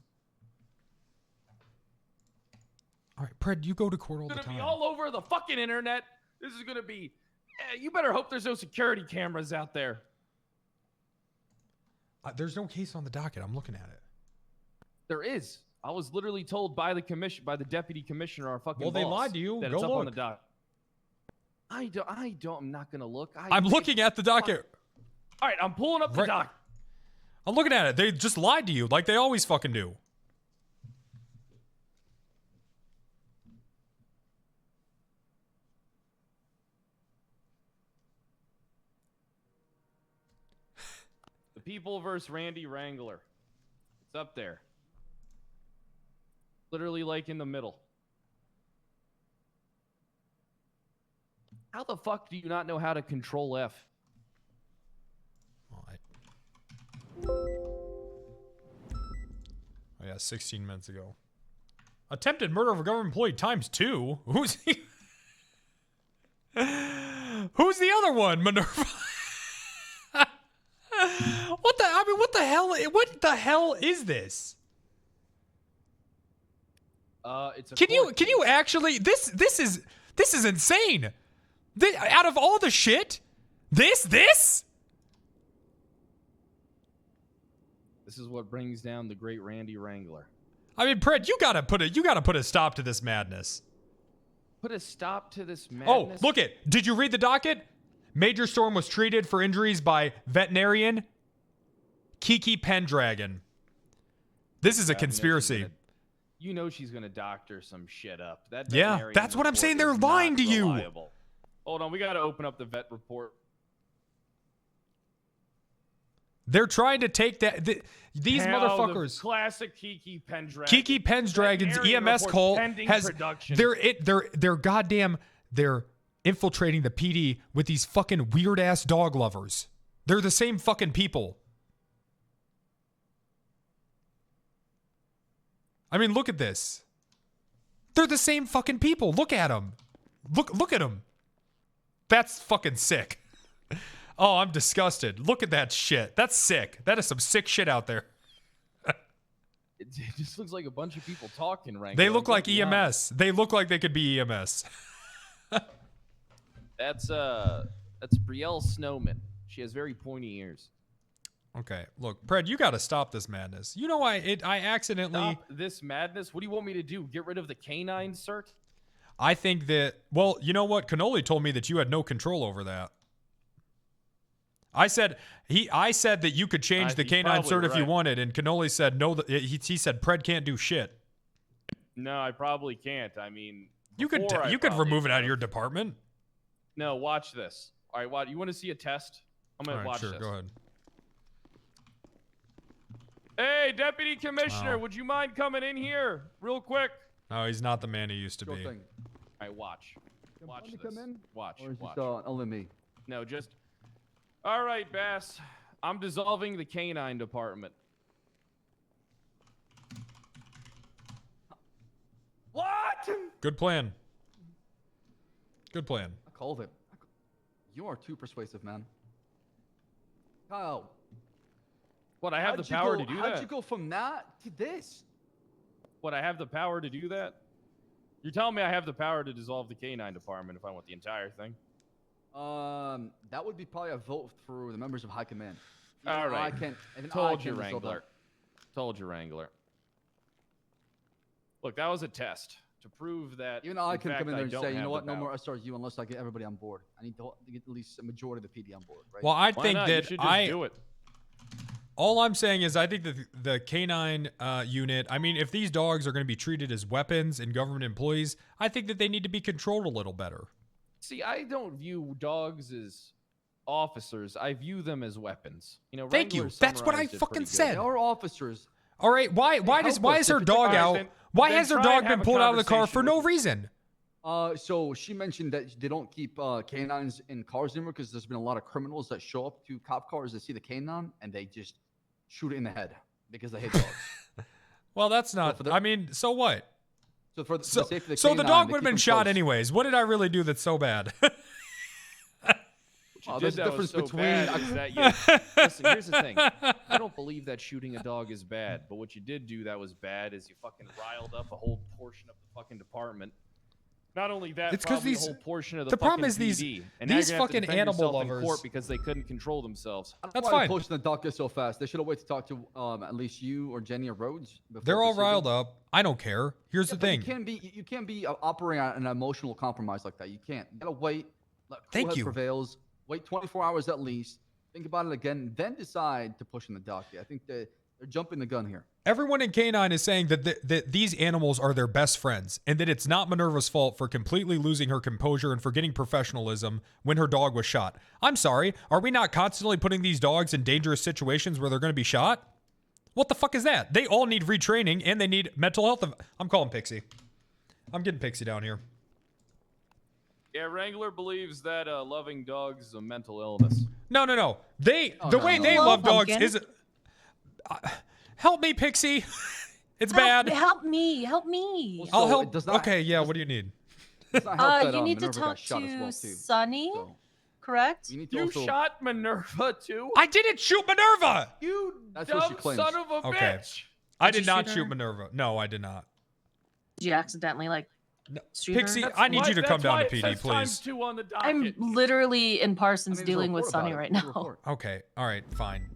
All right, Pred, you go to court all It's the gonna time. be all over the fucking internet. This is gonna be. You better hope there's no security cameras out there. There's no case on the docket. I'm looking at it. There is. I was literally told by the deputy commissioner, our fucking Well, they boss, lied to you. that Go it's up on look. the dock. I'm not gonna look. I'm looking at the docket. All right, I'm pulling up the doc. I'm looking at it. They just lied to you like they always fucking do. The People versus Randy Wrangler. It's up there. Literally like in the middle. How the fuck do you not know how to control F? Oh yeah, 16 minutes ago. Attempted murder of a government employee ×2. Who's he? Who's the other one? Minerva. What the hell is this? It's a Can you actually this is insane. Out of all the shit, this This is what brings down the great Randy Wrangler. I mean, Pred, you gotta put a stop to this madness. Put a stop to this madness. Oh, look it. Did you read the docket? Major Storm was treated for injuries by veterinarian Kiki Pendragon. This is a conspiracy. You know she's gonna doctor some shit up. That Yeah, veterinarian that's what I'm report saying. They're is lying not to you. reliable. Hold on, we gotta open up the vet report. They're trying to take that. These Hell, motherfuckers. the classic Kiki Pendragon. Kiki Pendragon's Veterinarian EMS report call pending has. production. They're infiltrating the PD with these fucking weird ass dog lovers. They're the same fucking people. I mean, look at this. They're the same fucking people. Look at them. Look at them. That's fucking sick. Oh, I'm disgusted. Look at that shit. That's sick. That is some sick shit out there. It just looks like a bunch of people talking right They now. look I'm like gonna be EMS. honest. They look like they could be EMS. That's Brielle Snowman. She has very pointy ears. Okay, look, Pred, you got to stop this madness. You know, I accidentally. Stop this madness. What do you want me to do? Get rid of the canine cert? I think that. Well, you know what? Cannoli told me that you had no control over that. I said that you could change the he's canine probably cert if you right. wanted, and Cannoli said no. He said Pred can't do shit. No, I probably can't. I mean, You could before I remove probably it out of could've. your department. No, watch this. All right, you want to see a test? I'm gonna All right, watch sure, this. go ahead. Hey, Deputy Commissioner, Wow. would you mind coming in here real quick? No, he's not the man he used to Sure be. thing. All right, watch. Watch Let me this. come in? Watch. Or is Watch. this only me? No, just. All right, Bass. I'm dissolving the canine department. What? Good plan. Good plan. I called it. You are too persuasive, man. Kyle. What, I have the power to do that? How'd you go from that to this? What, I have the power to do that? You're telling me I have the power to dissolve the canine department if I want the entire thing? That would be probably a vote through the members of High Command. All right. I can't. And I Told can't you, dissolve Wrangler. Told you, Wrangler. Look, that was a test to prove that. Even I in can fact, come in there and don't say, you have know the what, no power. more SRU unless I get everybody on board. I need to get at least a majority of the PD on board, right? Well, I Why think not? You that should just do it. All I'm saying is I think that the canine unit, I mean, if these dogs are going to be treated as weapons and government employees, I think that they need to be controlled a little better. See, I don't view dogs as officers. I view them as weapons. You know, Thank you. Wrangler That's what I summarized it fucking pretty good. said. They are officers. All right, why is her dog out? Why then has her try dog and have been a pulled out of the car conversation for no reason? So she mentioned that they don't keep canines in cars anymore because there's been a lot of criminals that show up to cop cars that see the canine and they just shoot it in the head because they hate dogs. Well, that's not. I mean, so what? So for the So, sake of the so the canine, dog they would have keep been them shot close. anyways. What did I really do that's so bad? Oh, Did there's a that was difference so between. bad is that you, listen, here's the thing. I don't believe that shooting a dog is bad, but what you did do that was bad is you fucking riled up a whole portion of the fucking department. Not only that, It's 'cause probably these- a whole portion of the, the problem fucking is these- PD. And now these you're gonna have to fucking defend animal yourself in lovers- court because they couldn't control themselves. That's Why are they fine. posting the docket so fast? They should have waited to talk to at least you or Jenny or Rhodes. before They're all proceeding. riled up. I don't care. Here's Yeah, the but thing. You can't be operating on an emotional compromise like that. You can't. You gotta wait. Let Thank cool head you. prevails. Wait 24 hours at least. Think about it again, then decide to push in the docket. I think they're jumping the gun here. Everyone in Canine is saying that these animals are their best friends and that it's not Minerva's fault for completely losing her composure and forgetting professionalism when her dog was shot. I'm sorry, are we not constantly putting these dogs in dangerous situations where they're going to be shot? What the fuck is that? They all need retraining and they need mental health. I'm calling Pixie. I'm getting Pixie down here. Yeah, Wrangler believes that loving dogs is a mental illness. No. The no, way no. they Hello, love dogs pumpkin. is... help me, Pixie. It's Help, bad. help me, help me. I'll So help. it does not- Okay, yeah, what do you need? It's not help that, You need to Minerva got talk shot as to well, too. Sunny, So, correct? you need to You also, shot Minerva too? I didn't shoot Minerva! You That's what she dumb claims. son of a Okay. bitch! I Did did you not shoot shoot her? Minerva. No, I did not. Did you accidentally shoot Pixie, her? I need you to come That's down why to it PD, says times please. 2 on the docket. I'm literally in Parsons I mean, there's a dealing with report about Sunny it. right There's a now. report. Okay, all right, fine.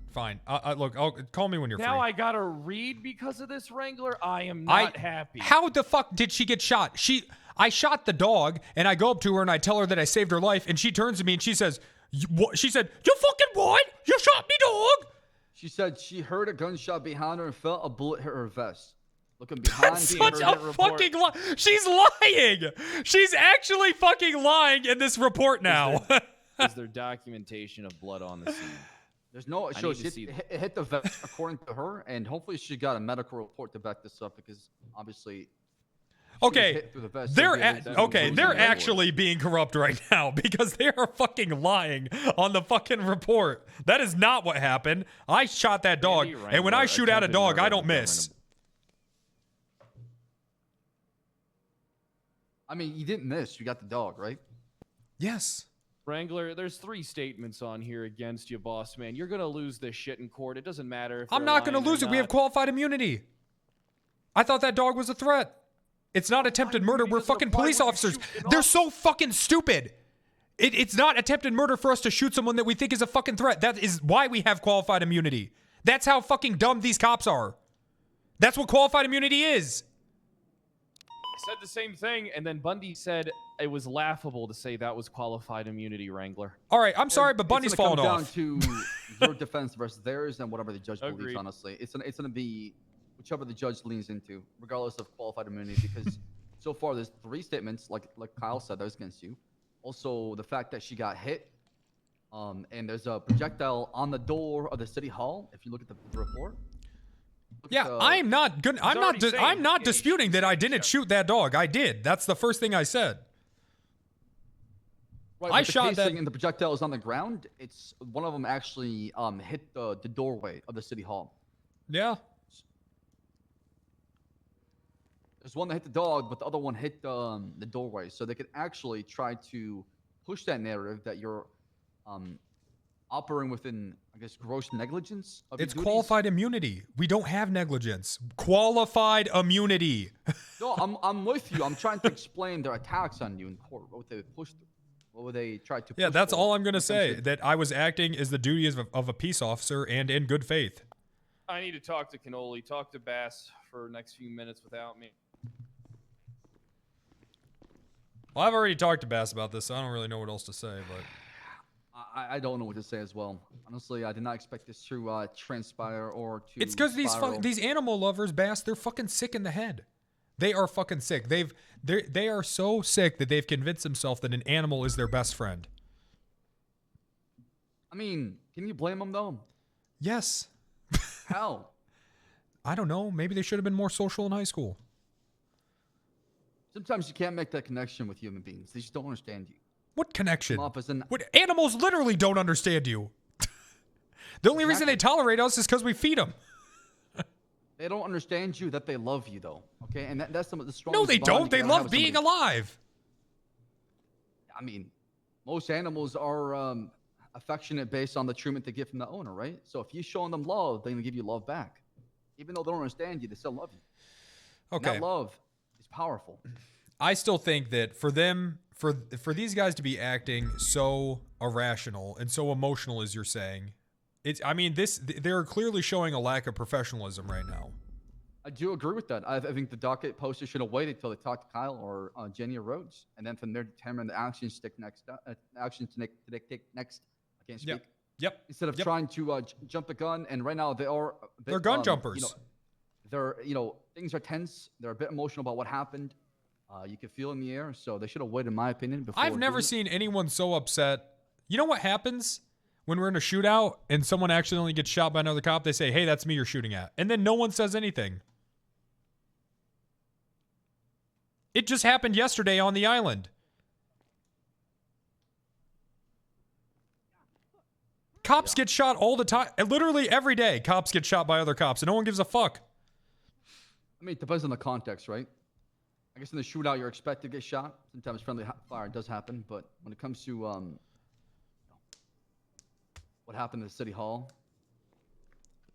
Look, call me when you're Now free. I gotta read because of this, Wrangler. I am not happy. How the fuck did she get shot? I shot the dog, and I go up to her and I tell her that I saved her life, and she turns to me and she says, what? She said, "You fucking what? You shot me, dog?" She said she heard a gunshot behind her and felt a bullet hit her vest. Looking behind That's her, such a fucking lie. She's lying. She's actually fucking lying in this report now. Is there documentation of blood on the scene? There's no. I So need to she see that. it hit the vest according to her, and hopefully she got a medical report to back this up because obviously. she was Okay, hit through the vest, so they're yeah, they're actually being corrupt right now because they are fucking lying on the fucking report. That is not what happened. I shot that dog, Andy and when I Wrangler shoot at a attempted dog, murder I of don't a miss. government- I mean, you didn't miss. You got the dog, right? Yes. Wrangler, there's 3 statements on here against you, boss man. You're gonna lose this shit in court. It doesn't matter if I'm they're not going to lying or lose it. We have not. qualified immunity. I thought that dog was a threat. It's not attempted murder. We're fucking police officers. They're so fucking stupid. It's not attempted murder for us to shoot someone that we think is a fucking threat. That is why we have qualified immunity. That's how fucking dumb these cops are. That's what qualified immunity is. said the same thing, and then Bundy said it was laughable to say that was qualified immunity, Wrangler. All right, I'm sorry, but Bundy's falling off. It's going to come down to your defense versus theirs and whatever the judge believes, Agreed. honestly. It's gonna be whichever the judge leans into, regardless of qualified immunity, because so far there's 3 statements, like Kyle said, that was against you. Also, the fact that she got hit, and there's a projectile on the door of the city hall, if you look at the report. Yeah, I'm not good. I'm not disputing that I didn't shoot that dog. I did. That's the first thing I said. Right, I but the shot that. casing and the projectile is on the ground. It's one of them actually hit the doorway of the city hall. Yeah. There's one that hit the dog, but the other one hit the doorway. So they could actually try to push that narrative that you're operating within, I guess, gross negligence of your It's duties. qualified immunity. We don't have negligence. Qualified immunity. No, I'm with you. I'm trying to explain their attacks on you in court. What they pushed, what they tried to. Yeah, push that's for. all I'm gonna say. That I was acting as the duties of a peace officer and in good faith. I need to talk to Cannoli, talk to Bass for the next few minutes without me. Well, I've already talked to Bass about this, so I don't really know what else to say. But I don't know what to say as well. Honestly, I did not expect this to transpire or to. it's because spiral. these animal lovers, Bass, they're fucking sick in the head. They are fucking sick. They are so sick that they've convinced themselves that an animal is their best friend. I mean, can you blame them though? Yes. How? I don't know. Maybe they should have been more social in high school. Sometimes you can't make that connection with human beings. They just don't understand you. What connection? Come off as an- What animals literally don't understand you. The only reason they tolerate us is because we feed them. They don't understand you that they love you though. Okay, and that's some of the strongest. No, they bond don't. you They can ever have love with being somebody. alive. I mean, most animals are affectionate based on the treatment they get from the owner, right? So if you're showing them love, they're gonna give you love back, even though they don't understand you. They still love you. And Okay. that love is powerful. I still think that for them, for these guys to be acting so irrational and so emotional, as you're saying, they're clearly showing a lack of professionalism right now. I do agree with that. I think the docket poster should have waited till they talked to Kyle or Jenny or Rhodes, and then from there determine the actions to take next. Take next. I can't speak. Yep. Instead of trying to jump the gun, and right now They're gun jumpers. Things are tense. They're a bit emotional about what happened. You can feel in the air, so they should have waited, in my opinion. Before I've never seen anyone so upset. You know what happens when we're in a shootout and someone accidentally gets shot by another cop? They say, "Hey, that's me you're shooting at," and then no one says anything. It just happened yesterday on the island. Cops get shot all the time. Literally every day, cops get shot by other cops, and no one gives a fuck. I mean, it depends on the context, right? I guess in the shootout, you're expected to get shot. Sometimes friendly fire does happen, but when it comes to what happened at the city hall,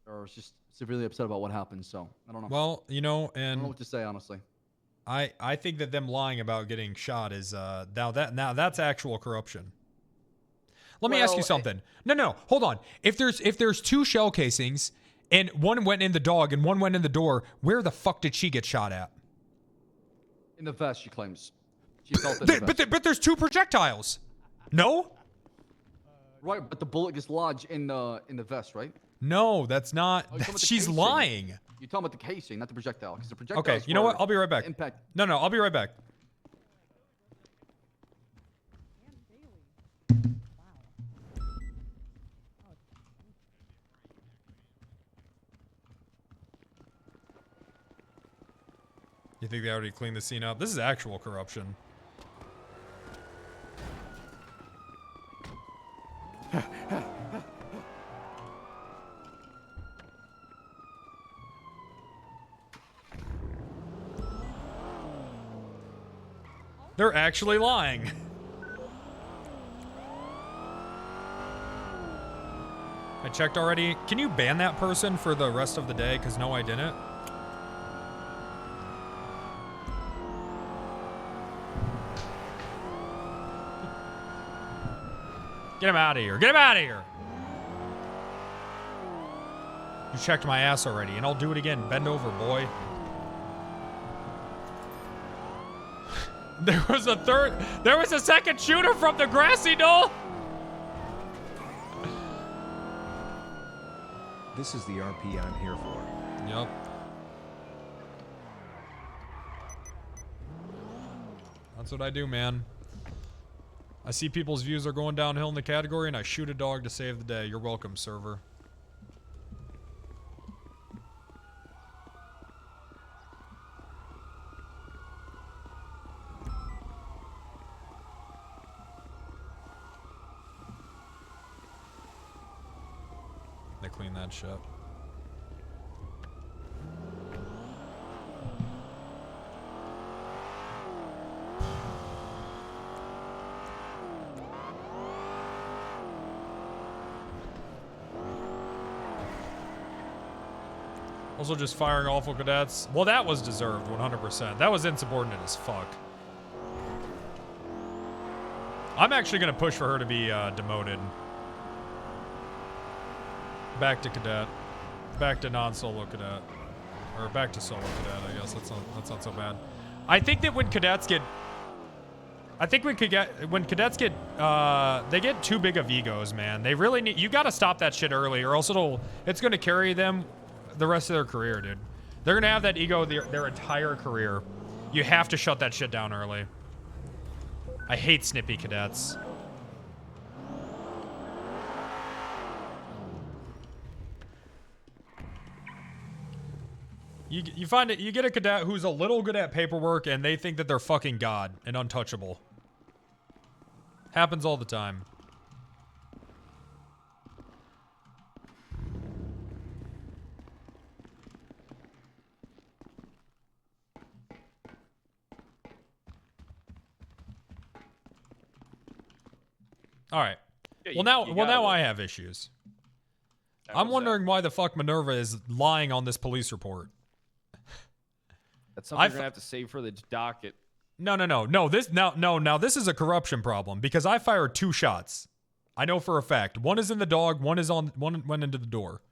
I was just severely upset about what happened. So I don't know. Well, and I don't know what to say, honestly. I think that them lying about getting shot is now that's actual corruption. Let me ask you something. No, hold on. If there's 2 shell casings and one went in the dog and one went in the door, where the fuck did she get shot at? In the vest, she claims. She felt it in the vest. But there's 2 projectiles. No? Right, but the bullet gets lodged in the vest, right? No, that's not. Oh, you're talking about the She's casing. lying. You're talking about the casing, not the projectile. Because the projectile. Okay, you know what? I'll be right back. Impact. No, I'll be right back. You think they already cleaned the scene up? This is actual corruption. They're actually lying. I checked already. Can you ban that person for the rest of the day? Because no, I didn't. Get him out of here. Get him out of here. You checked my ass already, and I'll do it again. Bend over, boy. There was a second shooter from the grassy knoll. This is the RP I'm here for. Yep. That's what I do, man. I see people's views are going downhill in the category, and I shoot a dog to save the day. You're welcome, server. They clean that shit. Also just firing awful cadets. Well, that was deserved, 100%. That was insubordinate as fuck. I'm actually going to push for her to be demoted. Back to cadet. Back to non-solo cadet. Or back to solo cadet, I guess. That's not so bad. I think that when cadets get... when cadets get, they get too big of egos, man. They really need... You got to stop that shit early, or else it's going to carry them the rest of their career, dude. They're going to have that ego their entire career. You have to shut that shit down early. I hate snippy cadets. You find it, you get a cadet who's a little good at paperwork and they think that they're fucking God and untouchable. Happens all the time. All right. Yeah, well, now I have issues. I'm wondering why the fuck Minerva is lying on this police report. That's something you're gonna have to save for the docket. No. Now this is a corruption problem because I fired 2 shots. I know for a fact. One is in the dog. One went into the door.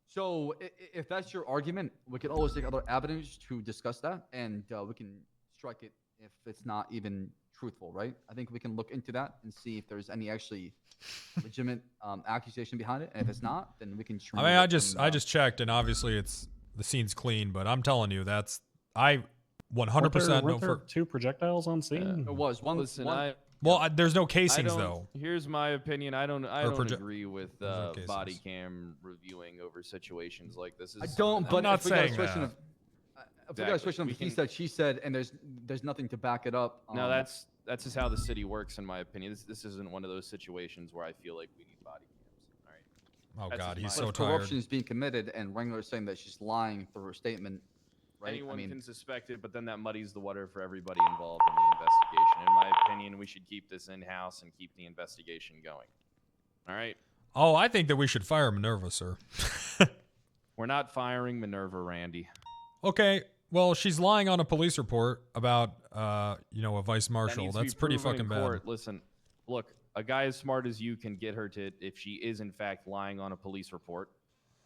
So if that's your argument, we can always take other avenues to discuss that, and we can strike it if it's not even truthful, right? I think we can look into that and see if there's any actually legitimate accusation behind it, and if it's not, then we can. I mean, I just checked, and obviously the scene's clean, but I'm telling you, I 100% know for 2 projectiles on scene. There was one. Listen, there's no casings though. Here's my opinion. I don't agree with body cam reviewing over situations like this. I don't. But I'm not saying that. If we got a question of he said, she said, and there's nothing to back it up. No, that's just how the city works, in my opinion. This isn't one of those situations where I feel like we need body cams. All right. Oh God, he's so tired. Corruption is being committed, and Wrangler is saying that she's lying through her statement. Right? Anyone can suspect it, but then that muddies the water for everybody involved in the investigation. In my opinion, we should keep this in-house and keep the investigation going. All right? Oh, I think that we should fire Minerva, sir. We're not firing Minerva, Randy. Okay, well, she's lying on a police report about, a vice marshal. That's pretty fucking bad. Listen, look, a guy as smart as you can get her to, if she is in fact lying on a police report,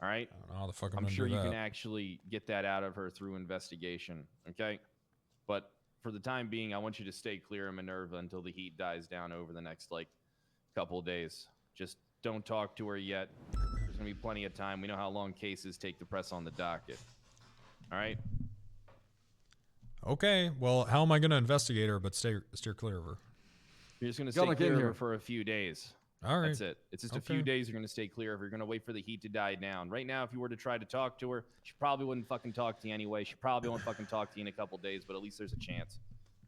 all right? I don't know how the fuck I'm sure you can actually get that out of her through investigation, okay? But for the time being, I want you to stay clear of Minerva until the heat dies down over the next, couple days. Just don't talk to her yet. There's going to be plenty of time. We know how long cases take to press on the docket. All right? Okay, well, how am I going to investigate her but steer clear of her? You're just going to stay clear of her for a few days. All right. That's it. It's just a few days you're going to stay clear of her. You're going to wait for the heat to die down. Right now, if you were to try to talk to her, she probably wouldn't fucking talk to you anyway. She probably won't fucking talk to you in a couple days, but at least there's a chance.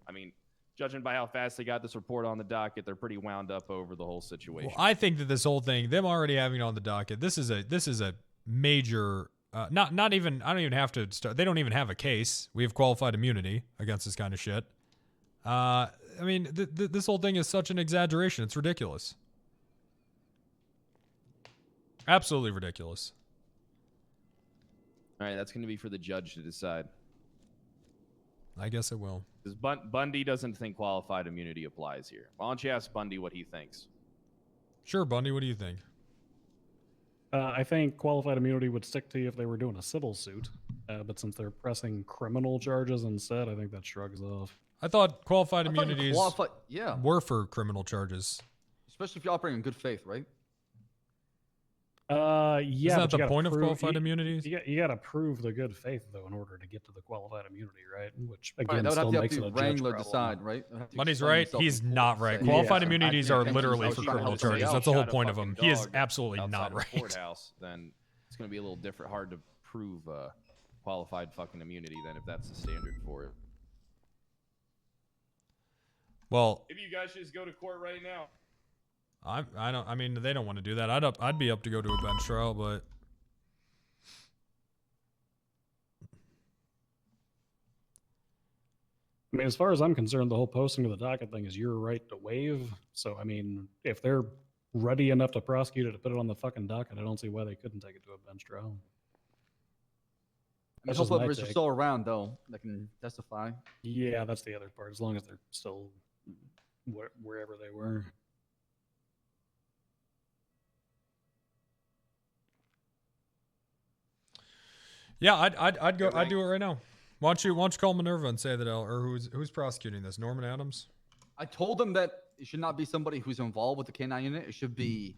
I mean, judging by how fast they got this report on the docket, they're pretty wound up over the whole situation. Well, I think that this whole thing, them already having it on the docket, this is a major... not even, I don't even have to start. They don't even have a case. We have qualified immunity against this kind of shit. I mean, this whole thing is such an exaggeration. It's ridiculous. Absolutely ridiculous. All right, that's going to be for the judge to decide. I guess it will. Because Bundy doesn't think qualified immunity applies here. Why don't you ask Bundy what he thinks? Sure, Bundy, what do you think? I think qualified immunity would stick to you if they were doing a civil suit. But since they're pressing criminal charges instead, I think that shrugs off. I thought qualified I thought immunities yeah. were for criminal charges. Especially if you're operating in good faith, right? Yeah. Isn't that but you the gotta point of prove- qualified immunities? You got to prove the good faith though in order to get to the qualified immunity, right? Which again that would still have makes to it a be judge Wrangler problem. decide, right? They'll have to Money's explain right. themselves He's in court not and right. say, Qualified "Yeah, immunities I are think literally I was for trying to criminal help somebody charges. else. That's the whole Shot a point of fucking him. He is dog absolutely outside not of right. the courthouse, then it's going to be a little different, hard to prove qualified fucking immunity then if that's the standard for it. Well, Maybe you guys should just go to court right now. I mean, they don't want to do that. I'd be up to go to a bench trial, but I mean, as far as I'm concerned, the whole posting of the docket thing is your right to waive. So, I mean, if they're ready enough to prosecute it to put it on the fucking docket, I don't see why they couldn't take it to a bench trial. I mean, That's just my hopefully, they're take. still around though that can testify. Yeah, that's the other part. As long as they're still wherever they were. yeah, I'd go. I'd do it right now. Why don't you call Minerva and say that or who's prosecuting this? Norman Adams? I told them that it should not be somebody who's involved with the Canine unit. It should be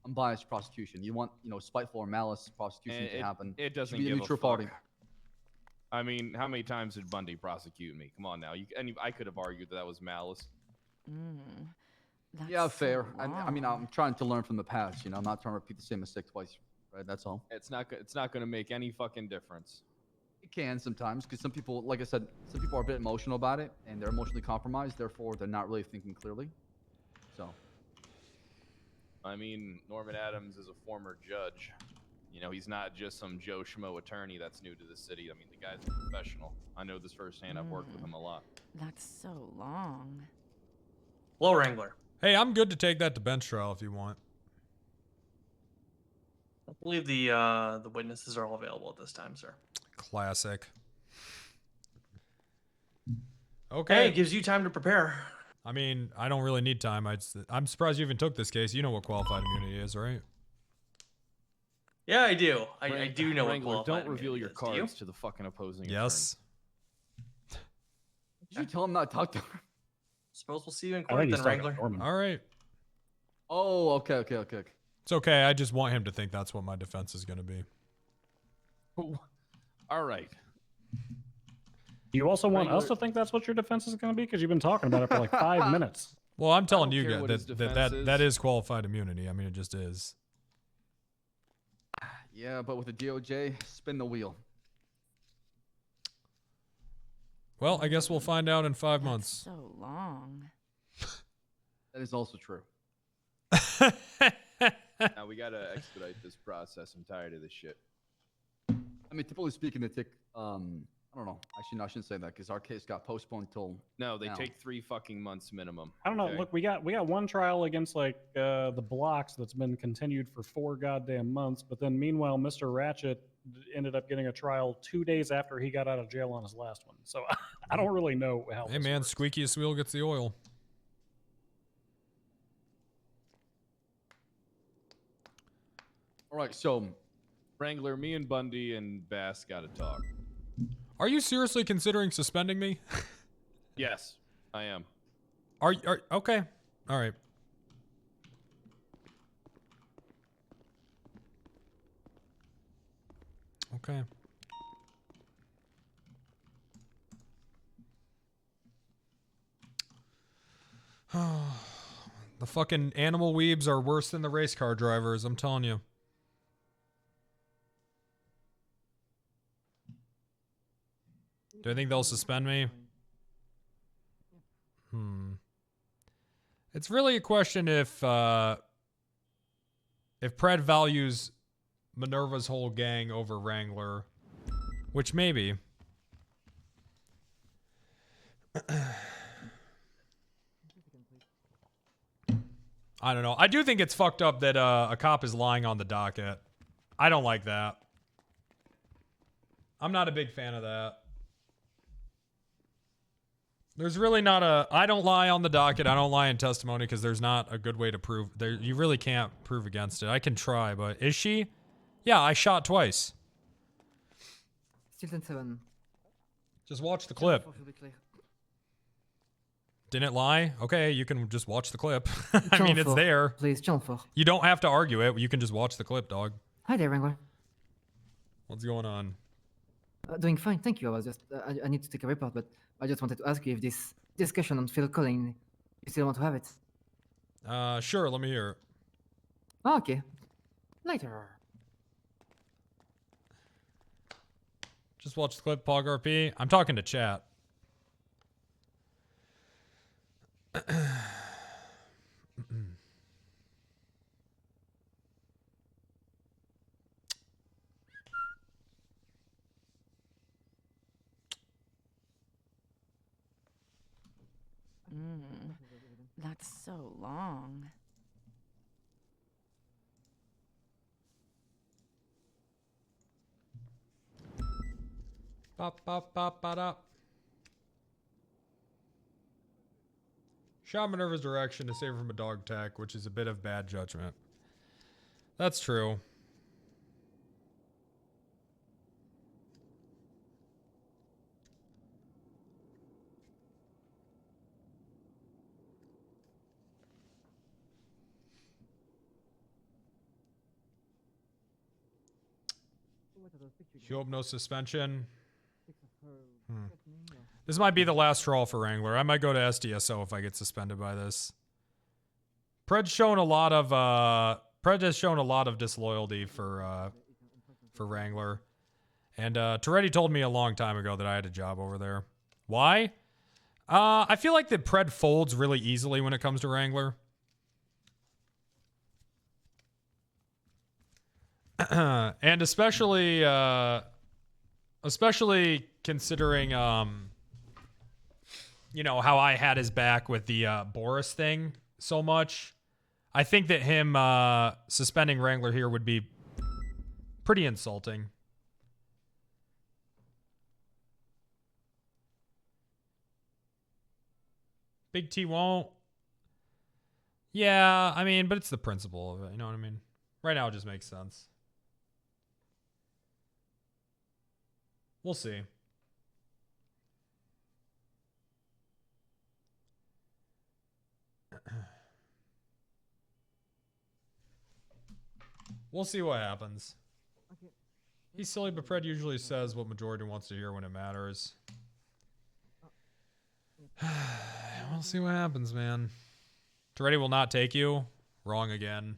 unbiased prosecution. You want, spiteful or malice prosecution to happen. It doesn't should be a give neutral a fuck. party. I mean, how many times did Bundy prosecute me? Come on now. I could have argued that was malice. Yeah, fair. I mean, I'm trying to learn from the past. I'm not trying to repeat the same mistake twice. Right? That's all. It's not going to make any fucking difference. It can sometimes, because some people, like I said, some people are a bit emotional about it, and they're emotionally compromised. Therefore, they're not really thinking clearly. So. I mean, Norman Adams is a former judge. He's not just some Joe Schmo attorney that's new to the city. I mean, the guy's a professional. I know this firsthand. I've worked with him a lot. That's so long. Hello, Wrangler. Hey, I'm good to take that to bench trial if you want. I believe the witnesses are all available at this time, sir. Classic. Okay. Hey, it gives you time to prepare. I mean, I don't really need time. I'm surprised you even took this case. You know what qualified immunity is, right? Yeah, I do. I do know Wrangler, what qualified don't reveal immunity your is. Do you? cards to the fucking opposing Yes. Did you tell him not to talk to her? Suppose we'll see you in I court think then, he's talking to Wrangler. Norman. All right. Oh, okay. It's okay. I just want him to think that's what my defense is going to be. All right. Do you also want us Wrangler- to think that's what your defense is going to be? Because you've been talking about it for like 5 minutes. Well, I'm telling you care guys what his that defense that is. is qualified immunity. I mean, it just is. Yeah, but with the DOJ, spin the wheel. Well, I guess we'll find out in 5 months. So long. That is also true. Now we gotta expedite this process. I'm tired of this shit. I mean, typically speaking, they take, I don't know. Actually, no, I shouldn't say that because our case got postponed till. No, they now. take 3 fucking months minimum. I don't know. okay? Look, we got one trial against like the blocks that's been continued for 4 goddamn months. But then meanwhile, Mr. Ratchet ended up getting a trial 2 days after he got out of jail on his last one. So I don't really know how. Hey this man, works. squeakiest wheel gets the oil. All right, so Wrangler, me and Bundy and Bass gotta talk. Are you seriously considering suspending me? Yes, I am. Are okay? All right. Okay. The fucking animal weebs are worse than the race car drivers, I'm telling you. Do I think they'll suspend me? It's really a question if Pred values Minerva's whole gang over Wrangler, which maybe. I don't know. I do think it's fucked up that a cop is lying on the docket. I don't like that. I'm not a big fan of that. There's really not a... I don't lie on the docket. I don't lie in testimony because there's not a good way to prove... you really can't prove against it. I can try, but... Is she? Yeah, I shot twice. Still 10-7. Just watch the clip. Channel 4 should be clear. Didn't lie? Okay, you can just watch the clip. I Channel mean, it's 4, there. Please, channel 4. You don't have to argue it. You can just watch the clip, dog. Hi there, Wrangler. What's going on? Doing fine, thank you. I was just, I need to take a report, but I just wanted to ask you if this discussion on Phil calling, you still want to have it? Sure, let me hear it. Oh, okay. Later. Just watch the clip, Pog RP. I'm talking to chat. That's so long. Bop, bop, bop, bop, up. Shot Minerva's direction to save her from a dog attack, which is a bit of bad judgment. That's true. Hope no suspension. This might be the last straw for Wrangler. I might go to SDSO if I get suspended by this. Pred's shown a lot of Pred has shown a lot of disloyalty for Wrangler. And Toretti told me a long time ago that I had a job over there. Why? I feel like that Pred folds really easily when it comes to Wrangler. And especially considering you know how I had his back with the Boris thing so much. I think that him suspending Wrangler here would be pretty insulting. Big T won't. Yeah, I mean, but it's the principle of it, you know what I mean? Right now it just makes sense. We'll see. We'll see what happens. Okay. He's silly, but Pred usually says what majority wants to hear when it matters. We'll see what happens, man. Toretti will not take you. Wrong again.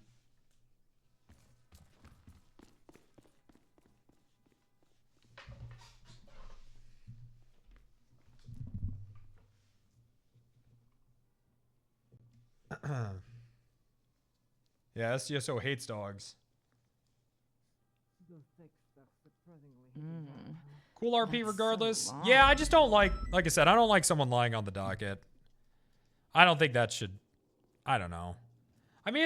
Yeah, SDSO hates dogs. Cool RP regardless. so long. Yeah, I just don't like I said, I don't like someone lying on the docket. I don't think that should, I don't know. I mean,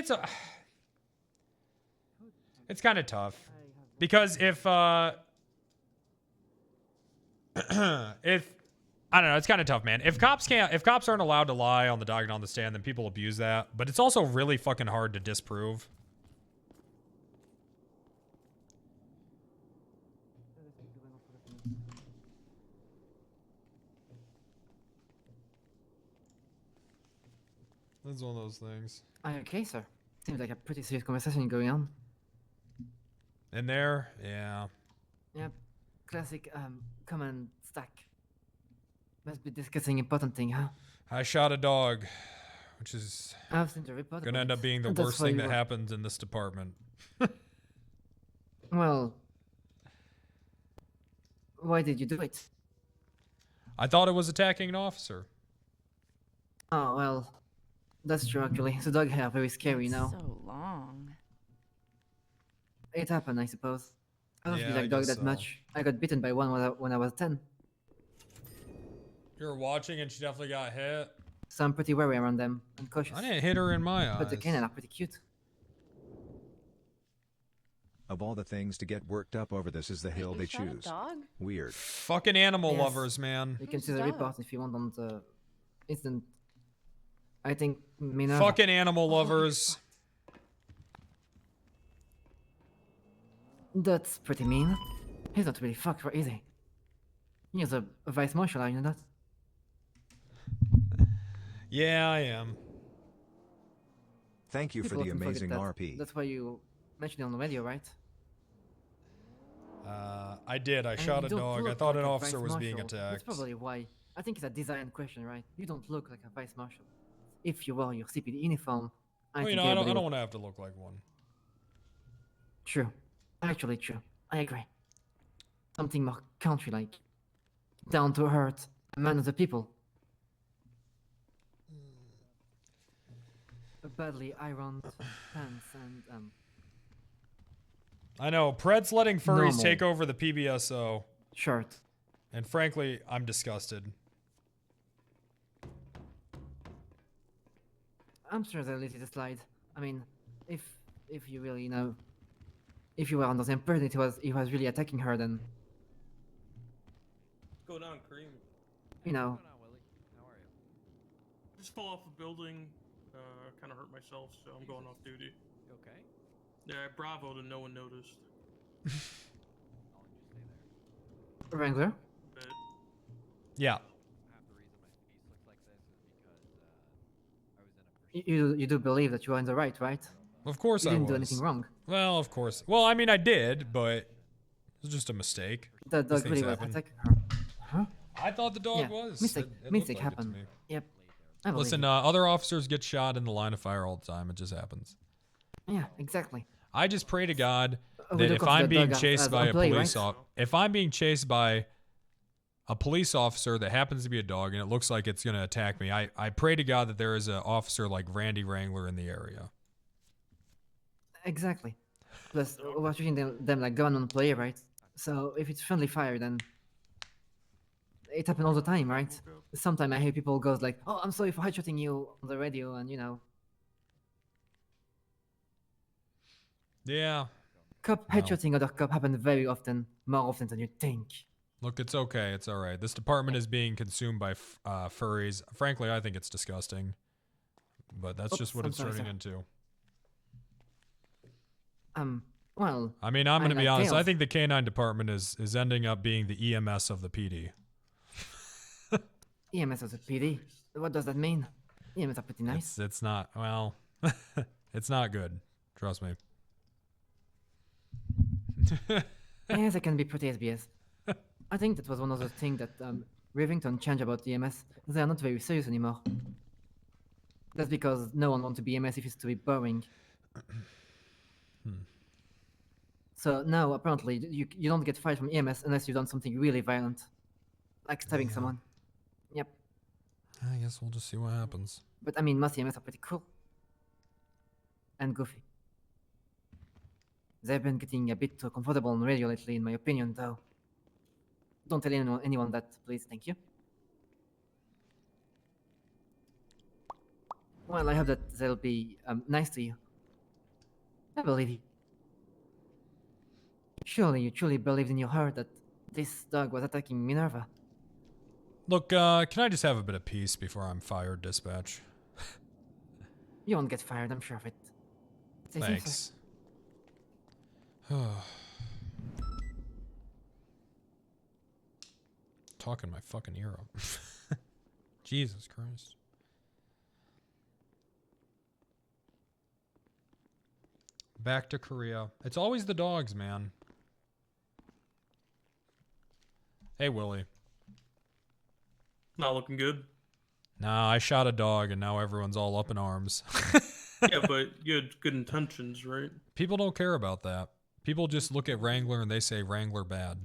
it's kind of tough. Because if I don't know, it's kind of tough, man. If cops aren't allowed to lie on the docket and on the stand, then people abuse that. But it's also really fucking hard to disprove. That's one of those things. Are you okay, sir? Seems like a pretty serious conversation going on. In there? Yeah. Yep. Classic command stack. Must be discussing important thing, huh? I shot a dog, which is I've seen the report. gonna about end it. up being the And that's worst why thing you that were- happens in this department. Well, why did you do it? I thought it was attacking an officer. Oh, well, that's true actually. The dog hair very scary now. So long. It happened, I suppose. I don't Yeah, feel I like dog guess that so. much. I got bitten by one when I was 10. You were watching and she definitely got hit. So I'm pretty wary around them and cautious. I didn't hit her in my eyes. But the canine are pretty cute. Of all the things to get worked up over, this is the hill they shot a choose. dog? Weird. Fucking animal Yes. lovers, man. You can Whose see the dog? report if you want on the instant. I think Mina. Fucking animal lovers. That's pretty mean. He's not really fucked, is he? He's a vice marshal, are you not? Yeah, I am. Thank you for People the often forget amazing that. RP. That's why you mentioned it on the radio, right? I did. I And shot you a don't dog. I look thought like an a officer vice was being marshal. That's attacked. probably why. I think it's a design question, right? You don't look like a vice marshal. If you wore your CPD uniform, I Well, you think know, I everybody don't would- want to have to look like one. True. Actually, true. I agree. Something more country-like. Down to earth. A man of the people. A badly ironed pants and I know. Pred's letting furries Normal. take over the PBSO. shirt. And frankly, I'm disgusted. I'm sure they'll let it slide. I mean, if you really know, if you were under the impression he was really attacking her, then What's going on, Kareem? you know. Just fell off a building. Kind of hurt myself, so I'm going off duty. Okay. Yeah, bravo to no one noticed. Wrangler. But Yeah. You do believe that you are in the right, right? Of course you I didn't was. do anything wrong. Well, of course. Well, I mean, I did, but it was just a mistake. The These dog things really was happen. attacking her. Huh? I thought the dog Yeah, was. mistake. It looked Mistake like it to happened. me. Yep. I believe Listen, you. other officers get shot in the line of fire all the time. It just happens. Yeah, exactly. I just pray to God We that don't if I'm consider being dog as chased by a employee, police right? if I'm being chased by a police officer that happens to be a dog and it looks like it's going to attack me, I pray to God that there is an officer like Randy Wrangler in the area. Exactly. Plus, we're treating them like government employee, right? So if it's friendly fire, then it happens all the time, right? Sometimes I hear people goes like, "Oh, I'm sorry for headshotting you" on the radio, and you know, Yeah. cop No. headshotting other cop happen very often, more often than you think. Look, it's okay. It's all right. This department is being consumed by furries. Frankly, I think it's disgusting. But that's just what I'm it's sorry, turning sir. into. Well. I mean, I'm going to be like honest. I Gales. think the Canine department is ending up being the EMS of the PD. EMS as a PD. What does that mean? EMS are pretty nice. It's not, well, it's not good. Trust me. Yes, it can be pretty SBS. I think that was one of the things that Rivington changed about EMS. They are not very serious anymore. That's because no one wants to be EMS if it's to be boring. So now, apparently, you don't get fired from EMS unless you've done something really violent. Like stabbing someone. Yep. I guess we'll just see what happens. But I mean, most EMS are pretty cool. And goofy. They've been getting a bit too comfortable on radio lately, in my opinion, though. Don't tell anyone that, please, thank you. Well, I hope that they'll be nice to you. I believe you. Surely you truly believed in your heart that this dog was attacking Minerva. Look, can I just have a bit of peace before I'm fired, dispatch? You won't get fired, I'm sure of it. Say so, sir. Thanks. Talking my fucking ear up. Jesus Christ. Back to Korea. It's always the dogs, man. Hey, Willie. Not looking good. Nah, I shot a dog and now everyone's all up in arms. Yeah, but you had good intentions, right? People don't care about that. People just look at Wrangler and they say Wrangler bad.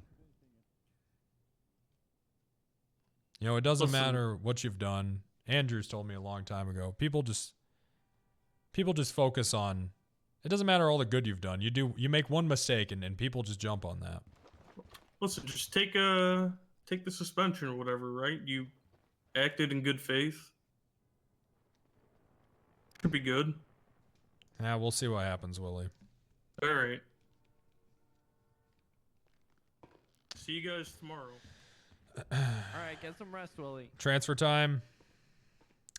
You know, it doesn't Listen. matter what you've done. Andrews told me a long time ago. People just focus on, it doesn't matter all the good you've done. You make one mistake and people just jump on that. Listen, just take the suspension or whatever, right? You acted in good faith. Could be good. Yeah, we'll see what happens, Willie. All right. See you guys tomorrow. All right, get some rest, Willie. Transfer time.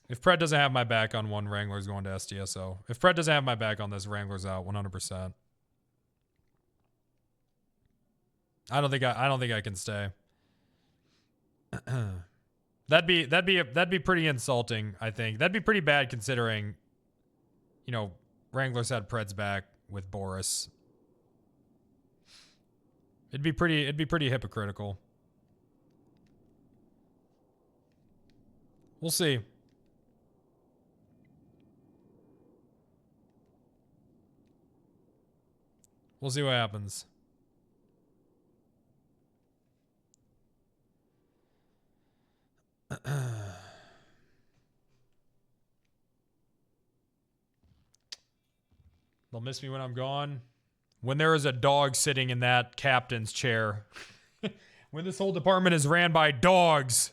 If Pred doesn't have my back on one, Wrangler's going to SDSO. If Pred doesn't have my back on this, Wrangler's out 100%. I don't think I can stay. That'd be pretty insulting, I think. That'd be pretty bad considering, you know, Wrangler's had Pred's back with Boris. It'd be pretty hypocritical. We'll see. We'll see what happens. They'll miss me when I'm gone. When there is a dog sitting in that captain's chair. When this whole department is ran by dogs.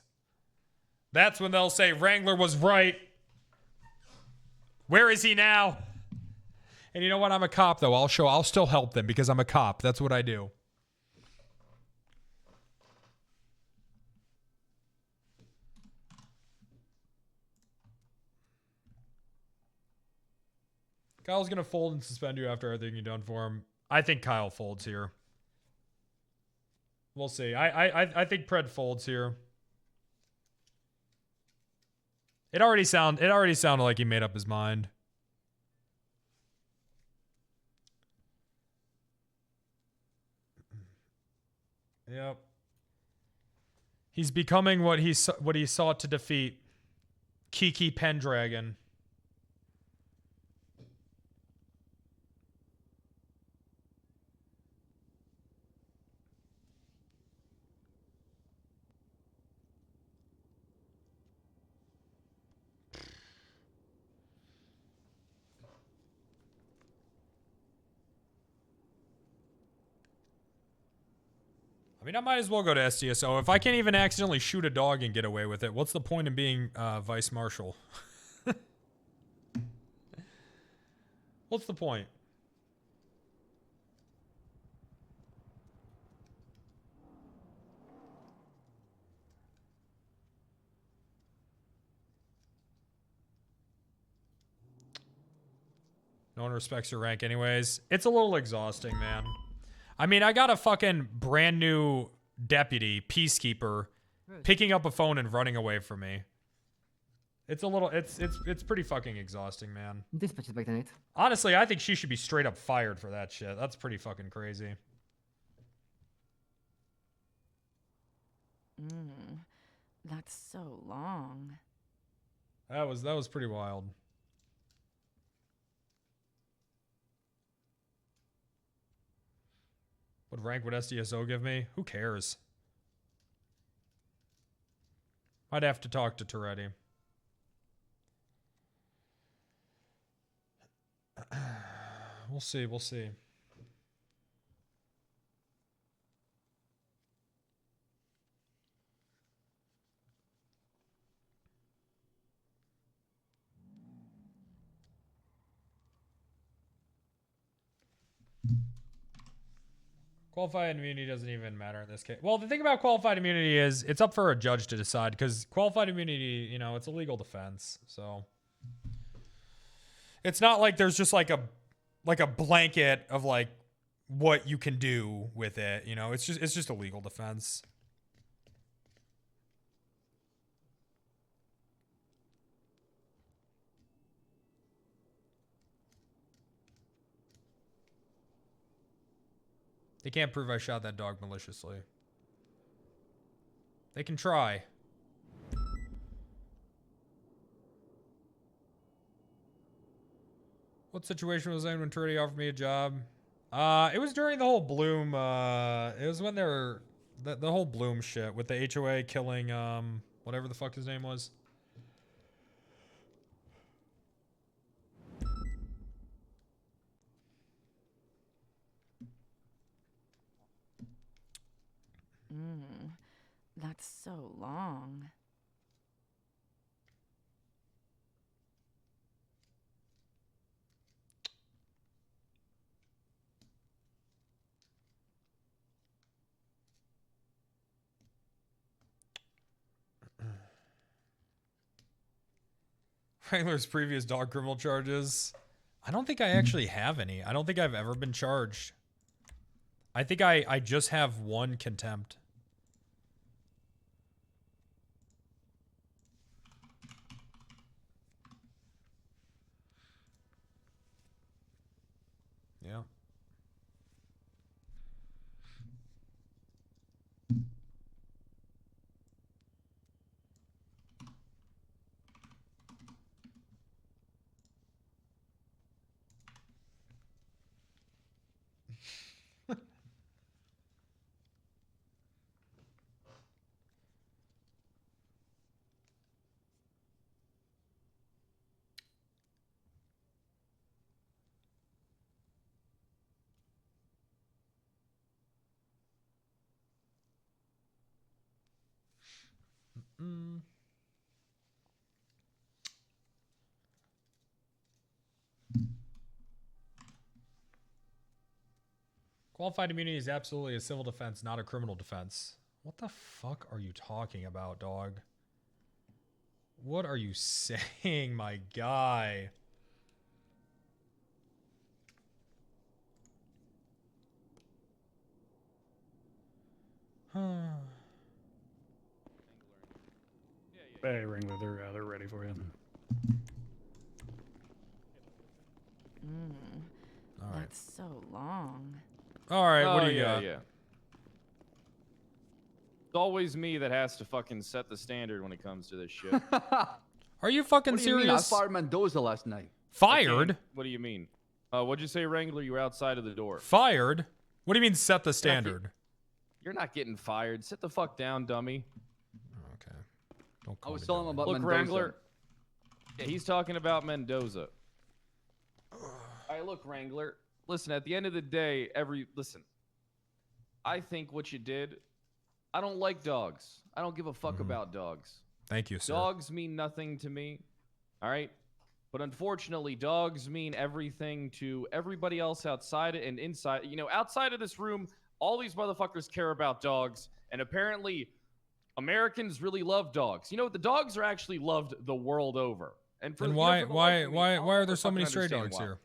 That's when they'll say Wrangler was right. Where is he now? And you know what? I'm a cop, though. I'll still help them because I'm a cop. That's what I do. Kyle's going to fold and suspend you after everything you've done for him. I think Kyle folds here. We'll see. I think Pred folds here. It already sounded like he made up his mind. Yep. He's becoming what he sought to defeat. Kiki Pendragon. I mean, I might as well go to SDSO. If I can't even accidentally shoot a dog and get away with it, what's the point in being vice marshal? What's the point? No one respects your rank anyways. It's a little exhausting, man. I mean, I got a fucking brand new deputy, peacekeeper, picking up a phone and running away from me. It's a little, it's pretty fucking exhausting, man. Dispatch is back tonight. Honestly, I think she should be straight up fired for that shit. That's pretty fucking crazy. That's so long. That was pretty wild. What rank would SDSO give me? Who cares? I'd have to talk to Toretti. We'll see, we'll see. Qualified immunity doesn't even matter in this case. Well, the thing about qualified immunity is it's up for a judge to decide because qualified immunity, you know, it's a legal defense. So it's not like there's just like a blanket of like what you can do with it. You know, it's just a legal defense. They can't prove I shot that dog maliciously. They can try. What situation was I in when Trudy offered me a job? It was during the whole Bloom, it was when they were, the whole Bloom shit with the HOA killing, whatever the fuck his name was. That's so long. Wrangler's previous dog criminal charges. I don't think I actually have any. I don't think I've ever been charged. I think I just have one contempt. Yeah. Mm. Qualified immunity is absolutely a civil defense, not a criminal defense. What the fuck are you talking about, dog? What are you saying, my guy? Hey, Wrangler, they're ready for you. All right. That's so long. All right, what do you yeah, got? Yeah. It's always me that has to fucking set the standard when it comes to this shit. Are you fucking What do you mean? serious? I fired Mendoza last night. Fired? What do you mean? What'd you say, Wrangler? You were outside of the door. Fired? What do you mean set the standard? You're not getting fired. Sit the fuck down, dummy. Okay. Don't I was telling him about Look, Mendoza. Wrangler. Yeah, he's talking about Mendoza. All right, look, Wrangler. Listen, at the end of the day, listen. I think what you did, I don't like dogs. I don't give a fuck about dogs. Thank you, sir. Dogs mean nothing to me. All right? But unfortunately, dogs mean everything to everybody else outside and inside. You know, outside of this room, all these motherfuckers care about dogs. And apparently, Americans really love dogs. You know, the dogs are actually loved the world over. And for, Then you know, why for the life of me, I'll are never there so many fucking stray understand dogs why. here?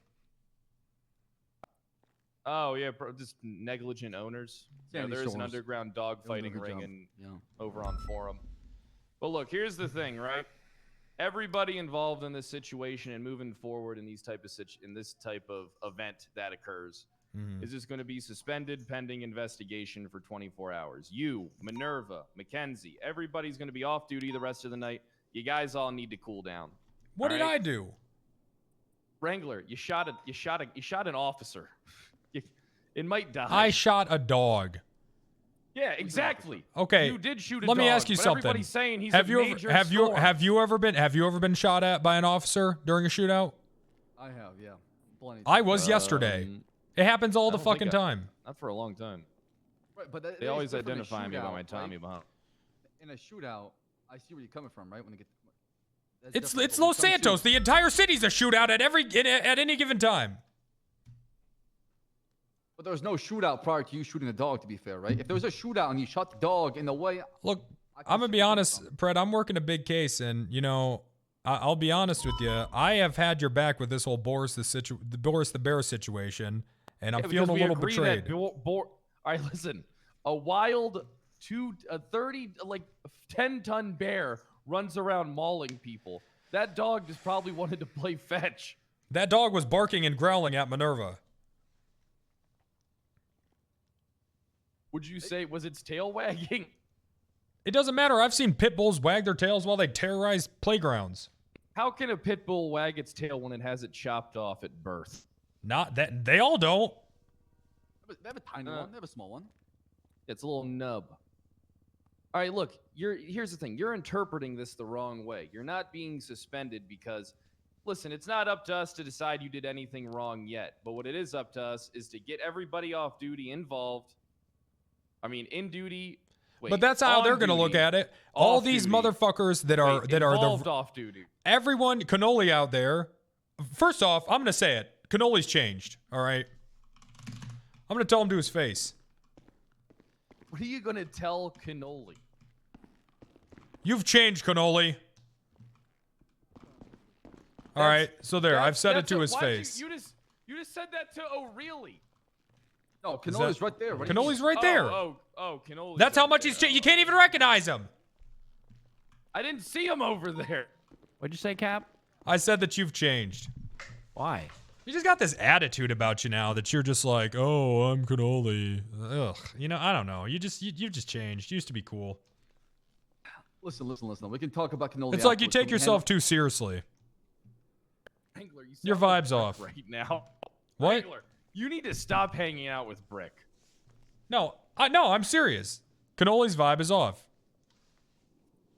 Oh yeah, bro, just negligent owners. Yeah, Sandy there is an Shores. underground dog Doing a fighting good ring job. over on forum. But look, here's the thing, right? Everybody involved in this situation and moving forward in these type of in this type of event that occurs is just going to be suspended pending investigation for 24 hours. You, Minerva, Mackenzie, everybody's going to be off duty the rest of the night. You guys all need to cool down. What all did right? I do? Wrangler, you shot an officer. It might die. I shot a dog. Yeah, exactly. Okay. You did shoot a Let me dog, ask you but something. Everybody's saying he's have a you major ever, have you storm. have you ever been shot at by an officer during a shootout? I have, yeah. Plenty. I was yesterday. It happens all I the don't think fucking time. Not for a long time. Right, but that They is always different in a identify me by shootout, my Tommy right? Bahama. In a shootout, I see where you're coming from, right? When they get. That's It's different, it's but when Los it comes to- Santos. The entire city's a shootout at any given time. But there was no shootout prior to you shooting the dog, to be fair, right? If there was a shootout and you shot the dog in the way. Look, I'm gonna be honest, Pred. I'm working a big case, and you know, I'll be honest with you. I have had your back with this whole Boris the Bear situation, and I'm Yeah, feeling a because we little agree betrayed. that all right, listen. A wild 10-ton bear runs around mauling people. That dog just probably wanted to play fetch. That dog was barking and growling at Minerva. Would you say was its tail wagging? It doesn't matter. I've seen pit bulls wag their tails while they terrorize playgrounds. How can a pit bull wag its tail when it has it chopped off at birth? Not that they all don't. They have a tiny one. They have a small one. It's a little nub. All right, look, here's the thing. You're interpreting this the wrong way. You're not being suspended because, listen, it's not up to us to decide you did anything wrong yet. But what it is up to us is to get everybody off duty involved. I mean, in duty. Wait, But that's how on they're going to look duty, at it. All off these duty. motherfuckers that are involved off duty. everyone cannoli out there. First off, I'm going to say it. Cannoli's changed. All right. I'm going to tell him to his face. What are you going to tell Cannoli? You've changed, Cannoli. All right. So there, I've said it to his face. You just said that to O'Reilly. No, Is Cannoli's that- right there. Cannoli's right there. Cannoli. That's how much he's changed. You can't even recognize him. I didn't see him over there. What'd you say, Cap? I said that you've changed. Why? You just got this attitude about you now that you're just like, oh, I'm cannoli. Ugh. You know, I don't know. You've just changed. You used to be cool. Listen. We can talk about cannoli. It's like you afterwards. take Can we yourself handle- too seriously. Wrangler, you Your sound like vibe's Brick off. right now. What? Wrangler, you need to stop hanging out with Brick. No, I'm serious. Cannoli's vibe is off.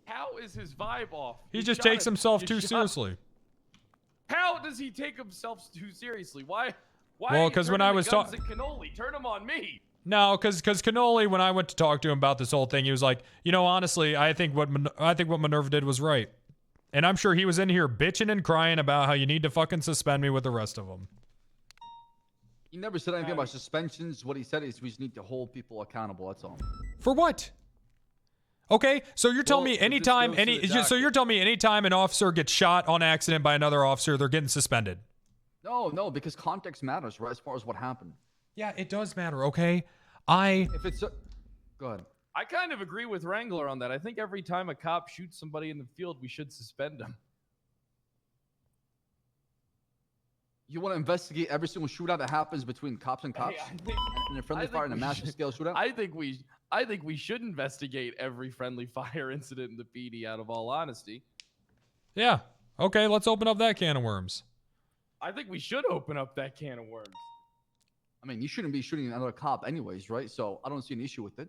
How is his vibe off? He You just shot takes him- himself you too shot- seriously. How does he take himself too seriously? Why? Well, are you 'cause when turning I the was guns talk- at Cannoli, turn him on me. No, because Cannoli, when I went to talk to him about this whole thing, he was like, you know, honestly, I think what Minerva did was right, and I'm sure he was in here bitching and crying about how you need to fucking suspend me with the rest of them. He never said anything about suspensions. What he said is we just need to hold people accountable. That's all. For what? Okay, so you're telling me if this anytime goes to the so you're telling me anytime an officer gets shot on accident by another officer, they're getting suspended. No, because context matters, right? As far as what happened. Yeah, it does matter. Okay, If it's go ahead. I kind of agree with Wrangler on that. I think every time a cop shoots somebody in the field, we should suspend them. You want to investigate every single shootout that happens between cops and cops, and a friendly fire and a massive scale shootout? I think we should investigate every friendly fire incident in the PD. Out of all honesty, Yeah. Okay, let's open up that can of worms. I think we should open up that can of worms. I mean, you shouldn't be shooting another cop anyways, right? So I don't see an issue with it.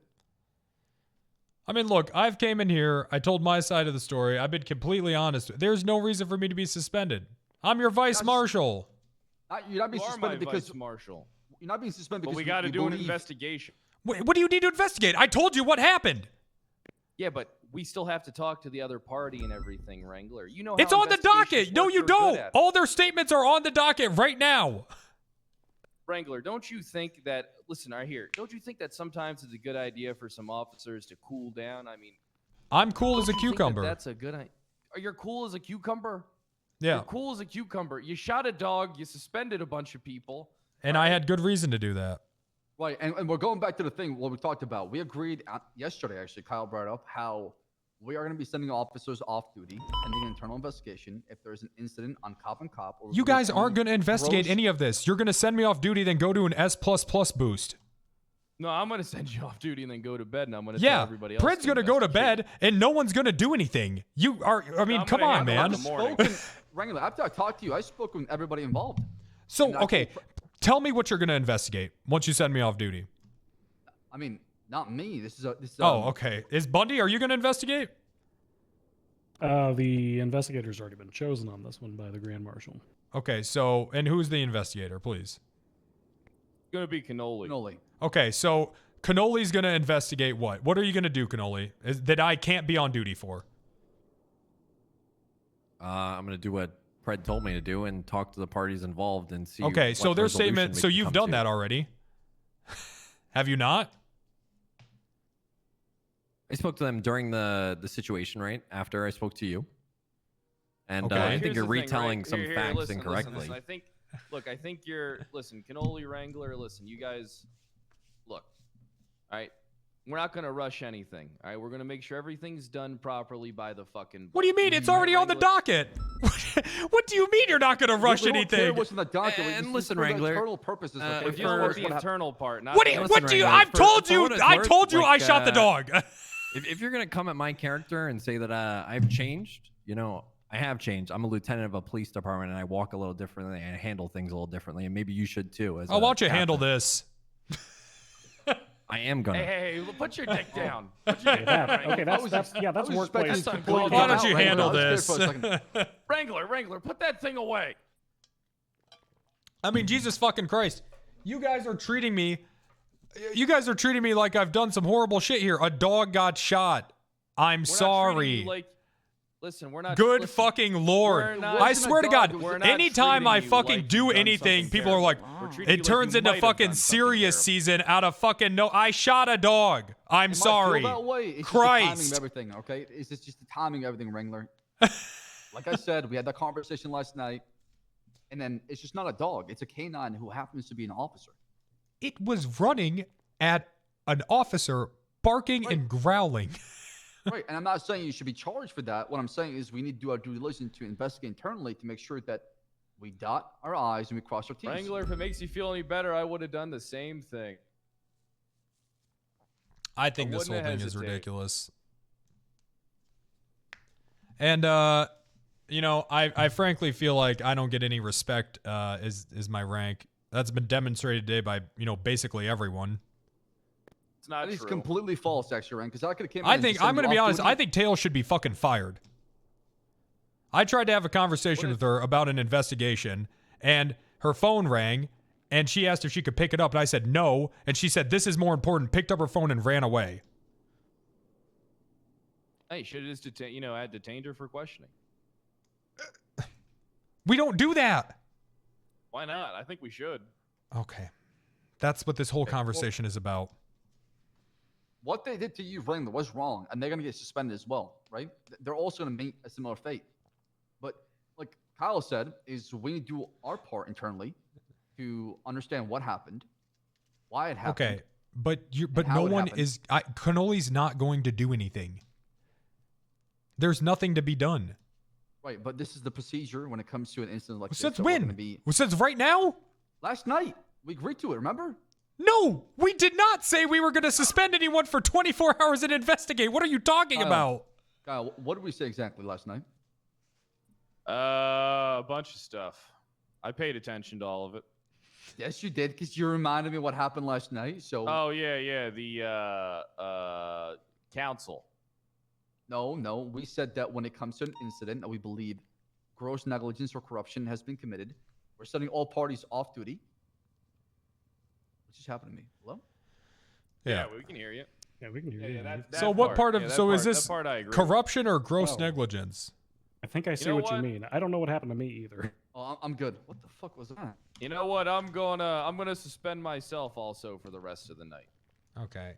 I mean, look, I've came in here. I told my side of the story. I've been completely honest. There's no reason for me to be suspended. I'm your vice marshal. You're not being You are suspended my because vice marshal. You're not being suspended But because we got to you do an believe- investigation. Wait, what do you need to investigate? I told you what happened. Yeah, but we still have to talk to the other party and everything, Wrangler. You know, It's how on the docket. No, you don't. All their statements are on the docket right now. Wrangler, don't you think that? Listen, right here. Don't you think that sometimes it's a good idea for some officers to cool down? I mean, I'm cool as a don't you think cucumber. that's a good idea. You're cool as a cucumber. Yeah. You're cool as a cucumber. You shot a dog. You suspended a bunch of people. And I had good reason to do that. Right, and we're going back to the thing what we talked about. We agreed yesterday, actually, Kyle brought up how we are going to be sending officers off duty pending internal investigation if there's an incident on cop and cop. Or You guys aren't going to investigate any of this. You're going to send me off duty, then go to an S++ boost. No, I'm gonna send you off duty and then go to bed, and I'm gonna tell Yeah, everybody else. Pred's going to go to bed, and no one's going to do anything. You are, I mean, I'm come gonna on, handle it in man. the morning. Wrangler, after I talked to you, I spoke with everybody involved. So, And I okay, told tell me what you're going to investigate once you send me off duty. I mean, not me. This is Oh, okay. Is Bundy, are you going to investigate? The investigator's already been chosen on this one by the Grand Marshal. Okay, so, and who's the investigator, please? Gonna be Cannoli. Cannoli. Okay, so Cannoli's going to investigate what? What are you going to do, Cannoli, that I can't be on duty for? I'm going to do what Pred told me to do and talk to the parties involved and see. Okay, so what their resolution statement, we so can you've come done to. that already. Have you not? I spoke to them during the situation, right? After I spoke to you. And Okay. I Here's think you're the thing, retelling right? some Here, facts listen, incorrectly. Listen. I think you're. Listen, Cannoli, Wrangler. Listen, you guys. Look, all right. We're not gonna rush anything. All right, we're gonna make sure everything's done properly by the fucking. What do you mean? It's already on the docket. What do you mean you're not going to rush We don't care anything? what's in the docket. And This listen, is for Wrangler, internal purposes. Okay? We're As dealing far with as the what internal part. Not What the do you, external. what do you, Wrangler, I've told for you, what it's I worth, told you I like, shot the dog. If you're going to come at my character and say that I've changed, you know, I have changed. I'm a lieutenant of a police department and I walk a little differently and I handle things a little differently. And maybe you should too. As Oh, why don't you handle this? I am going to. Hey, put your dick down. Put your dick down, Okay, Wrangler. that's workplace. Why don't you handle this? Wrangler, put that thing away. I mean, Jesus fucking Christ. You guys are treating me like I've done some horrible shit here. A dog got shot. I'm We're not treating sorry. you like- listen, we're not. Good listen, fucking Lord. we're not- I swear to God, We're not anytime I treating you fucking like do you've done anything, something people are like, terrible. We're treating you it like turns you into might have fucking done something serious terrible. season out of fucking no. I shot a dog. I'm It might sorry. feel that way. It's just the timing Christ. of everything, okay? It's just the timing of everything, Wrangler. Like I said, we had that conversation last night, and then it's just not a dog. It's a canine who happens to be an officer. It was running at an officer, barking and growling. Right, and I'm not saying you should be charged for that. What I'm saying is we need to do our due diligence to investigate internally to make sure that We dot our I's and we cross our T's. Wrangler, if it makes you feel any better, I would have done the same thing. I think this whole wouldn't thing is hesitate. ridiculous. And you know, I frankly feel like I don't get any respect is my rank. That's been demonstrated today by, you know, basically everyone. It's not That is true. completely false, actually, Rank, because I could have came in I and think just I'm sent going to you be off honest, duty. I think Tails should be fucking fired. I tried to have a conversation with her about an investigation, and her phone rang, and she asked if she could pick it up, and I said no, and she said this is more important, picked up her phone and ran away. Hey, should have just had detained her for questioning. We don't do that. Why not? I think we should. Okay. That's what this whole conversation is about. What they did to you, Wrangler, was wrong, and they're going to get suspended as well, right? They're also going to meet a similar fate. But like Kyle said, is we need to do our part internally to understand what happened, why it happened. Okay, but how no it one happened. is. Cannoli's not going to do anything. There's nothing to be done. Right, but this is the procedure when it comes to an incident like this. Since that we're when? gonna be- Since right now? Last night. We agreed to it, remember? No, we did not say we were going to suspend anyone for 24 hours and investigate. What are you talking about? Kyle, what did we say exactly last night? A bunch of stuff. I paid attention to all of it. Yes, you did, because you reminded me what happened last night. So Oh yeah, the council. No, we said that when it comes to an incident that we believe gross negligence or corruption has been committed, we're sending all parties off duty. What just happened to me? Hello? Yeah. we can hear you. Yeah, we can hear you. So what part of is this that part I agree with. corruption or gross Well, negligence? I think I see know what you what? mean. I don't know what happened to me either. Oh, I'm good. What the fuck was that? You know what? I'm gonna suspend myself also for the rest of the night. Okay.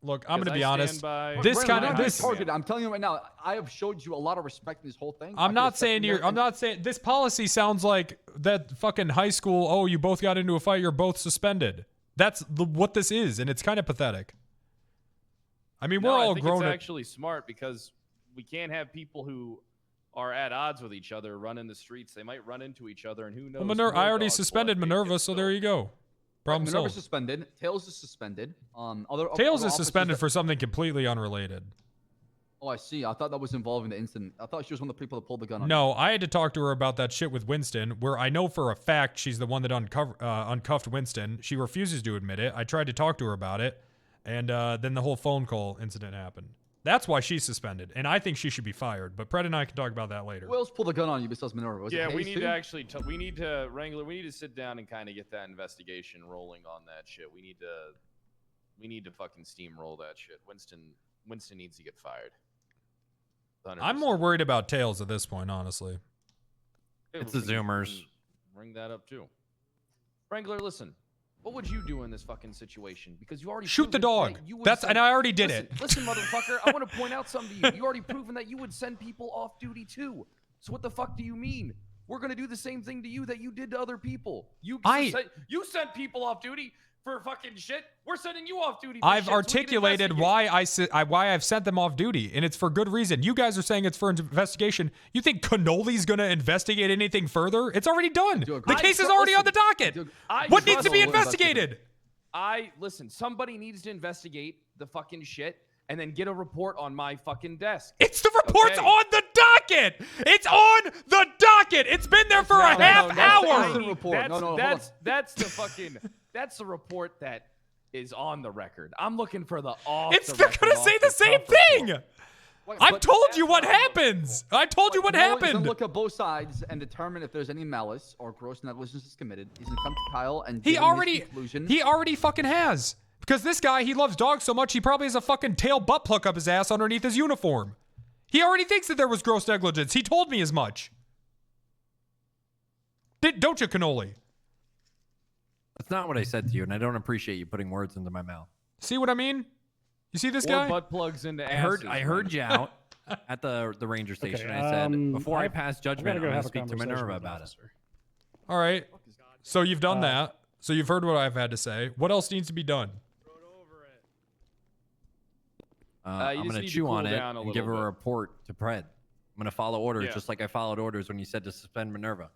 Look, I'm going to Because be I honest. stand by- This Brandon, kind I'm of not this. targeted. I'm telling you right now, I have showed you a lot of respect in this whole thing. I'm not saying you're. I'm not saying this policy sounds like that fucking high school. Oh, you both got into a fight. You're both suspended. That's what this is, and it's kind of pathetic. I mean, we're No, I all think grown. It's actually smart because we can't have people who are at odds with each other run in the streets. They might run into each other, and who knows? Well, who I their already dog's suspended blood may Minerva, get so there you go. Problem Minerva's solved. suspended. Tails is suspended. Tails other is officers suspended that- for something completely unrelated. Oh, I see. I thought that was involving the incident. I thought she was one of the people that pulled the gun on you. No, I had to talk to her about that shit with Winston, where I know for a fact she's the one that uncuffed Winston. She refuses to admit it. I tried to talk to her about it, and then the whole phone call incident happened. That's why she's suspended, and I think she should be fired. But Pred and I can talk about that later. Who else pulled the gun on you besides Minerva? Was it Yeah, we Hayes need too? to actually. We need to Wrangler. We need to sit down and kind of get that investigation rolling on that shit. We need to fucking steamroll that shit. Winston needs to get fired. 100%. I'm more worried about Tails at this point, honestly. It's the Zoomers. Bring that up too. Wrangler, listen. What would you do in this fucking situation? Because you already Shoot the proven dog. that you would That's and I already did it. Listen, motherfucker. I want to point out something to you. You already proven that you would send people off duty too. So what the fuck do you mean? We're gonna do the same thing to you that you did to other people. You sent people off duty for fucking shit. We're sending you off duty. For I've shit so we can articulated investigate. why I've sent them off duty, and it's for good reason. You guys are saying it's for investigation. You think Cannoli's gonna investigate anything further? It's already done. The case is already on the docket. What needs to be investigated? Listen. Somebody needs to investigate the fucking shit and then get a report on my fucking desk. It's the report's on the docket. It's on the docket. It's been there for a half hour. That's the fucking. That's the report that is on the record. I'm looking for the off. They're gonna say the same thing. I've told you what happens. I told you what He's gonna happened. look at both sides and determine if there's any malice or gross negligence is committed. He's gonna come to Kyle and He give him his already conclusion. fucking has. Because this guy, he loves dogs so much, he probably has a fucking tail butt plug up his ass underneath his uniform. He already thinks that there was gross negligence. He told me as much. Don't you, Cannoli? That's not what I said to you, and I don't appreciate you putting words into my mouth. See what I mean? You see this Or guy? butt plugs into I heard you out at the ranger station. Okay, I said before I I've- pass I've gotta judgment, go I'm have gonna a speak to conversation Minerva with an about it. officer. All right. So you've done that. So you've heard what I've had to say. What else needs to be done? You I'm just gonna need to chew on cool it down a and give little a bit. report to Pred. I'm gonna follow orders Yeah. just like I followed orders when you said to suspend Minerva.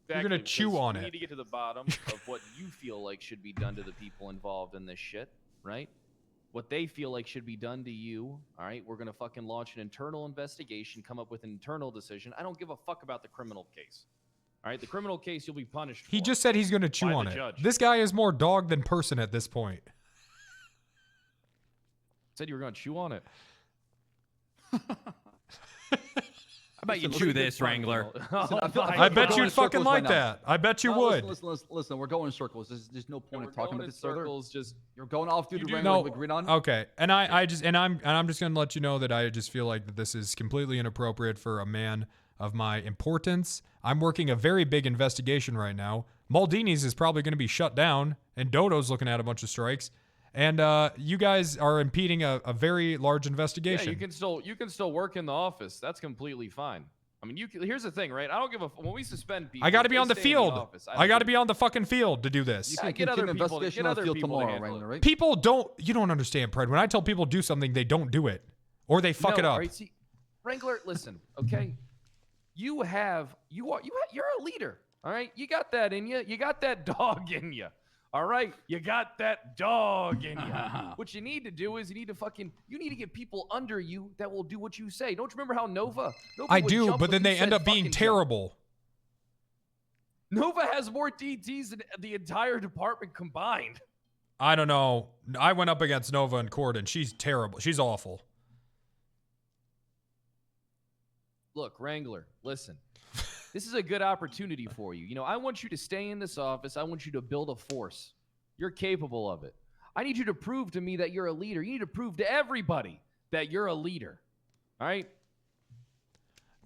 You're gonna Exactly, chew because on we it. need to get to the bottom of what you feel like should be done to the people involved in this shit, right? What they feel like should be done to you, all right? We're gonna fucking launch an internal investigation, come up with an internal decision. I don't give a fuck about the criminal case. All right, the criminal case you'll be punished He for. just said he's gonna chew by on the it. judge. This guy is more dog than person at this point. Said you were gonna chew on it. How about you chew this, Wrangler? I bet you'd fucking like that. I bet you would. Listen, we're going in circles. There's no point in talking going about in this further. circles, just You're going off through the Wrangler No. we agreed on. Okay. And I'm just gonna let you know that I just feel like that this is completely inappropriate for a man of my importance. I'm working a very big investigation right now. Maldini's is probably gonna be shut down, and Dodo's looking at a bunch of strikes. And you guys are impeding a very large investigation. Yeah, you can still work in the office. That's completely fine. I mean, here's the thing, right? I don't give a when we suspend people. I got to if be they on the stay in field. office, I got to be on the fucking field to do this. You can get other continue people to- investigation get on the other field people to tomorrow, handle Wrangler, it. right? People don't. You don't understand, Pred. When I tell people do something, they don't do it, or they fuck No, it up. all right, see, Wrangler, listen, okay? You're a leader, all right? You got that in you. You got that dog in you. All right, you got that dog in you. What you need to do is you need to get people under you that will do what you say. Don't you remember how Nova I would do, jump but when then you they end said up being fucking jump? terrible. Nova has more DTs than the entire department combined. I don't know. I went up against Nova in court, and she's terrible. She's awful. Look, Wrangler, listen. This is a good opportunity for you. You know, I want you to stay in this office. I want you to build a force. You're capable of it. I need you to prove to me that you're a leader. You need to prove to everybody that you're a leader. All right?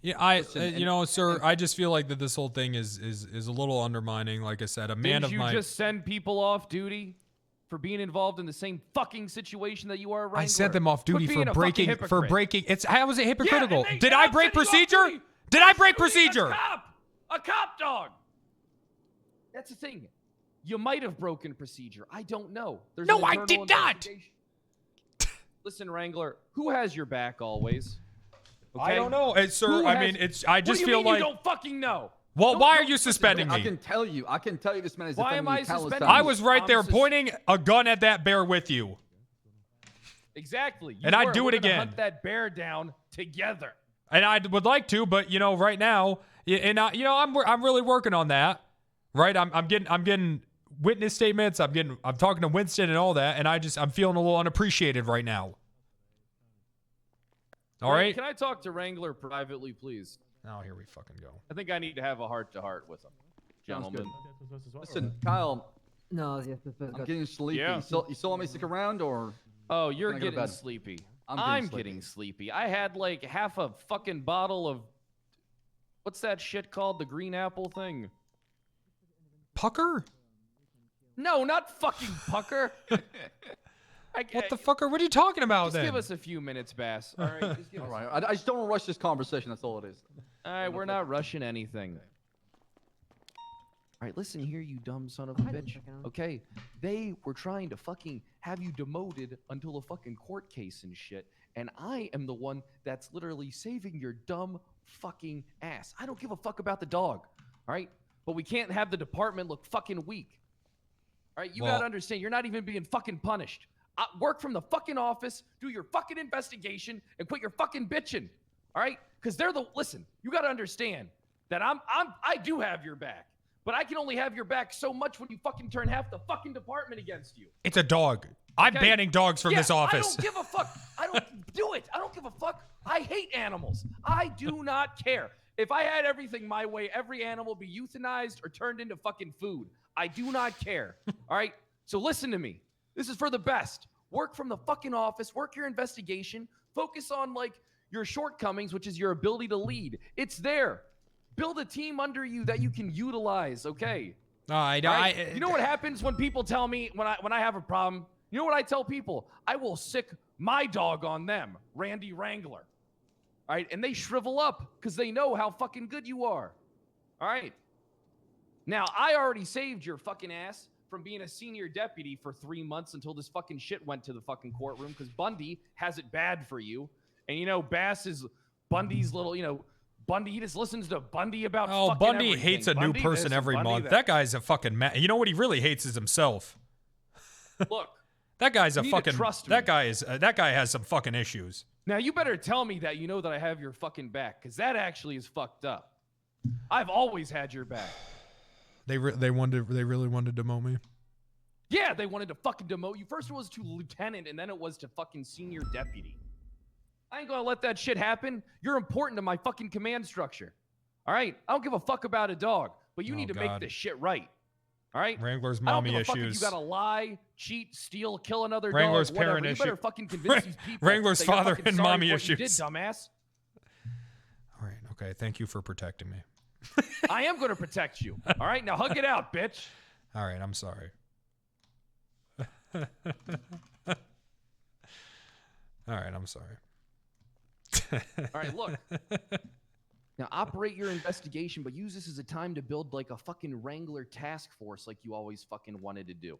Yeah, sir, I just feel like that this whole thing is a little undermining. Like I said, a man Didn't of you my. just send people off duty for being involved in the same fucking situation that you are, Wrangler? I sent them off duty Quit for being a fucking breaking hypocrite. It's how was it hypocritical? Yeah, and Did I'm I break sending you off procedure? duty Did I break for shooting procedure? A cop dog. That's the thing. You might have broken procedure. I don't know. There's No, an I internal did not. investigation. Listen, Wrangler, who has your back always? I don't know, sir. I mean, it's. I just what do you feel mean like. you don't fucking know? Well, Don't- why are don't- you suspending me? I can tell you this man is Why defending am I you countless suspending times. I was right there pointing a gun at that bear with you. Exactly. You And I'd were. do We're it gonna again. Hunt that bear down together. And I would like to, but right now, I'm really working on that. Right? I'm getting witness statements. I'm talking to Winston and all that, and I'm feeling a little unappreciated right now. All right. Can I talk to Wrangler privately, please? Oh, here we fucking go. I think I need to have a heart-to-heart with him, Sounds good. gentlemen. Listen, Kyle, No, yes, I'm getting sleepy. Yeah. You still want me to stick around, or? Oh, you're Can I go to getting bed? sleepy. I'm getting sleepy. I had like half a fucking bottle of what's that shit called? The green apple thing. Pucker? No, not fucking pucker. What the fuck what are you talking about Just then? give us a few minutes, Bass. All right. Just give All us right. I just don't want to rush this conversation. That's all it is. All right, we're not rushing anything. All right, listen here, you dumb son of a bitch. Okay, they were trying to fucking have you demoted until a fucking court case and shit, and I am the one that's literally saving your dumb fucking ass. I don't give a fuck about the dog, all right? But we can't have the department look fucking weak. All right, you Well- gotta understand, you're not even being fucking punished. Work from the fucking office, do your fucking investigation, and quit your fucking bitching. All right? Because listen, you got to understand that I do have your back, but I can only have your back so much when you fucking turn half the fucking department against you. It's a dog. I'm Okay? banning dogs from Yeah, this office. I don't give a fuck. I don't do it. I don't give a fuck. I hate animals. I do not care. If I had everything my way, every animal would be euthanized or turned into fucking food. I do not care. All right? So listen to me. This is for the best. Work from the fucking office. Work your investigation. Focus on, like, your shortcomings, which is your ability to lead. It's there. Build a team under you that you can utilize, okay? I Right? You know what happens when people tell me when I have a problem? You know what I tell people? I will sick my dog on them, Randy Wrangler. All right? And they shrivel up because they know how fucking good you are. All right? Now, I already saved your fucking ass from being a senior deputy for 3 months until this fucking shit went to the fucking courtroom because Bundy has it bad for you. And, Bass is Bundy's little, Bundy. He just listens to Bundy about. Oh, fucking Bundy everything. hates a new Bundy person this, every Bundy month. that. That guy's a fucking you know what he really hates is himself. Look, that guy's a you need to fucking. trust That me. guy is. That guy has some fucking issues. Now you better tell me that you know that I have your fucking back, because that actually is fucked up. I've always had your back. They really wanted to demote me. Yeah, they wanted to fucking demote you. First it was to lieutenant, and then it was to fucking senior deputy. I ain't gonna let that shit happen. You're important to my fucking command structure. All right? I don't give a fuck about a dog, but you need to make this shit right. All right? Wrangler's I don't mommy give a fuck if issues. you gotta lie, cheat, steal, kill another Wrangler's dog, whatever. parent You issue. better fucking convince these people. Wrangler's that you're father fucking and sorry mommy for what you did, issues. dumbass. All right. Okay. Thank you for protecting me. I am gonna protect you. All right? Now hug it out, bitch. All right. I'm sorry. All right. I'm sorry. All right, look. Now operate your investigation, but use this as a time to build like a fucking Wrangler task force like you always fucking wanted to do.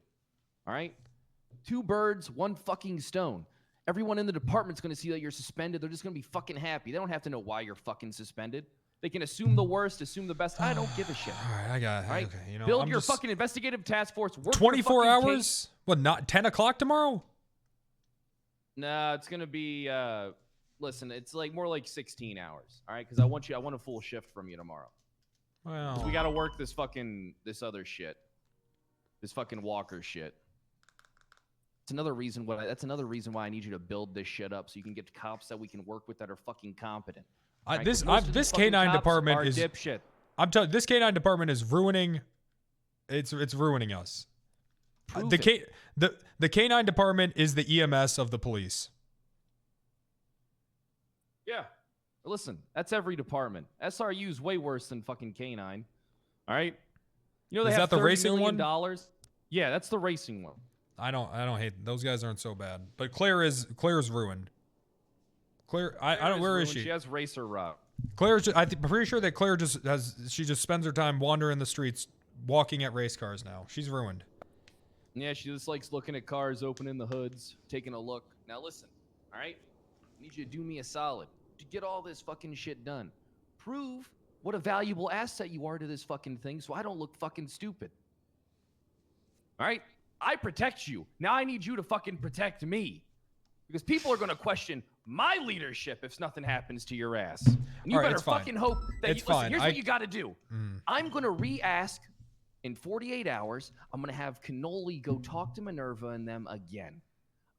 All right? 2 birds, 1 fucking stone. Everyone in the department's going to see that you're suspended. They're just going to be fucking happy. They don't have to know why you're fucking suspended. They can assume the worst, assume the best. I don't give a shit. All right. I got. All right? Okay. You know. Build I'm your just, fucking investigative task force. Work 24 your fucking hours. case. What? Not 10 o'clock tomorrow? Nah, it's going to be listen, it's like more like 16 hours. All right? Cuz I want a full shift from you tomorrow. Well. 'Cause we got to work this other shit. This fucking Walker shit. That's another reason why I need you to build this shit up so you can get cops that we can work with that are fucking competent. Right? This 'Cause most of these this fucking canine cops department are is. dipshit. I'm telling this canine department is ruining. It's ruining us. The canine department is the EMS of the police. Yeah. Listen, that's every department. SRU is way worse than fucking Canine. All right? You know they Is have that the $30 racing million one? Yeah, that's the racing one. I don't hate those guys aren't so bad, but Claire's ruined. Claire, I don't. Where is ruined. she? She has racer route. Claire's. I'm pretty sure that Claire she just spends her time wandering the streets, walking at race cars now. She's ruined. Yeah, she just likes looking at cars, opening the hoods, taking a look. Now listen, all right? I need you to do me a solid. To get all this fucking shit done. Prove what a valuable asset you are to this fucking thing so I don't look fucking stupid. All right? I protect you. Now I need you to fucking protect me. Because people are going to question my leadership if nothing happens to your ass. And you All right, better it's fine. fucking hope that It's you... Listen, fine. here's what you got to do. Mm. I'm going to re-ask in 48 hours. I'm going to have Cannoli go talk to Minerva and them again.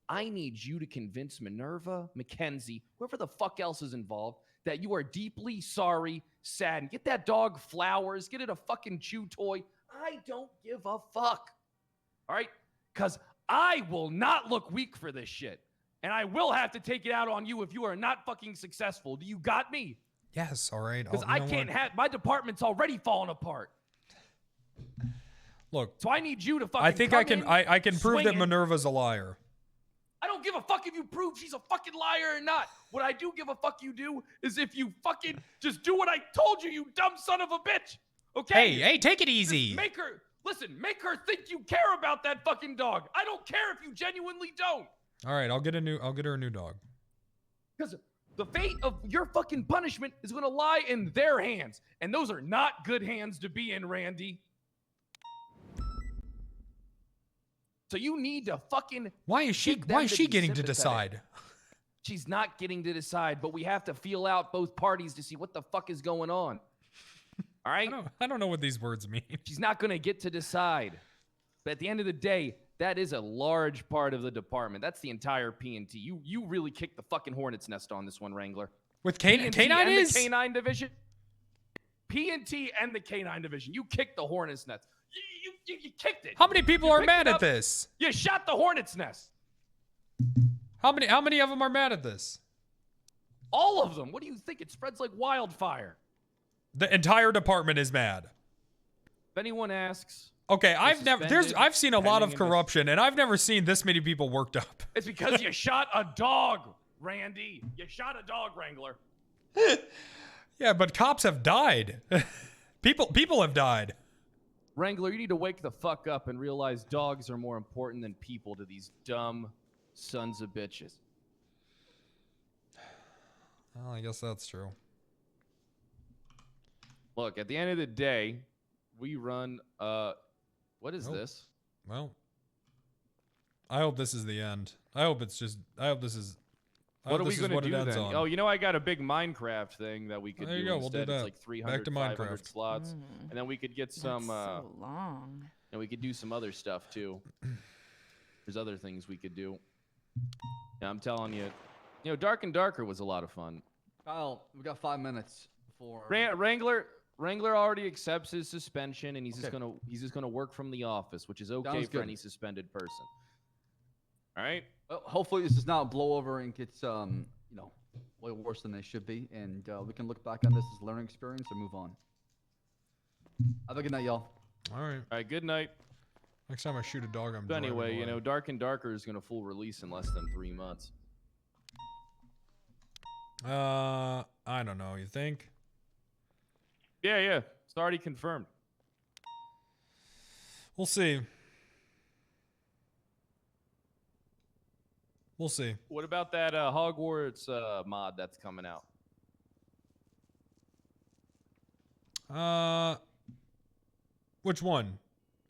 I need you to convince Minerva, Mackenzie, whoever the fuck else is involved, that you are deeply sorry, sad, and get that dog flowers, get it a fucking chew toy. I don't give a fuck. All right? Because I will not look weak for this shit. And I will have to take it out on you if you are not fucking successful. Do you got me? Yes. All right. Because I can't have... My department's already falling apart. Look. So I need you to fucking I think come I can in, prove that swinging. Minerva's a liar. I don't give a fuck if you prove she's a fucking liar or not. What I do give a fuck you do is if you fucking just do what I told you, you dumb son of a bitch. Okay? Hey, take it easy. Just make her think you care about that fucking dog. I don't care if you genuinely don't. All right. I'll get her a new dog. Because the fate of your fucking punishment is going to lie in their hands. And those are not good hands to be in, Randy. So you need to fucking... Why is she getting to decide? She's not getting to decide, but we have to feel out both parties to see what the fuck is going on. All right? I don't know what these words mean. She's not going to get to decide. But at the end of the day, that is a large part of the department. That's the entire P&T. You really kicked the fucking hornet's nest on this one, Wrangler. With Canine Canine and is? the Canine division. P&T and the Canine division. You kicked the hornet's nest. You kicked it. How many people You are picked mad it at up. this? You shot the hornet's nest. How many of them are mad at this? All of them. What do you think? It spreads like wildfire. The entire department is mad. If anyone asks, Okay, I've seen a lot of pending corruption, and I've never seen this many people worked up. it's because you shot a dog, Randy. You shot a dog, Wrangler. Yeah, but cops have died. People have died. Wrangler, you need to wake the fuck up and realize dogs are more important than people to these dumb sons of bitches. Well, I guess that's true. Look, at the end of the day, we run. What is Nope. this? Well, I hope this is the end. I hope this is. What are we going gonna to do ends then? on. Oh, you know, I got a big Minecraft thing that we could There you do go, we'll do instead. It's that. like 300, Back to 500 Minecraft. slots, and then we could get some. That's so long. And we could do some other stuff too. There's other things we could do. Yeah, I'm telling you, Dark and Darker was a lot of fun. Kyle, we got 5 minutes before. Wrangler already accepts his suspension, and he's Okay. just gonna work from the office, which is okay Sounds for good. any suspended person. All right. Well, hopefully this does not blow over and gets way worse than they should be, and we can look back on this as a learning experience and move on. Have a good night, y'all. All right. All right. Good night. Next time I shoot a dog, I'm So driving anyway, away. Dark and Darker is gonna full release in less than 3 months. I don't know. You think? Yeah. It's already confirmed. We'll see. We'll see. What about that Hogwarts mod that's coming out? Which one?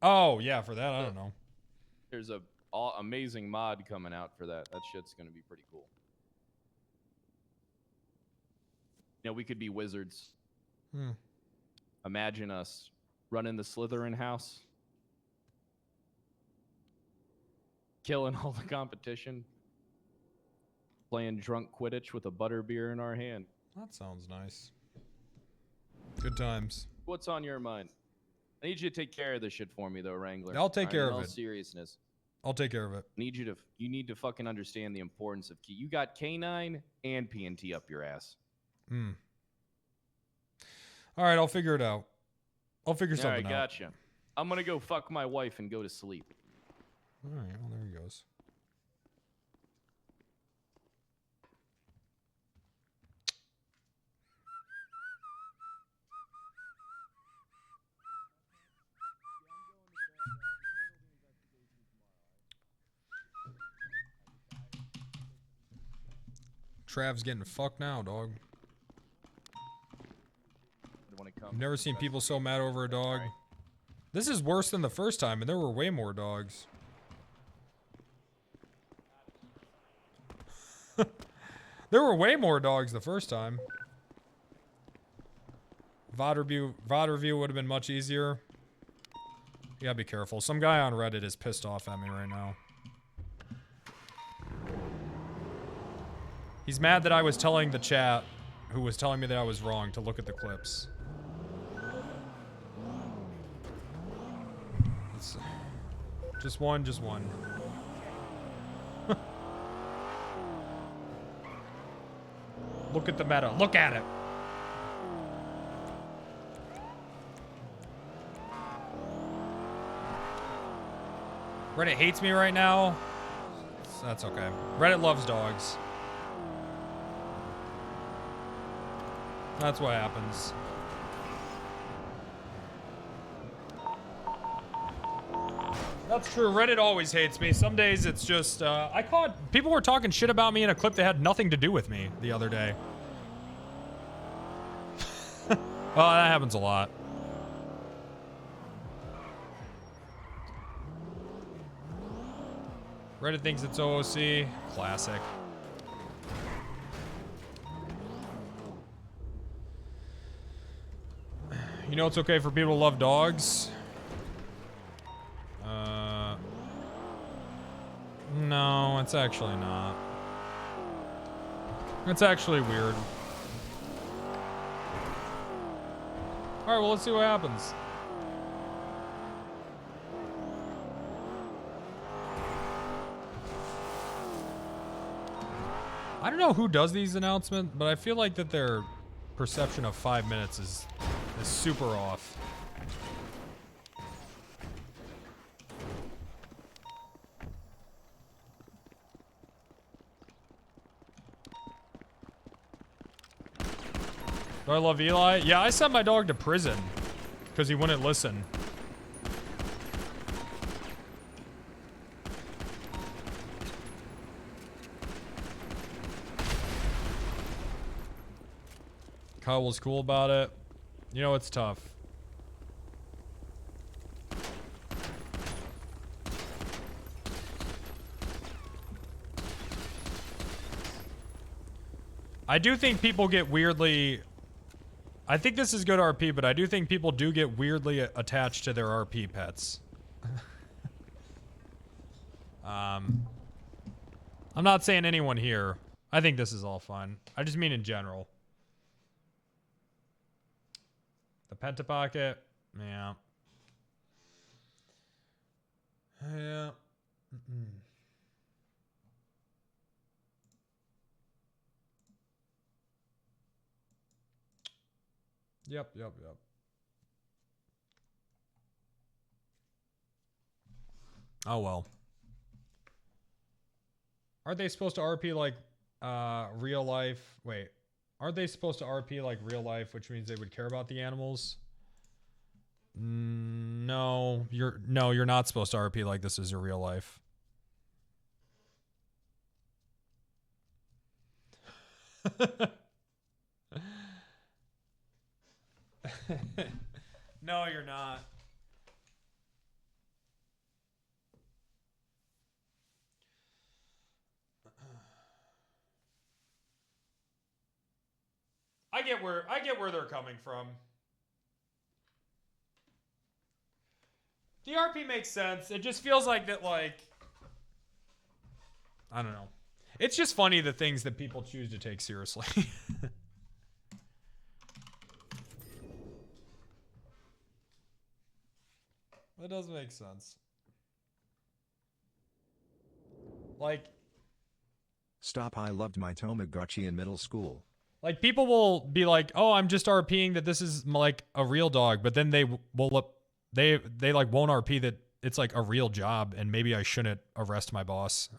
Oh, yeah, for that, I don't know. There's a amazing mod coming out for that. That shit's gonna be pretty cool. We could be wizards. Imagine us running the Slytherin house, killing all the competition, playing drunk Quidditch with a butterbeer in our hand. That sounds nice. Good times. What's on your mind? I need you to take care of this shit for me, though, Wrangler. I'll take care in of all it. seriousness. I'll take care of it. You need to fucking understand the importance of key. You got Canine and PNT up your ass. All right, I'll figure it out. I'll figure All something right, out. gotcha. I'm gonna go fuck my wife and go to sleep. All right, well, there he goes. Trav's getting fucked now, dog. I've never seen people so mad over a dog. This is worse than the first time, and there were way more dogs. There were way more dogs the first time. VOD review would have been much easier. You gotta be careful. Some guy on Reddit is pissed off at me right now. He's mad that I was telling the chat, who was telling me that I was wrong, to look at the clips. Just one. Look at the meta. Look at it. Reddit hates me right now. That's okay. Reddit loves dogs. That's what happens. That's true. Reddit always hates me. Some days it's just, people were talking shit about me in a clip that had nothing to do with me the other day. Well, that happens a lot. Reddit thinks it's OOC. Classic. You know it's okay for people to love dogs? No, it's actually not. It's actually weird. Alright, well, let's see what happens. I don't know who does these announcements, but I feel like that their perception of 5 minutes is super off. Do I love Eli? Yeah, I sent my dog to prison because he wouldn't listen. Kyle was cool about it. You know, it's tough. I do think people get weirdly... I think this is good RP, but I do think people do get weirdly attached to their RP pets. I'm not saying anyone here. I think this is all fine. I just mean in general. The Pentapocket, yeah. Yeah. Yep. Oh well. Aren't they supposed to RP like real life? Wait. Aren't they supposed to RP like real life, which means they would care about the animals? No, you're not supposed to RP like this is your real life. No, you're not. I get where they're coming from. The RP makes sense. It just feels like that, like, I don't know. It's just funny the things that people choose to take seriously. That does make sense. Like, Stop. I loved my Tamagotchi in middle school. like people will be like, "Oh, I'm just RPing that this is like a real dog," but then they will they like won't RP that it's like a real job and maybe I shouldn't arrest my boss.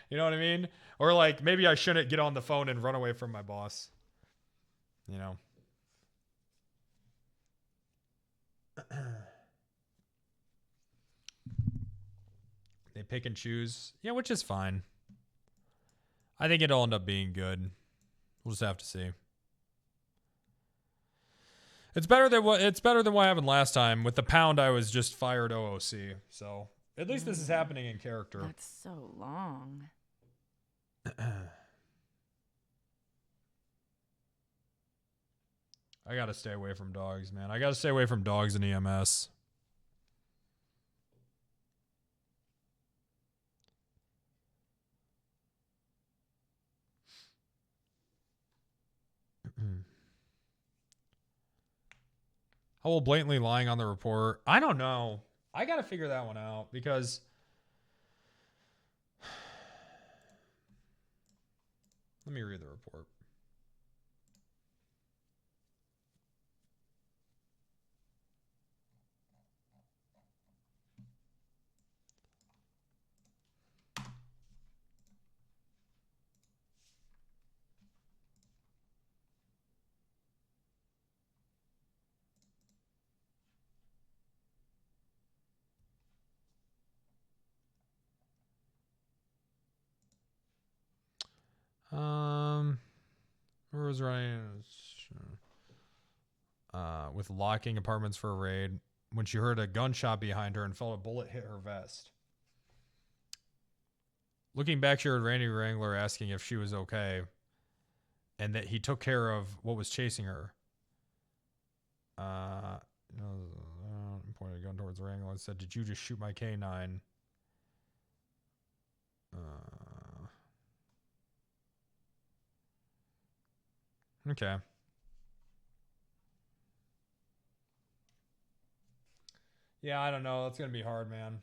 You know what I mean? Or like maybe I shouldn't get on the phone and run away from my boss. You know. They pick and choose. Yeah, which is fine. I think it'll end up being good. We'll just have to see. It's better than what happened last time. With the pound, I was just fired OOC. So at least this is happening in character. That's so long. I gotta stay away from dogs, man. I gotta stay away from dogs and EMS. How will blatantly lying on the report? I don't know. I gotta figure that one out because let me read the report. Where was Ryan? With locking apartments for a raid when she heard a gunshot behind her and felt a bullet hit her vest. Looking back, she heard Randy Wrangler asking if she was okay and that he took care of what was chasing her. Pointed a gun towards Wrangler and said, "Did you just shoot my Canine?" Okay. Yeah, I don't know. That's going to be hard, man.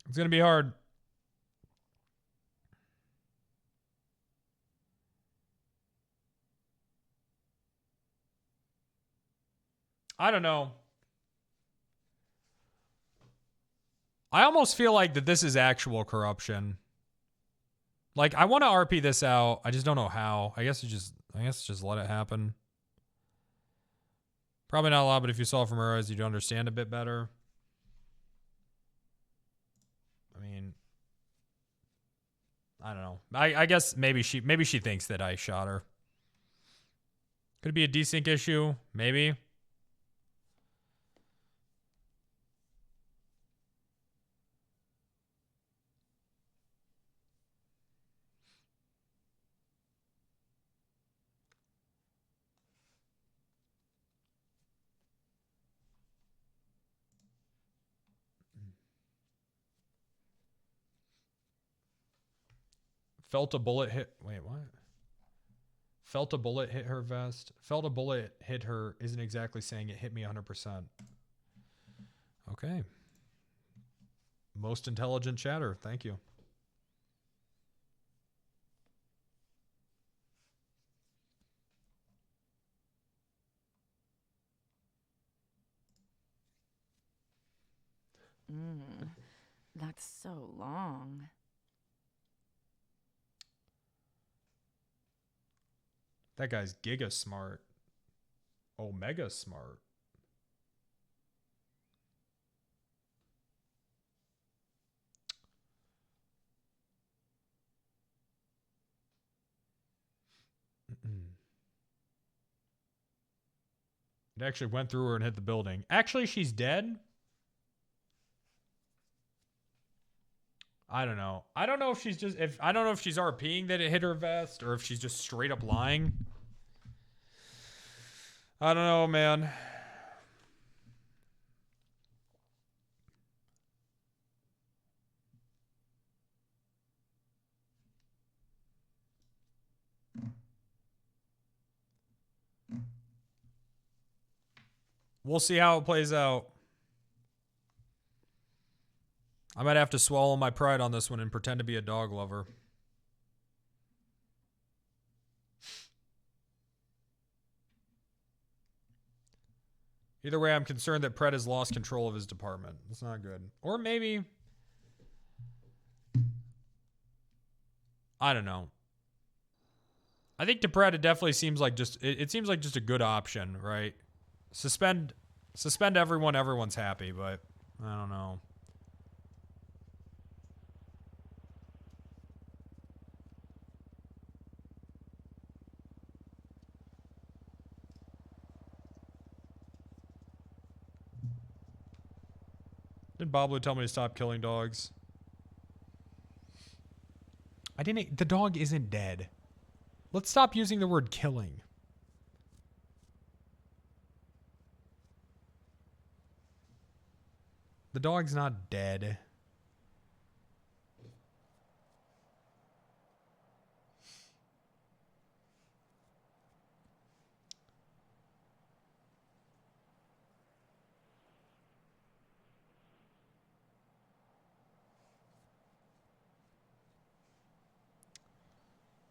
It's going to be hard. I don't know. I almost feel like that this is actual corruption. Like, I want to RP this out. I just don't know how. I guess just let it happen. Probably not a lot, but if you saw it from her eyes, you'd understand a bit better. I mean, I don't know. I guess maybe she thinks that I shot her. Could it be a desync issue? Maybe. Felt a bullet hit. Wait, what? Felt a bullet hit her vest. Felt a bullet hit her isn't exactly saying it hit me 100%. Okay. Most intelligent chatter. Thank you. That's so long. That guy's giga smart. Omega smart. It actually went through her and hit the building. Actually, she's dead. I don't know. I don't know if she's just I don't know if she's RPing that it hit her vest or if she's just straight up lying. I don't know, man. We'll see how it plays out. I might have to swallow my pride on this one and pretend to be a dog lover. Either way, I'm concerned that Pred has lost control of his department. It's not good. Or maybe... I don't know. I think to Pred, it definitely seems like just... It seems like just a good option, right? Suspend everyone, everyone's happy, but I don't know. Did Bob Blue tell me to stop killing dogs? I didn't. The dog isn't dead. Let's stop using the word killing. The dog's not dead.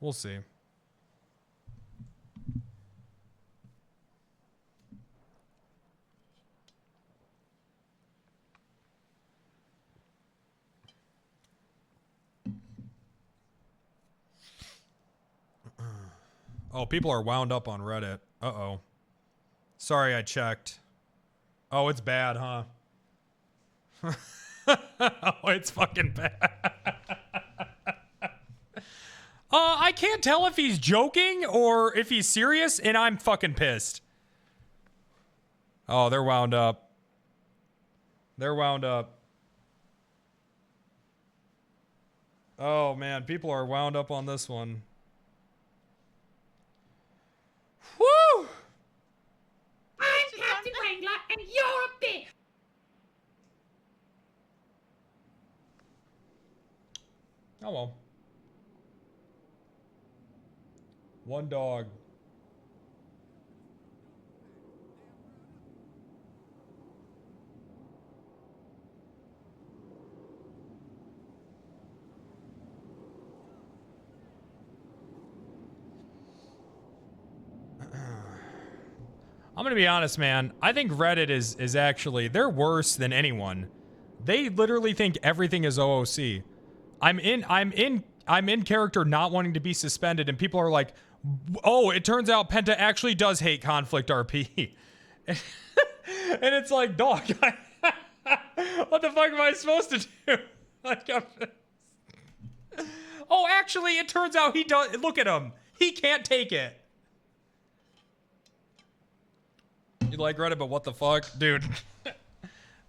We'll see. Oh, people are wound up on Reddit. Uh-oh. Sorry, I checked. Oh, it's bad, huh? Oh, it's fucking bad. I can't tell if he's joking or if he's serious, and I'm fucking pissed. Oh, they're wound up. They're wound up. Oh, man, people are wound up on this one. Woo! I'm Captain Wrangler, and you're a bitch! Oh, well. One dog. I'm gonna be honest, man. I think Reddit is actually, they're worse than anyone. They literally think everything is OOC. I'm in character not wanting to be suspended, and people are like, oh, it turns out Penta actually does hate conflict RP. And it's like, dog, what the fuck am I supposed to do? Like, Oh, actually, it turns out he does. Look at him. He can't take it. You like Reddit, but what the fuck? Dude.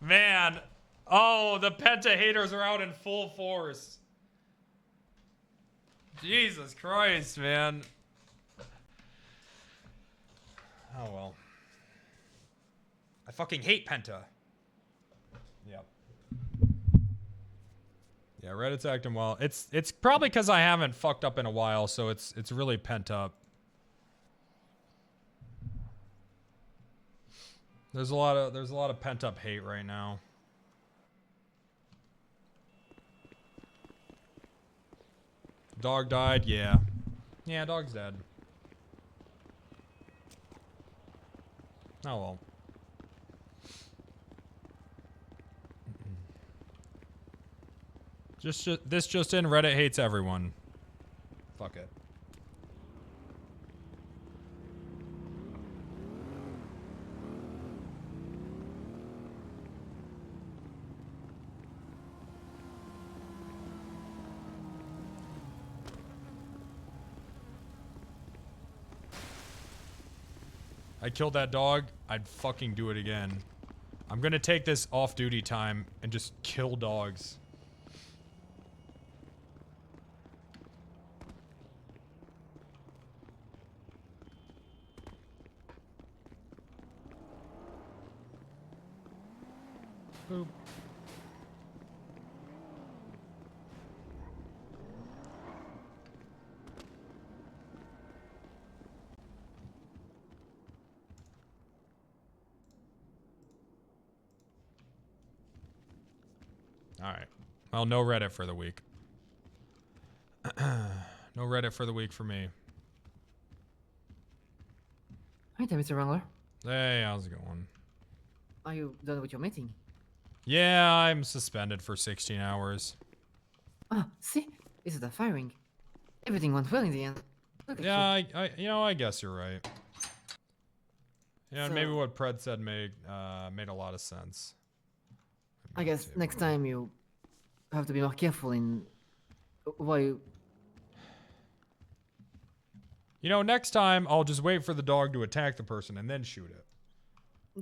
Man. Oh, the Penta haters are out in full force. Jesus Christ, man. Oh, well. I fucking hate Penta. Yep. Yeah, Reddit's acting well. It's probably because I haven't fucked up in a while, so it's really pent up. There's a lot of pent up hate right now. Dog died, yeah. Yeah, dog's dead. Oh well. This just in, Reddit hates everyone. Fuck it. I killed that dog, I'd fucking do it again. I'm gonna take this off-duty time and just kill dogs. Boop. Alright. Well, no Reddit for the week. No Reddit for the week for me. Hi there, Mr. Wrangler. Hey, how's it going? Are you done with your meeting? Yeah, I'm suspended for 16 hours. Ah, see? This is the firing. Everything went well in the end. Look at Yeah, I guess you're right. Yeah, and maybe So- what Pred said made a lot of sense. I guess next time you have to be more careful in why you... You know, next time I'll just wait for the dog to attack the person and then shoot it.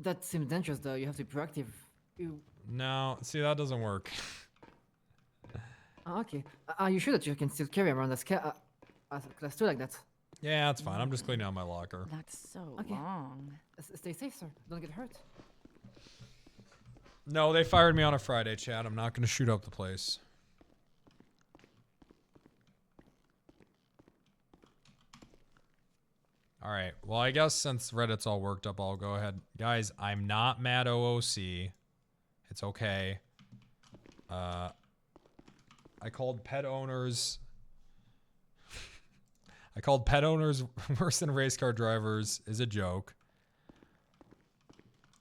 That seems dangerous though. You have to be proactive. You... No, see, that doesn't work. Ah, okay. Are you sure that you can still carry around a class 2 like that? Yeah, that's fine. I'm just cleaning out my locker. That's so Okay. long. Stay safe, sir. Don't get hurt. No, they fired me on a Friday, Chad. I'm not going to shoot up the place. All right. Well, I guess since Reddit's all worked up, I'll go ahead. Guys, I'm not mad OOC. It's okay. I called pet owners... I called pet owners worse than race car drivers is a joke.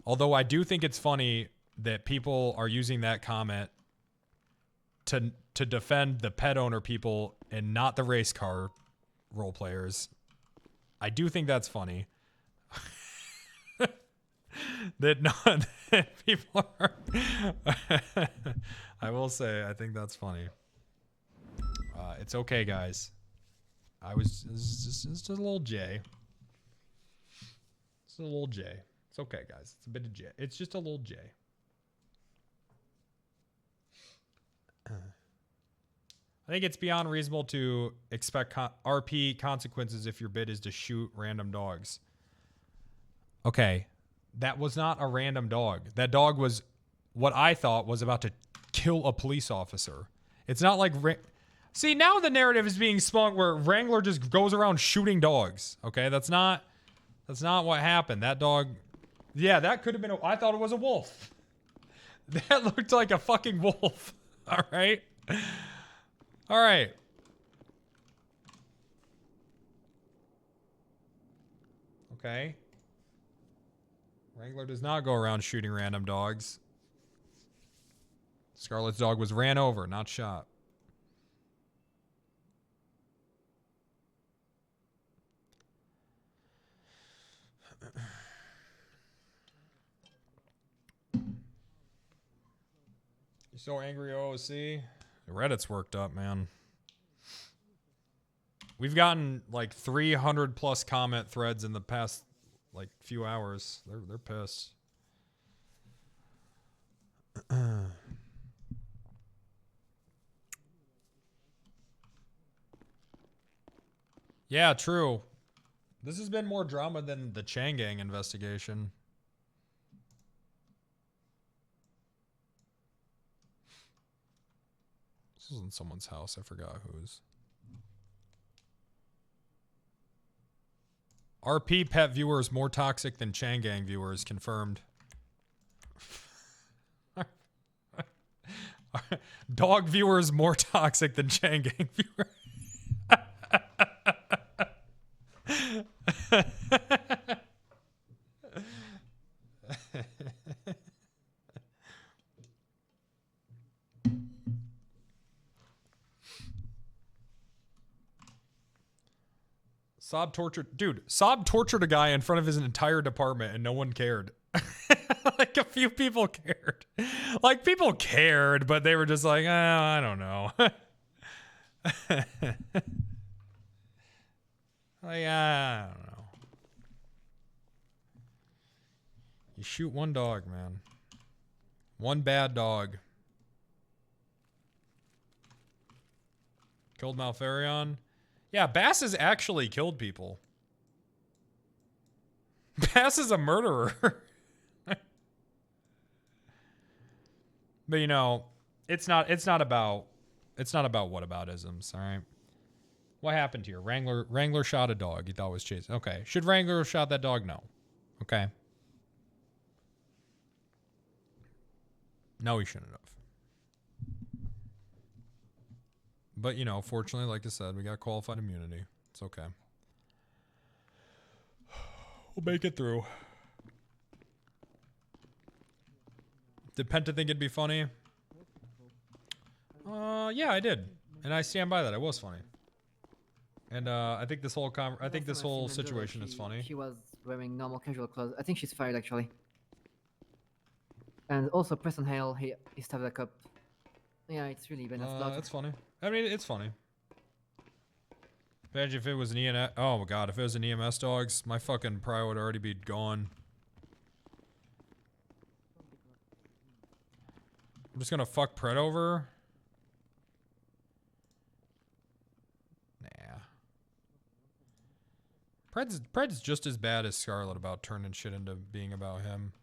Although I do think it's funny that people are using that comment to defend the pet owner people and not the race car role players. I do think that's funny. that people are I will say I think that's funny. It's okay, guys. It's just a little J. It's a little J. It's okay, guys. It's a bit of J. It's just a little J. I think it's beyond reasonable to expect RP consequences if your bid is to shoot random dogs. Okay. That was not a random dog. That dog was what I thought was about to kill a police officer. It's not like... See, now the narrative is being spun where Wrangler just goes around shooting dogs. Okay, that's not what happened. That dog... Yeah, that could have been... I thought it was a wolf. That looked like a fucking wolf. All right? All right. Okay. Wrangler does not go around shooting random dogs. Scarlett's dog was ran over, not shot. You so angry, OOC? Reddit's worked up, man. We've gotten like 300 plus comment threads in the past like few hours. They're pissed. Yeah, true. This has been more drama than the Chang Gang investigation. This was in someone's house. I forgot whose. RP pet viewers more toxic than Chang Gang viewers confirmed. Dog viewers more toxic than Chang Gang viewers. Sob tortured a guy in front of his entire department and no one cared. Like a few people cared. Like people cared, but they were just like, oh, I don't know. Like, I don't know. You shoot one dog, man. One bad dog. Killed Malfarion. Yeah, Bass has actually killed people. Bass is a murderer. But you know, it's not about whataboutisms, all right? What happened here? Wrangler shot a dog he thought was chasing. Okay. Should Wrangler have shot that dog? No. Okay. No, he shouldn't have. But, you know, fortunately, like I said, we got qualified immunity. It's okay. We'll make it through. Did Penta think it'd be funny? Yeah, I did. And I stand by that. It was funny. And I think this whole situation is funny. She was wearing normal casual clothes. I think she's fired, actually. And also, Preston Hale, he stabbed a cop. Yeah, it's really been a slaughter. That's funny. I mean, it's funny. Imagine if it was an EMS. Oh my god, if it was an EMS dogs, my fucking pry would already be gone. I'm just gonna fuck Pred over. Nah. Pred's just as bad as Scarlet about turning shit into being about him.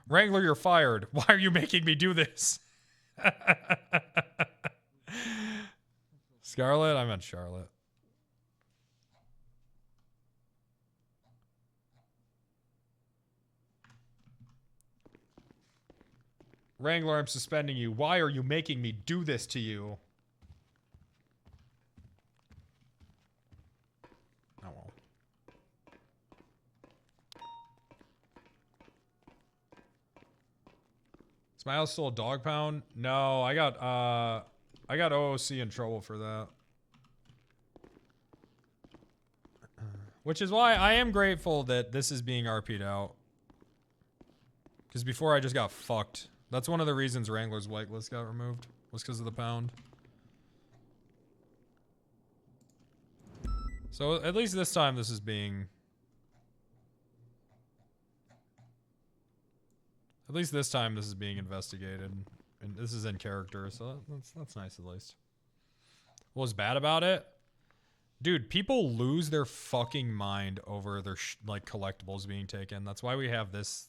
Wrangler, you're fired. Why are you making me do this? Scarlet? I meant Charlotte. Wrangler, I'm suspending you. Why are you making me do this to you? Oh well. Is my house still a dog pound? No, I got OOC in trouble for that. Which is why I am grateful that this is being RP'd out. Because before I just got fucked. That's one of the reasons Wrangler's whitelist got removed. Was because of the pound. So at least this time this is being... At least this time this is being investigated. And this is in character, so that's nice at least. What was bad about it? Dude, people lose their fucking mind over their like collectibles being taken. That's why we have this.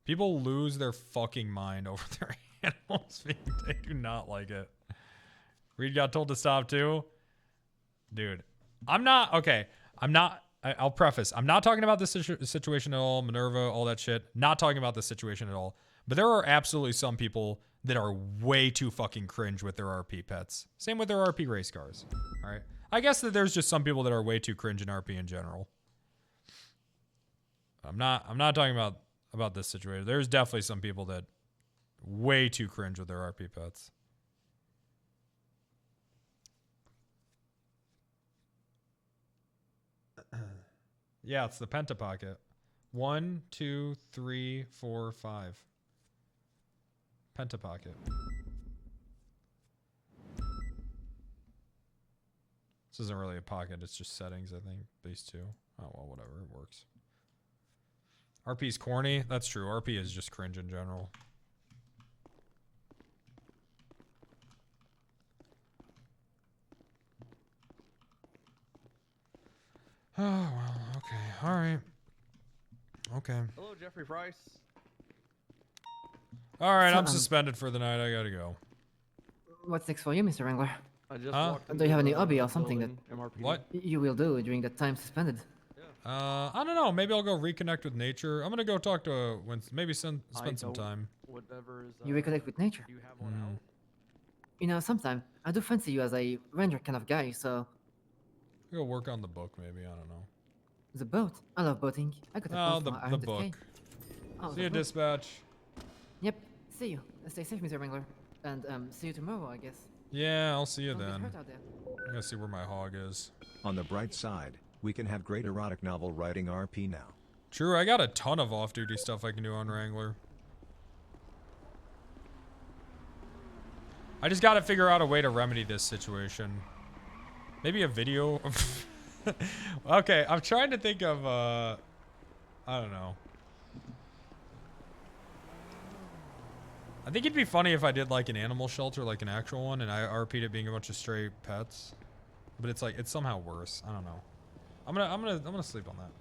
People lose their fucking mind over their animals being taken. They do not like it. Reed got told to stop too? Dude, I'm not... Okay, I'll preface. I'm not talking about this situation at all. Minerva, all that shit. Not talking about this situation at all. But there are absolutely some people that are way too fucking cringe with their RP pets. Same with their RP race cars. All right. I guess that there's just some people that are way too cringe in RP in general. I'm not talking about this situation. There's definitely some people that way too cringe with their RP pets. Yeah, it's the Penta Pocket. 1, 2, 3, 4, 5. Penta Pocket. This isn't really a pocket, it's just settings, I think. Base 2. Oh, well, whatever, it works. RP's corny. That's true. RP is just cringe in general. Oh, well, okay. Alright. Okay. Hello, Jeffrey Price. Alright, So, I'm suspended for the night. I gotta go. What's next for you, Mr. Wrangler? I just Huh? walked Do you have any into hobby the or something that building, MRPD. What? you will do during that time suspended? I don't know. Maybe I'll go reconnect with nature. I'm gonna go talk to Winston. Maybe spend some time. Whatever is, You reconnect with nature. you have one out? You know, sometimes I do fancy you as a ranger kind of guy, so Go work on the book, maybe. I don't know. the boat. I love boating. I got a Oh, boat the for 100K. book. Oh, See the you, book. dispatch. Yep. See you. Stay safe, Mr. Wrangler. And see you tomorrow, I guess. Yeah, I'll see you Don't get then. hurt out there. I'm gonna see where my hog is. On the bright side, we can have great erotic novel writing RP now. True, I got a ton of off-duty stuff I can do on Wrangler. I just gotta figure out a way to remedy this situation. Maybe a video. Okay, I'm trying to think of, I don't know. I think it'd be funny if I did like an animal shelter, like an actual one, and I RP'd it being a bunch of stray pets. But it's like, it's somehow worse. I don't know. I'm gonna sleep on that.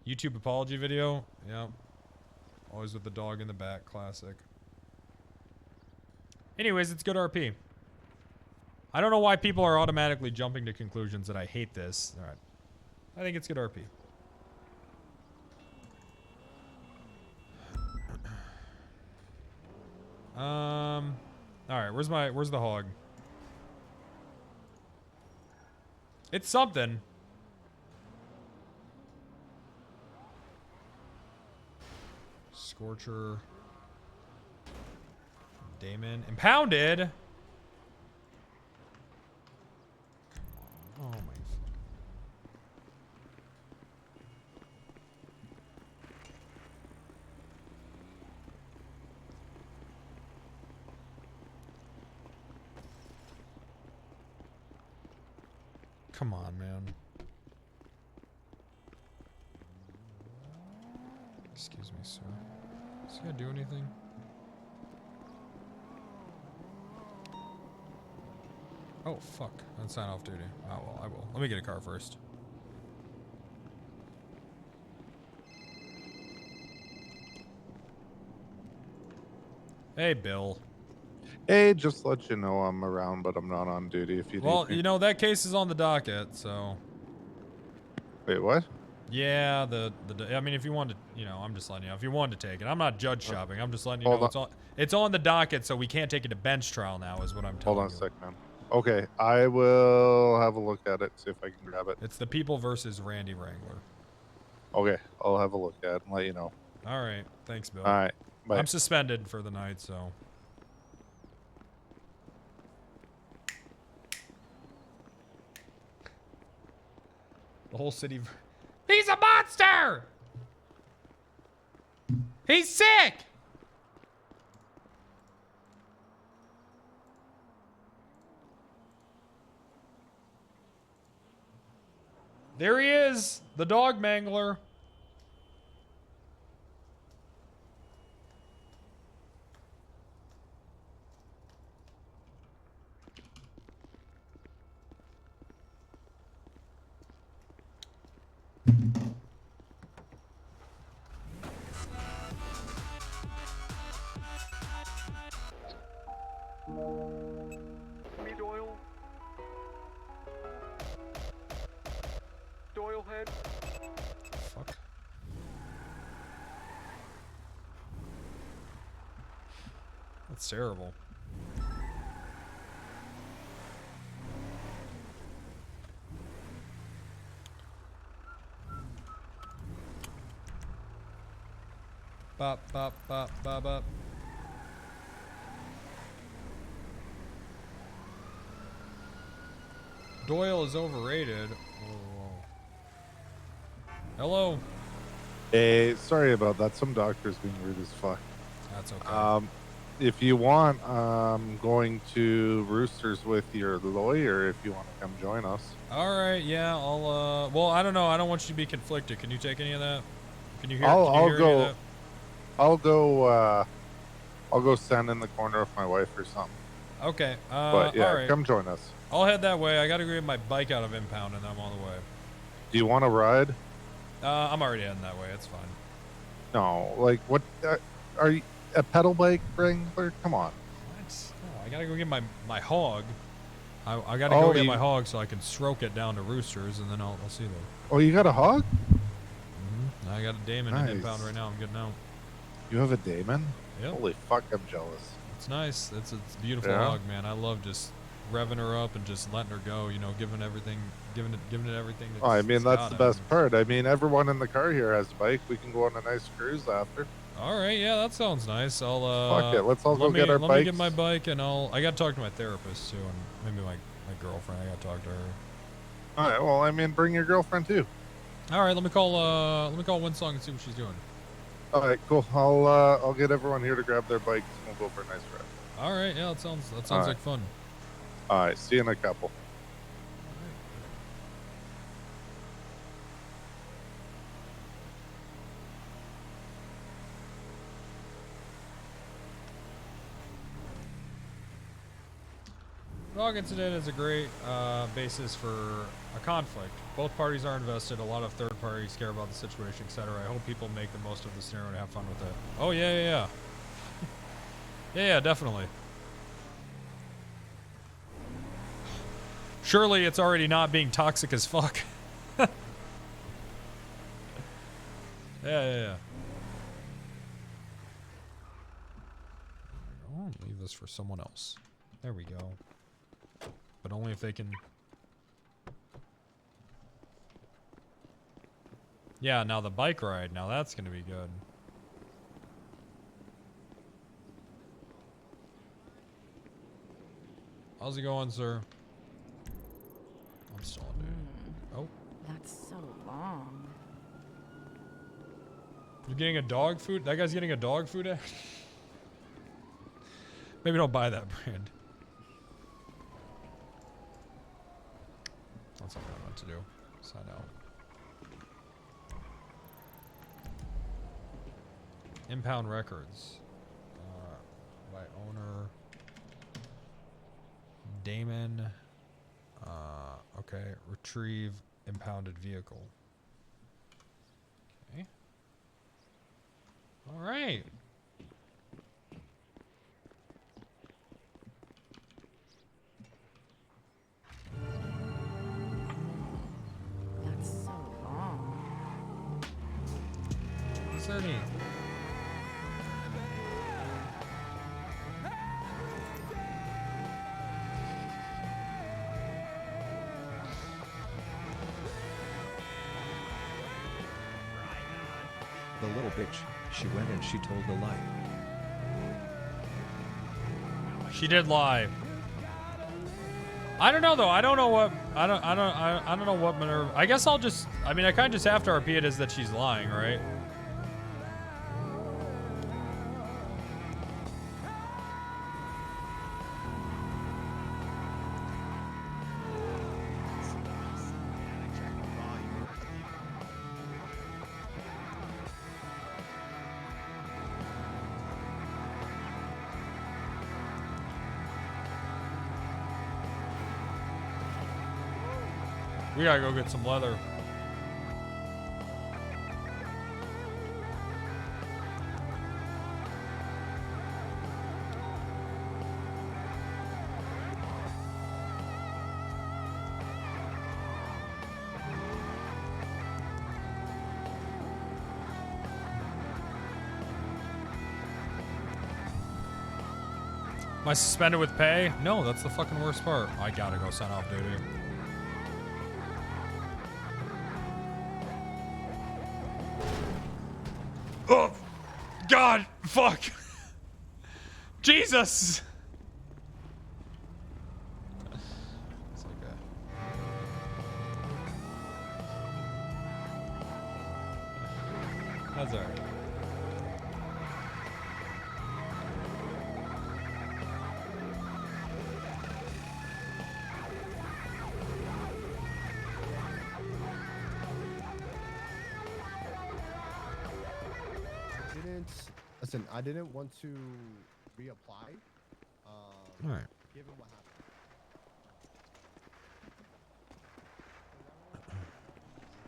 YouTube apology video. Yep. Always with the dog in the back. Classic. Anyways, it's good RP. I don't know why people are automatically jumping to conclusions that I hate this. Alright. I think it's good RP. Alright, where's the hog? It's something. Scorcher. Damon. Impounded! Oh my. Come on, man. Excuse me, sir. Is he gonna do anything? Oh, fuck. That's not off duty. Oh, well, I will. Let me get a car first. Hey, Bill. Hey, just let you know I'm around, but I'm not on duty if you Well, need me. you know, that case is on the docket, so... Wait, what? Yeah, I mean, if you wanted to, you know, I'm just letting you know. If you wanted to take it. I'm not judge shopping. I'm just letting you Hold know. It's on the docket, so we can't take it to bench trial now, is what I'm telling Hold on you. a sec, man. Okay, I will have a look at it, see if I can grab it. It's the people versus Randy Wrangler. Okay, I'll have a look at it and let you know. All right. Thanks, Bill. All right, bye. I'm suspended for the night, so... The whole city... He's a monster! He's sick! There he is, the dog mangler. Me, Doyle. Doyle head. Fuck. That's terrible. Bop, bop, bop, bop, bop. Doyle is overrated. Whoa. Hello. Hey, sorry about that. Some doctor's being rude as fuck. That's okay. If you want, I'm going to Roosters with your lawyer if you want to come join us. All right, yeah, I'll, well, I don't know. I don't want you to be conflicted. Can you take any of that? Can you hear, I'll can you hear any of go. that? I'll go stand in the corner with my wife or something. Okay. But yeah, all right. come join us. I'll head that way. I got to go get my bike out of impound, and I'm on the way. Do you want to ride? I'm already heading that way. It's fine. No, like what? Are you a pedal bike, Wrangler? Come on. What? No, I got to go get my hog. I got to go get my hog so I can stroke it down to Roosters, and then I'll see them. Oh, you got a hog? Mm-hmm. I got a Damon in impound right now. I'm getting out. You have a Damon? Yep. Holy fuck, I'm jealous. It's nice. It's a beautiful Yeah? hog, man. I love just revving her up and just letting her go. You know, giving it everything. Oh, I mean, it's that's got the it. best part. I mean, everyone in the car here has a bike. We can go on a nice cruise after. All right, yeah, that sounds nice. I'll Fuck it, let's all go get our Let me get bikes. my bike, and I gotta talk to my therapist too, and maybe my girlfriend. I gotta talk to her. All right, well, I mean, bring your girlfriend too. All right, let me call Winston and see what she's doing. All right, cool. I'll get everyone here to grab their bikes and we'll go for a nice ride. All right, yeah, that sounds All like right. fun. All right, see you in a couple. Dog incident is a great basis for a conflict. Both parties are invested. A lot of third parties care about the situation, etc. I hope people make the most of the scenario and have fun with it. Oh yeah. Yeah, definitely. Surely it's already not being toxic as fuck. Yeah. I'll leave this for someone else. There we go. But only if they can... Yeah, now the bike ride. Now that's going to be good. How's it going, sir? I'm still on duty. Oh. That's so long. You're getting a dog food? That guy's getting a dog food ad? Maybe don't buy that brand. That's not what I meant to do. Sign out. Impound records. By owner. Damon. Okay. Retrieve impounded vehicle. Okay. All right. That's so long. What's that mean? The little bitch, she went and she told a lie. She did lie. I don't know though. I don't know what I don't know what Minerva. I guess I'll just. I mean, I kind of just have to RP it as that she's lying, right? We gotta go get some leather. Am I suspended with pay? No, that's the fucking worst part. I gotta go sign off duty. Oh, God, fuck. Jesus. It's okay. That's alright. Listen, I didn't want to reapply. All right. Given what happened.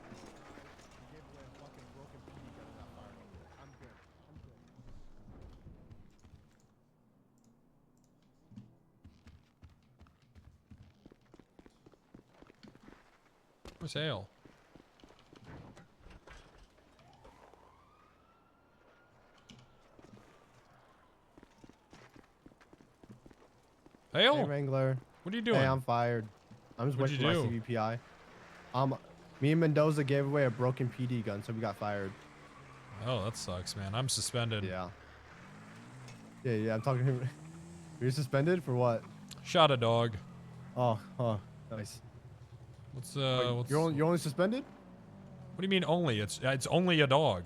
He gave away a fucking broken PD gun and got fired over it. I'm good. I'm good. Where's Hale? Hale? Hey, Wrangler. What are you doing? Hey, I'm fired. I'm just What'd waiting for you my CVPI. Me and Mendoza gave away a broken PD gun, so we got fired. Oh, that sucks, man. I'm suspended. Yeah. Yeah, I'm talking to him. You're suspended for what? Shot a dog. Oh, nice. What's Wait, you're only suspended? What do you mean only? It's only a dog.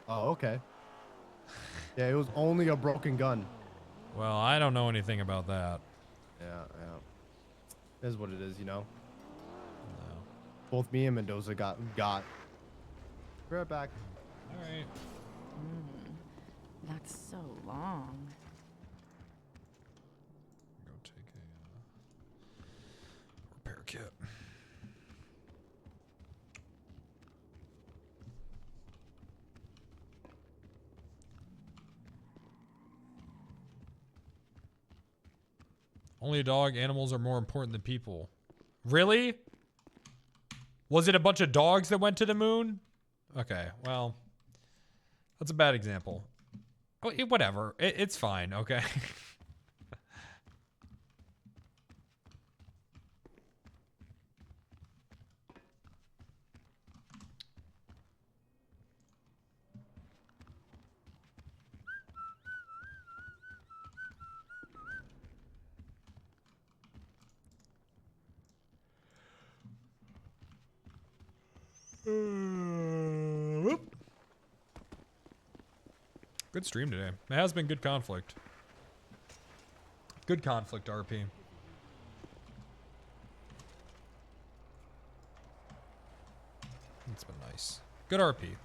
Oh, okay. Yeah, it was only a broken gun. Well, I don't know anything about that. Yeah. It is what it is, you know. No. Both me and Mendoza got. Be right back. All right. That's so long. Go take a repair kit. Only a dog. Animals are more important than people. Really? Was it a bunch of dogs that went to the moon? Okay, well, that's a bad example. Oh, whatever. It's fine, okay? Whoop. Good stream today. It has been good conflict. Good conflict, RP. It's been nice. Good RP.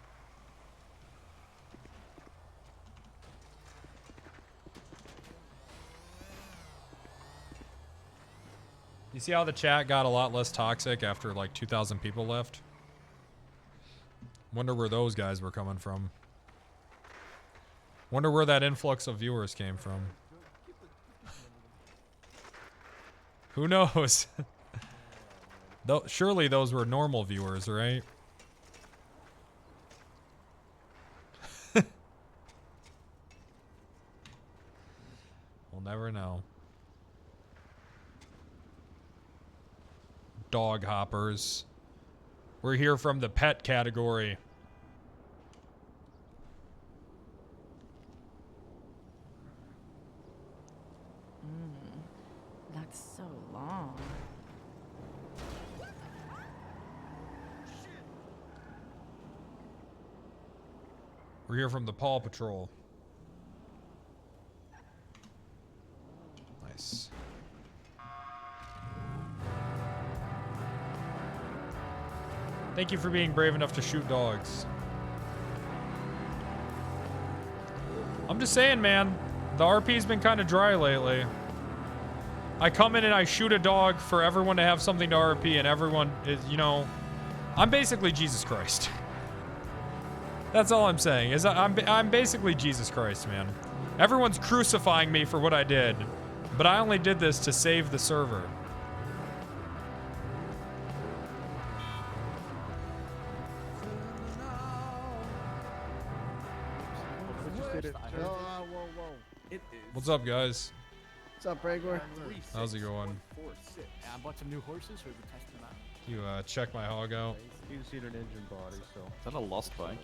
You see how the chat got a lot less toxic after like 2,000 people left? Wonder where those guys were coming from. Wonder where that influx of viewers came from. Who knows? Surely those were normal viewers, right? We'll never know. Dog hoppers. We're here from the pet category. That's so long. We're here from the Paw Patrol. Nice. Thank you for being brave enough to shoot dogs. I'm just saying, man. The RP's been kind of dry lately. I come in and I shoot a dog for everyone to have something to RP, and everyone is, you know, I'm basically Jesus Christ. That's all I'm saying. Is I'm basically Jesus Christ, man. Everyone's crucifying me for what I did, but I only did this to save the server. What's up, guys? What's up, Wrangler? How's it going? I bought some new horses, so we can test them out. You check my hog out. You've seen an engine body, so. Is that a lost bike?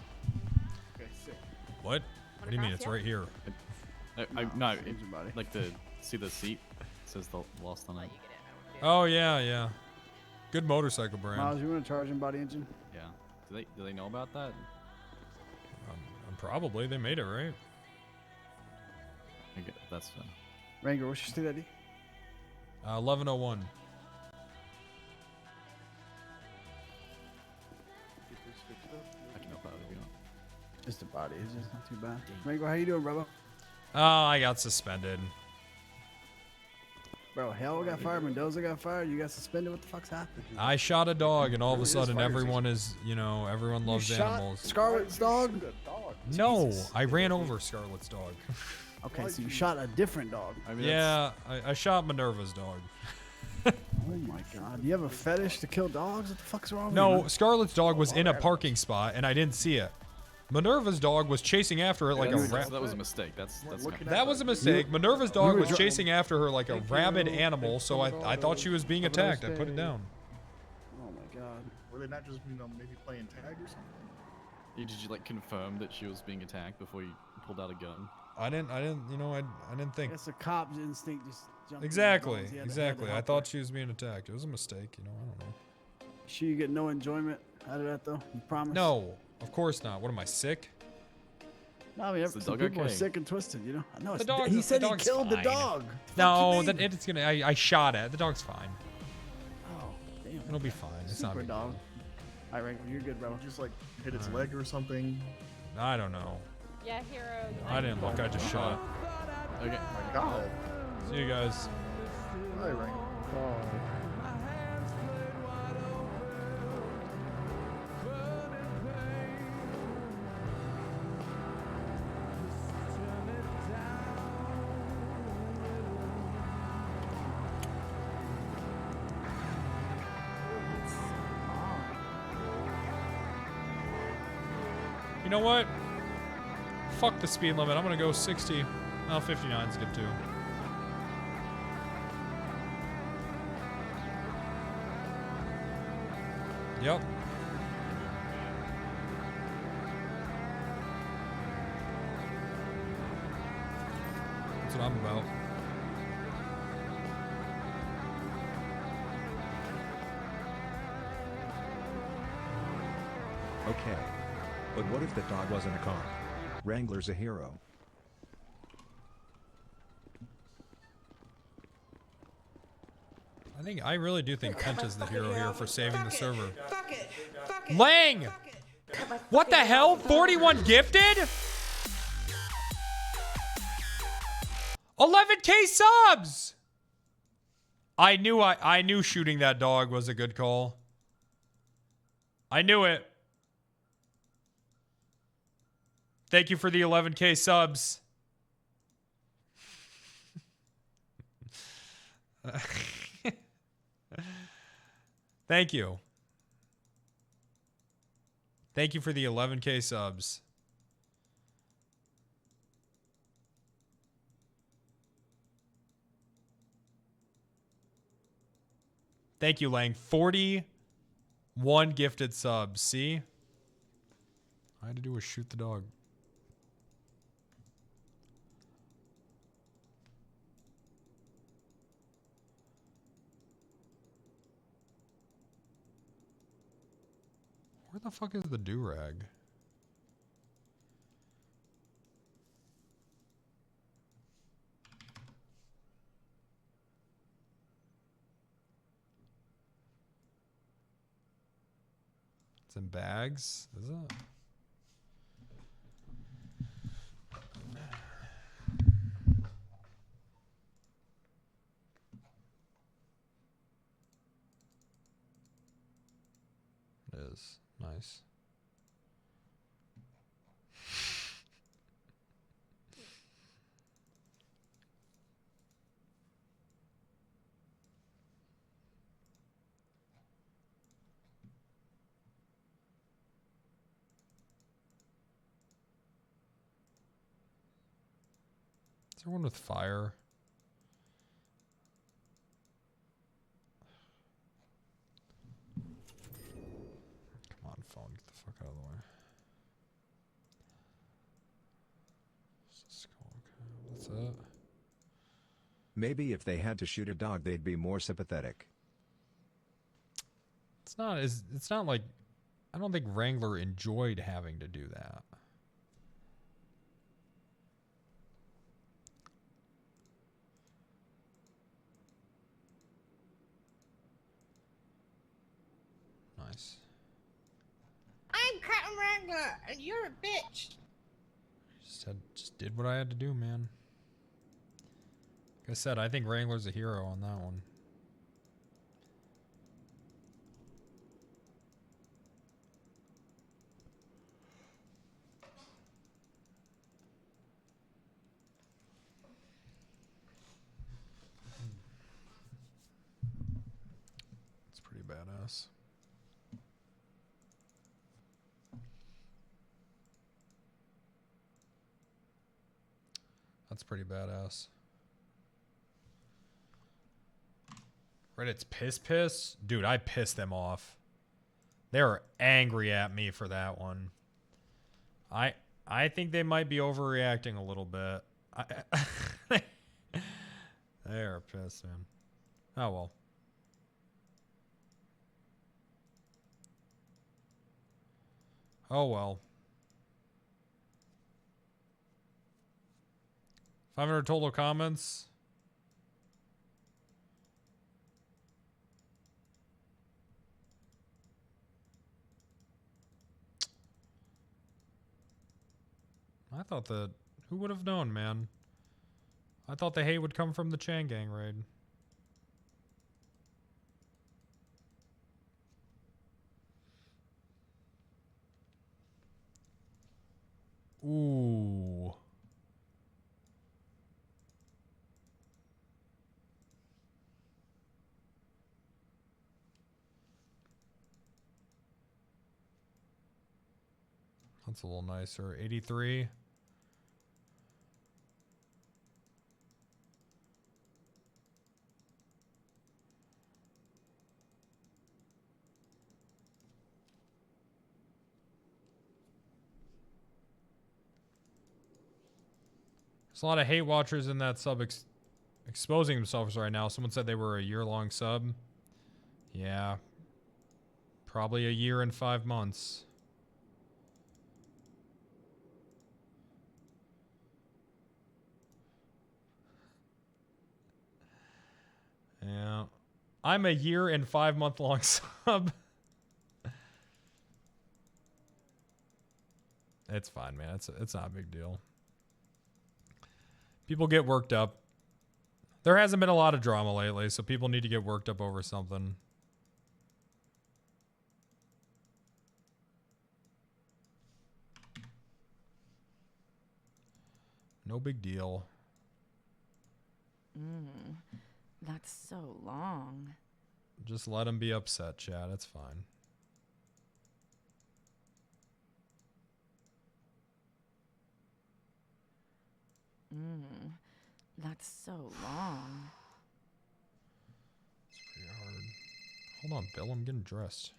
Okay, sick. What? What do you mean? It's right here. No, like to see the seat. It says the lost on it. Oh yeah. Good motorcycle brand. Miles, you want a charging body engine? Yeah. Do they know about that? Probably. They made it, right? I get that's. Wrangler, what's your state ID? 1101. I can help out if you want. Just a body. It's just not too bad. Wrangler, how you doing, brother? Oh, I got suspended. Bro, Hell got fired. Mendoza got fired. You got suspended. What the fuck's happened? I shot a dog, and all of a It is sudden, fire everyone is, everyone loves shot animals. Scarlett's dog? No, Jesus. I ran over Scarlett's dog. Okay, so you shot a different dog. Yeah, I shot Minerva's dog. Oh my god. Do you have a fetish to kill dogs? What the fuck's wrong with you? No, man? Scarlett's dog was in a parking spot, and I didn't see it. Minerva's dog was chasing after it like a rat. That was a mistake. That's That was a mistake. Minerva's dog was chasing after her like a rabid animal, so I thought she was being attacked. I put it down. Oh my god. Were they not just, maybe playing tag or something? Did you like confirm that she was being attacked before you pulled out a gun? I didn't think. That's a cop's instinct. Just jumping. Exactly. I thought she was being attacked. It was a mistake. I don't know. Sure you get no enjoyment out of that though? You promise? No, of course not. What am I, sick? No, I mean, the some dog people are okay? sick and twisted, No, The dog. he said the he dog's killed the fine. dog. No, it's gonna. I shot it. The dog's fine. Oh, damn. It'll be fine. It's not a Super big dog. deal. All right, Wrangler, you're good, bro. Just like hit its Alright. leg or something. I don't know. Yeah, hero. I didn't look. I just shot. Okay. My God. See you guys. Hi, Wrangler. You know what? Fuck the speed limit. I'm gonna go 60. Oh, 59 is good too. Yep. That's what I'm about. Okay. But what if the dog wasn't a cop? Wrangler's a hero. I really do think Penta's the hero here for saving the server. Fuck it. Fuck it. Lang! What the hell? 41 gifted? 11K subs! I knew shooting that dog was a good call. I knew it. Thank you for the 11K subs. Thank you. Thank you for the 11K subs. Thank you, Lang. 41 gifted subs. See? All I had to do was shoot the dog. Where the fuck is the do-rag? It's in bags, is it? It is. Nice. Is there one with fire? Come on, phone, get the fuck out of the way. That's it. Maybe if they had to shoot a dog, they'd be more sympathetic. It's not like, I don't think Wrangler enjoyed having to do that. Nice. I'm Captain Wrangler, and you're a bitch. Just did what I had to do, man. Like I said, I think Wrangler's a hero on that one. It's pretty badass. That's pretty badass. Reddit's piss. Dude, I pissed them off. They were angry at me for that one. I think they might be overreacting a little bit. They are pissed, man. Oh well. Oh well. 500 total comments. I thought that... Who would have known, man? I thought the hate would come from the Chang Gang raid. Ooh. That's a little nicer. 83. There's a lot of hate watchers in that sub exposing themselves right now. Someone said they were a year-long sub. Yeah. Probably a year and 5 months. Yeah. I'm a year and 5 month long sub. It's fine, man. It's not a big deal. People get worked up. There hasn't been a lot of drama lately, so people need to get worked up over something. No big deal. That's so long. Just let them be upset, Chad. It's fine. That's so long. It's pretty hard. Hold on, Bill. I'm getting dressed.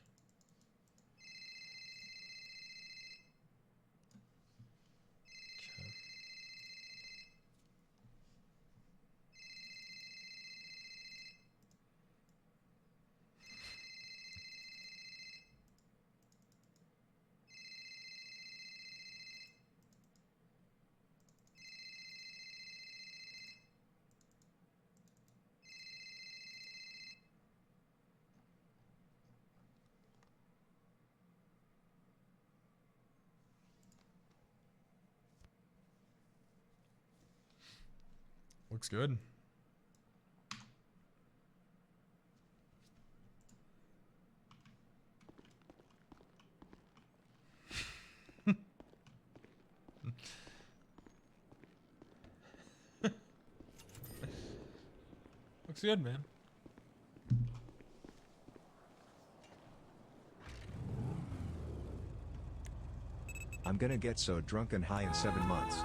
Looks good. Looks good, man. I'm gonna get so drunk and high in 7 months.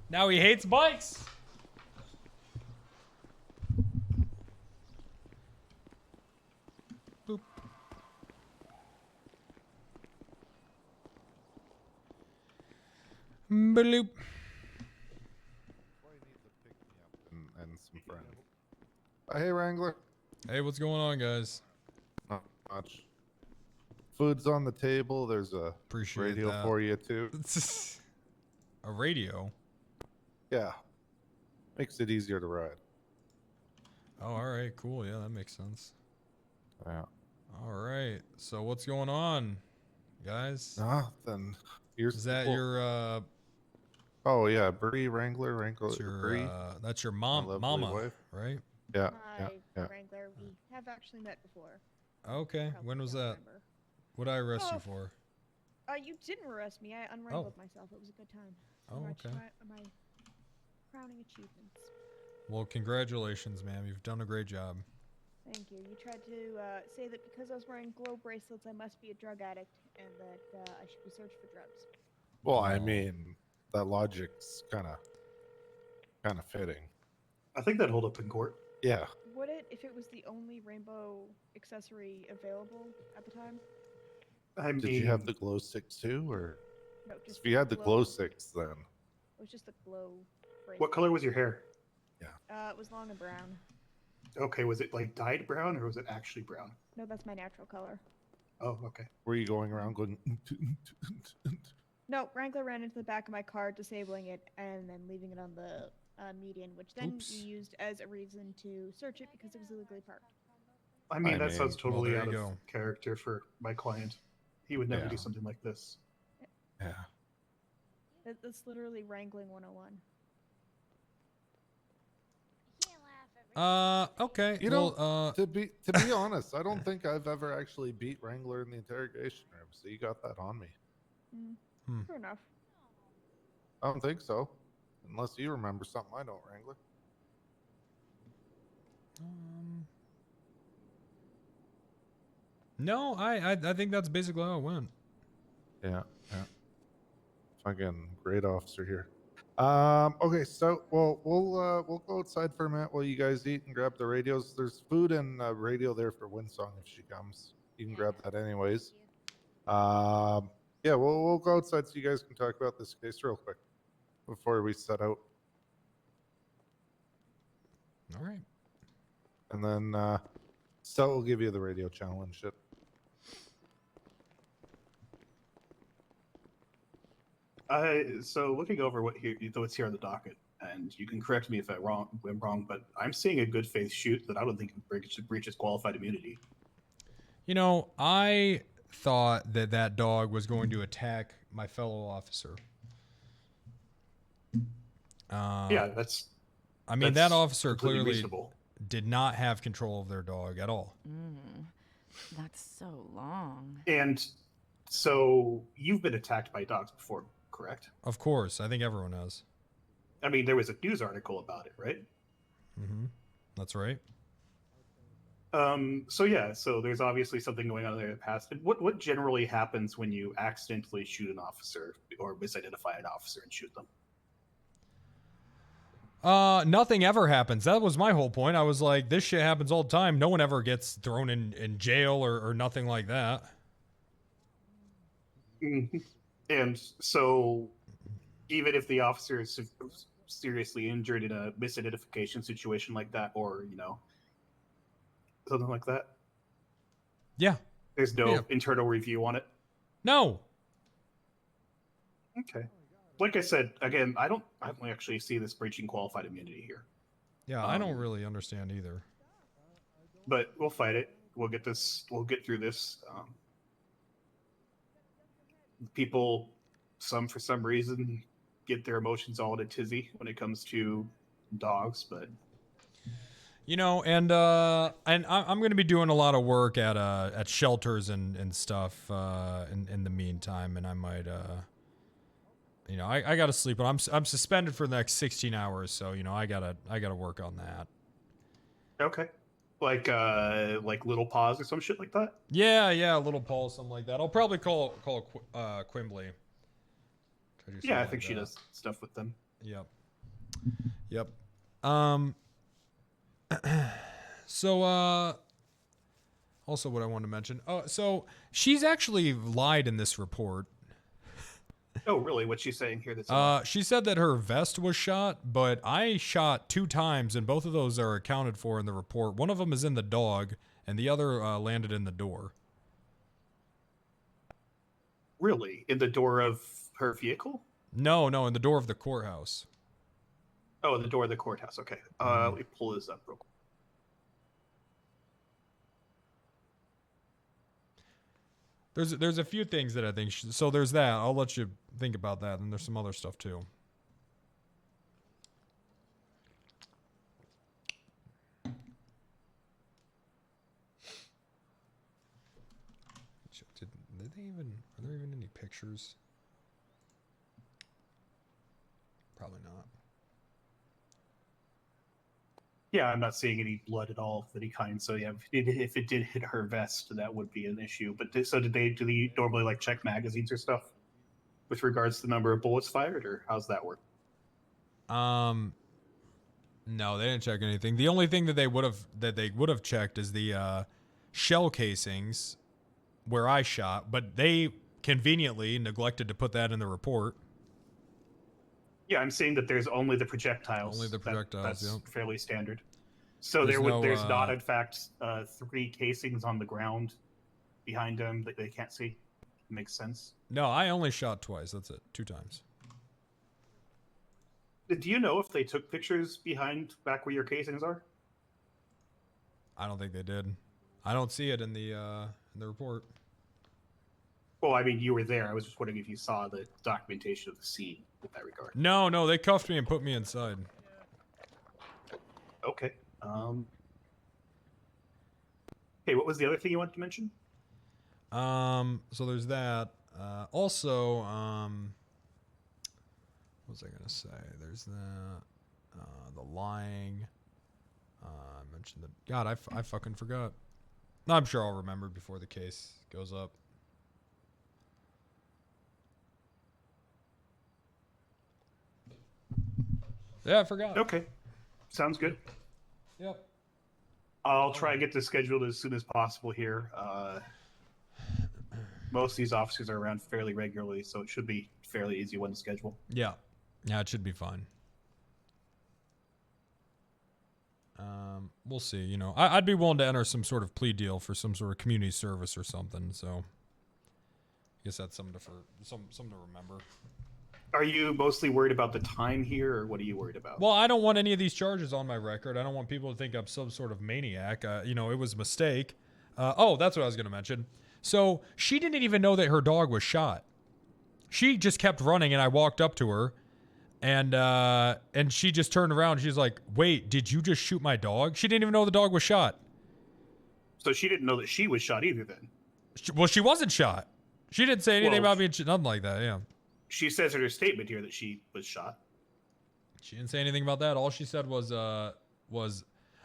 Now he hates bikes. Boop. Bloop. And some friends. Hey, Wrangler. Hey, what's going on, guys? Not much. Food's on the table. There's a Appreciate radio that. for you, too. A radio? Yeah. Makes it easier to ride. Oh, all right, cool. Yeah, that makes sense. Yeah. All right. So what's going on, guys? Then here's Is that your Oh yeah, Bree Wrangler, that's your mama, wife. right? Yeah, Hi, Wrangler. We have actually met before. Okay. When was that? What did I arrest you for? You didn't arrest me. I unwrangled myself. It was a good time. Oh, okay. My crowning achievements. Well, congratulations, ma'am. You've done a great job. Thank you. You tried to say that because I was wearing glow bracelets, I must be a drug addict, and that I should be searched for drugs. Well, I mean, that logic's kind of fitting. I think that'd hold up in court. Yeah. Would it if it was the only rainbow accessory available at the time? Did you have the glow sticks too, or? No, just if you had the glow sticks, then. It was just the glow bracelet. What color was your hair? It was long and brown. Okay, was it like dyed brown or was it actually brown? No, that's my natural color. Oh, okay. Were you going around going? No, Wrangler ran into the back of my car, disabling it, and then leaving it on the median, which then we used as a reason to search it because it was illegally parked. I mean, that sounds totally there out you of go. character for my client. He would never Yeah. do something like this. Yeah. That's literally Wrangling 101. Okay. You well, know, to be honest, I don't think I've ever actually beat Wrangler in the interrogation room. So you got that on me. Fair enough. I don't think so, unless you remember something I don't, Wrangler. no, I think that's basically how it went. Yeah. Fucking great officer here. Okay, so we'll go outside for a minute while you guys eat and grab the radios. There's food and radio there for Winston if she comes. You can grab that anyways. Yeah, we'll go outside so you guys can talk about this case real quick before we set out. All right. And then Stout will give you the radio channel and shit. So looking over what's here on the docket, and you can correct me if I'm wrong, but I'm seeing a good faith shoot that I don't think breaches qualified immunity. You know, I thought that dog was going to attack my fellow officer. Yeah, that's. I mean, that's that officer completely clearly reasonable. did not have control of their dog at all. That's so long. And so you've been attacked by dogs before, correct? Of course, I think everyone has. I mean, there was a news article about it, right? Mm-hmm. That's right. So yeah, so there's obviously something going on there in the past. And what generally happens when you accidentally shoot an officer or misidentify an officer and shoot them? Nothing ever happens. That was my whole point. I was like, this shit happens all the time. No one ever gets thrown in jail or nothing like that. And so even if the officer is seriously injured in a misidentification situation like that, or, you know, something like that? Yeah. There's no internal review on it? No. Okay. Like I said, again, I don't actually see this breaching qualified immunity here. Yeah, I don't really understand either. But we'll fight it. We'll get through this. People, for some reason, get their emotions all in a tizzy when it comes to dogs, but You know, and I'm going to be doing a lot of work at shelters and stuff in the meantime, and I might you know, I got to sleep, but I'm suspended for the next 16 hours, so you know, I gotta work on that. okay. Like Little Paws or some shit like that? Yeah, Little Paul, something like that. I'll probably call Quimbley. Yeah, I think she does stuff with them. Yep. Yep. So, also what I wanted to mention. Oh, so she's actually lied in this report. Oh, really? What's she saying here? That's She said that her vest was shot, but I shot 2 times, and both of those are accounted for in the report. One of them is in the dog, and the other landed in the door. Really? In the door of her vehicle? No, in the door of the courthouse. Oh, in the door of the courthouse. Okay. Let me pull this up real quick. There's a few things that I think. So there's that. I'll let you think about that, and there's some other stuff too. Did they even? Are there even any pictures? Probably not. Yeah, I'm not seeing any blood at all of any kind. So yeah, if it did hit her vest, that would be an issue. But do they normally like check magazines or stuff with regards to the number of bullets fired, or how's that work? No, they didn't check anything. The only thing that they would have checked is the shell casings where I shot, but they conveniently neglected to put that in the report. Yeah, I'm seeing that there's only the projectiles. Only the projectiles, that's yep. fairly standard. So there's not, in fact, 3 casings on the ground behind them that they can't see. Makes sense. No, I only shot twice. That's it. 2 times. Do you know if they took pictures back where your casings are? I don't think they did. I don't see it in the report. Well, I mean, you were there. I was just wondering if you saw the documentation of the scene in that regard. No, they cuffed me and put me inside. Okay. Hey, what was the other thing you wanted to mention? So there's that. Also, what was I gonna say? There's that. The lying. I mentioned the. God, I fucking forgot. I'm sure I'll remember before the case goes up. Yeah, I forgot. Okay. Sounds good. Yep. I'll try and get this scheduled as soon as possible here. Most of these officers are around fairly regularly, so it should be a fairly easy one to schedule. Yeah, it should be fine. We'll see. You know, I'd be willing to enter some sort of plea deal for some sort of community service or something. So, I guess that's something to remember. Are you mostly worried about the time here, or what are you worried about? Well, I don't want any of these charges on my record. I don't want people to think I'm some sort of maniac. You know, it was a mistake. Oh, that's what I was going to mention. So she didn't even know that her dog was shot. She just kept running, and I walked up to her, and she just turned around. And she's like, "Wait, did you just shoot my dog?" She didn't even know the dog was shot. So she didn't know that she was shot either, then? Well, she wasn't shot. She didn't say anything about being nothing like that. Yeah. She says in her statement here that she was shot. She didn't say anything about that. All she said was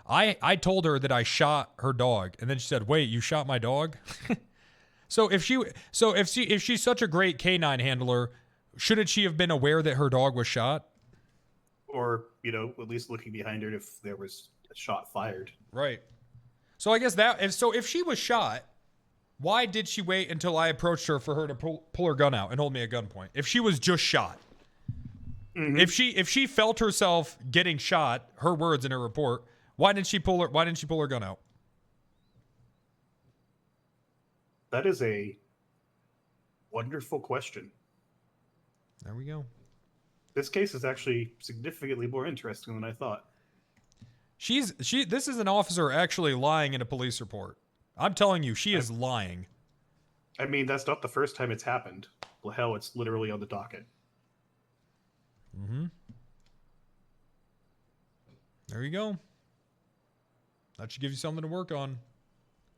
I told her that I shot her dog, and then she said, "Wait, you shot my dog?" So if she's such a great canine handler, shouldn't she have been aware that her dog was shot? Or, you know, at least looking behind her if there was a shot fired. Right. So I guess if she was shot, why did she wait until I approached her for her to pull her gun out and hold me at gunpoint? If she was just shot. Mm-hmm. If she felt herself getting shot, her words in her report, why didn't she pull her gun out? That is a wonderful question. There we go. This case is actually significantly more interesting than I thought. This is an officer actually lying in a police report. I'm telling you, she is lying. I mean, that's not the first time it's happened. Well, hell, it's literally on the docket. Mm-hmm. There you go. That should give you something to work on.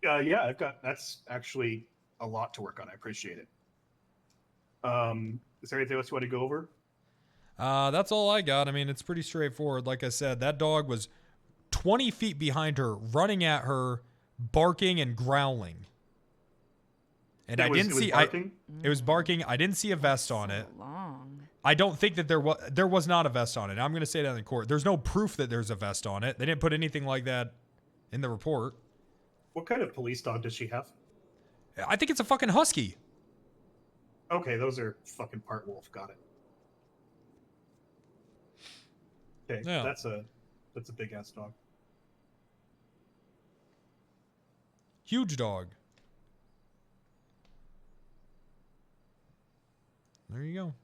Yeah, that's actually a lot to work on. I appreciate it. Is there anything else you want to go over? That's all I got. I mean, it's pretty straightforward. Like I said, that dog was 20 feet behind her, running at her, barking and growling. And it was barking. I didn't see a vest on it. I don't think that there was not a vest on it. I'm going to say that in court. There's no proof that there's a vest on it. They didn't put anything like that in the report. What kind of police dog does she have? I think it's a fucking husky. Okay, those are fucking part wolf. Got it. Okay, Yeah. that's a big ass dog. Huge dog. There you go.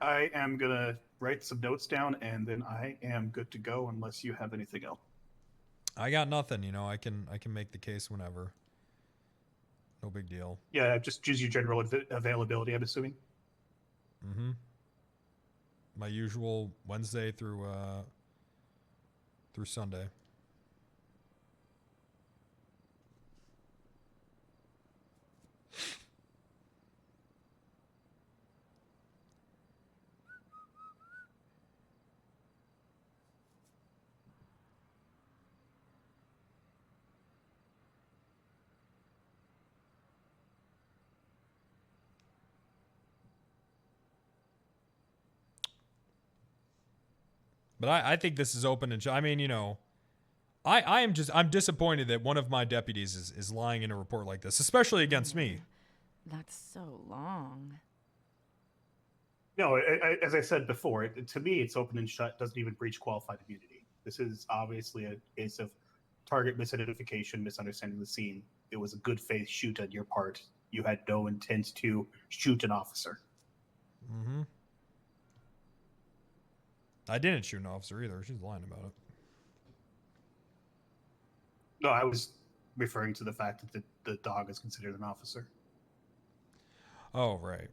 I am gonna write some notes down, and then I am good to go unless you have anything else. I got nothing, you know. I can make the case whenever. No big deal. Yeah, just choose your general availability, I'm assuming. Mm-hmm. My usual Wednesday through Sunday. But I think this is open and I mean, you know, I'm disappointed that one of my deputies is lying in a report like this, especially against me. That's so long. No, as I said before, to me, it's open and shut. Doesn't even breach qualified immunity. This is obviously a case of target misidentification, misunderstanding the scene. It was a good faith shoot on your part. You had no intent to shoot an officer. Mm-hmm. I didn't shoot an officer either. She's lying about it. No, I was referring to the fact that the dog is considered an officer. Oh, right.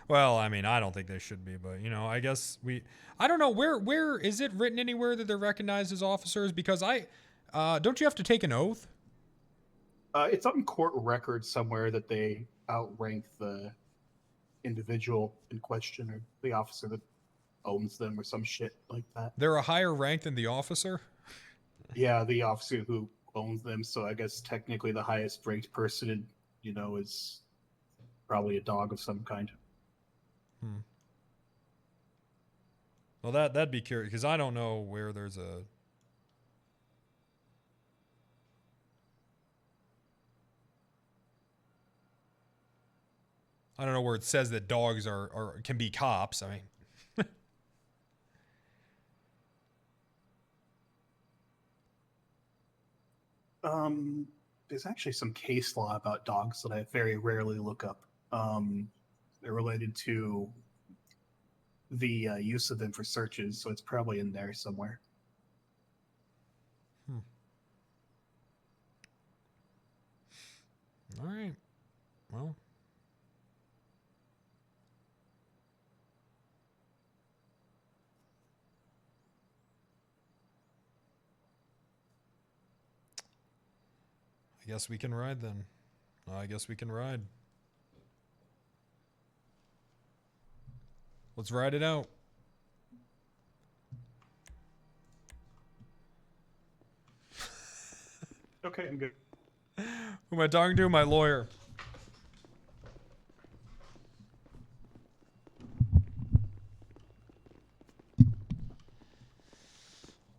Well, I mean, I don't think they should be, but, you know, I guess I don't know, where is it written anywhere that they're recognized as officers? Because don't you have to take an oath? It's on court record somewhere that they outrank the individual in question or the officer that owns them or some shit like that. They're a higher rank than the officer? Yeah, the officer who owns them. So I guess technically the highest ranked person, you know, is probably a dog of some kind. Well, that'd be curious because I don't know where there's a. I don't know where it says that dogs can be cops. I mean, there's actually some case law about dogs that I very rarely look up. They're related to the use of them for searches, so it's probably in there somewhere. All right. Well. I guess we can ride then. I guess we can ride. Let's ride it out. Okay, I'm good. Who am I talking to? My lawyer.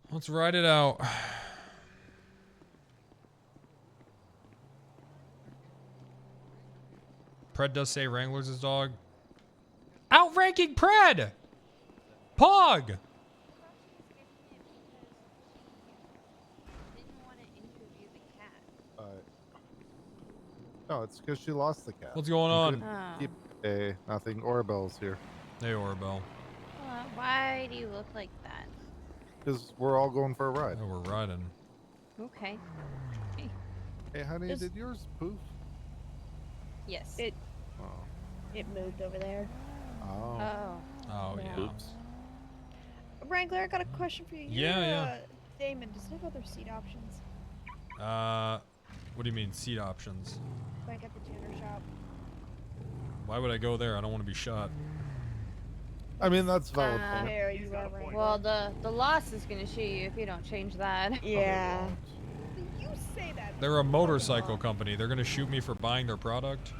Let's ride it out. Pred does say Wrangler's his dog. Outranking Pred! Pog! No, it's because she lost the cat. What's going on? Hey, nothing. Orabelle's here. Hey, Orabelle. Why do you look like that? Because we're all going for a ride. Oh, we're riding. Okay. Hey, honey, did yours poof? Yes. It moved over there. Oh. Oh, yeah. Oops. Wrangler, I got a question for you. Yeah. Damon, does it have other seat options? What do you mean, seat options? Like at the tuner shop. Why would I go there? I don't want to be shot. I mean, that's valid. point. Well, the loss is gonna shoot you if you don't change that. Yeah. You say that. They're a motorcycle company. They're going to shoot me for buying their product?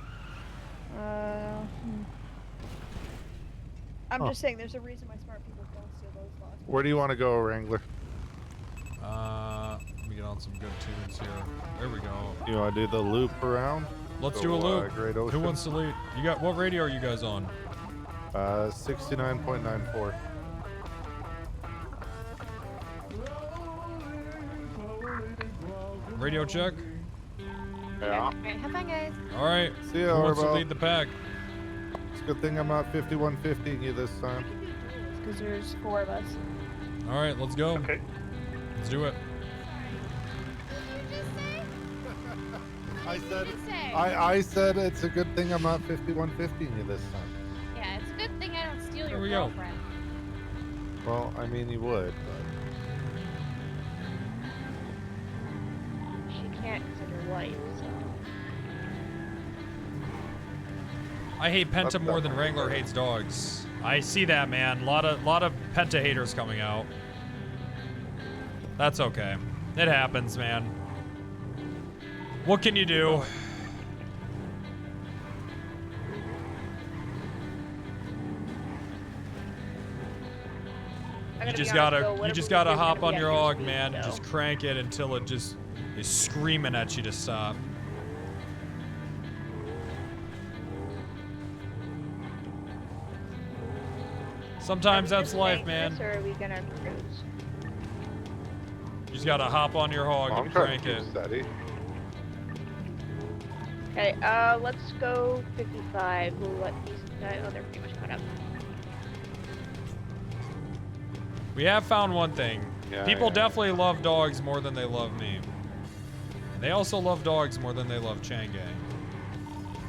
I'm just saying there's a reason why smart people don't steal those laws. Where do you want to go, Wrangler? Let me get on some good tunes here. There we go. You want to do the loop around? Let's Go, do a loop. Great Who Ocean? wants to lead? You got what radio are you guys on? 69.94. Radio check. Yeah. Alright, have fun, guys. All right. See ya, Who wants to Orbo. lead the pack? It's a good thing I'm not 5150 you this time. Because there's 4 of us. All right, let's go. Okay. Let's do it. I said say? I said it's a good thing I'm not 5150 you this time. Yeah, it's a good thing I don't steal There your we go. girlfriend. Well, I mean you would, She can't because of her wife, so. I hate Penta more than Wrangler hates dogs. I see that, man. Lot of Penta haters coming out. That's okay. It happens, man. What can you do? You just gotta hop on your hog, man. And just crank it until it just is screaming at you to stop. Sometimes that's life, man. Or are we gonna cruise? You just gotta hop on your hog I'm and trying crank to it. keep steady. Okay, let's go 55. We'll let these guys. Oh, they're pretty much caught up. We have found one thing. Yeah, People yeah. definitely love dogs more than they love me. They also love dogs more than they love Chang'e.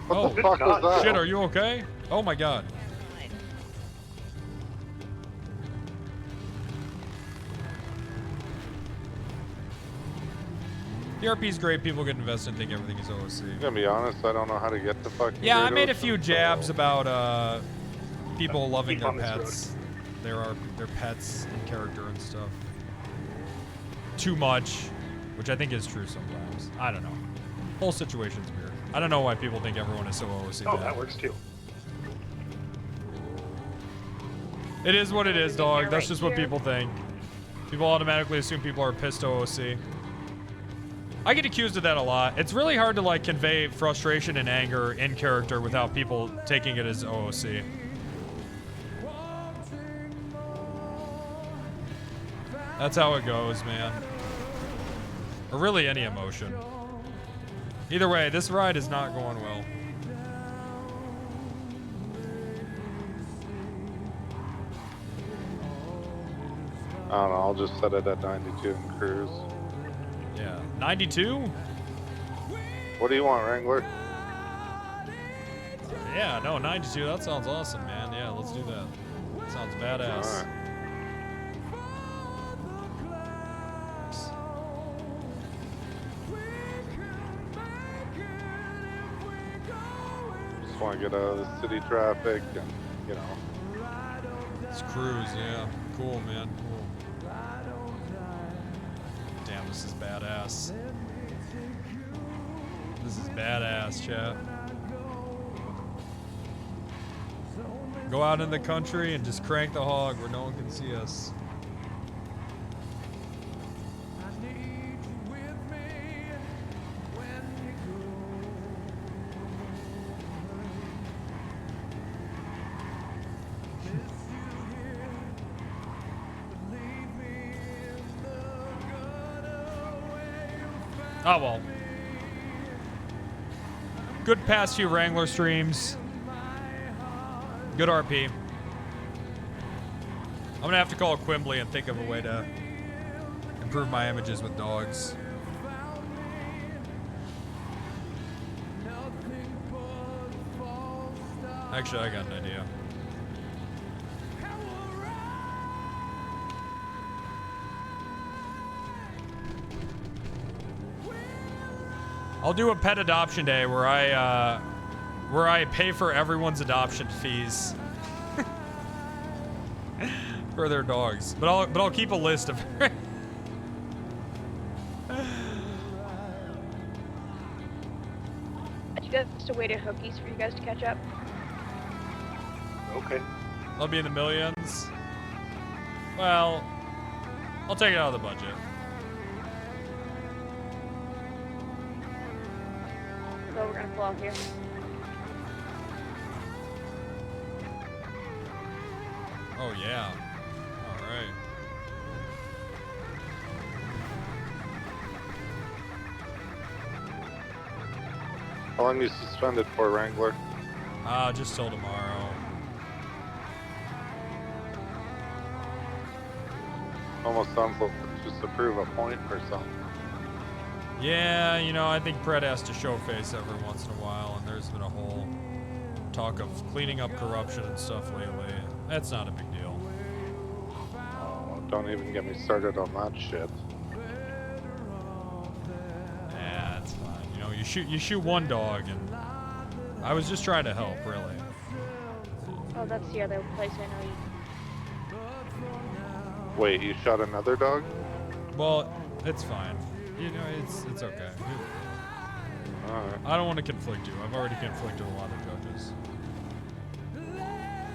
What the fuck was that? Shit, are you okay? Oh my god. DRP's great. People get invested and think everything is OOC. I'm gonna be honest, I don't know how to get the fucking. Yeah, I Great made a Ocean, few so- jabs about people loving Keep their on this road. pets. Their pets and character and stuff. Too much, which I think is true sometimes. I don't know. Whole situation's weird. I don't know why people think everyone is so OOC. Oh, bad. that works too. It is what it is, dog. That's right just what here. people think. People automatically assume people are pissed OOC. I get accused of that a lot. It's really hard to like convey frustration and anger in character without people taking it as OOC. That's how it goes, man. Or really any emotion. Either way, this ride is not going well. I don't know. I'll just set it at 92 and cruise. Yeah. 92? What do you want, Wrangler? Yeah, no, 92. That sounds awesome, man. Yeah, let's do that. That sounds badass. Alright. Just want to get out of the city traffic and, you know. Let's cruise, yeah. Cool, man. Cool. Damn, this is badass. This is badass, chat. Go out in the country and just crank the hog where no one can see us. Oh well. Good past few Wrangler streams. Good RP. I'm gonna have to call Quimbley and think of a way to improve my images with dogs. Actually, I got an idea. I'll do a pet adoption day where I pay for everyone's adoption fees for their dogs. But I'll keep a list of just awaited hookies for you guys to catch up. Okay. I'll be in the millions. Well, I'll take it out of the budget. So we're gonna pull off here. Oh yeah. All right. How long are you suspended for, Wrangler? Just till tomorrow. Almost sounds like just to prove a point or something. Yeah, you know, I think Pred has to show face every once in a while, and there's been a whole talk of cleaning up corruption and stuff lately. That's not a big deal. Oh, don't even get me started on that shit. Yeah, it's fine. You know, you shoot one dog, and I was just trying to help, really. Oh, that's the other place I know you. Wait, you shot another dog? Well, it's fine. You know, it's okay. Alright. I don't want to conflict you. I've already conflicted a lot of judges.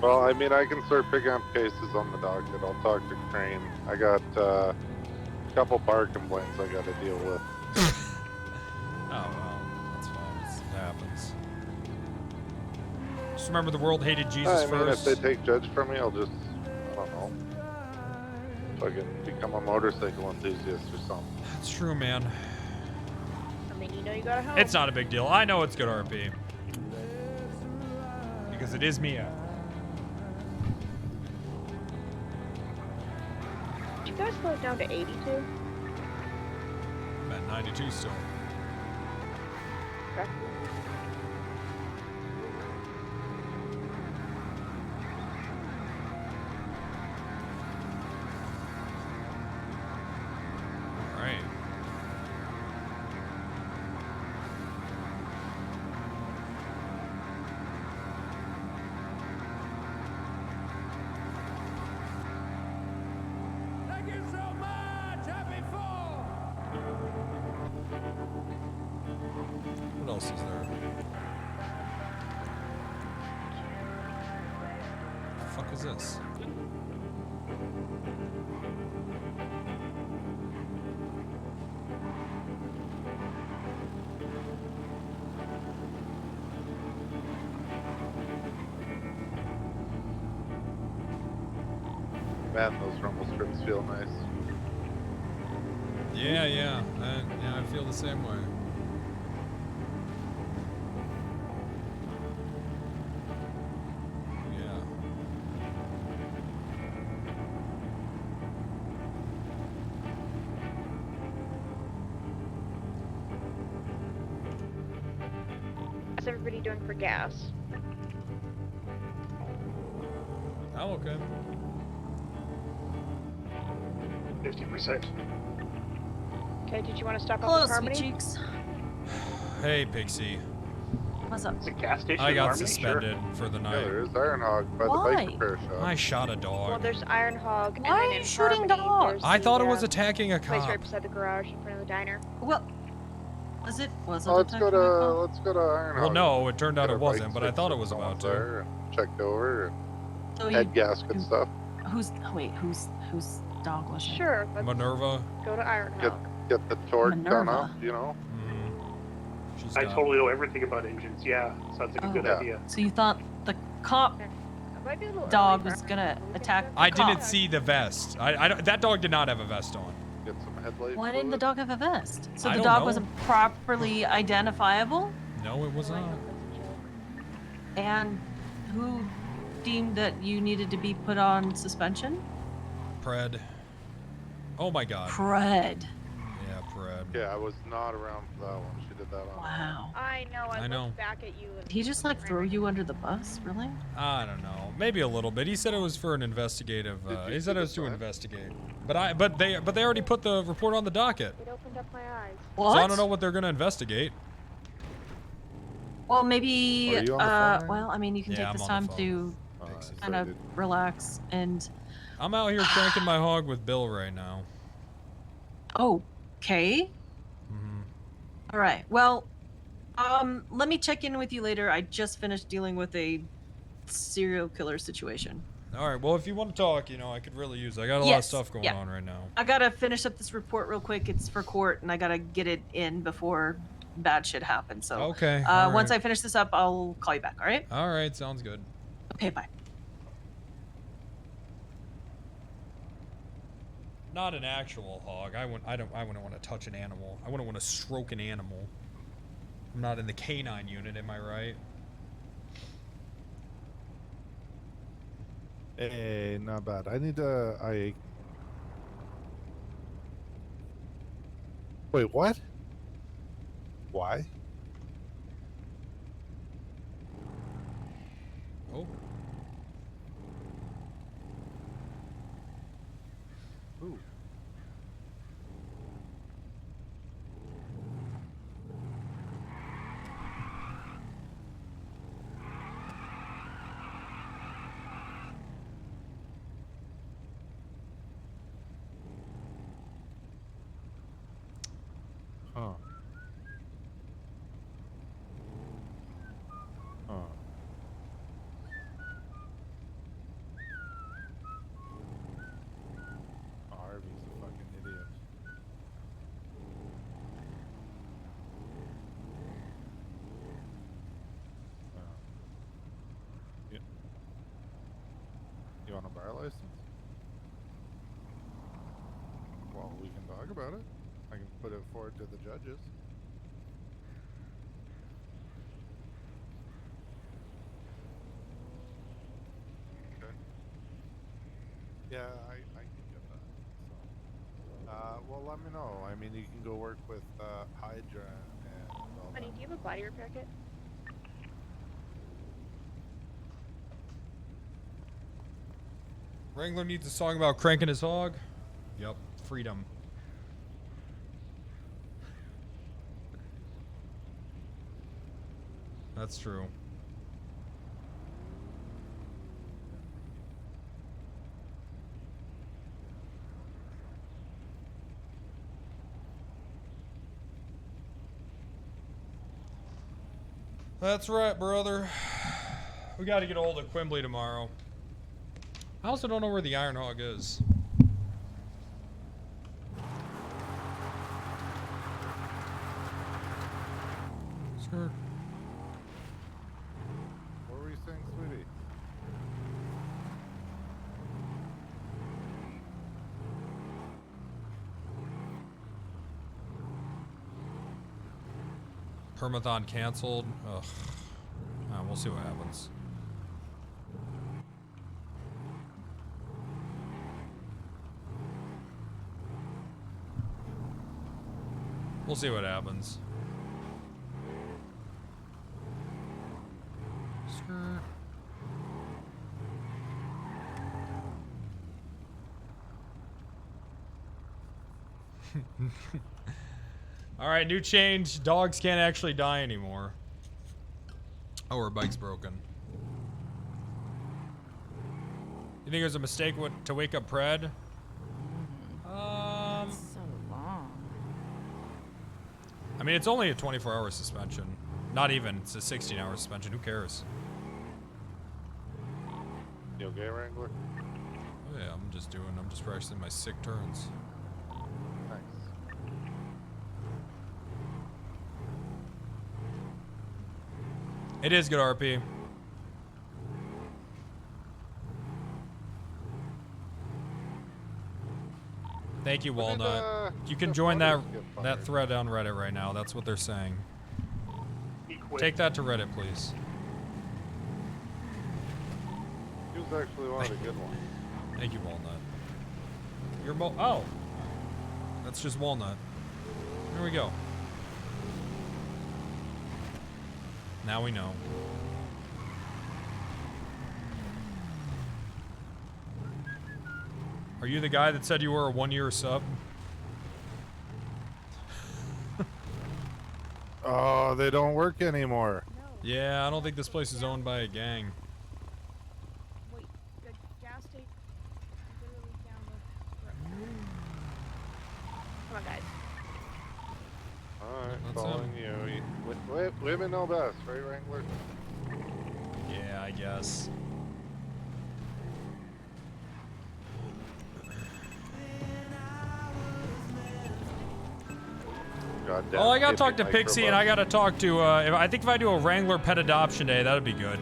Well, I mean, I can start picking up cases on the docket. I'll talk to Crane. I got a couple bar complaints I got to deal with. Oh, well, that's fine. It happens. Just remember the world hated Jesus I mean, first. if they take judge from me, I'll just, I don't know, fucking become a motorcycle enthusiast or something. That's true, man. I mean, you know you gotta help. It's not a big deal. I know it's good RP. Because it is Mia. Did you guys slow it down to 82? I'm at 92 still. Okay. Alright. Thank you so much. Happy 4. What else is there? The fuck is this? Man, those rumble strips feel nice. Yeah, yeah. I feel the same way. Yeah. How's everybody doing for gas? I'm okay. 50%. Okay, did you want to stock Hello, off the sweet Harmony? cheeks. Hey, Pixie. What's up? It's a gas station. I got Harmony, suspended for the Yeah, night. there is Iron Hog by the Why? bike repair shop. I shot a Well, dog. there's Iron Hog, Why and are then you in shooting Harmony, dogs? there's I thought it the, was attacking a place cop. right beside the garage in front of the diner. Well, was it? Oh, let's go to Iron Hog. Well, no, it turned out Get it our wasn't, bikes but I thought it fixed was and about stuff to. there and checked over and So you, head gasket stuff. whose dog was it? Sure, let's Minerva. go to Iron Get Hog. get the torque done Minerva. up, you know. She's I got- totally know everything about engines. Yeah, sounds like a good Oh. idea. So you thought the cop It might be a little dog early was for gonna attack the I cop? didn't see the vest. I don't, that dog did not have a vest on. Get some headlight. Why didn't the dog have a vest? So I the don't dog know. wasn't properly identifiable? No, it was not. And who deemed that you needed to be put on suspension? Pred. Oh my god. Pred. Yeah, Pred. Yeah, I was not around for that one. She did that on. Wow. I know. I know. looked back at you. And Did he just like throw you under the bus? Really? I don't know. Maybe a little bit. He said it was for an investigative. Did you He see said it the was to sign? investigate. But they already put the report on the docket. It opened up my eyes. What? So I don't know what they're gonna investigate. Well, maybe. Are you on the phone right now? Well, I mean, you can Yeah, take I'm this on time the to kind of relax and. I'm out here cranking my hog with Bill right now. Okay. Mhm. All right. Well, Let me check in with you later. I just finished dealing with a serial killer situation. All right. Well, if you want to talk, I could really use it. I got a lot of Yes, stuff going yeah. on right now. I gotta finish up this report real quick. It's for court, and I gotta get it in before bad shit happens. So, Okay. All once right. I finish this up, I'll call you back. All right? All right. Sounds good. Okay, bye. Not an actual hog. I wouldn't want to touch an animal. I wouldn't want to stroke an animal. I'm not in the canine unit, am I right? Hey, not bad. Wait, what? Why? Oh. Ooh. Huh. Huh. Harvey's a fucking idiot. You want a bar license? Well, we can talk about it. I can put it forward to the judges. Okay. Yeah, I can get that. So, well, let me know. I mean, you can go work with Hydra and all Honey, that. do you have a body repair kit? Wrangler needs a song about cranking his hog. Yep. Freedom. That's true. That's right, brother. We got to get a hold of Quimbley tomorrow. I also don't know where the Iron Hog is. Sure. What were you saying, sweetie? Permathon canceled. Ugh. We'll see what happens. We'll see what happens. Skirt. All right, new change. Dogs can't actually die anymore. Oh, her bike's broken. You think it was a mistake to wake up Pred? So long. I mean, it's only a 24-hour suspension. Not even. It's a 16-hour suspension. Who cares? You okay, Wrangler? Oh yeah, I'm just practicing my sick turns. Nice. It is good RP. Thank you, Walnut. You can join that thread on Reddit right now. That's what they're saying. Take that to Reddit, please. He was actually one of the good ones. Thank you, Walnut. Oh. That's just Walnut. There we go. Now we know. Are you the guy that said you were a 1-year sub? Oh, they don't work anymore. Yeah, I don't think this place is owned by a gang. Wait, the gas station is literally down the road. Come on, guys. Alright, That's following you. Women know best, right, Wrangler? Yeah, I guess. Goddamn Oh, I gotta hippie talk to Pixie, and I gotta talk to. I think if I do a Wrangler pet adoption day, that'd be good.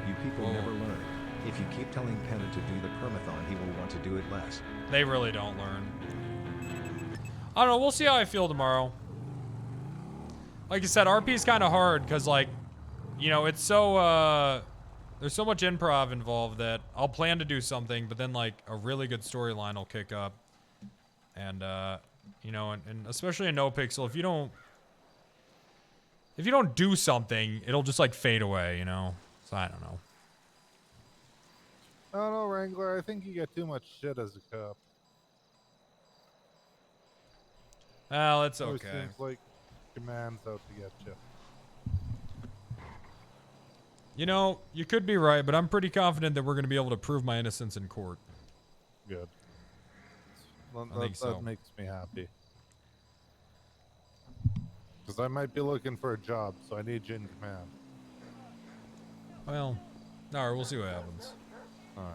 You people never learn. If you keep telling Kenna to do the permathon, he will want to do it less. They really don't learn. I don't know. We'll see how I feel tomorrow. Like I said, RP is kind of hard because, like, you know, it's so there's so much improv involved that I'll plan to do something, but then like a really good storyline will kick up, and you know, and especially in NoPixel, if you don't do something, it'll just like fade away, you know. So I don't know. No, Wrangler, I think you get too much shit as a cop. Well, it's Always okay. seems like command's out to get you. You know, you could be right, but I'm pretty confident that we're going to be able to prove my innocence in court. Good. I think so. That makes me happy. Because I might be looking for a job, so I need you in command. Well, alright, we'll see what happens. Alright.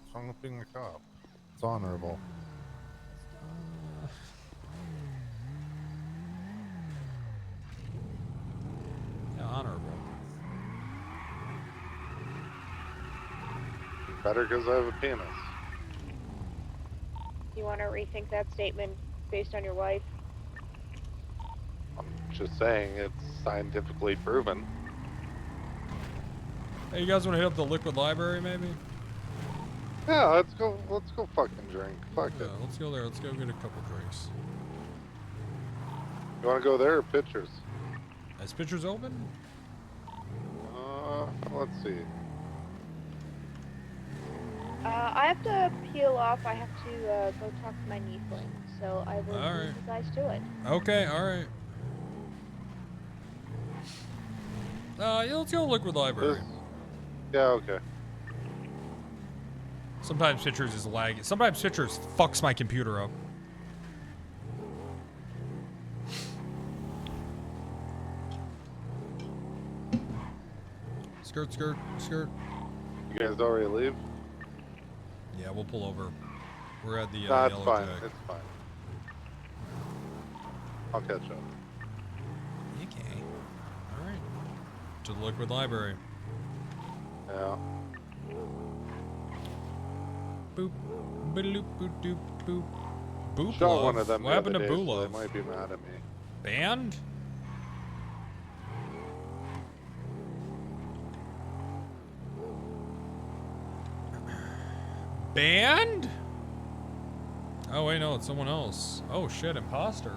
What's wrong with being a cop? It's honorable. Yeah, honorable. Better because I have a penis. You want to rethink that statement based on your wife? I'm just saying it's scientifically proven. Hey, you guys want to hit up the liquid library, maybe? Yeah, let's go fucking drink. Fuck Yeah, it. let's go there. Let's go get a couple drinks. You want to go there or pictures? Is pictures open? Let's see. I have to peel off. I have to go talk to my nieceling, so I will All leave right. you guys to it. Okay, alright. Yeah, let's go liquid library. Yeah, okay. Sometimes pictures is laggy. Sometimes pictures fucks my computer up. Skirt, skirt, skirt. You guys already leave? Yeah, we'll pull over. We're at the Nah, it's yellow fine. tag. It's fine. I'll catch up. Okay. Alright. To the liquid library. Yeah. Boop. Boop. Boop. Doop. Boop. Boop. Shot one of them. What the happened to other day, so Boolov? they might be mad at me. Banned? Banned? Oh, wait, no, it's someone else. Oh, shit, imposter.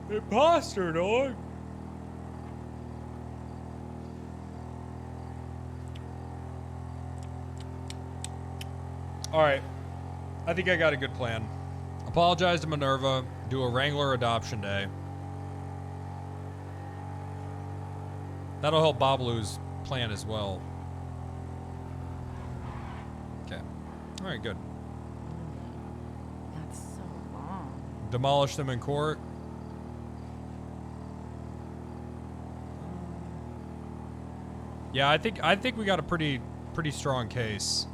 Imposter, dog. All right. I think I got a good plan. Apologize to Minerva. Do a Wrangler adoption day. That'll help Babalu's plan as well. Okay. All right, good. That's so long. Demolish them in court. Yeah, I think we got a pretty strong case.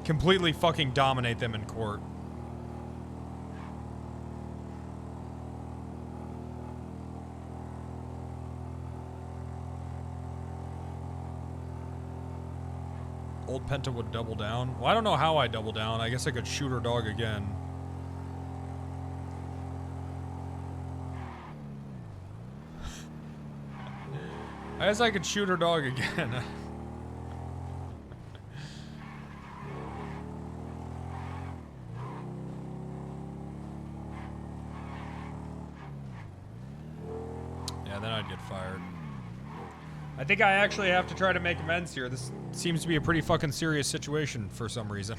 Completely fucking dominate them in court. Old Penta would double down. Well, I don't know how I double down. I guess I could shoot her dog again. I guess I could shoot her dog again. then I'd get fired. I think I actually have to try to make amends here. This seems to be a pretty fucking serious situation for some reason.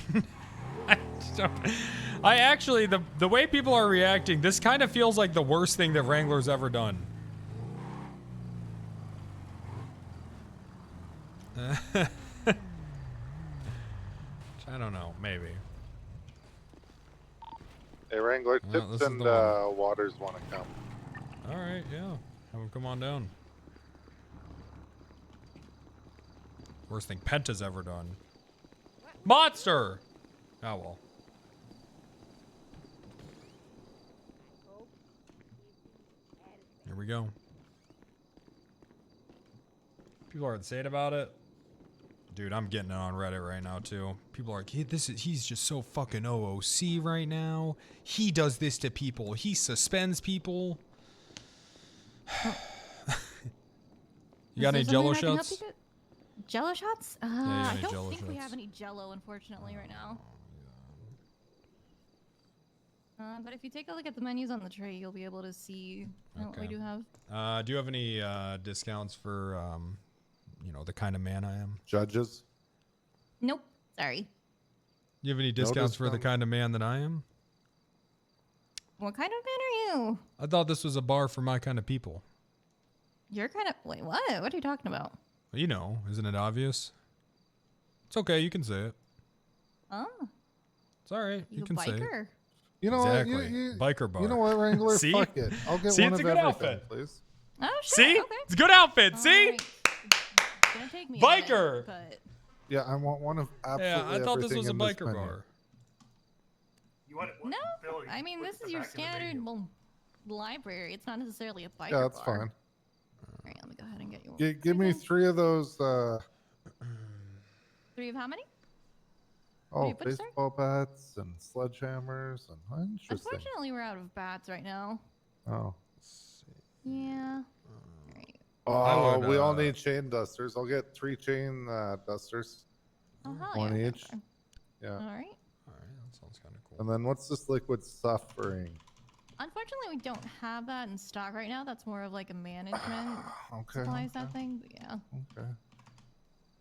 I actually, the way people are reacting, this kind of feels like the worst thing that Wrangler's ever done. I don't know, maybe. Hey, Wrangler, Well, Tips and Waters want to come. All right, yeah. Have them come on down. Worst thing Penta's ever done. Monster! Oh, well. Here we go. People are insane about it. Dude, I'm getting it on Reddit right now, too. People are like, he's just so fucking OOC right now. He does this to people. He suspends people. You got any Jello shots? Jello shots? yeah, I any don't Jell-O think we shots? have any Jello, unfortunately, right now. But if you take a look at the menus on the tray, you'll be able to see what we do have. Do you have any discounts for, you know, the kind of man I am? Judges? Nope. Sorry. Do you have any discounts for the kind of man that I am? What kind of man are you? I thought this was a bar for my kind of people. You're kind of... Wait, what? What are you talking about? Well, you know, isn't it obvious? It's okay, you can say it. Oh. It's all right, you can say it. biker? You know exactly. what? You, biker bar. You know what, Wrangler? See? Fuck it. I'll get See, one it's of a good everything, outfit. please. Oh, shit. See? Okay. It's a good outfit, All see? right. It's gonna take me a Biker! minute, but... Yeah, I want one of absolutely Yeah, I thought this everything was a in this biker menu. bar. You want it? No, Bill, I mean, look this at is the your back of the standard menu. library. It's not necessarily a biker Yeah, that's bar. fine. Alright, let me go ahead and get you Give me 3 of those. 3 of how many? Oh, Wait, what's that? baseball bats and sledgehammers and interesting. Unfortunately, we're out of bats right now. Oh. Yeah. Oh, we all need chain dusters. I'll get 3 chain dusters. Oh, hell One yeah. each. Yeah. Alright. All right, that sounds kind of cool. And then what's this liquid suffering? Unfortunately, we don't have that in stock right now. That's more of like a management Okay, supplies, that thing. But yeah. Okay.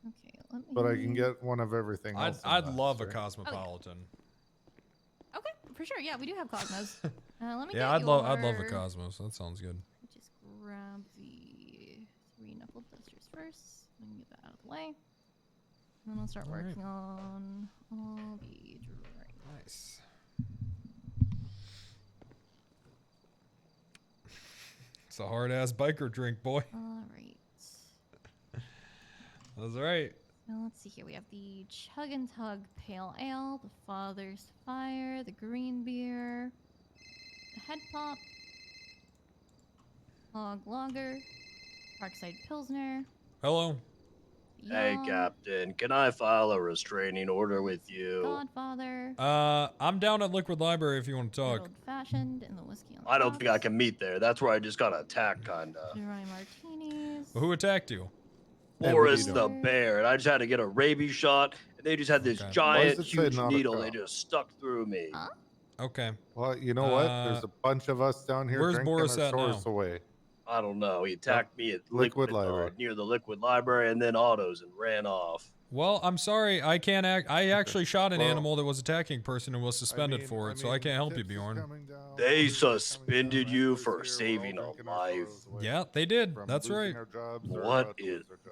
Okay, let me... But I can get one of everything else. in I'd that, love a sir. cosmopolitan. Okay, for sure. Yeah, we do have Cosmos. Let me Yeah, get I'd love a Cosmos. That sounds good. Just grab the 3 knuckle dusters first. Let me get that out of the way. And then I'll start working on all the drawing. Nice. It's a hard ass biker drink, boy. All right. That's right. Now let's see here. We have the Chug and Tug Pale Ale, the Father's Fire, the Green Beer, the Head Pop, Hog Lager, Parkside Pilsner. Hello. Hey, Yawn, Captain, can I file a restraining order with you? Godfather, I'm down at Liquid Library if you want to talk. Old Fashioned, and the Whiskey on the I don't think I can meet there. That's where I just got attacked, kinda. Dry Martinis. Who attacked you? Boris the bear, and I just had to get a rabies shot, and they just had this Okay. giant, Why does it say huge not a needle. cop? They just stuck through me. Okay. Well, you know what? There's a bunch of us down here where's drinking Boris our at now? source away. I don't know. He attacked me at Liquid Library. near the Liquid Library, and then Autos, and ran off. Well, I'm sorry. I can't act. I actually shot an animal that was attacking a person and was suspended for it, so I can't help you, Bjorn. They suspended you for saving a life. Yeah, they did. That's right.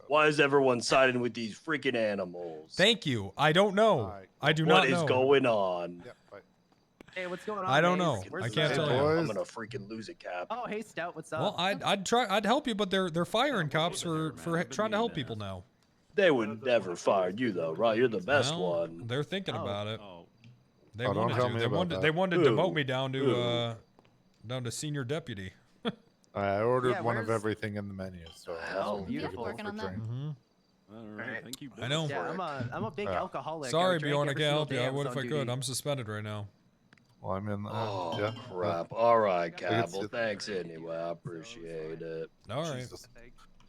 Why is everyone siding with these freaking animals? Thank you. I don't know. I do not know. What is going on? Hey, what's going on? I don't Maze? know. Where's I the can't Stout? tell you. I'm gonna freaking lose it, Cap. Oh, hey, Stout, what's up? Well, I'd help you, but they're firing cops for trying to help people now. They would never fire you though, right? You're the best Well, one. They're thinking about it. They Oh, don't wanted tell to. me They about wanted. that. They wanted to Who? demote me down to senior deputy. I ordered Yeah, one of where's- everything in the menu, so Hell, beautiful. Working on that. Thank you. I know. Yeah, I'm a big alcoholic. I Sorry, drink Bjorn. I every can't single help you. day I I was would if on I could. duty. I'm suspended right now. Well, I'm in. Oh Yeah. crap! All right, Cap. It's- Well, thanks anyway. I appreciate it. All right. Jesus.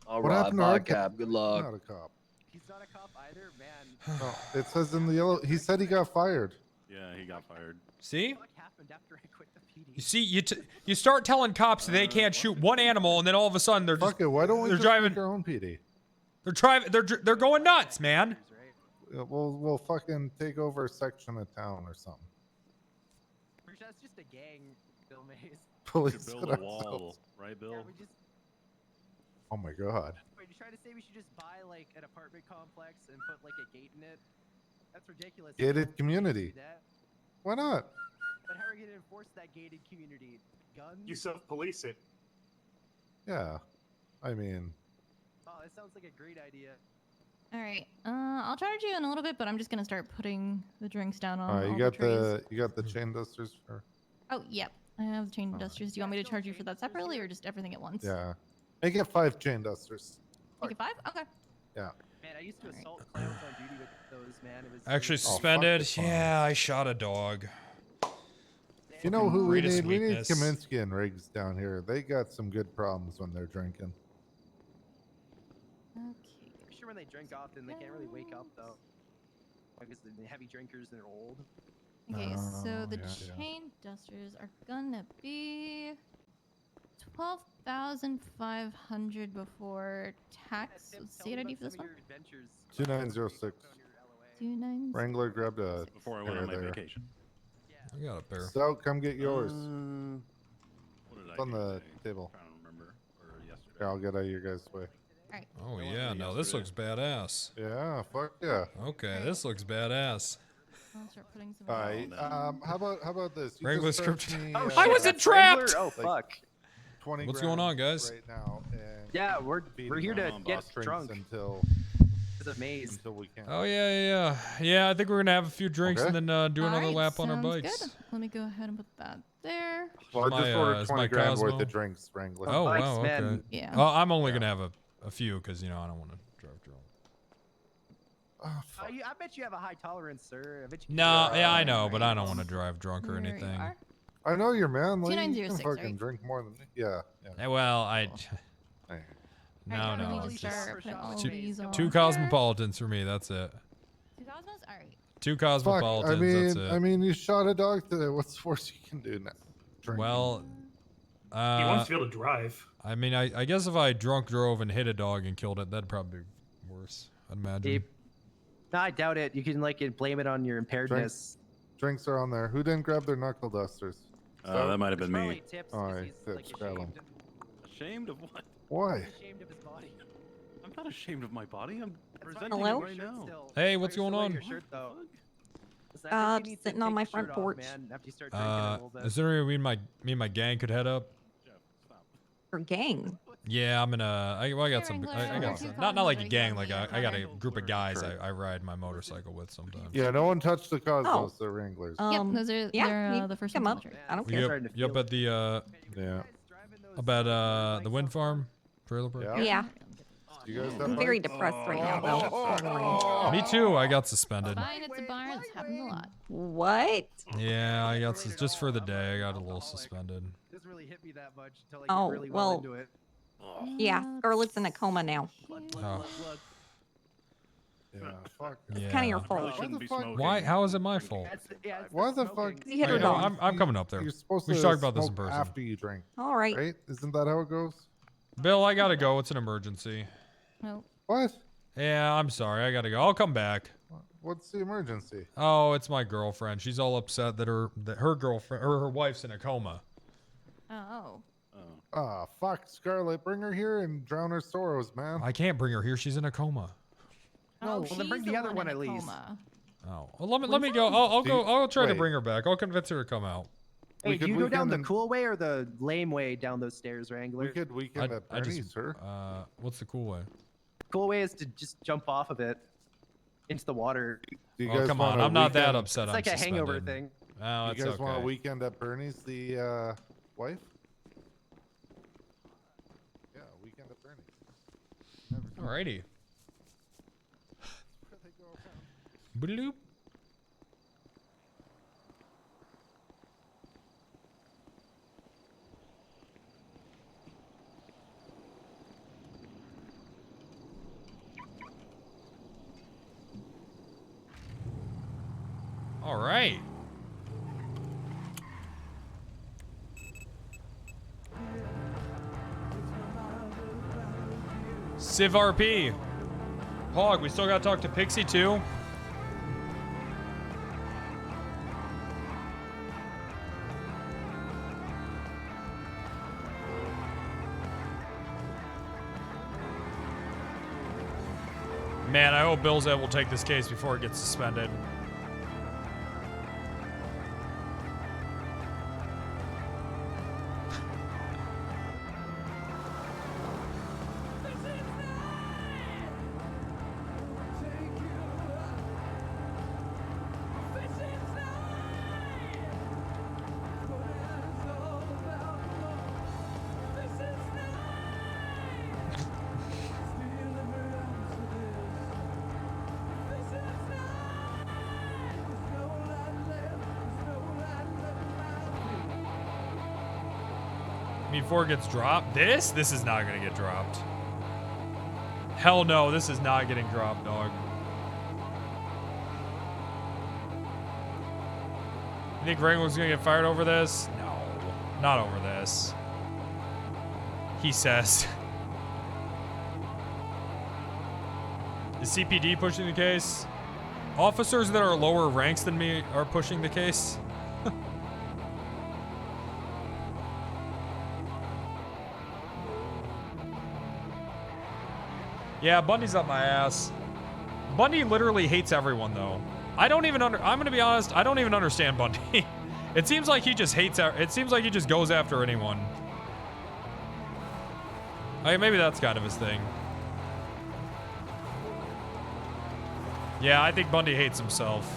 All What right, happened to bye, our Cap. Good He's luck. not a cop. He's not a cop either, man. No, it says in the yellow. He said he got fired. Yeah, he got fired. See? What happened after I quit the You see, you start telling cops they can't shoot one animal, and then all of a sudden they're just Fuck it, why don't we they're just driving make our own PD? They're driving they're going nuts, man. We'll fucking take over a section of town or something. That's just a gang, Bill Mays. Police build it a wall, ourselves. right, Bill? Yeah, we just. Oh my god. Wait, you trying to say we should just buy like an apartment complex and put like a gate in it? That's ridiculous. Gated community. Why not? But how are you gonna enforce that gated community? Guns? You self-police it. Yeah. I mean, Oh, that sounds like a great idea. All right. I'll charge you in a little bit, but I'm just gonna start putting the drinks down on alright, all you got the trays. you got the chain dusters for Oh, yep. I have the chain dusters. Do you want me to charge you for that separately or just everything at once? yeah. Make it 5 chain dusters. Make it 5? Okay. Yeah. Man, I used to assault clowns on duty with those, man. It was Actually so- suspended. Yeah, I shot a dog. You know who we Greatest need? We need weakness. Kaminsky and Riggs down here. They got some good problems when they're drinking. I'm sure when they drink often, they can't really wake up though. Because they're heavy drinkers and they're old. Okay, so Oh, the yeah. chain dusters are gonna be 12,500 before tax. Let's see what I do for this one. 2906. 29. Wrangler grabbed a Before I went on my pair there. vacation. I got a pair. So come get yours. What did It's on the table. I don't remember. Or yesterday. Yeah, I'll get out of your guys' way. Alright. Oh yeah, no, this looks badass. Yeah, fuck yeah. Okay, this looks badass. I'll start putting some. Alright, how about this? You Wrangler just charge script. me, I wasn't trapped. Oh fuck. 20 What's going on, grand guys? Right now, and Yeah, we're here to beating get drinks drunk. until It's a maze. we can. Oh yeah. I think we're gonna have a few drinks Okay. and then do another Alright, lap on our sounds bikes. Good. Let me go ahead and put that there. Well, I just ordered is 20 grand worth Cosmo- of drinks, Wrangler. Oh Bikes, wow, okay. man. Yeah. Oh, I'm only gonna have a few because I don't want to drive drunk. I bet you have a high tolerance, sir. I bet you. No, yeah, I know, but I don't want to drive drunk or There you anything. are. I know you're manly. You can 2906, fucking right? drink more than me. Yeah. Well, I. Hey. No, Alright, no. let me it's just just start putting all two, these on two here. cosmopolitans for me. That's it. 2 cosmos? Alright. Two Fuck, cosmopolitans. that's it. I mean, you shot a dog today. What's the worst you can do now? Drinking. Well, He wants to be able to drive. I mean, I guess if I drunk drove and hit a dog and killed it, that'd probably be worse. I'd imagine. No, I doubt it. You can blame it on your impairedness. Drinks are on there. Who didn't grab their knuckle dusters? That might have been me. Alright, tips, grab them. Ashamed of what? Why? Ashamed of his body. I'm not ashamed of my body. I'm presenting Hello? it right now. Hey, what's going on? Your shirt, though. Listen, I think you need to Sitting on take my your front shirt off, porch. man, after you start drinking a little bit. Is there any way me and my gang could head up? For gang. Yeah, I'm in a. I got some. I got Two some. Not like a cosmos gang. right Like here. I got a group of guys I ride my motorcycle with sometimes. Yeah, no one touched the Cosmos. Oh. They're Wranglers. Yep, those are yeah, they're, you the first come ones up. on the tree. I don't You care. up, you up at the Yeah. about the wind farm trailer park? Yeah. Yeah. You guys have I'm very bikes? depressed right now, though. Me too. I got suspended. Fine, it's a bar. This happens a lot. What? Yeah, I got just for the day. I got a little suspended. It doesn't really hit me that much until I Oh, get really well well. into it. Yeah, Scarlett's in a coma now. Oh. Yeah, fuck. Yeah. Kind of your Probably fault. shouldn't be smoking. Why? How is it my fault? Why the fuck? You hit her Okay, dog. I'm coming up there. You're supposed We to should talk about this in smoke person. after you drink, All right. right? Isn't that how it goes? Bill, I gotta go. It's an emergency. No. What? Yeah, I'm sorry. I gotta go. I'll come back. What's the emergency? Oh, it's my girlfriend. She's all upset that her girlfriend or her wife's in a coma. Oh. Ah, fuck, Scarlet, bring her here and drown her sorrows, man. I can't bring her here. She's in a coma. No, well, then bring she's the other one one in at a least. coma. Oh, well, let me go. I'll Do go. you- I'll try to wait. bring her back. I'll convince her to come out. Hey, do you we go down the can- cool way or the lame way down those stairs, Wrangler? We could weekend at I Bernie's, just. sir. What's the cool way? Cool way is to just jump off of it into the water. Do you Oh, guys come want on. a I'm not that weekend- upset. It's I'm like a hangover suspended. thing. Oh, You it's guys okay. want a weekend at Bernie's, the wife? Yeah, weekend at Bernie's. Alrighty. Bloop. All right. Civ RP. Hog, we still gotta talk to Pixie too. Man, I hope Billzet will take this case before it gets suspended. Before it gets dropped. This is not gonna get dropped. Hell no, this is not getting dropped, dog. You think Wrangler's gonna get fired over this? No, not over this. He says. Is CPD pushing the case? Officers that are lower ranks than me are pushing the case. Yeah, Bundy's up my ass. Bundy literally hates everyone, though. I don't even I'm gonna be honest, I don't even understand Bundy. It seems like he just hates, it seems like he just goes after anyone. Like, maybe that's kind of his thing. Yeah, I think Bundy hates himself.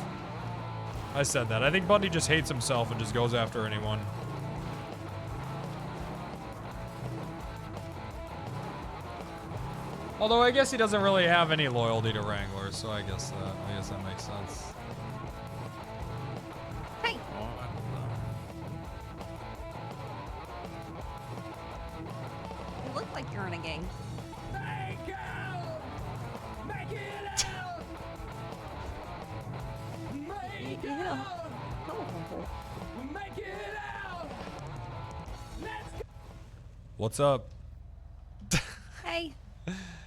I said that. I think Bundy just hates himself and just goes after anyone. Although I guess he doesn't really have any loyalty to Wrangler, so I guess that makes sense. Hey. You look like you're in a gang. You hit a telephone pole. What's up? Hey.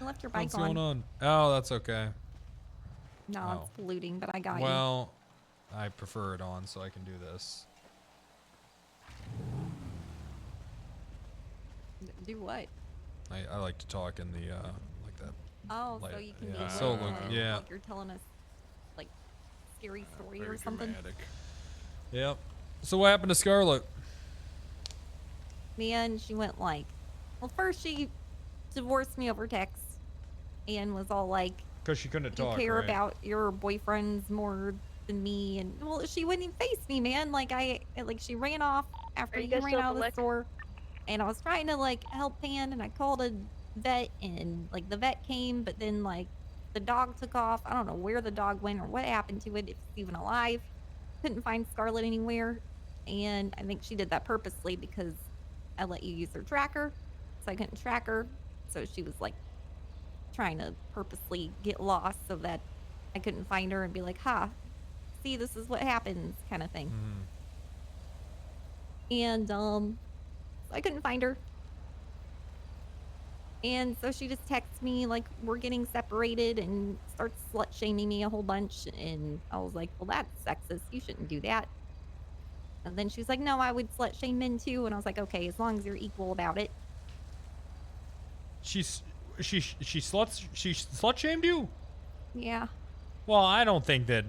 You left your bike What's on. going on? Oh, that's okay. No, it's polluting, but I got you. Well, I prefer it on so I can do this. Do what? I like to talk in the like that. Oh, so like, you can yeah, be so like, yeah. like you're telling us like scary story Very or something. dramatic. Yep. So what happened to Scarlett? Man, she went like, well, first she divorced me over text and was all like, Because she couldn't you talk, care right? about your boyfriends more than me. And well, she wouldn't even face me, man. Like she ran off after Are he you guys ran still out at of the the lick? store. And I was trying to like help Pan, and I called a vet, and like the vet came, but then like the dog took off. I don't know where the dog went or what happened to it, if it's even alive. Couldn't find Scarlett anywhere. And I think she did that purposely because I let you use her tracker, so I couldn't track her. So she was like trying to purposely get lost so that I couldn't find her and be like, ha, see, this is what happens, kind of thing. And I couldn't find her. And so she just texts me like we're getting separated and starts slut shaming me a whole bunch. And I was like, well, that's sexist. You shouldn't do that. And then she was like, no, I would slut shame men too. And I was like, okay, as long as you're equal about it. She slut shamed you? Yeah. Well, I don't think that,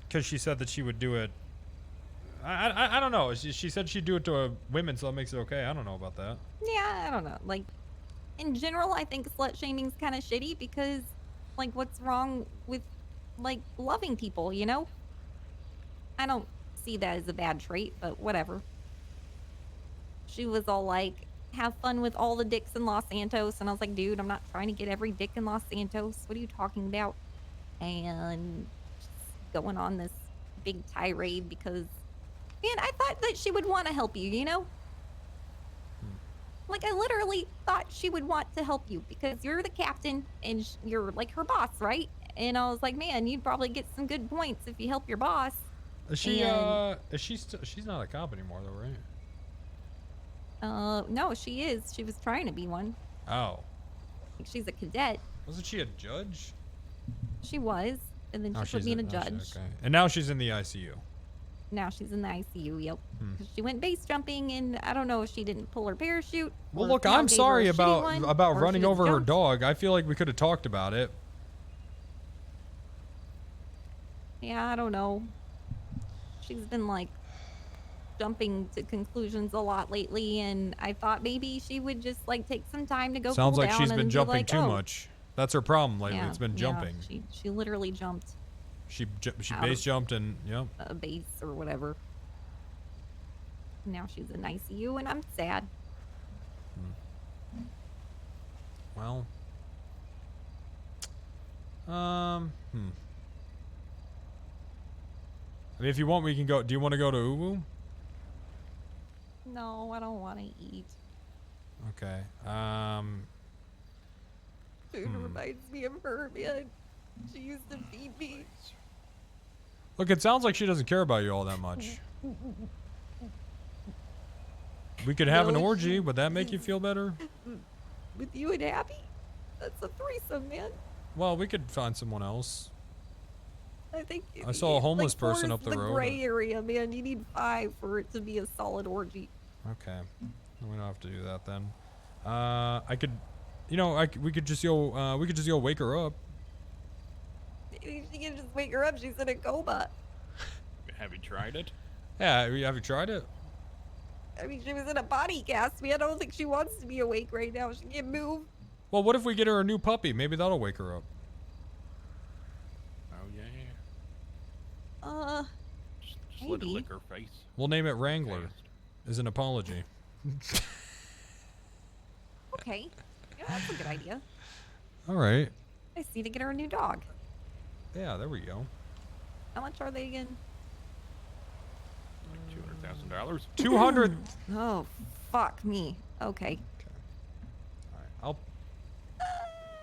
because she said that she would do it. I don't know. She said she'd do it to women, so that makes it okay. I don't know about that. Yeah, I don't know. Like, in general, I think slut shaming's kind of shitty because, like, what's wrong with, like, loving people, you know? I don't see that as a bad trait, but whatever. She was all like, have fun with all the dicks in Los Santos. And I was like, dude, I'm not trying to get every dick in Los Santos. What are you talking about? And just going on this big tirade because, man, I thought that she would want to help you, you know? Like, I literally thought she would want to help you because you're the captain and you're, like, her boss, right? And I was like, man, you'd probably get some good points if you help your boss. Is she, And, she's not a cop anymore, though, right? no, she is. She was trying to be one. Oh. Like, she's a cadet. Wasn't she a judge? She was, and then Oh, she put me in a now judge. okay. And now she's in the ICU. Now she's in the ICU. Yep. Hmm. 'Cause she went base jumping, and I don't know if she didn't pull her parachute. Well, or look, if Mom I'm gave her a sorry shitty one, about or running she just over her jumped. dog. I feel like we could have talked about it. Yeah, I don't know. She's been like jumping to conclusions a lot lately, and I thought maybe she would just like take some time to go. Sounds cool like down she's and been be jumping like, too "Oh." much. That's her problem lately. Yeah, It's been yeah, jumping. She literally jumped She out base of jumped and yep. a base or whatever. Now she's in ICU, and I'm sad. Well. I mean, if you want, we can go. Do you want to go to Uwu? No, I don't want to eat. Okay. It reminds me of her, man. She used to feed me. Look, it sounds like she doesn't care about you all that much. We could have an No, orgy. Would that make you feel better? With you and Abby? That's a threesome, man. Well, we could find someone else. I think I saw a homeless like, four person is up the road. gray area, man. You need 5 for it to be a solid orgy. Okay. We don't have to do that then. I could, you know, we could just go. We could just go wake her up. Maybe she can just wake her up. She's in a coma. Have you tried it? Yeah. Have you tried it? I mean, she was in a body cast, man. I don't think she wants to be awake right now. She can't move. Well, what if we get her a new puppy? Maybe that'll wake her up. Oh yeah. Just let it maybe. lick her face. We'll name it Wrangler, as an apology. Okay. Yeah, that's a good idea. All right. I just need to get her a new dog. Yeah, there we go. How much are they again? $200,000. 200. Oh, fuck me. Okay.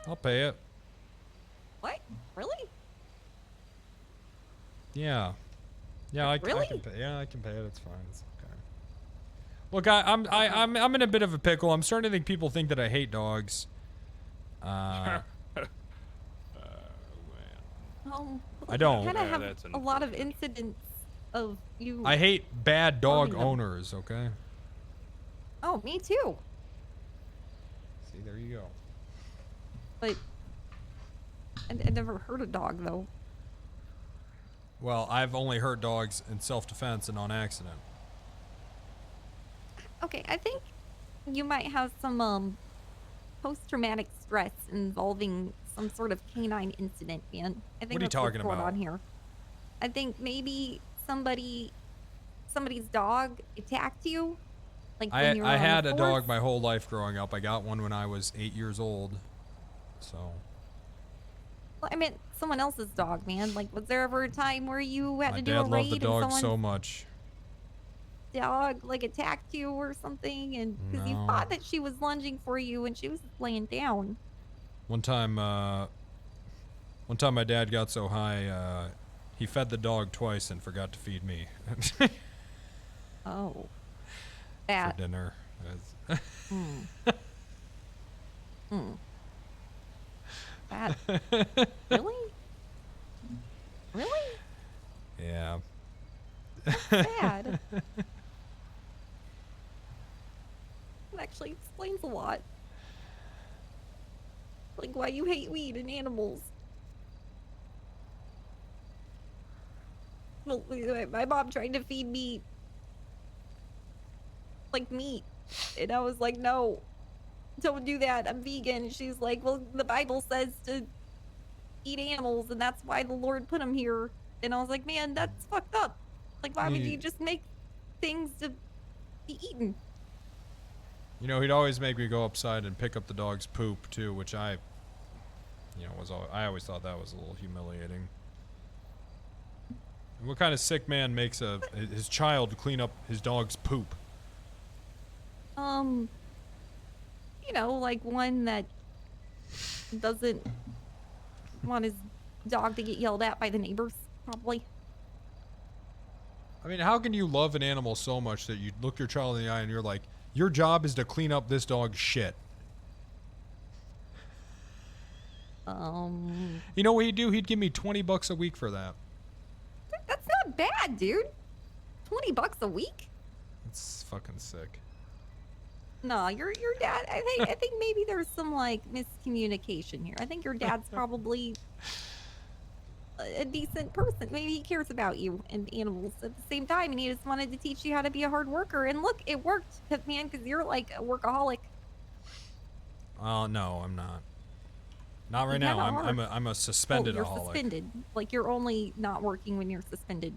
I'll pay it. What? Really? Yeah. Yeah, I Really? can pay. Yeah, I can pay it. It's fine. It's okay. Look, I'm in a bit of a pickle. I'm starting to think people think that I hate dogs. I don't. I kind of have that's a lot of incidents of you. I hate bad dog Loving them. owners. Okay. Oh, me too. See, there you go. But I never hurt a dog though. Well, I've only hurt dogs in self-defense and on accident. Okay, I think you might have some post-traumatic stress involving some sort of canine incident, man. I think What are you that's talking what's going about? on here. I think maybe somebody's dog attacked you. Like when you were I on the had a dog force. my whole life growing up. I got one when I was 8 years old. So. Well, I meant someone else's dog, man. Like, was there ever a time where you had My to do dad a loved raid the and dog someone's so much. dog like attacked you or something, and because you No. thought that she was lunging for you and she was laying down? One time my dad got so high, he fed the dog twice and forgot to feed me. Oh, For that. dinner. That. Really? Really? Yeah. Sad. It actually explains a lot. Like why you hate weed and animals. Well, my mom tried to feed me like meat, and I was like, no, don't do that. I'm vegan. She's like, well, the Bible says to eat animals, and that's why the Lord put them here. And I was like, man, that's fucked up. Like, why would you just make things to be eaten? You know, he'd always make me go upside and pick up the dog's poop too, which I always thought that was a little humiliating. And what kind of sick man makes his child clean up his dog's poop? You know, like one that doesn't want his dog to get yelled at by the neighbors, probably. I mean, how can you love an animal so much that you look your child in the eye and you're like, your job is to clean up this dog's shit? You know what he'd do? He'd give me $20 a week for that. That's not bad, dude. $20 a week? It's fucking sick. No, your dad. I think maybe there's some like miscommunication here. I think your dad's probably a decent person. Maybe he cares about you and animals at the same time, and he just wanted to teach you how to be a hard worker. And look, it worked, man, because you're like a workaholic. Oh no, I'm not. Not right You now. kinda I'm a suspended you're aholic. suspended. Like you're only not working when you're suspended.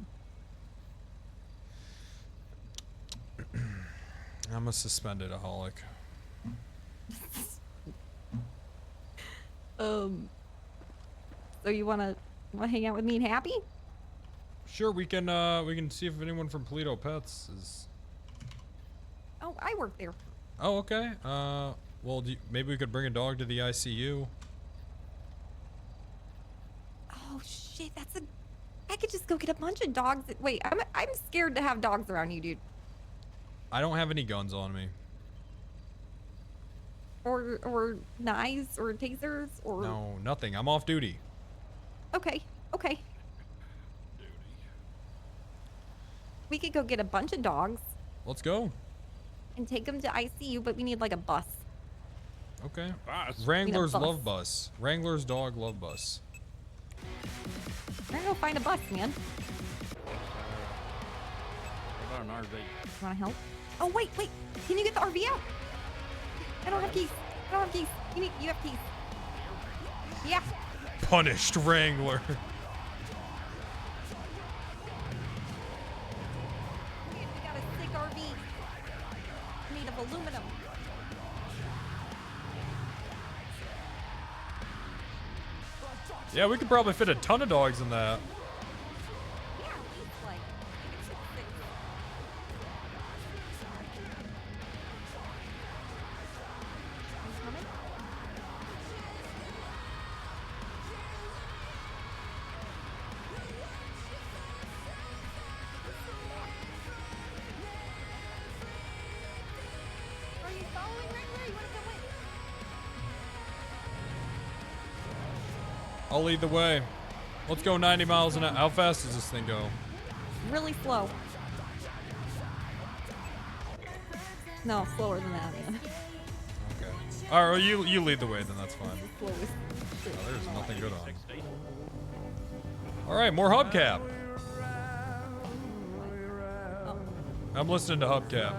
I'm a suspended aholic. So you wanna hang out with me and Happy? Sure, we can see if anyone from Polito Pets is. Oh, I work there. Oh, okay. Well, maybe we could bring a dog to the ICU. Oh shit, I could just go get a bunch of dogs. Wait, I'm scared to have dogs around you, dude. I don't have any guns on me. Or knives or tasers or. No, nothing. I'm off duty. Okay. We could go get a bunch of dogs Let's go. and take them to ICU, but we need like a bus. Okay. Bus. Wrangler's We need a love bus. Wrangler's dog love bus. We're gonna go find a bus, man. What about an RV? You wanna help? Oh wait. Can you get the RV out? I don't have keys. You have keys. Yeah. Punished Wrangler. We got a sick RV made of aluminum. Yeah, we could probably fit a ton of dogs in that. Yeah, at least like six. Are you coming? Are you following Wrangler? You wanna come with? I'll lead the way. Let's go 90 miles an hour. How fast does this thing go? Really slow. No, slower than that, man. Okay. All right, well, you lead the way, then that's fine. Slowest. Oh, there's nothing good on. All right, more hubcap. I'm listening to hubcap.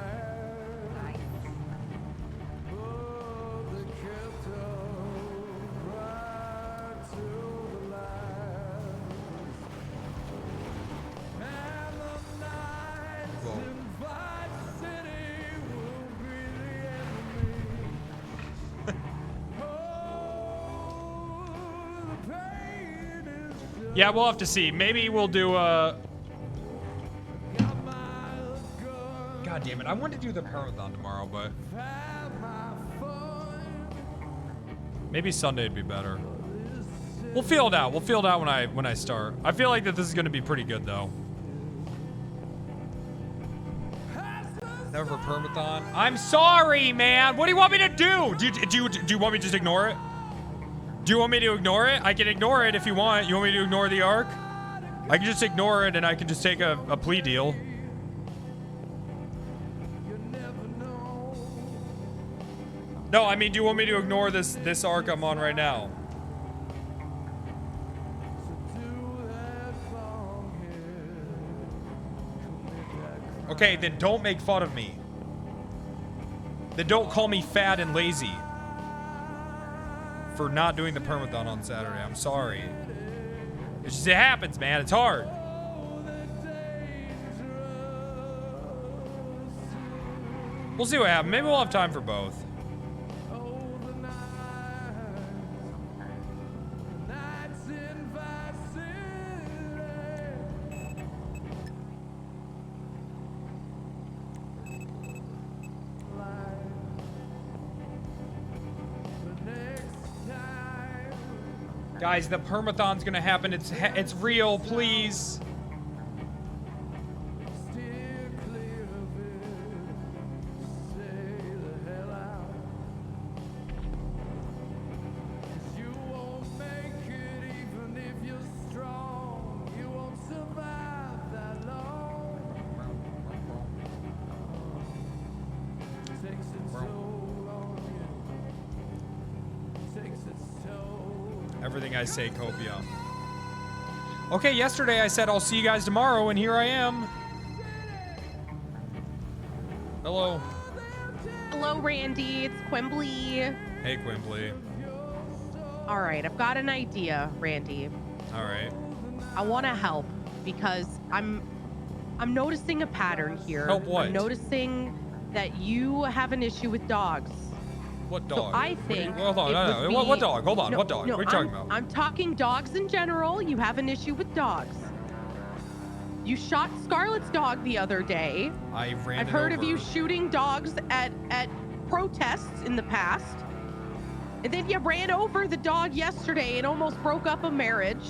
Yeah, we'll have to see. Maybe we'll do a. God damn it! I wanted to do the marathon tomorrow, but maybe Sunday'd be better. We'll feel it out. We'll feel it out when I start. I feel like that this is gonna be pretty good though. Never permathon. I'm sorry, man. What do you want me to do? Do you want me to just ignore it? Do you want me to ignore it? I can ignore it if you want. You want me to ignore the arc? I can just ignore it and I can just take a plea deal. No, I mean, do you want me to ignore this arc I'm on right now? Okay, then don't make fun of me. Then don't call me fat and lazy for not doing the permathon on Saturday. I'm sorry. It's just, it happens, man. It's hard. We'll see what happens. Maybe we'll have time for both. Guys, the permathon's gonna happen. It's real, please. Everything I say, Copia. Okay, yesterday I said I'll see you guys tomorrow, and here I am. Hello. Hello, Randy. It's Quimbley. Hey, Quimbley. All right, I've got an idea, Randy. All right. I want to help because I'm noticing a pattern here. Help what? I'm noticing that you have an issue with dogs. What dog? So I think. Hold on, no. What dog? Hold on, what dog? No, what are you talking about? I'm talking dogs in general. You have an issue with dogs. You shot Scarlett's dog the other day. I've heard of you shooting dogs at protests in the past. And then you ran over the dog yesterday and almost broke up a marriage.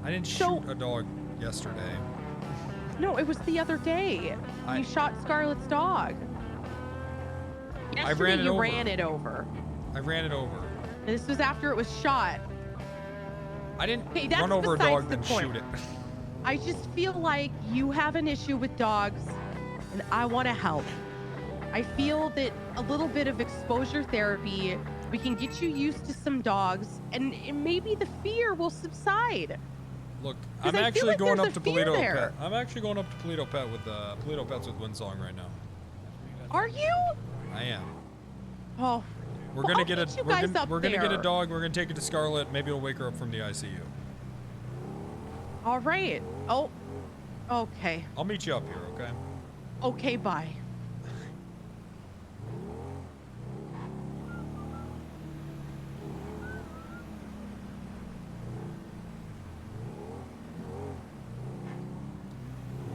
I didn't shoot a dog yesterday. No, it was the other day. You shot Scarlett's dog. Yesterday you ran it over. I ran it over. And this was after it was shot. I didn't that's run over a dog besides then the point. shoot it. I just feel like you have an issue with dogs, and I want to help. I feel that a little bit of exposure therapy, we can get you used to some dogs, and maybe the fear will subside. Look, 'Cause I'm I feel actually like going there's up to a fear Polito there. Pet. I'm actually going up to Polito Pet with Polito Pets with Winsong right now. Are you? I am. Oh. We're well, gonna I'll get a meet you we're guys gonna, up we're gonna get a there. dog. We're gonna take it to Scarlett. Maybe it'll wake her up from the ICU. All right. Oh. Okay. I'll meet you up here, okay? Okay, bye.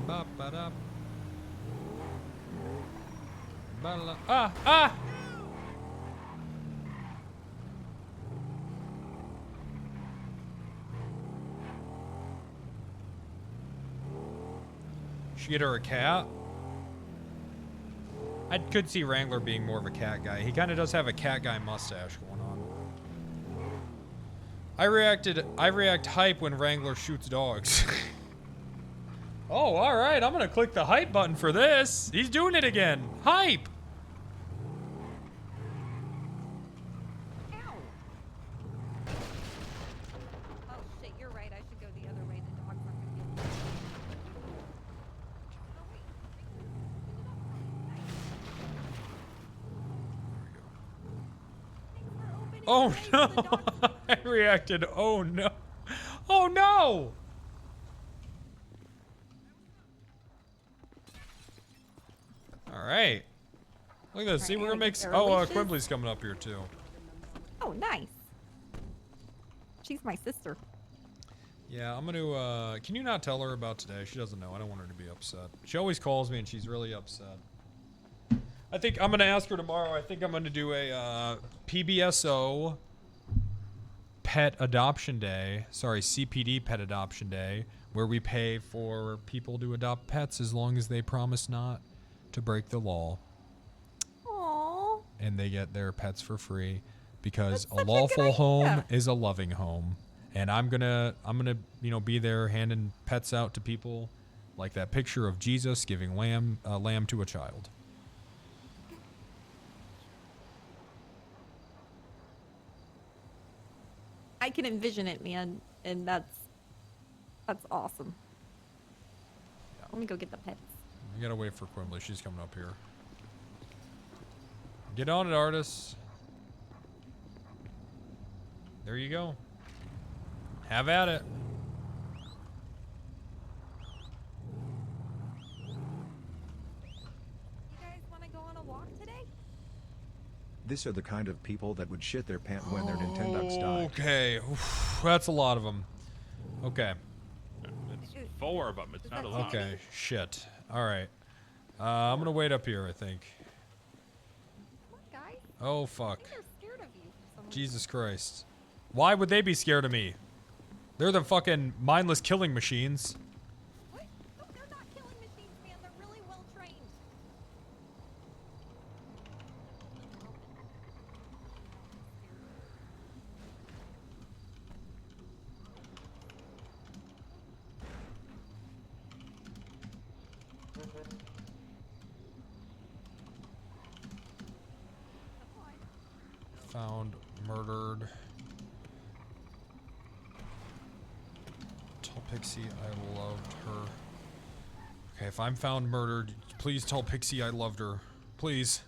Ba-ba-da. Ba-la- Ah! Should get her a cat? I could see Wrangler being more of a cat guy. He kind of does have a cat guy mustache going on. I react hype when Wrangler shoots dogs. Oh, all right. I'm going to click the hype button for this. He's doing it again. Hype. Oh shit, you're right. I should go the other way. The dogs aren't gonna be Oh, no. I reacted. Oh, no. Oh, no. All right. Look at this. See, we're going to make... Oh, Quimbley's coming up here, too. Oh, nice. She's my sister. Yeah, I'm going to... can you not tell her about today? She doesn't know. I don't want her to be upset. She always calls me, and she's really upset. I think I'm going to ask her tomorrow. I think I'm going to do a PBSO Pet Adoption Day. Sorry, CPD Pet Adoption Day, where we pay for people to adopt pets as long as they promise not to break the law. Aww. And they get their pets for free because That's a such a good lawful home idea. is a loving home. And I'm gonna be there handing pets out to people, like that picture of Jesus giving lamb to a child. I can envision it, man, and that's awesome. Let me go get the pets. We gotta wait for Quimbley. She's coming up here. Get on it, artists. There you go. Have at it. You guys want to go on a walk today? These are the kind of people that would shit their pants when their Nintendogs died. Okay. Oof, that's a lot of them. Okay. It's 4 of them. It's not a lot. Okay. Shit. All right. I'm gonna wait up here, I think. Guys, Oh, fuck. they're scared of you for some reason. Jesus Christ. Why would they be scared of me? They're the fucking mindless killing machines. What? No, they're not killing machines, man. They're really well trained. Found murdered. Pixie I loved her. Okay, if I'm found murdered, please tell Pixie I loved her. Please.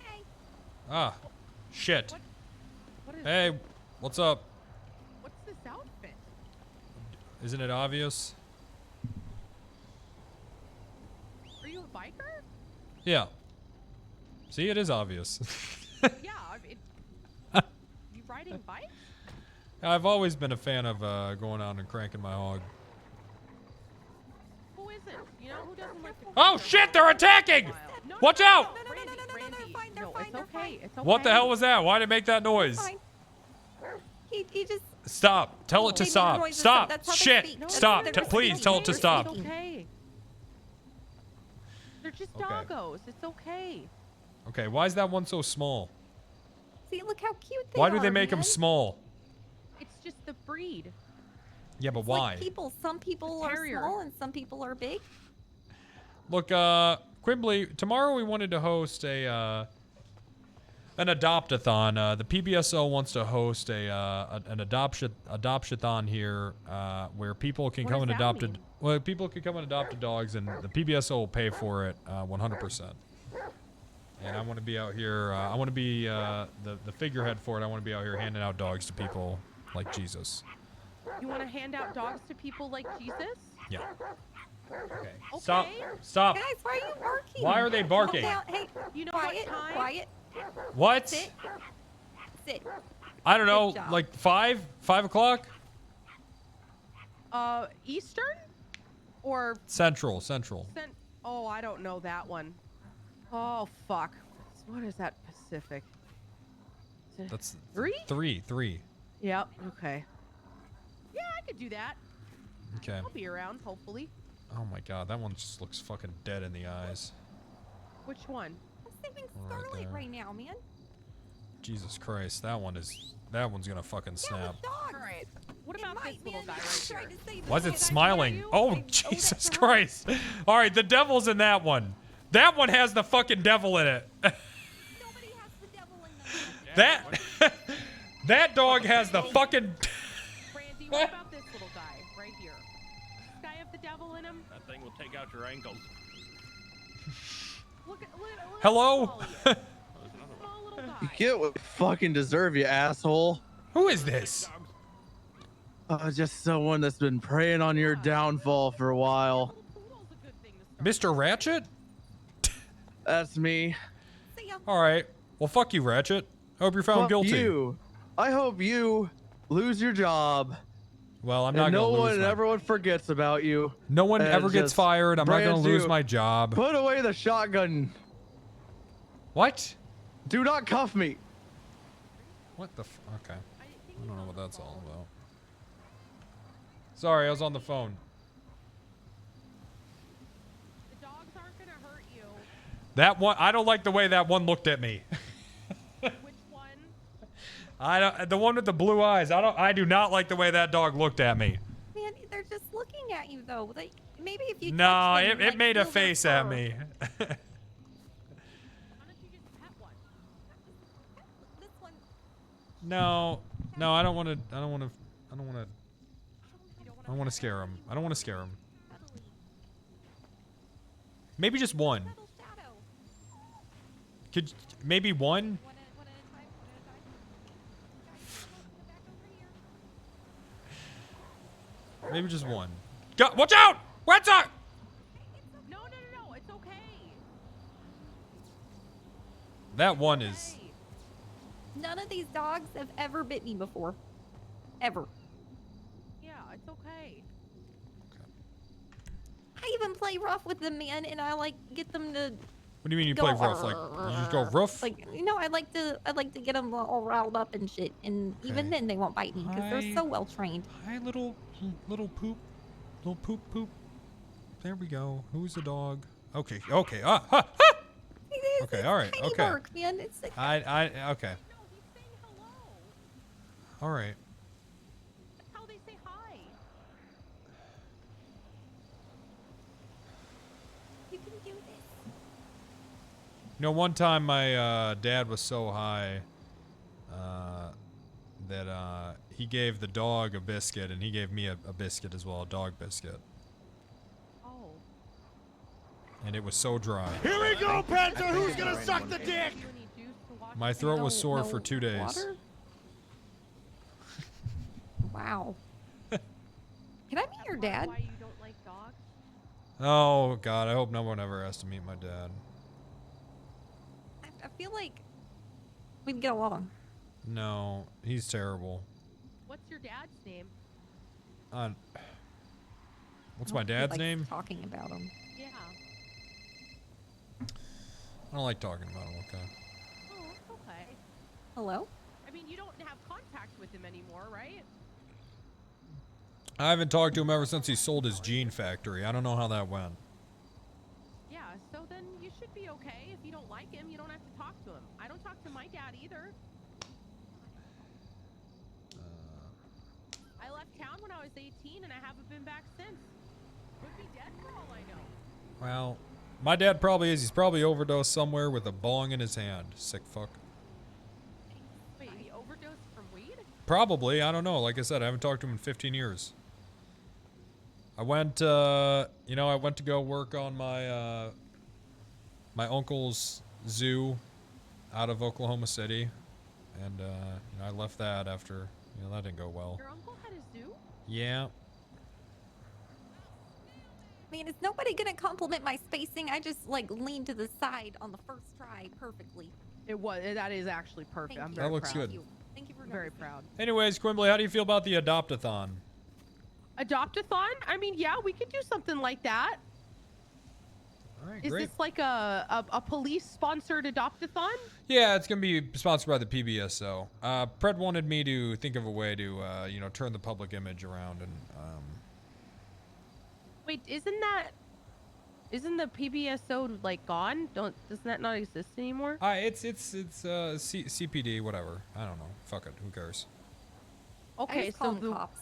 Hey. Ah. Shit. What is Hey, what's up? What's this outfit? Isn't it obvious? Are you a biker? Yeah. See, it is obvious. Yeah. You riding bikes? I've always been a fan of going out and cranking my hog. Who isn't? You know who doesn't like to Oh shit, they're attacking! Watch out! Randy, no, it's okay. It's okay. What the hell was that? Why did it make that noise? He just. Stop. Tell it to They make stop. noises, Stop. that's how they Shit. speak. No, Stop. they're just Please tell it to stop. It's okay. They're just Okay. doggos. It's okay. Okay, why is that one so small? See, look how cute they are. Why do they make them man. small? It's just the breed. Yeah, but It's why? Like people. Some people are terrier. small and some people are big. Look, Quimbly, tomorrow we wanted to host an adopt-a-thon. The PBSO wants to host an adoption-a-thon here, where people can What come does and that adopt mean? well, people can come and adopt dogs, and the PBSO will pay for it 100%. And I want to be out here. I want to be the figurehead for it. I want to be out here handing out dogs to people like Jesus. You want to hand out dogs to people like Jesus? Yeah. Okay. Okay. Stop. Stop. Guys, why are you barking? Why are they barking? Calm down. Hey, You know quiet, what time? quiet. What? Sit. Sit. I don't know. Good job. Like 5 o'clock? Eastern? Or Central. Oh, I don't know that one. Oh, fuck. What is that Pacific? Is it That's 3? 3. Yep. Okay. Yeah, I could do that. Okay. I'll be around, hopefully. Oh my god, that one just looks fucking dead in the eyes. Which one? I'm saving Right Scarlet there. right now, man. Jesus Christ, that one's gonna fucking snap. All right. What about this little guy right here? Why is it smiling? Oh, Jesus Christ. All right, the devil's in that one. That one has the fucking devil in it. That that dog has the fucking. Randy, what about this little guy right here? This guy have the devil in him? That thing will take out your ankles. Look at Hello? small little guy. You get what you fucking deserve, you asshole. Who is this? Just someone that's been preying on your downfall for a while. Mr. Ratchet? That's me. All right. Well, fuck you, Ratchet. I hope you're found Fuck guilty. you. I hope you lose your job. Well, I'm And not no gonna lose one and my. everyone forgets about you. No one and ever gets just fired. I'm not gonna brands lose you. my job. Put away the shotgun. What? Do not cuff me. What the? Okay. I don't know what that's all about. Sorry, I was on the phone. The dogs aren't gonna hurt you. That one. I don't like the way that one looked at me. Which one? I don't. The one with the blue eyes. I do not like the way that dog looked at me. Man, they're just looking at you though. Like maybe if you. No, touch them, it like, made a feel their face at fur. me. No, I don't want to. I don't want to scare him. I don't want to scare him. Maybe just one. Could maybe one? Maybe just one. Go, watch out! What's up? No, it's okay. That one is. None of these dogs have ever bit me before. Ever. Yeah, it's okay. I even play rough with them, man, and I like get them to. What do you mean you go, play rough? Like you just go rough? Like I like to get them all riled up and shit, and even then they won't bite me because they're so well trained. Hi, little poop. There we go. Who's the dog? Okay. Okay. Okay. All right. Tiny Okay. bark, man. It's like, Okay. All right. That's how they say hi. you can do this. You know, one time my dad was so high, that he gave the dog a biscuit, and he gave me a biscuit as well, a dog biscuit. Oh. And it was so dry. Here we go, Panther. Who's gonna suck the dick? My throat was sore for 2 days. Water? Wow. Can I meet your dad? Why you don't like dogs? Oh God, I hope no one ever has to meet my dad. I feel like we'd get along. No, he's terrible. What's your dad's name? What's my dad's name? Talking about him. Yeah. I don't like talking about him. Okay. Oh, it's okay. Hello? I mean, you don't have contact with him anymore, right? I haven't talked to him ever since he sold his jean factory. I don't know how that went. Yeah, so then you should be okay. If you don't like him, you don't have to talk to him. I don't talk to my dad either. I left town when I was 18 and I haven't been back since. Could be dead for all I know. Well, my dad probably is. He's probably overdosed somewhere with a bong in his hand. Sick fuck. Wait, he overdosed from weed? Probably. I don't know. Like I said, I haven't talked to him in 15 years. I went, I went to go work on my, my uncle's zoo out of Oklahoma City. And, I left that after, that didn't go well. Your uncle had a zoo? Yeah. I mean, is nobody gonna compliment my spacing? I just leaned to the side on the first try perfectly. That is actually perfect. I'm very That looks proud. good. Thank you for very proud. Anyways, Quimbley, how do you feel about the adopt-a-thon? Adopt-a-thon? I mean, yeah, we could do something like that. All right, Is great. this like a police-sponsored adopt-a-thon? Yeah, it's going to be sponsored by the PBSO. Pred wanted me to think of a way to, turn the public image around and, Wait, isn't the PBSO gone? Does that not exist anymore? it's CPD, whatever. I don't know. Fuck it. Who cares? Okay, just call so them cops.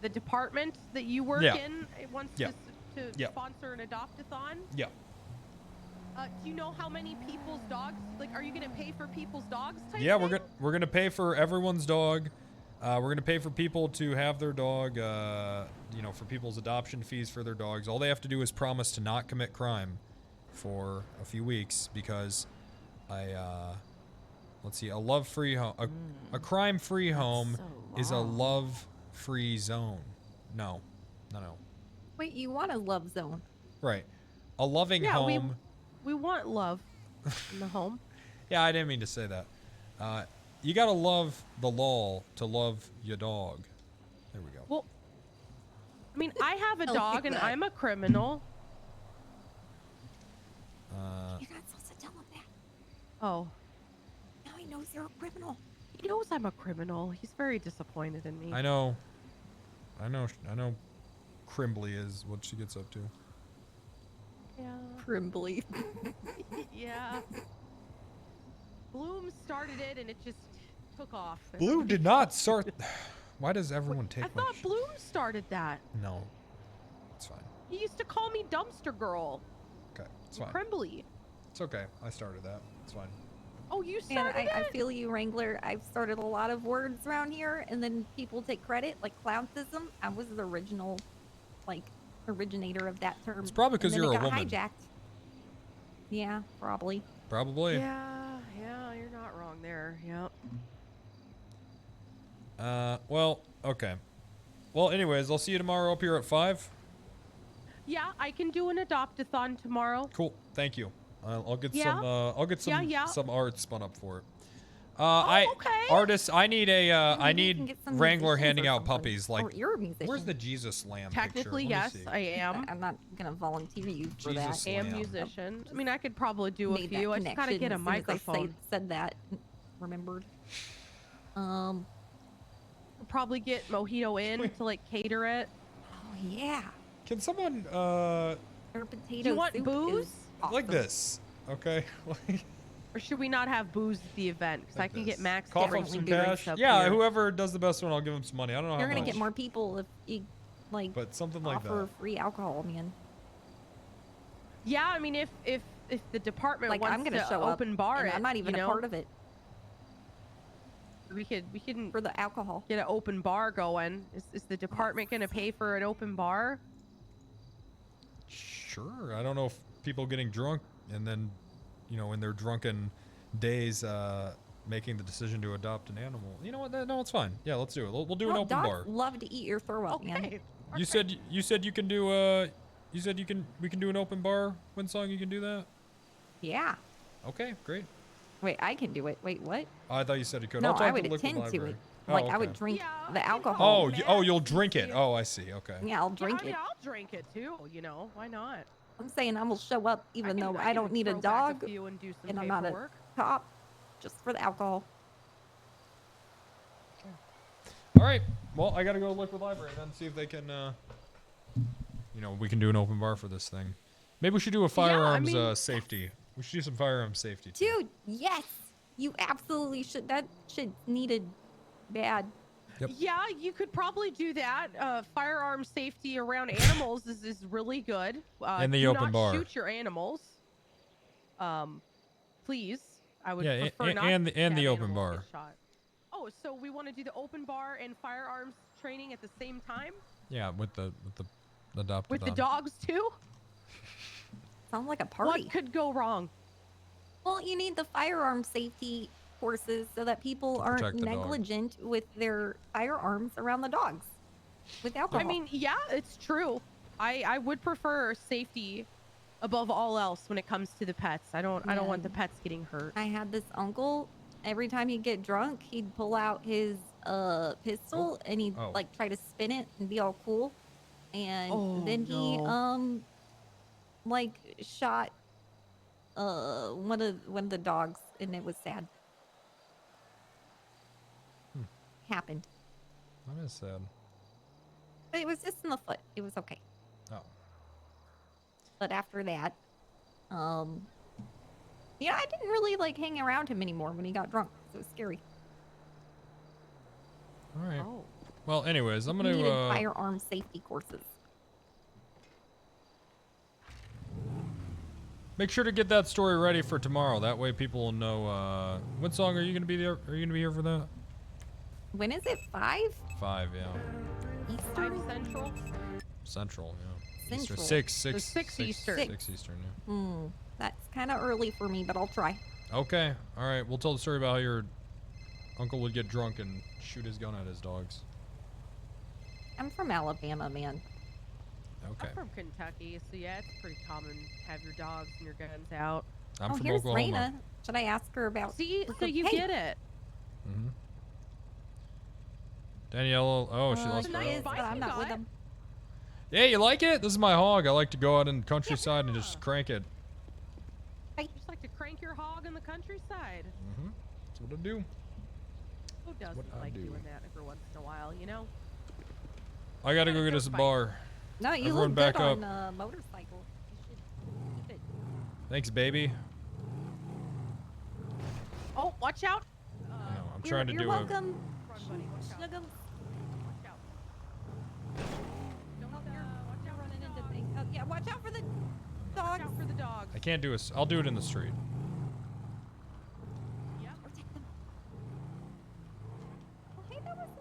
the department that you work Yeah. in wants Yeah. to Yeah. sponsor an adopt-a-thon? Yeah. Do you know how many people's dogs? Are you gonna pay for people's dogs? Yeah, we're gonna pay for everyone's dog. We're gonna pay for people to have their dog. For people's adoption fees for their dogs. All they have to do is promise to not commit crime for a few weeks, because let's see, a love-free home, a crime-free home is a love-free zone. No. Wait, you want a love zone? Right. A loving home. We want love in the home. Yeah, I didn't mean to say that. You gotta love the law to love your dog. There we go. Well, I mean, I have a I like dog and that. I'm a criminal. You're not supposed to tell him that. Oh, Now he knows you're a criminal. he knows I'm a criminal. He's very disappointed in me. I know. Crimbly is what she gets up to. Yeah. Crimbly. Yeah. Bloom started it and it just took off. Blue did not start. Why does everyone take I my thought Bloom started that. No. It's fine. He used to call me Dumpster Girl. Okay, it's fine. Crimbly. It's okay. I started that. It's fine. Oh, you Man, started I it? feel you, Wrangler. I've started a lot of words around here, and then people take credit, like clownsism. I was the original, originator of that term. It's probably 'cause and then you're it a got woman. hijacked. Yeah, probably. Probably. Yeah, you're not wrong there. Yep. Well, okay. Well, anyways, I'll see you tomorrow up here at 5. Yeah, I can do an adopt-a-thon tomorrow. Cool. Thank you. I'll get Yeah. some. I'll get some Yeah. some art spun up for it. okay. Artists. I need a. I Maybe we can need get some Wrangler musicians handing or out something. puppies. Like, Or you're a musician. where's the Jesus lamb Technically, picture? Let me yes, see. I am. I'm not gonna volunteer you for Jesus that. I am Lamb. musician. I mean, I could probably do a Made that few. I just gotta connection get a as soon as I microphone. said that. Remembered. Probably get Mojito in to cater it. Oh yeah. Can someone Their potato You want soup booze? is like awesome. this? Okay. Or should we not have booze at the event? Because I can get Max to Cough bring up some some drinks cash. up Yeah, here. whoever does the best one, I'll give them some money. I don't know You're how gonna much. get more people if you But something like offer that. free alcohol, man. Yeah, I mean, if the department Like wants I'm gonna to show open up, bar and it, I'm not even you a know? part of it. We can for the alcohol. Get an open bar going. Is the department gonna pay for an open bar? Sure. I don't know if people getting drunk and then, in their drunken days, making the decision to adopt an animal. You know what? No, it's fine. Yeah, let's do it. We'll do an open dogs bar. Love to eat your throw up, man. You said you can do we can do an open bar. Winston, you can do that? Yeah. Okay, great. Wait, I can do it. Wait, what? Oh, I thought you said you could. No, I'll talk I to would the liquid attend to library. it. Like, Oh, I would okay. drink the alcohol. You'll drink it. Oh, I see. Okay. Yeah, I'll drink I mean, it. I'll drink it too. Why not? I'm saying I will show up even though I don't need a throw back dog few and do some and I'm not a paperwork. cop, just for the alcohol. All right. Well, I gotta go to the liquid library and then see if they can. We can do an open bar for this thing. Maybe we should do a firearms safety. We should do some firearms safety. Dude, yes, you absolutely should. That shit needed bad. Yep. Yeah, you could probably do that. Firearm safety around animals is really good. In the do open not bar. Shoot your animals. Please. I would Yeah, prefer not and to the have open animals bar. get shot. Oh, so we want to do the open bar and firearms training at the same time? Yeah, with the adopted With the dog. dogs too? Sounds like a party. What could go wrong? Well, you need the firearm safety courses so that people aren't protect the dog. negligent with their firearms around the dogs with alcohol. I mean, yeah, it's true. I would prefer safety above all else when it comes to the pets. I don't want the pets getting hurt. I had this uncle. Every time he'd get drunk, he'd pull out his pistol and he'd like try to spin it and be all cool, and then he like shot one of the dogs, and it was sad. Happened. That is sad. But it was just in the foot. It was okay. Oh. But after that, I didn't really like hang around him anymore when he got drunk. So it was scary. All right. Oh. Well, anyways, I'm He gonna needed firearm safety courses. make sure to get that story ready for tomorrow. That way, people will know. What song are you gonna be there? Are you gonna be here for that? When is it? 5? 5, yeah. Eastern? Central? Central, yeah. Central. Eastern. So 6 Eastern. 6 Eastern, yeah. That's kind of early for me, but I'll try. Okay. All right. We'll tell the story about how your uncle would get drunk and shoot his gun at his dogs. I'm from Alabama, man. Okay. I'm from Kentucky, so yeah, it's pretty common to have your dogs and your guns out. I'm from here's Oklahoma. Raina. Should I ask her about? See, so you Hey. get it. Mm-hmm. Danielle. Oh, she lost She her is, dog. but I'm not with him. Yeah, you like it? This is my hog. I like to go out in the countryside and just crank it. I just like to crank your hog in the countryside. Mm-hmm. That's what I do. Who doesn't what I like do. doing that every once in a while, you know? I gotta go get us a bar. No, you Everyone look back good up. on a motorcycle. You should keep it. Thanks, baby. Oh, watch out! I'm trying to You're do welcome. Watch out. Running into things. Oh, yeah, watch out for the dogs. Watch out for the dogs. I can't do a. I'll do it in the street. Yeah. Hey, that wasn't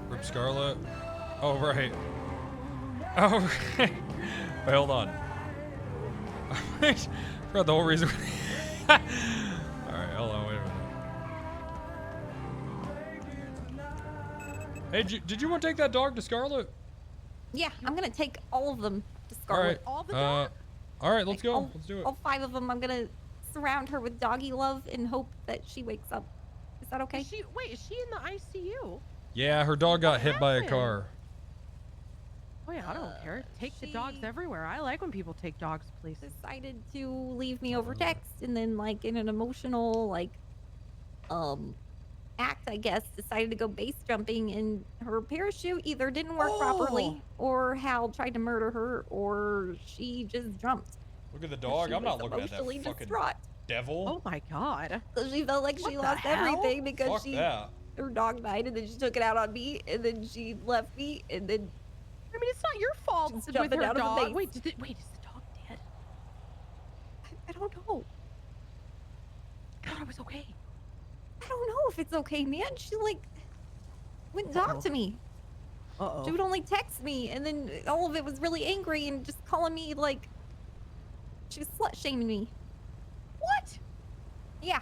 Rip Scarlet. Oh right. Oh right. Wait, hold on. Forgot the whole reason. All right, hold on. Wait a minute. Hey, did you want to take that dog to Scarlet? Yeah, I'm gonna take all of them to All Scarlet. right. All the All right, let's go. All, Let's do it. all 5 of them. I'm gonna surround her with doggy love and hope that she wakes up. Is that okay? Is she in the ICU? Yeah, her dog got hit by a happened? car. Oh yeah, I don't care. Take the dogs everywhere. I like when people take dogs places. Decided to leave me over text, and then like in an emotional act, I guess, decided to go base jumping, and her parachute either didn't work properly, or Hal tried to murder her, or she just jumped. Look at the dog. She I'm not was looking at that emotionally fucking distraught. devil. Oh my god. So she felt like she What the lost hell? everything because Fuck that. her dog died, and then she took it out on me, and then she left me, and then I mean, it's not your fault she's with jumping her out of the dog. base. Wait, is the dog dead? I don't know. I thought it was okay. I don't know if it's okay, man. She like wouldn't talk to me. Uh-oh. She would only text me, and then all of it was really angry and just calling me like she was slut shaming me. What? Yeah,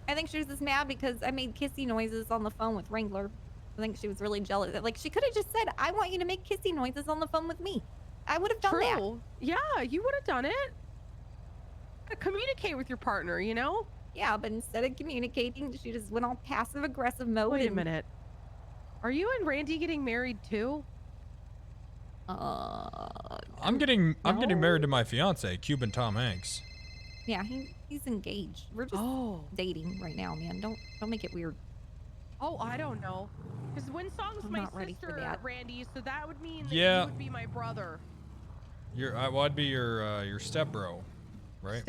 I think she was just mad because I made kissy noises on the phone with Wrangler. I think she was really jealous. Like she could have just said, "I want you to make kissy noises on the phone with me." I would have done that. True. Yeah, you would have done it. Communicate with your partner, you know? Yeah, but instead of communicating, she just went on passive aggressive mode. Wait a minute. Are you and Randy getting married too? I'm getting married to my fiance, Cuban Tom Hanks. Yeah, he's engaged. We're just dating right now, man. Don't make it weird. Oh, I don't know. Because Winston's I'm my not ready for sister, that. Randy, so that would mean that Yeah. you would be my brother. Well, I'd be your step bro, right?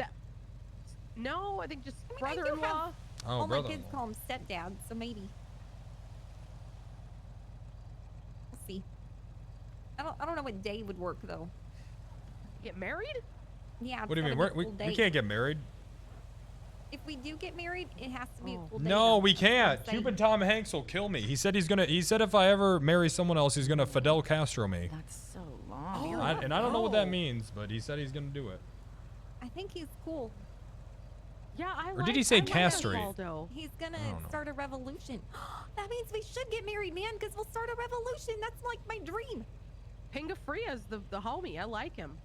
No, I think just I do brother-in-law. have- Oh, all my brother-in-law. kids call him stepdad, so maybe. We'll see. I don't know what day would work though. Get married? Yeah. What do you it's mean? gotta be We full day. can't get married. If we do get married, it has to be a full day. No, though. we can't. That's what I'm Cuban Tom Hanks will kill me. He said he said if I ever marry someone else, he's gonna Fidel Castro me. That's so long. And I don't know what that means, but he said he's gonna do it. I think he's cool. Yeah, I Or did he say I like castrate? Osvaldo. He's gonna I don't know. start a revolution. That means we should get married, man, because we'll start a revolution. That's like my dream. Pinga Fria's the homie. I like him.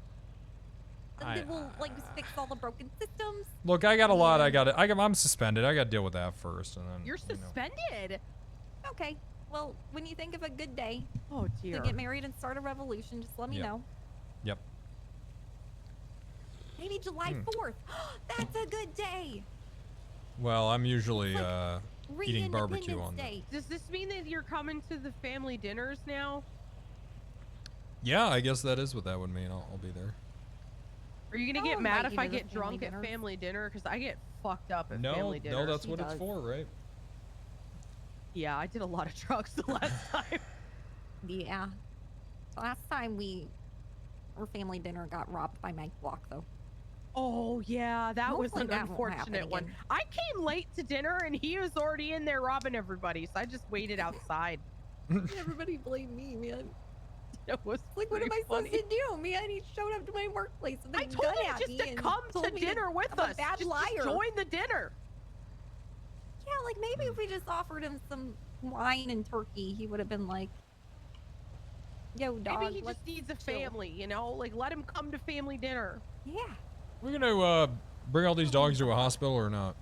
And then we'll like just fix all the broken systems. Look, I got a lot. I'm suspended. I got to deal with that first, and then. You're suspended? Okay. Well, when you think of a good day Oh to dear. get married and start a revolution, just let me Yep. know. Yep. Maybe July 4th. That's a good day. Well, I'm usually eating barbecue Re-Independence on. Day. Does this mean that you're coming to the family dinners now? Yeah, I guess that is what that would mean. I'll be there. Are you gonna I'll get mad invite if you I to the get drunk family at dinners. family dinner? Because I get fucked up at No, family dinner. no, that's what it's for, right? Yeah, I did a lot of drugs the last time. Yeah. Last time our family dinner got robbed by Mike Block, though. Oh yeah, that was Hopefully an that won't happen unfortunate one. again. I came late to dinner and he was already in there robbing everybody, so I just waited outside. Everybody blamed me, man. It was Like, what am I pretty funny. supposed to do, man? He showed up to my workplace with a I gun told him at just me to and come told to me dinner with I'm us. a bad Just liar. join the dinner. Yeah, like maybe if we just offered him some wine and turkey, he would have been like, "Yo, dog, Maybe he let's just needs a chill." family, you know? Like, let him come to family dinner. Yeah, We're gonna bring all these dogs to a hospital or not?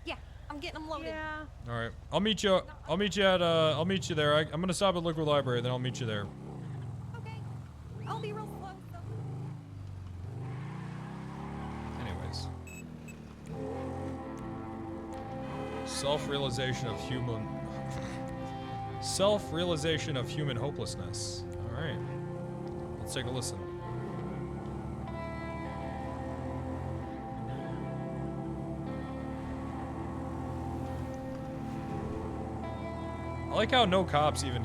yeah, I'm getting them loaded. Yeah. All right, I'll meet you. I'll meet you at. I'll meet you there. I'm gonna stop at Liquid Library, then I'll meet you there. Okay, I'll be real slow. So. Anyways. Self-realization of human. Self-realization of human hopelessness. All right. Let's take a listen. I like how no cops even.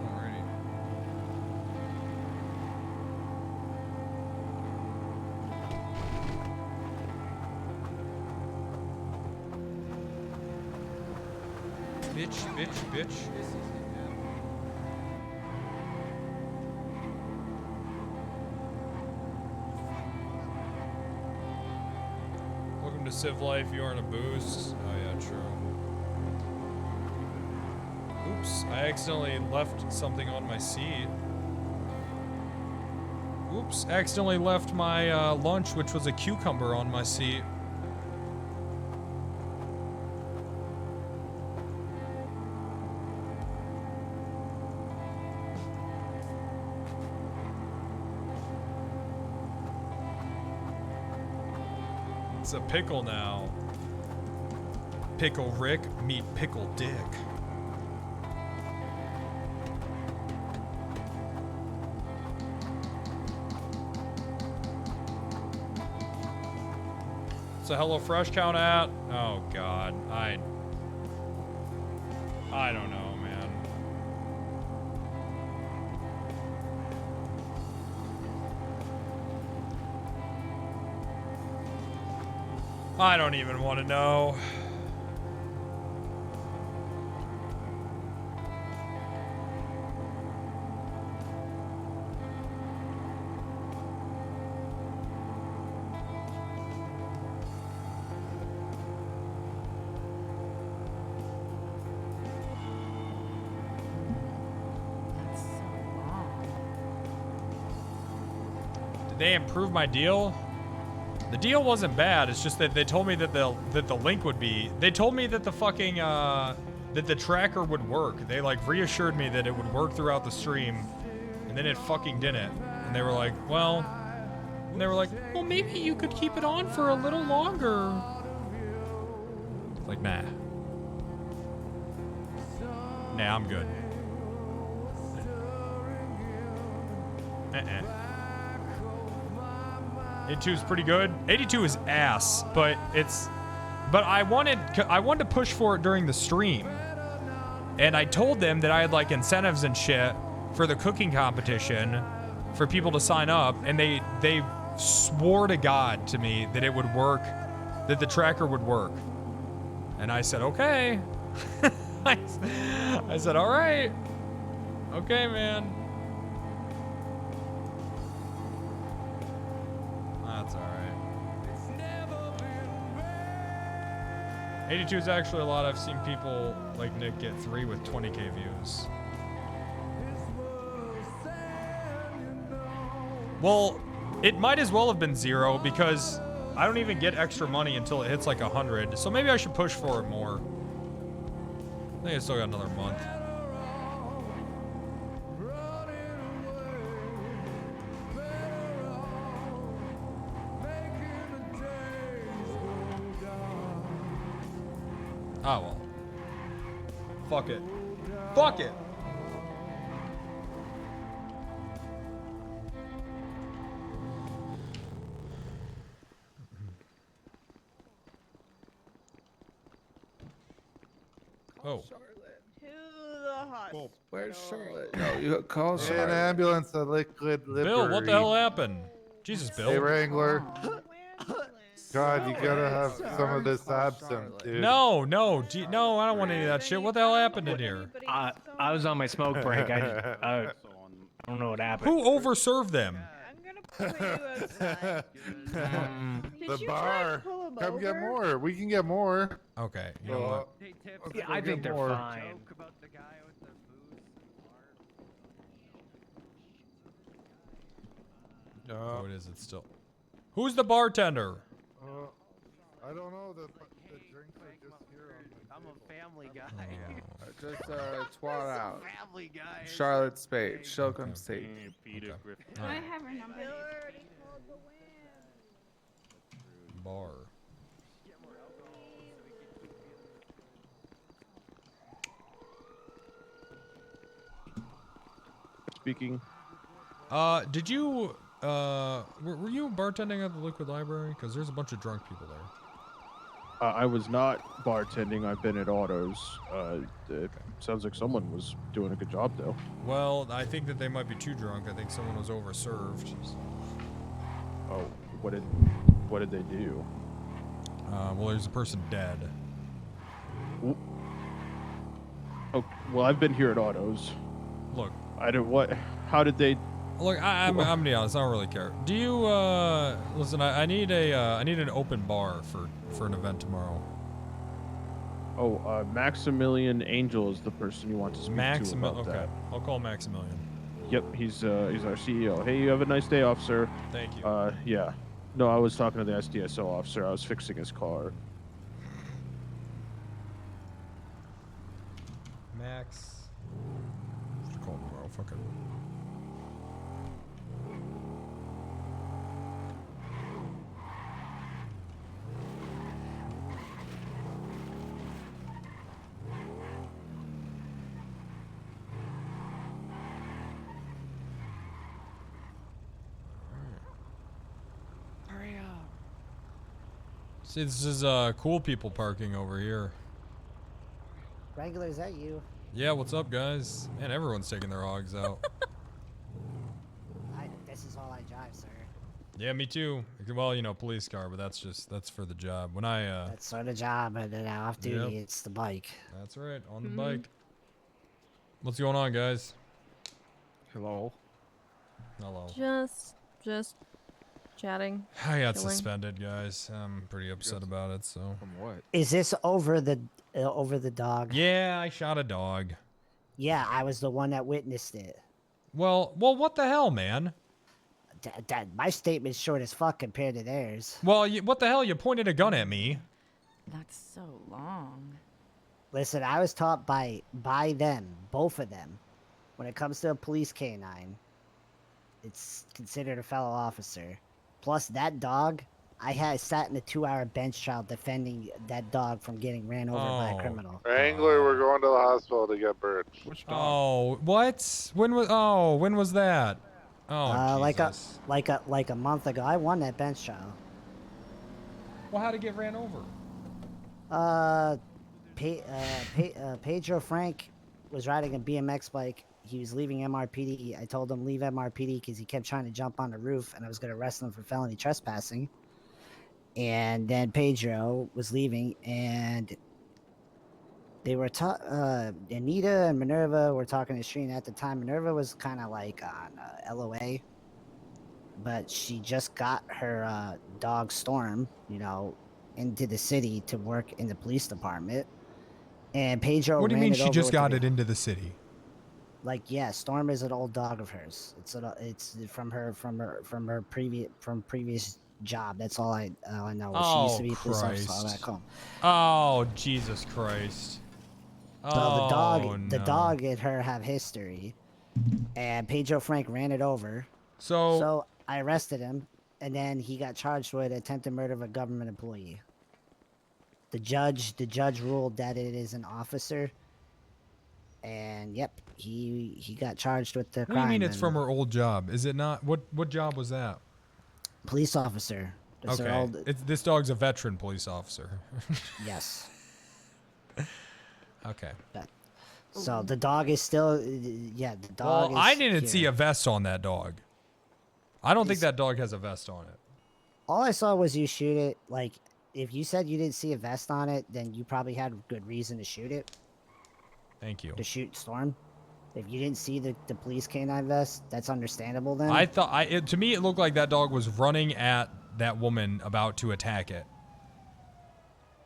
Alrighty. Bitch. Welcome to Civ Life. You aren't a boost. Oh yeah, true. Oops, I accidentally left something on my seat. Oops, accidentally left my lunch, which was a cucumber, on my seat. It's a pickle now. Pickle Rick meet Pickle Dick. What's the HelloFresh count at? Oh God, I don't know, man. I don't even want to know. Did they improve my deal? The deal wasn't bad. It's just that they told me that the link would be. They told me that the fucking that the tracker would work. They like reassured me that it would work throughout the stream, and then it fucking didn't. And they were like, well, maybe you could keep it on for a little longer. Like, nah, I'm good. 82 is pretty good. 82 is ass, but I wanted to push for it during the stream. And I told them that I had like incentives and shit for the cooking competition for people to sign up, and they swore to God to me that it would work, that the tracker would work. And I said, okay. I said, all right. Okay, man. That's all right. 82 is actually a lot. I've seen people like Nick get 3 with 20k views. Well, it might as well have been 0 because I don't even get extra money until it hits like 100. So maybe I should push for it more. I think I still got another month. Oh well. Fuck it. Fuck it. Oh. To the hospital. Where's Charlotte? No, you call An Charlotte. ambulance, a liquid livery. Bill, what the hell happened? Jesus, Bill. Hey, Wrangler. God, you gotta have some of this absinthe, dude. No, no, I don't want any of that shit. What the hell happened in here? I was on my smoke break. I don't know what happened. Who overserved them? The bar. Come get more. We can get more. Okay. You know what? Yeah, I think they're fine. Oh, it is. It's still. Who's the bartender? I don't know. The drinks are just here on the I'm a family guy. Just twat out. Family guy. Charlotte Spade. She'll come see. Peter Griffin. I have her number. Bar. Speaking. Did you were you bartending at the Liquid Library? Because there's a bunch of drunk people there. I was not bartending. I've been at autos. It sounds like someone was doing a good job, though. Well, I think that they might be too drunk. I think someone was overserved. Oh, what did they do? Well, there's a person dead. Oh, well, I've been here at autos. Look, I don't what. How did they? Look, I'm gonna be honest. I don't really care. Do you listen? I need an open bar for an event tomorrow. Oh, Maximilian Angel is the person you want to speak to about okay. that. I'll call Maximilian. Yep, he's our CEO. Hey, you have a nice day, officer. Thank you. Yeah. No, I was talking to the SDSO officer. I was fixing his car. Max. Just call him tomorrow. Fuck it. See, this is cool people parking over here. Wrangler, is that you? Yeah, what's up, guys? Man, everyone's taking their hogs out. This is all I drive, sir. Yeah, me too. Well, you know, police car, but that's for the job. When I That's sort of job, and then off duty, Yep. it's the bike. That's right, on the bike. What's going on, guys? Hello. Hello. Just chatting. I got chilling. suspended, guys. I'm pretty upset about it. So. From what? Is this over the dog? Yeah, I shot a dog. Yeah, I was the one that witnessed it. Well, what the hell, man? My statement's short as fuck compared to theirs. Well, what the hell? You pointed a gun at me. That's so long. Listen, I was taught by them, both of them, when it comes to a police canine, it's considered a fellow officer. Plus, that dog, I sat in a 2-hour bench trial defending that dog from getting ran over by a criminal. Wrangler, we're going to the hospital to get Birch. Oh, what? When was that? Oh, Jesus. like a month ago. I won that bench trial. Well, how'd it get ran over? Pedro Frank was riding a BMX bike. He was leaving MRPD. I told him leave MRPD because he kept trying to jump on the roof, and I was going to arrest him for felony trespassing. And then Pedro was leaving, and they were Anita and Minerva were talking to Shreen at the time. Minerva was kind of like on LOA, but she just got her dog Storm, into the city to work in the police department. And Pedro. What do you mean she just got it into the city? Like, yeah, Storm is an old dog of hers. It's from her previous job. That's all I know. She used to be a police officer back home. Oh, Jesus Christ. So the dog and her have history, and Pedro Frank ran it over. So I arrested him, and then he got charged with attempted murder of a government employee. The judge ruled that it is an officer, and yep, he got charged with the What crime. do you mean it's from her old job? Is it not? What job was that? Police officer. That's her Okay, old- this dog's a veteran police officer. Yes. Okay. So the dog is still, the dog. Well, I didn't see a vest on that dog. I don't think that dog has a vest on it. All I saw was you shoot it. Like, if you said you didn't see a vest on it, then you probably had good reason to shoot it. Thank you. To shoot Storm. If you didn't see the police canine vest, that's understandable then. I thought to me it looked like that dog was running at that woman about to attack it.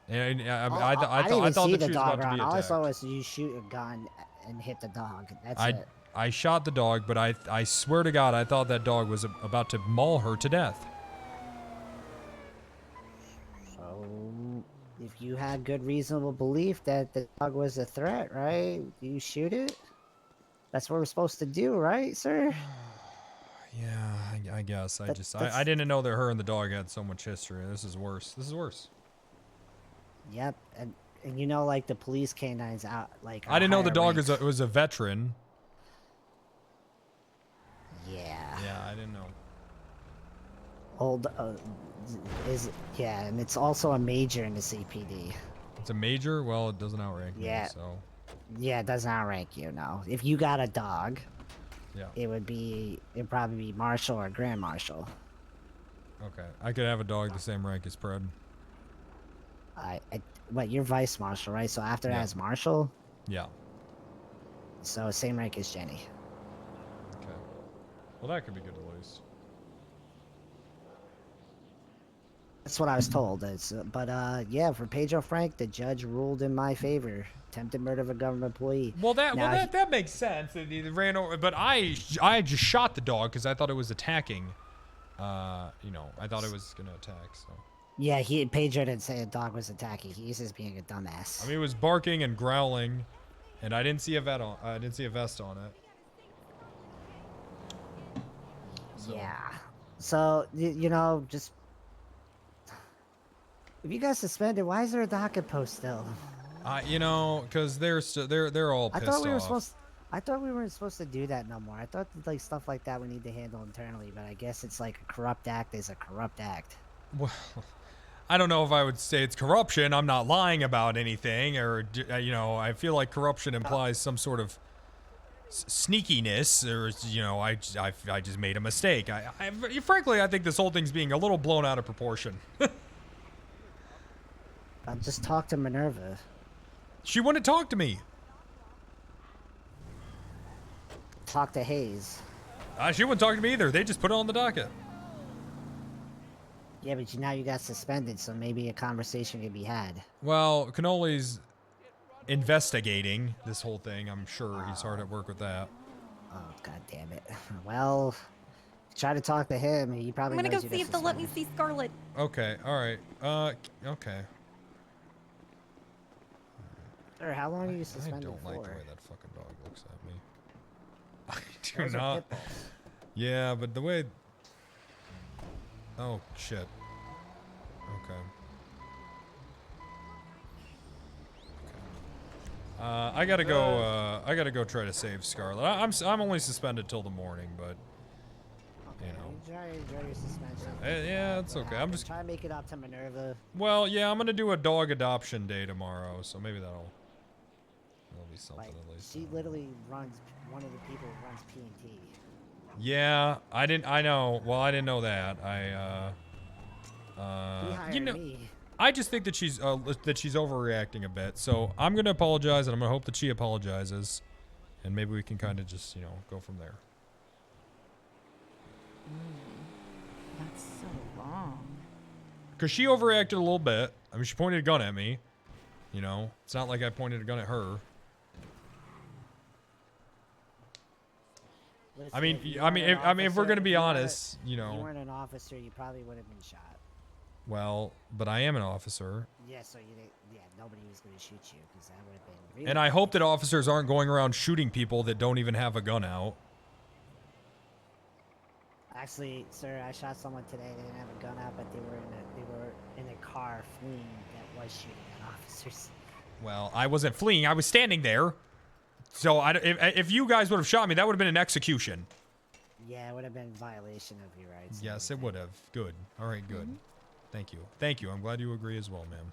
And I thought that she was about to be All I attacked. saw was you shoot a gun and hit the dog. That's it. I shot the dog, but I swear to God, I thought that dog was about to maul her to death. So, if you had good reasonable belief that the dog was a threat, right? You shoot it? That's what we're supposed to do, right, sir? Yeah, I guess. I that's- didn't know that her and the dog had so much history. This is worse. This is worse. Yep, and like the police canines out, like. I didn't know the higher dog ranked. was a veteran. Yeah. Yeah, I didn't know. Old, and it's also a major in the CPD. It's a major? Well, it doesn't outrank Yeah. me, so. Yeah, it doesn't outrank you, no. If you got a dog, Yeah. it'd probably be Marshal or Grand Marshal. Okay. I could have a dog the same rank as Pred. You're Vice Marshal, right? So after that is Marshal? Yeah. So same rank as Jenny. Okay. Well, that could be good at least. That's what I was told. For Pedro Frank, the judge ruled in my favor. Attempted murder of a government employee. Well, that makes sense. It ran over, but I just shot the dog because I thought it was attacking. I thought it was gonna attack. So. Yeah, Pedro didn't say a dog was attacking. He's just being a dumbass. I mean, it was barking and growling, and I didn't see a vest on it. So. Yeah. So just if you got suspended, why is there a docket post still? Because they're all pissed off. I thought we weren't supposed to do that no more. I thought like stuff like that we need to handle internally, but I guess it's like a corrupt act is a corrupt act. Well, I don't know if I would say it's corruption. I'm not lying about anything, or you know, I feel like corruption implies some sort of sneakiness, or you know, I just made a mistake. Frankly, I think this whole thing's being a little blown out of proportion. I'll just talk to Minerva. She wouldn't talk to me. Talk to Hayes. She wouldn't talk to me either. They just put it on the docket. Yeah, but now you got suspended, so maybe a conversation could be had. Well, Cannoli's investigating this whole thing. I'm sure he's hard at work with that. Oh, god damn it. Well, try to talk to him. He probably I'm gonna knows go you see got if they'll let me see Scarlet. Okay, alright. Okay. Sir, how long are you I suspended don't for? like the way that fucking dog looks at me. I do Those are not. pit bulls. Yeah, but the way... Oh, shit. Okay. I gotta go try to save Scarlet. I'm only suspended till the morning, but you know. Enjoy your suspension. Yeah, it's okay. I'm just try to make it up to Minerva. Well, yeah, I'm gonna do a dog adoption day tomorrow, so maybe that'll be something at least. She literally runs one of the people who runs P&T. Yeah, I know. Well, I didn't know that. You know, I just think that she's overreacting a bit. So I'm gonna apologize, and I'm gonna hope that she apologizes, and maybe we can kind of just go from there. That's so long. Cause she overreacted a little bit. I mean, she pointed a gun at me. You know, it's not like I pointed a gun at her. Listen, I mean, if we're gonna be honest, you know. If you weren't an officer, you probably would have been shot. Well, but I am an officer. Yeah, so nobody was gonna shoot you because that would have been really. And I hope that officers aren't going around shooting people that don't even have a gun out. Actually, sir, I shot someone today. They didn't have a gun out, but they were in a car fleeing that was shooting at officers. Well, I wasn't fleeing. I was standing there. So if you guys would have shot me, that would have been an execution. Yeah, it would have been a violation of your rights. Yes, it would have. Good. All right, good. Thank you. Thank you. I'm glad you agree as well, ma'am.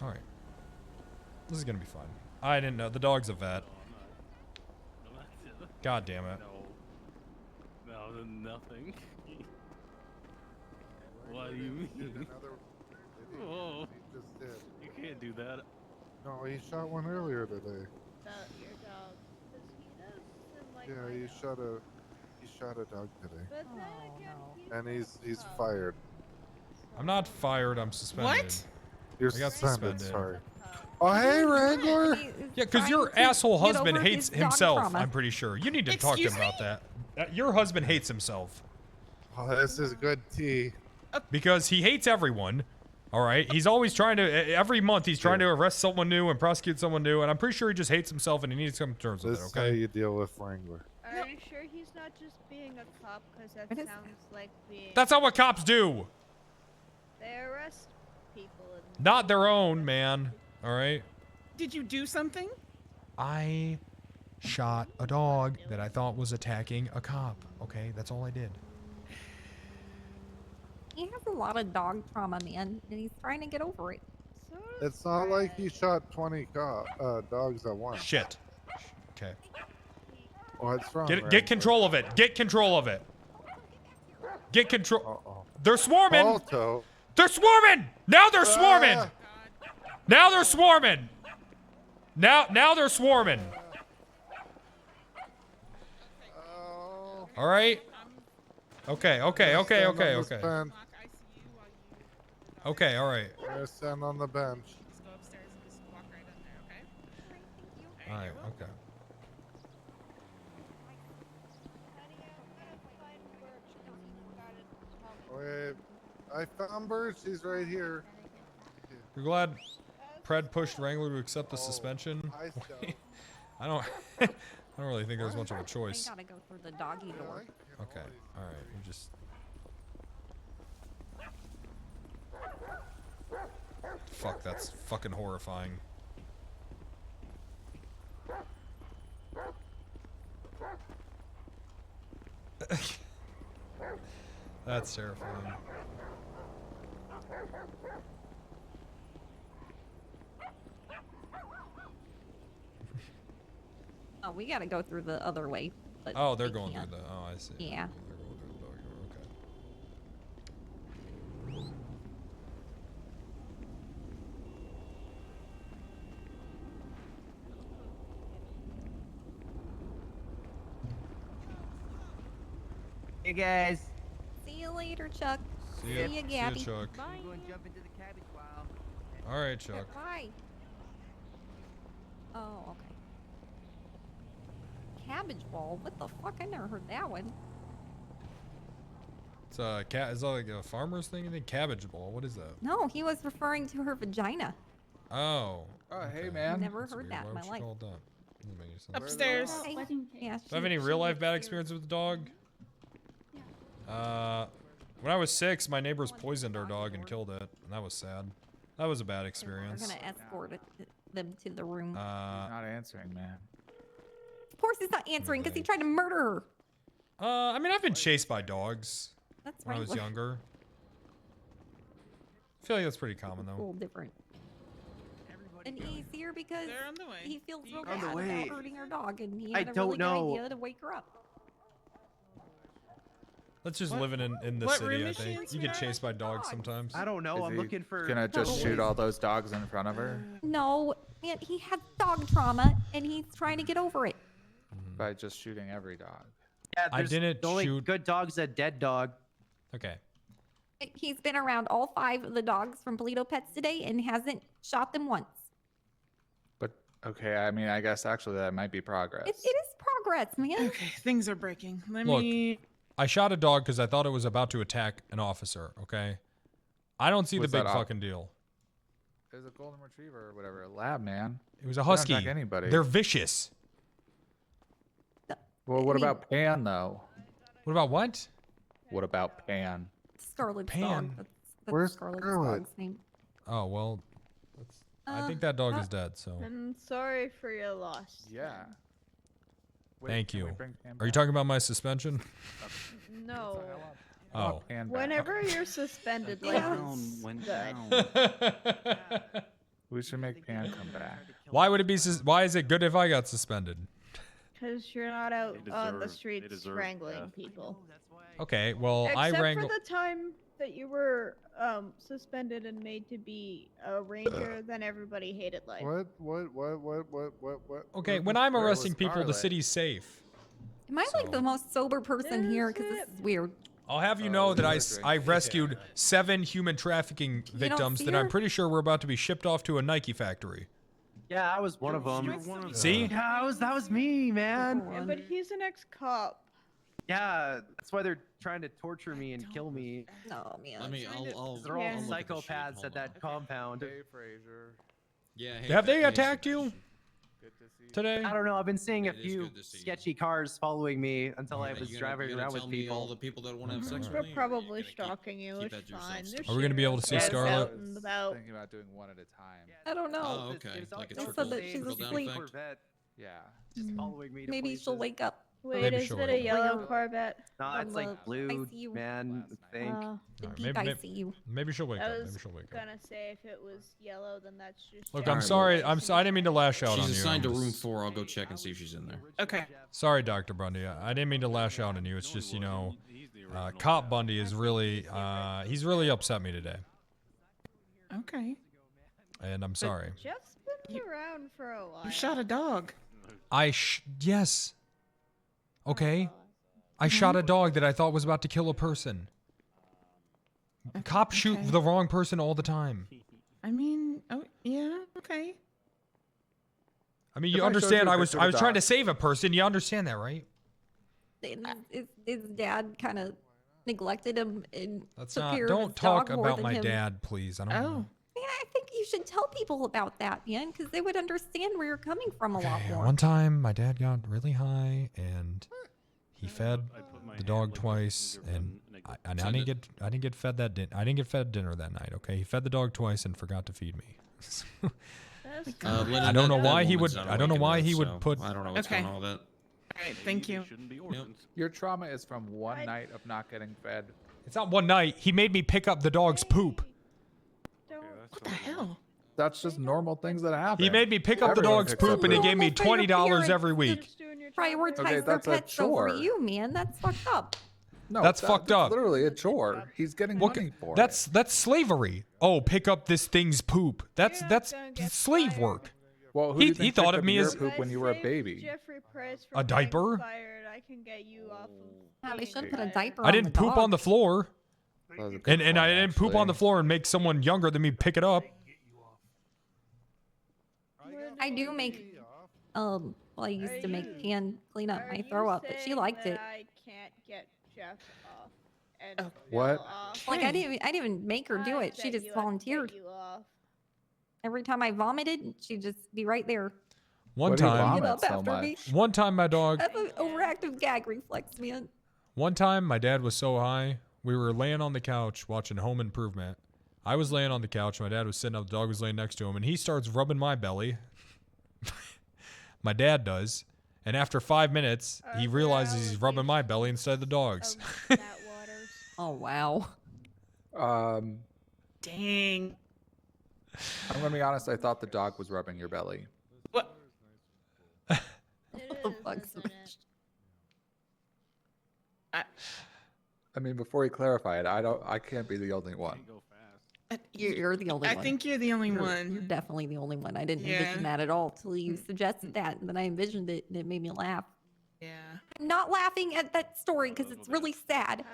All right. This is gonna be fun. I didn't know. The dog's a vet. God damn it. No, nothing. What do you mean? Oh, you can't do that. No, he shot one earlier today. Your dog. Because he does seem like Yeah, my he dog. shot a dog today, But then again, and he's fired. I'm not fired. I'm suspended. What? You're I got suspended. suspended. Sorry. Oh, hey, Wrangler. Yeah, because your asshole get husband over hates his dog himself. trauma. I'm pretty sure. You need to talk to him about that. Your husband hates himself. Oh, this is good tea. Because he hates everyone. All right. He's always trying to. Every month he's trying to arrest someone new and prosecute someone new, and I'm pretty sure he just hates himself and he needs to come to terms with This it. is how Okay. you deal with Wrangler. are you sure he's not just being a cop? Because that sounds like being. That's not what cops do. They arrest people. And Not their own, man. All right. Did you do something? I shot a dog that I thought was attacking a cop. Okay, that's all I did. He has a lot of dog trauma, man, and he's trying to get over it. It's not like he shot 20 dogs at once. Shit. Okay. What's wrong? Get control of it. Get control of it. Get control. They're swarming. Alto. They're swarming. Now they're swarming. Now they're swarming. Now they're swarming. All right. Okay. Okay, all right. Just stand on the bench. All right, okay. Wait, I found Birch. She's right here. You're glad Pred pushed Wrangler to accept the suspension? I don't really think there's much of a choice. I gotta go through the doggy door. Okay, all right. You just. Fuck, that's fucking horrifying. That's terrifying. Oh, we gotta go through the other way. But Oh, they're we going can't. through the. Oh, I see. Yeah. They're going through the dog door. Okay. Hey guys. See you later, Chuck. See ya, you, Gabby. Chuck. Bye. I'm going to jump into the cabbage pile. All right, Chuck. Bye. Oh, okay. Cabbage ball? What the fuck? I never heard that one. It's a cat. Is that like a farmer's thing? I think cabbage ball. What is that? No, he was referring to her vagina. Oh. Oh, hey, okay. man. Never That's heard weird. that Why in my would she life. call it that? Doesn't make any sense. Upstairs. Yeah, Do I have any real life bad experience with the dog? When I was 6, my neighbors poisoned our dog and killed it, and that was sad. That was a bad We're experience. gonna escort them to the room. He's not answering, man. Of course he's not answering because he tried to murder her. I mean, I've been chased by dogs That's when I was Wrangler. younger. I feel like that's pretty common A though. little different. And he's here because They're on the way. he feels real On bad the about way. hurting her dog, and he I had a don't really know. good idea to wake her up. That's just What- living in the what city, room I is she think. in, You get sweetheart? chased by dogs sometimes. I don't know. Is I'm he looking for. gonna just shoot all those dogs in front of her No, man, he has dog trauma, and he's trying to get over it. by just shooting every dog? Yeah, I there's didn't the only shoot- good dog's a dead dog. Okay. He's been around all 5 of the dogs from Polito Pets today and hasn't shot them once. But okay, I mean, I guess actually that might be progress. It is progress, man. Okay, things are breaking. Let Look, me. I shot a dog because I thought it was about to attack an officer, okay? I don't see Was the big that fucking deal. It was a golden retriever or whatever, a lab, man. It was a They don't husky. attack anybody. They're vicious. Well, what about Pan though? What about what? What about Pan? Scarlet's Pan. dog. That's Where's Scarlet's Scarlet? dog's name. Oh, well, I think that dog is dead, so. I'm sorry for your loss. Yeah. Thank can we you. bring Pan Are you back? talking about my suspension? No. Oh. Pan back. Whenever you're suspended, The like down it's went good. We should make Pan come back. Why would it be? Why is it good if I got suspended? Because you're not out on the deserve- streets deserve wrangling death. people. Okay, well, Except I wrangle. for the time that you were suspended and made to be a ranger, then everybody hated life. What? Okay, when was- I'm where was arresting people, the Scarlet? city's safe. Am I like the most sober person here? Because this is weird. I'll have you know that I rescued 7 human trafficking victims that I'm fear? pretty sure were about to be shipped off to a Nike factory. Yeah, I was One of them. See? Yeah, that was me, man. Yeah, but he's an ex-cop. Yeah, that's why they're trying to torture me and kill me. No, man. Let me. I'll. They're all Yeah. look at the sheet. psychopaths Hold at that compound. Hey, Fraser. Yeah. Hey, Have they hey, attacked you Sebastian. Good to see you. today? I don't know. I've been seeing a It is few good to see you. sketchy cars following me until I Okay, was you driving gonna around with tell me all the people. people that want to have sex We're with me? or probably you gonna stalking you. keep It's that to yourself fine. still? There's Are we gonna be able to see sheriffs Scarlet? out and about. Thinking about doing one at a time. I don't know. Oh, okay. Like a They said trickle, that she's trickle down asleep. effect. Corvette Yeah. just following me. To Maybe places. she'll wake up. Wait, Maybe is she'll it a wake up. yellow Or- Corvette? Nah, it's from like the blue, ICU. man. I think. The Alright, deep maybe- ICU. Maybe she'll wake I up. was Maybe she'll wake up. gonna say if it was yellow, then that's just. Look, yellow. I'm sorry. I didn't mean to lash out on She's you. assigned to I'm room just- 4. I'll go check and see if she's in there. Okay. Sorry, Dr. Bundy. I didn't mean to lash out on you. It's just, Cop Bundy is really, he's really upset me today. Okay. And I'm sorry. Jeff's been around for a while. You shot a dog. Yes. Okay. I shot a dog that I thought was about to kill a person. Cops shoot okay. the wrong person all the time. I mean, oh yeah, okay. I mean, If you I showed understand you a I was picture of the trying to dog- save a person. You understand that, right? And his dad kind of neglected him and That's took not. care of Don't his talk dog more about than my him. dad, please. I don't Oh. know. Man, I think you should tell people about that, man, because they would understand where you're coming from a lot Okay, more. one time, my dad got really high and he fed I put my the hand dog like this twice, in your and gun, I I didn't get fed that I didn't get fed dinner that night. Okay, he fed the dog twice and forgot to feed me. I don't know why he would. I don't know why he would put. I don't know what's going on with that. All right, thank you. Your trauma is from one night of not getting fed. It's not one night. He made me pick up the dog's poop. What the hell? That's just normal things that happen. He made me pick up the Everyone dog's picks up poop and he poop. gave me $20 every week. Prioritize Okay, their that's a pets over chore. you, man. That's fucked up. No, That's fucked up. Literally a chore. He's getting money for it. That's slavery. Oh, pick up this thing's poop. That's slave work. Well, who he do you think thought picked of up me your as poop when you were a baby. Jeffrey Price a diaper. fired. I can get you off of. Yeah, they should put a diaper I didn't poop on the floor, That was a good and I point, didn't poop on the actually. floor and make someone younger than me pick it up. I do make, well, I used to make Pan clean up my throw up, but she liked it. I can't get Jeff off. And What? off. Like I didn't even make her do it. She just volunteered. Every time I vomited, she'd just be right there. One Why do you time, vomit so much? one time my dog. That's an overactive gag reflex, man. One time my dad was so high, we were laying on the couch watching Home Improvement. I was laying on the couch, my dad was sitting up, the dog was laying next to him, and he starts rubbing my belly. My dad does. And after 5 minutes, he realizes he's rubbing my belly instead of the dog's. Oh, wow. Dang. I'm gonna be honest. I thought the dog was rubbing your belly. What? What the fuck's I mean, before you clarify it, I can't be the only one. You're the only one. I think you're the only You're one. definitely the only one. I didn't Yeah. envision that at all till you suggested that, and then I envisioned it, and it made me laugh. Yeah. I'm not laughing at that story because it's really sad.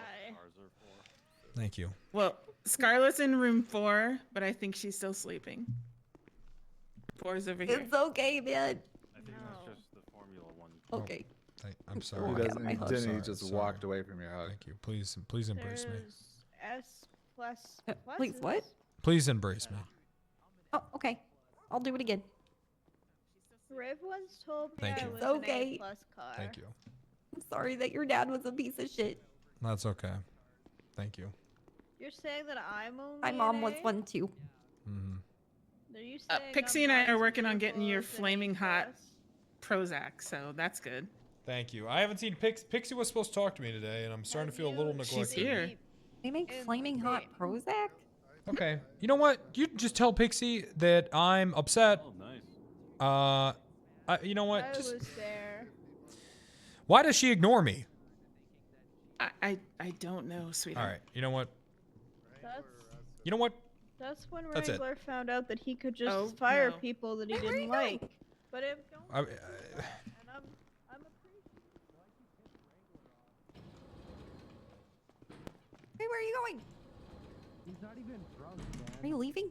Thank you. Well, Scarlett's in room 4, but I think she's still sleeping. 4's over here. It's okay, man. I think that's just the Formula One. Okay. I'm sorry. He doesn't. He I'm didn't. sorry, He just sorry. walked away from your hug. Thank you. Please embrace me. S plus. Please, what? Please embrace me. Oh, okay. I'll do it again. Riv once told me Thank I you. was Okay. an A+ car. Thank you. I'm sorry that your dad was a piece of shit. That's okay. Thank you. You're saying that I'm only. My an mom was A? one too. Are you saying Pixie I'm and I not are as working on getting beautiful your as an flaming A+? hot Prozac, so that's good. Thank you. I haven't seen Pixie was supposed to talk to me today, and I'm starting to feel a little neglected. here. They make flaming hot Prozac? Okay. You know what? You just tell Pixie that I'm upset. Oh, nice. You know what? I Just was there. why does she ignore me? I don't know, sweetheart. All right. You know what? That's You know what? that's when That's it. Wrangler found out that he could just Oh, fire no. people that he Wait, where are didn't you going? like. But it don't. I, And I'm Hey, where are you going? He's not even drunk, man. Are you leaving?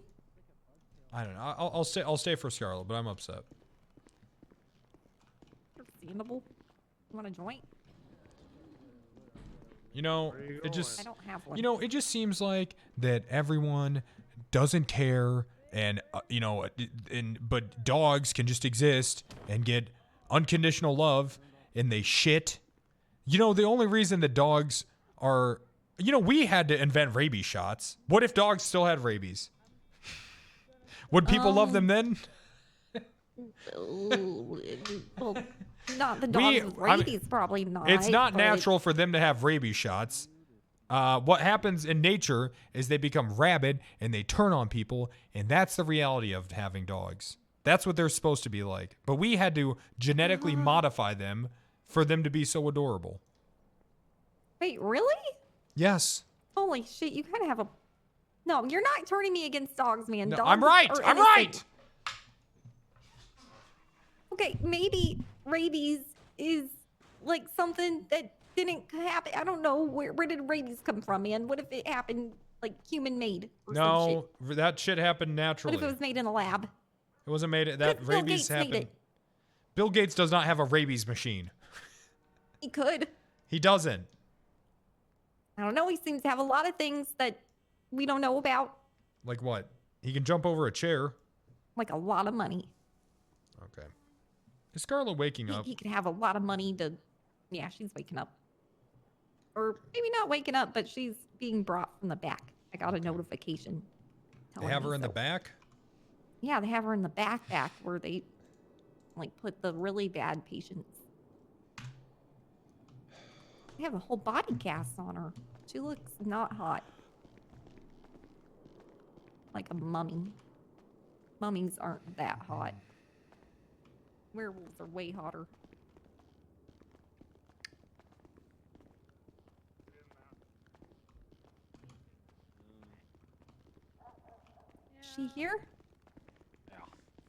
I don't know. I'll stay. I'll stay for Scarlet, but I'm upset. Understandable. You want a joint? You know, it just. I don't have one. You know, it just seems like that everyone doesn't care, and but dogs can just exist and get unconditional love, and they shit. You know, the only reason that dogs are, we had to invent rabies shots. What if dogs still had rabies? Would people love them then? Well, not the dogs with rabies, probably not. It's not but- natural for them to have rabies shots. What happens in nature is they become rabid and they turn on people, and that's the reality of having dogs. That's what they're supposed to be like. But we had to genetically modify them for them to be so adorable. Wait, really? Yes. Holy shit, you kind of have a... No, you're not turning me against dogs, man. No, Dogs I'm right. are I'm innocent. right. Okay, maybe rabies is like something that didn't happen. I don't know. Where did rabies come from, man? What if it happened like human made or some shit? No, that shit happened naturally. What if it was made in a lab? It wasn't made. What That if Bill rabies Gates made happened. it? Bill Gates does not have a rabies machine. He could. He doesn't. I don't know. He seems to have a lot of things that we don't know about, Like what? He can jump over a chair. like a lot of money. Okay. Is Scarlet waking up? He could have a lot of money to... Yeah, she's waking up. or maybe not waking up, but she's being brought from the back. I got a notification. They telling have me her in the so. back? Yeah, they have her in the backpack where they like put the really bad patients. They have a whole body cast on her. She looks not hot. Like a mummy. Mummies aren't that hot. Werewolves are way hotter. She here?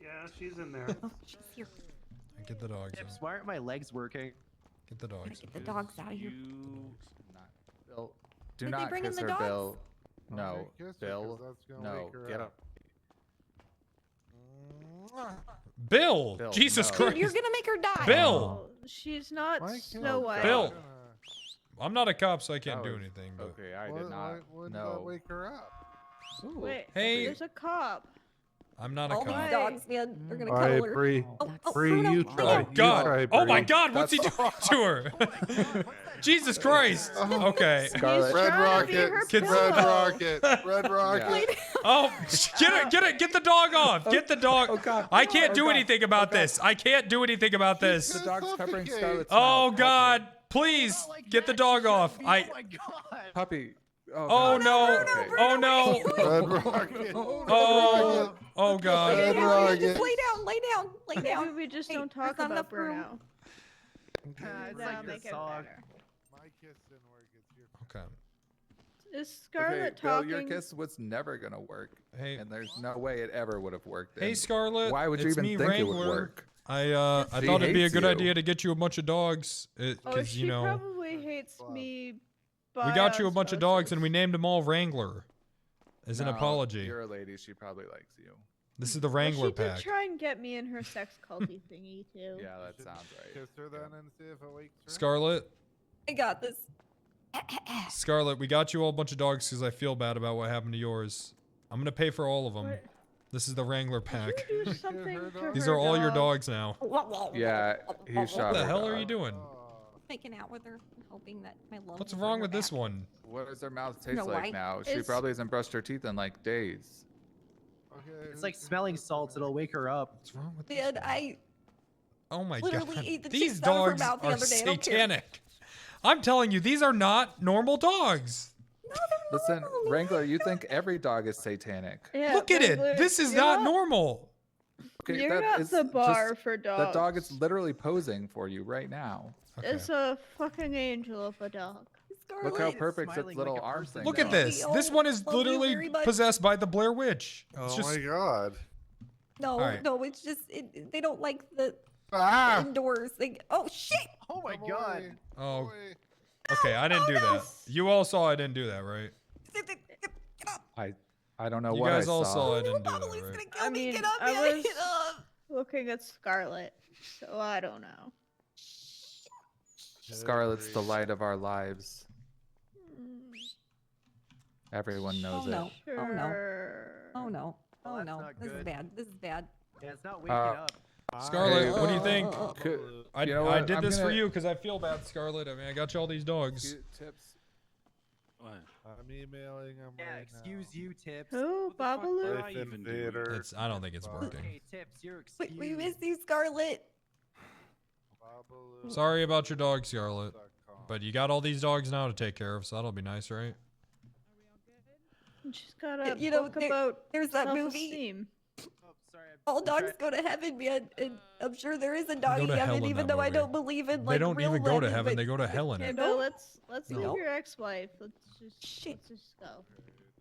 Yeah, she's in there. Oh, she's here. Get the dogs Tips, out. why aren't my legs working? Get the dogs Get the dogs out of here. Bill, do Did they not bring in kiss the her, dogs? Bill. Oh, No, you kiss her 'cause Bill. that's gonna No, wake her get up. up. Bill! Bill, Jesus no. Christ! Dude, you're gonna make her die. Bill! She's not Why Snow can't- White. Bill! I'm not a cop, so I can't That do was- anything. But Okay, I did not. Why did that No. wake her up? Wait, Hey. there's a cop. I'm not a All these cop. dogs, man, they're gonna All right, cuddle her. Bree. Bree, Bruno, you Bruno. try. Oh You God! try, Oh my Bree. God! What's he doing to her? Jesus Christ! Okay. Scarlet. Red trying to be Rocket. her Red pillow. Rocket. Red Rocket. Oh, get the dog off! Get the dog! Oh God! I can't Oh, do God. anything about Oh, God. this. I can't do anything about this. The dog's covering suffocate. Scarlet's Oh mouth. God! Please get the dog off. Oh my god. Puppy. Oh God. no! Okay. Oh no! Red Rocket. Oh! Oh God! Red Just Rocket. lay down, lay down, lay down. Maybe we just Hey, don't talk there's not about enough room. Bruno. It's That'll like make this it song. better. My kiss didn't work. It's your Okay. Is Scarlet Okay, talking? Bill, your kiss was never gonna work. Hey. And there's no way it ever would have worked. Hey And Scarlet. Why would you it's even me, think it would Wrangler. work? I She thought it'd be a hates good you. idea to get you a bunch of dogs, Oh, because she you know probably hates me. we got you a bunch of dogs osmosis. and we named them all Wrangler, as an No, apology. You're a lady. She probably likes you. This is the Well, Wrangler she did pack. try and get me in her sex culty thingy too. Yeah, that sounds right. Kiss her then and see if it wakes her up. Scarlet, I got this. Scarlet, we got you all a bunch of dogs because I feel bad about what happened to yours. I'm gonna pay for all of them. What? This is the Wrangler pack. Did you do something to These her are all your dog? dogs now. Yeah, he shot What the her hell are dog. you doing? Making out with her, hoping that my love. What's will wrong bring her with this back. one? What does her mouth taste No, like why? now? She It's- probably hasn't brushed her teeth in like days. Okay, It's like smelling salts. It'll wake her up. What's wrong with Man, I Oh my literally God! ate the These chips out of her dogs mouth the are other day, I don't care. satanic. I'm telling you, these are not normal dogs. Listen, Wrangler, you think every dog is satanic. Yeah, Look at it. Wrangler, This is you're not normal. Okay, You're that not is the bar just- for dogs. That dog is literally posing for you right now. Okay. It's a fucking angel of a dog. Look how Scarlet. perfect its Smiling little like a arm person. thing Look at is. this. Love This you. one is Love you literally very much. possessed by the Blair Witch. It's Oh just my God. No, Alright. no, it's just they don't like the Ah! indoors. Oh shit! Oh my Come god. away. oh. Away. Okay, I didn't do no. that. You all saw I didn't do that, right? I don't know You what guys I all saw. saw I didn't do Bubble that, is right? gonna kill I me. mean, Get up, I man. was- Get up. Looking at Scarlet, so I don't know. Scarlet's the light of our lives. Everyone knows Oh no! it. Oh no! Sure. Oh no! Well, Oh that's no! not This is good. bad. This is bad. Yeah, it's not waking Uh, up. Scarlet, Hey, what do you think? I, You know I what? did I'm this for gonna- you because I feel bad, Scarlet. I mean, I got you all these dogs. Tips. I'm emailing him Yeah, right excuse now. you, Tips. Who, What the fuck did Babalu? I even do? Invader. It's. I don't think it's working. Okay, Tips, you're We excused. miss you, Scarlet. Babalu. Sorry about your dog, Scarlet. But you got all these dogs now to take care of, so that'll be nice, right? She's got a You know, book about there's that movie. self-esteem. Oh, sorry, All dogs go to heaven, man. And I'm sure there is a dog go in to hell heaven, in even that though I movie. don't believe in like They don't real even go to heaven, heaven; but- they go to hell in Okay, it. Bill, let's leave No. your ex-wife. Let's just go.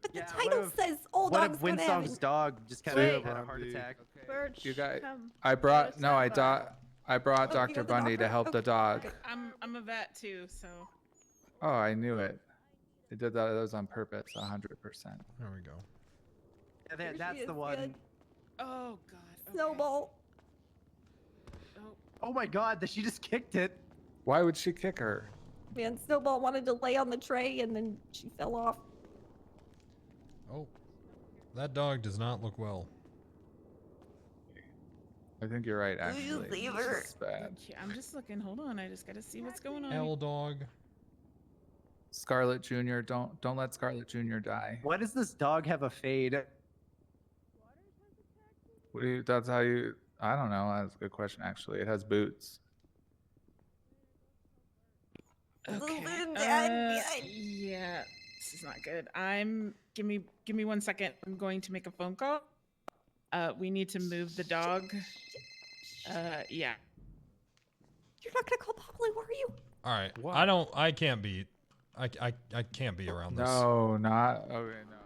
But the Yeah, title what if- says all What dogs if go to Winston's heaven. dog just kind Wait. of had a heart attack? Birch, You guys, come. I brought Let's no, I have a- I brought Oh, Dr. you're the Bundy to doctor? help the Okay, dog. okay. I'm a vet too, so Oh, I knew it. It did that. That was on purpose, 100%. There we go. Yeah, Here she that's the is, one. man. oh god. Okay. Snowball. Oh, Oh my god, that she just kicked it. Why would she kick her? Man, Snowball wanted to lay on the tray and then she fell off. Oh, that dog does not look well. I think you're right, Will you actually. save her? It's bad. okay, I'm just looking. Hold on. I just gotta see what's going on. L dog. Scarlett Jr. Don't let Scarlett Jr. die. Why does this dog have a fade? That's how you. I don't know. That's a good question. Actually, it has boots. Okay. Yeah, this is not good. Give me 1 second. I'm going to make a phone call. We need to move the dog. Yeah. You're not gonna call Pablo, are you? All right. I can't be around this. No, not. Okay, no.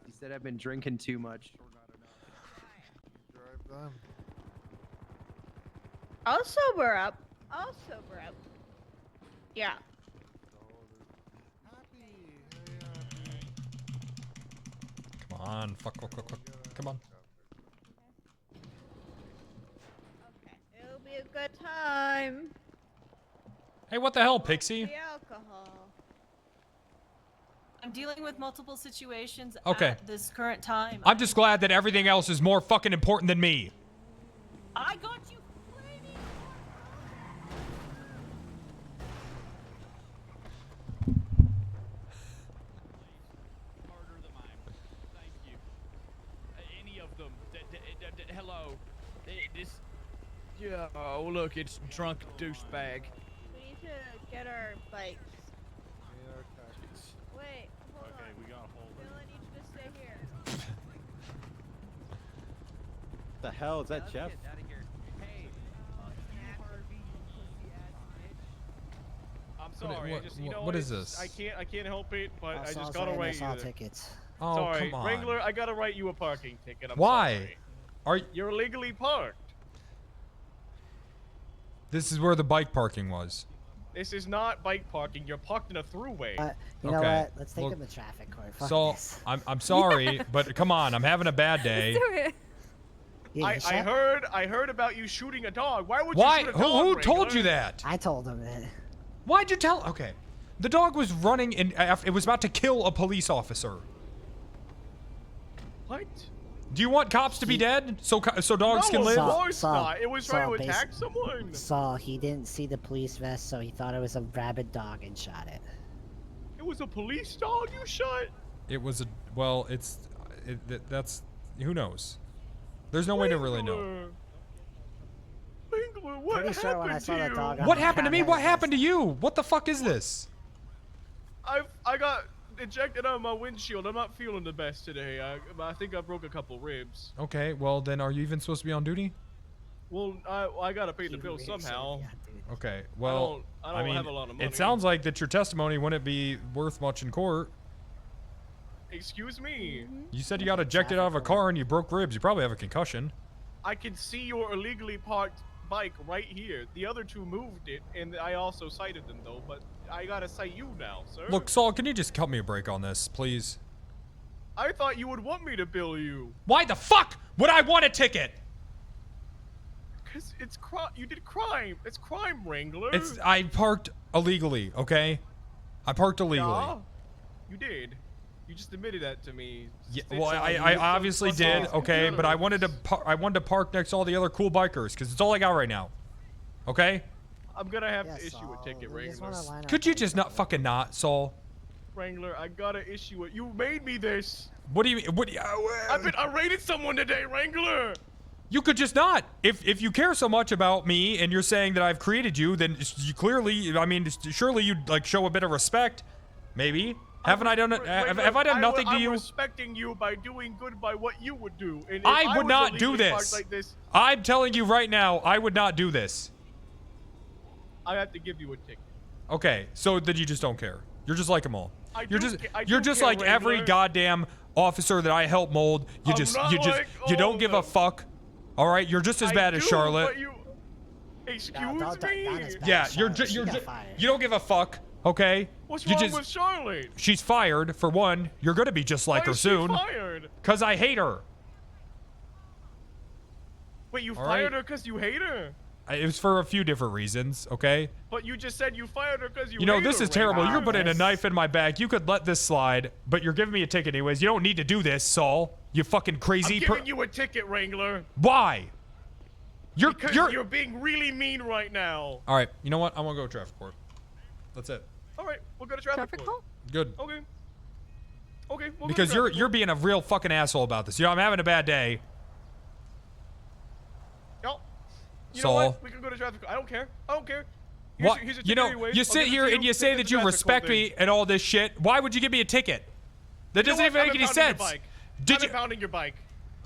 He said I've been drinking too much. Drive them. I'll sober up. Yeah. Come on. Fuck. Come on. It'll be a good time. Hey, what the hell, Pixie? The alcohol. I'm dealing with multiple situations Okay. at this current time. I'm just glad that everything else is more fucking important than me. I got you. Any of them. Hello. This. Yeah. Oh, look, it's drunk douchebag. We need to get our bikes. Wait, hold on. we gotta hold Bill, I need you to stay here. The hell is that, Jeff? I'm sorry. What- I just, you know, what is it's- this? I can't help it, but I Saul's just gotta writing write us you. all the- tickets. Oh, Sorry, come on. Wrangler, I gotta write you a parking ticket. I'm Why? sorry. You're illegally parked. This is where the bike parking was. This is not bike parking. You're parked in a throughway. You know Okay, what? Let's take look- him to traffic court. Fuck So this. I'm sorry, but come on, I'm having a bad day. Yeah, I shut- heard about you shooting a dog. Why would Why? you shoot a dog? Who told Wrangler? you that? I told him that. Why'd you tell? Okay, the dog was running and it was about to kill a police officer. What? Do you want cops to be dead so dogs can live? Of course Saul, not. It was trying Saul, to attack someone. Saul, he didn't see the police vest, so he thought it was a rabid dog and shot it. It was a police dog you shot? It was a well. That's who knows. There's no way to really know. Wrangler, what Pretty sure when I happened saw to that you? dog, What happened to me? What happened to you? What the fuck is this? I got ejected out of my windshield. I'm not feeling the best today. I think I broke a couple ribs. Okay, well then, are you even supposed to be on duty? Well, I gotta pay the bill somehow. Okay, well, I don't mean, have a lot of money. it sounds like that your testimony wouldn't be worth much in court. Excuse me. You said you got ejected out of a car and you broke ribs. You probably have a concussion. I can see your illegally parked bike right here. The other two moved it, and I also cited them though. But I gotta cite you now, sir. Look, Saul, can you just cut me a break on this, please? I thought you would want me to bill you. Why the fuck would I want a ticket? Cause it's crime. You did crime. It's crime, Wrangler. I parked illegally, okay? I parked illegally. Yeah, you did. You just admitted that to me. Yeah, It's well, all I you. obviously Fuck did, off. okay, but I wanted to park next to all the other cool bikers because it's all I got right now. Okay? I'm gonna have to issue a ticket, Wrangler. Could you just not fucking not, Saul? Wrangler, I gotta issue it. You made me this. What do you mean? I raided someone today, Wrangler. You could just not. If you care so much about me and you're saying that I've created you, then you clearly, I mean, surely you'd like show a bit of respect, maybe. Haven't I done it? Have I done nothing to you? I'm respecting you by doing good by what you would do. And if I would was not do illegally parked this. Like this. I'm telling you right now, I would not do this. I have to give you a ticket. Okay, so then you just don't care. You're just like them all. You're do just ca- I you're do just care, like every Wrangler. goddamn officer that I help mold. You I'm just not like you don't all give of a fuck. All right, you're just as bad as do, Charlotte. but you- Excuse me. Yeah, you don't give a fuck. Okay. What's you wrong just, with Charlotte? She's fired for one. You're gonna be just like Why her is she soon. fired? Cause I hate her. Wait, you All fired right. her because you hate her? It was for a few different reasons. Okay. But you just said you fired her because you You know, hate this her, is terrible. Wrangler. You're putting a knife in my back. You could let this slide, but you're giving me a ticket anyways. You don't need to do this, Saul. You fucking crazy I'm giving you a ticket, Wrangler. Why? Because you're being really mean right now. All right. You know what? I want to go to traffic court. That's it. All right, we'll go to traffic court. Good. Okay. Okay. We'll go to Because traffic you're court. being a real fucking asshole about this. I'm having a bad day. No. You know Saul. what? We can go to traffic court. I don't care. I don't care. Here's What? your- here's your You ticket know, anyways. you I'll sit give it here to and you Take say it to that the you traffic respect court me and all this shit. Why would you give me a ticket? That You know doesn't what? even I'm make any impounding your sense. bike. Did I'm you? impounding your bike.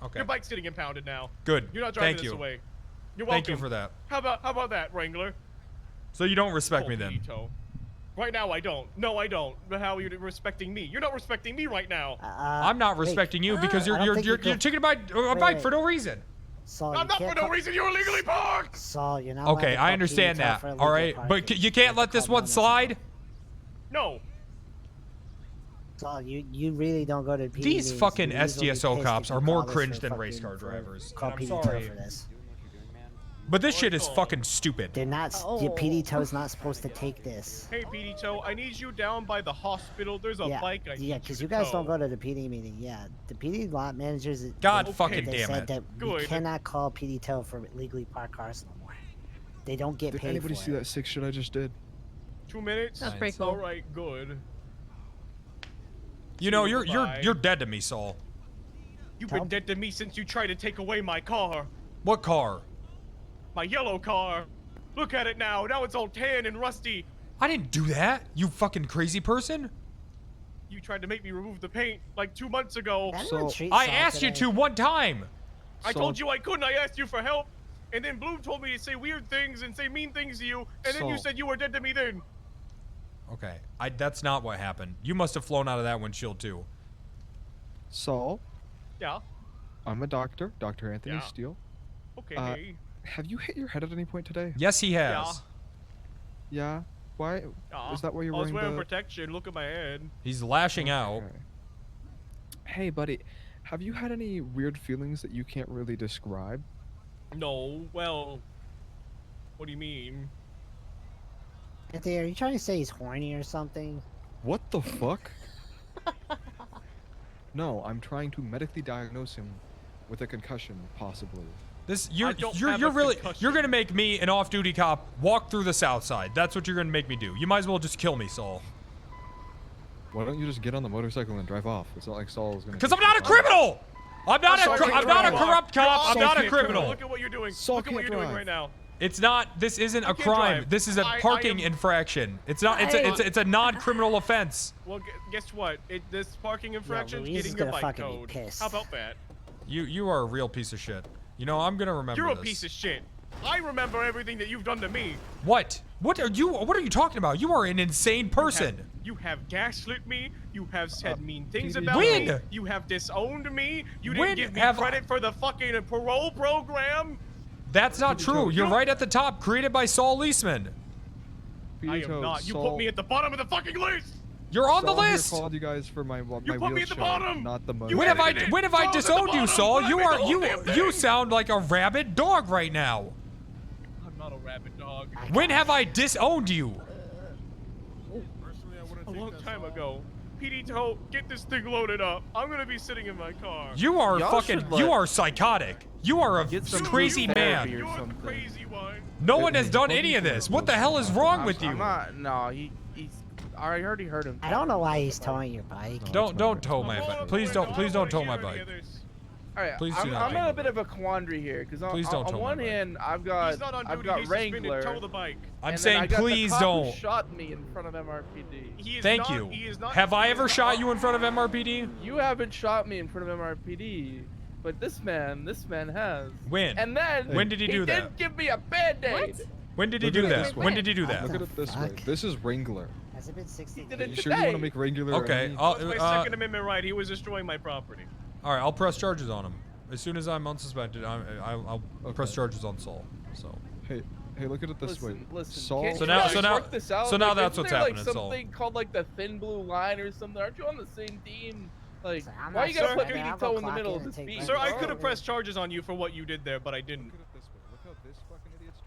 Okay. Your bike's getting impounded now. Good. You're not driving Thank this you. away. You're welcome. Thank you for that. How about that, Wrangler? So you don't respect me then? Benito. Right now, I don't. No, I don't. But how are you respecting me? You're not respecting me right now. I'm not respecting you because I don't you're think you're you you're could- taking a bike for no reason. Saul, I'm you not can't for no call- reason. You're illegally parked. Saul, you're not. allowed Okay, to I call understand PDTO that. for All illegal right, parking. but you can't let this one slide. No. Saul, you really don't go to PD These meetings. fucking You're usually SDSO pissed cops if you are more call this cringe for than race fucking- car for- drivers. Call I'm PD sorry. for this. But this shit is fucking stupid. They're not. Your PD toe's not supposed to take this. Hey, Benito, I need you down by the hospital. There's a Yeah, bike I need yeah, because you you to guys tow. don't go to the PD meeting. Yeah, the PD lot managers. God they, fucking they damn said it. that we Good. cannot call PD tow for illegally parked cars no more. They don't get Did paid anybody for see it. that sick shit I just did? 2 minutes. That's pretty cool. All right, good. You know, you're Bye. you're dead to me, Saul. You've been dead to me since you tried to take away my car. What car? My yellow car. Look at it now. Now it's all tan and rusty. I didn't do that. You fucking crazy person. You tried to make me remove the paint like 2 months ago. I asked you to one time. I told you I couldn't. I asked you for help. And then Bloom told me to say weird things and say mean things to you. And then you Saul. said you were dead to me then. Okay, that's not what happened. You must have flown out of that windshield too. Saul, Yeah. I'm a doctor, Dr. Anthony Yeah. Steele. Okay. Have you hit your head at any point today? Yes, he has. Yeah. Why? Yeah. Is that why you're I was wearing wearing the? protection. Look at my head. He's lashing out. Okay. Hey, buddy, have you had any weird feelings that you can't really describe? No. Well. What do you mean? Anthony, are you trying to say he's horny or something? What the fuck? No, I'm trying to medically diagnose him with a concussion, possibly. This I don't have you're a really concussion. you're gonna make me an off-duty cop walk through the South Side. That's what you're gonna make me do. You might as well just kill me, Saul. Why don't you just get on the motorcycle and drive off? It's not like Saul's gonna. Because I'm not a criminal. I'm not a corrupt cop. I'm not a You're criminal. Look at what you're doing. Saul Look at what can't you're doing drive. right now. It's not. This isn't a can't crime. drive. This is a I parking am- infraction. It's not. It's a non-criminal offense. Well, guess what? This parking infraction is Louise is getting your gonna bike fucking be towed. pissed. How about that? You are a real piece of shit. You know, I'm gonna remember You're a this. piece of shit. I remember everything that you've done to me. What? What are you talking about? You are an insane person. You have gaslit me. You have said mean things PD. about When? me. You have disowned me. You When didn't give me have credit for the fucking parole program. That's not true. You're You- right at the top. Created by Saul Leisman. I am not. You put me at the bottom of the fucking list. You're on the Saul here list. called you guys for my You put me at the wheelchair, bottom. not the motor. You When have I edited it. when have I I was at the disowned you, bottom. Saul? I You made the are whole damn you thing. sound like a rabid dog right now. I'm not a rabid dog. When have I disowned you? A long time ago. PD Toe, get this thing loaded up. I'm gonna be sitting in my car. You are Y'all fucking. should You let- are psychotic. You are a crazy man. You're the crazy one. No one has done any of this. What the hell is wrong with you? I'm not. No, he's. I already heard him. I don't know why he's towing your bike. Don't tow my bike. Please don't tow my bike. All right, Please do I'm, not I'm tow in my a bit of a quandary here because on, Please don't on tow my one bike. hand I've He's not on got duty. He's suspended. Wrangler. Tow the bike. I'm and saying then I got please the cop who don't. shot me in front of MRPD. He is Thank not, you. He is not, Have I he ever is shot not- you in front of MRPD? You haven't shot me in front of MRPD, but this man has. When? And then When did he do He that? didn't give me a band-aid. When did he Look do at it that? this way. When did he do that? Look at it this way. This is Wrangler. Has it been 60 did it You sure you want to make Wrangler? Okay. any- I'll, That's my Second Amendment right. He was destroying my property. all right. I'll press charges on him as soon as I'm unsuspected. I'll press charges on Saul. So. Hey, look at it this way. Listen, Saul. can't So you now- guys so now- work this out? so now Like, that's isn't what's there, happening, Like Saul. something called like the thin blue line or something. Aren't you on the same team? Like, I'm why not you gotta sure, put man. I'll PD go Toe in the clock middle in of and this take beat? break. Sir, I Oh, could have yeah. pressed charges on you for what you did there, but I didn't.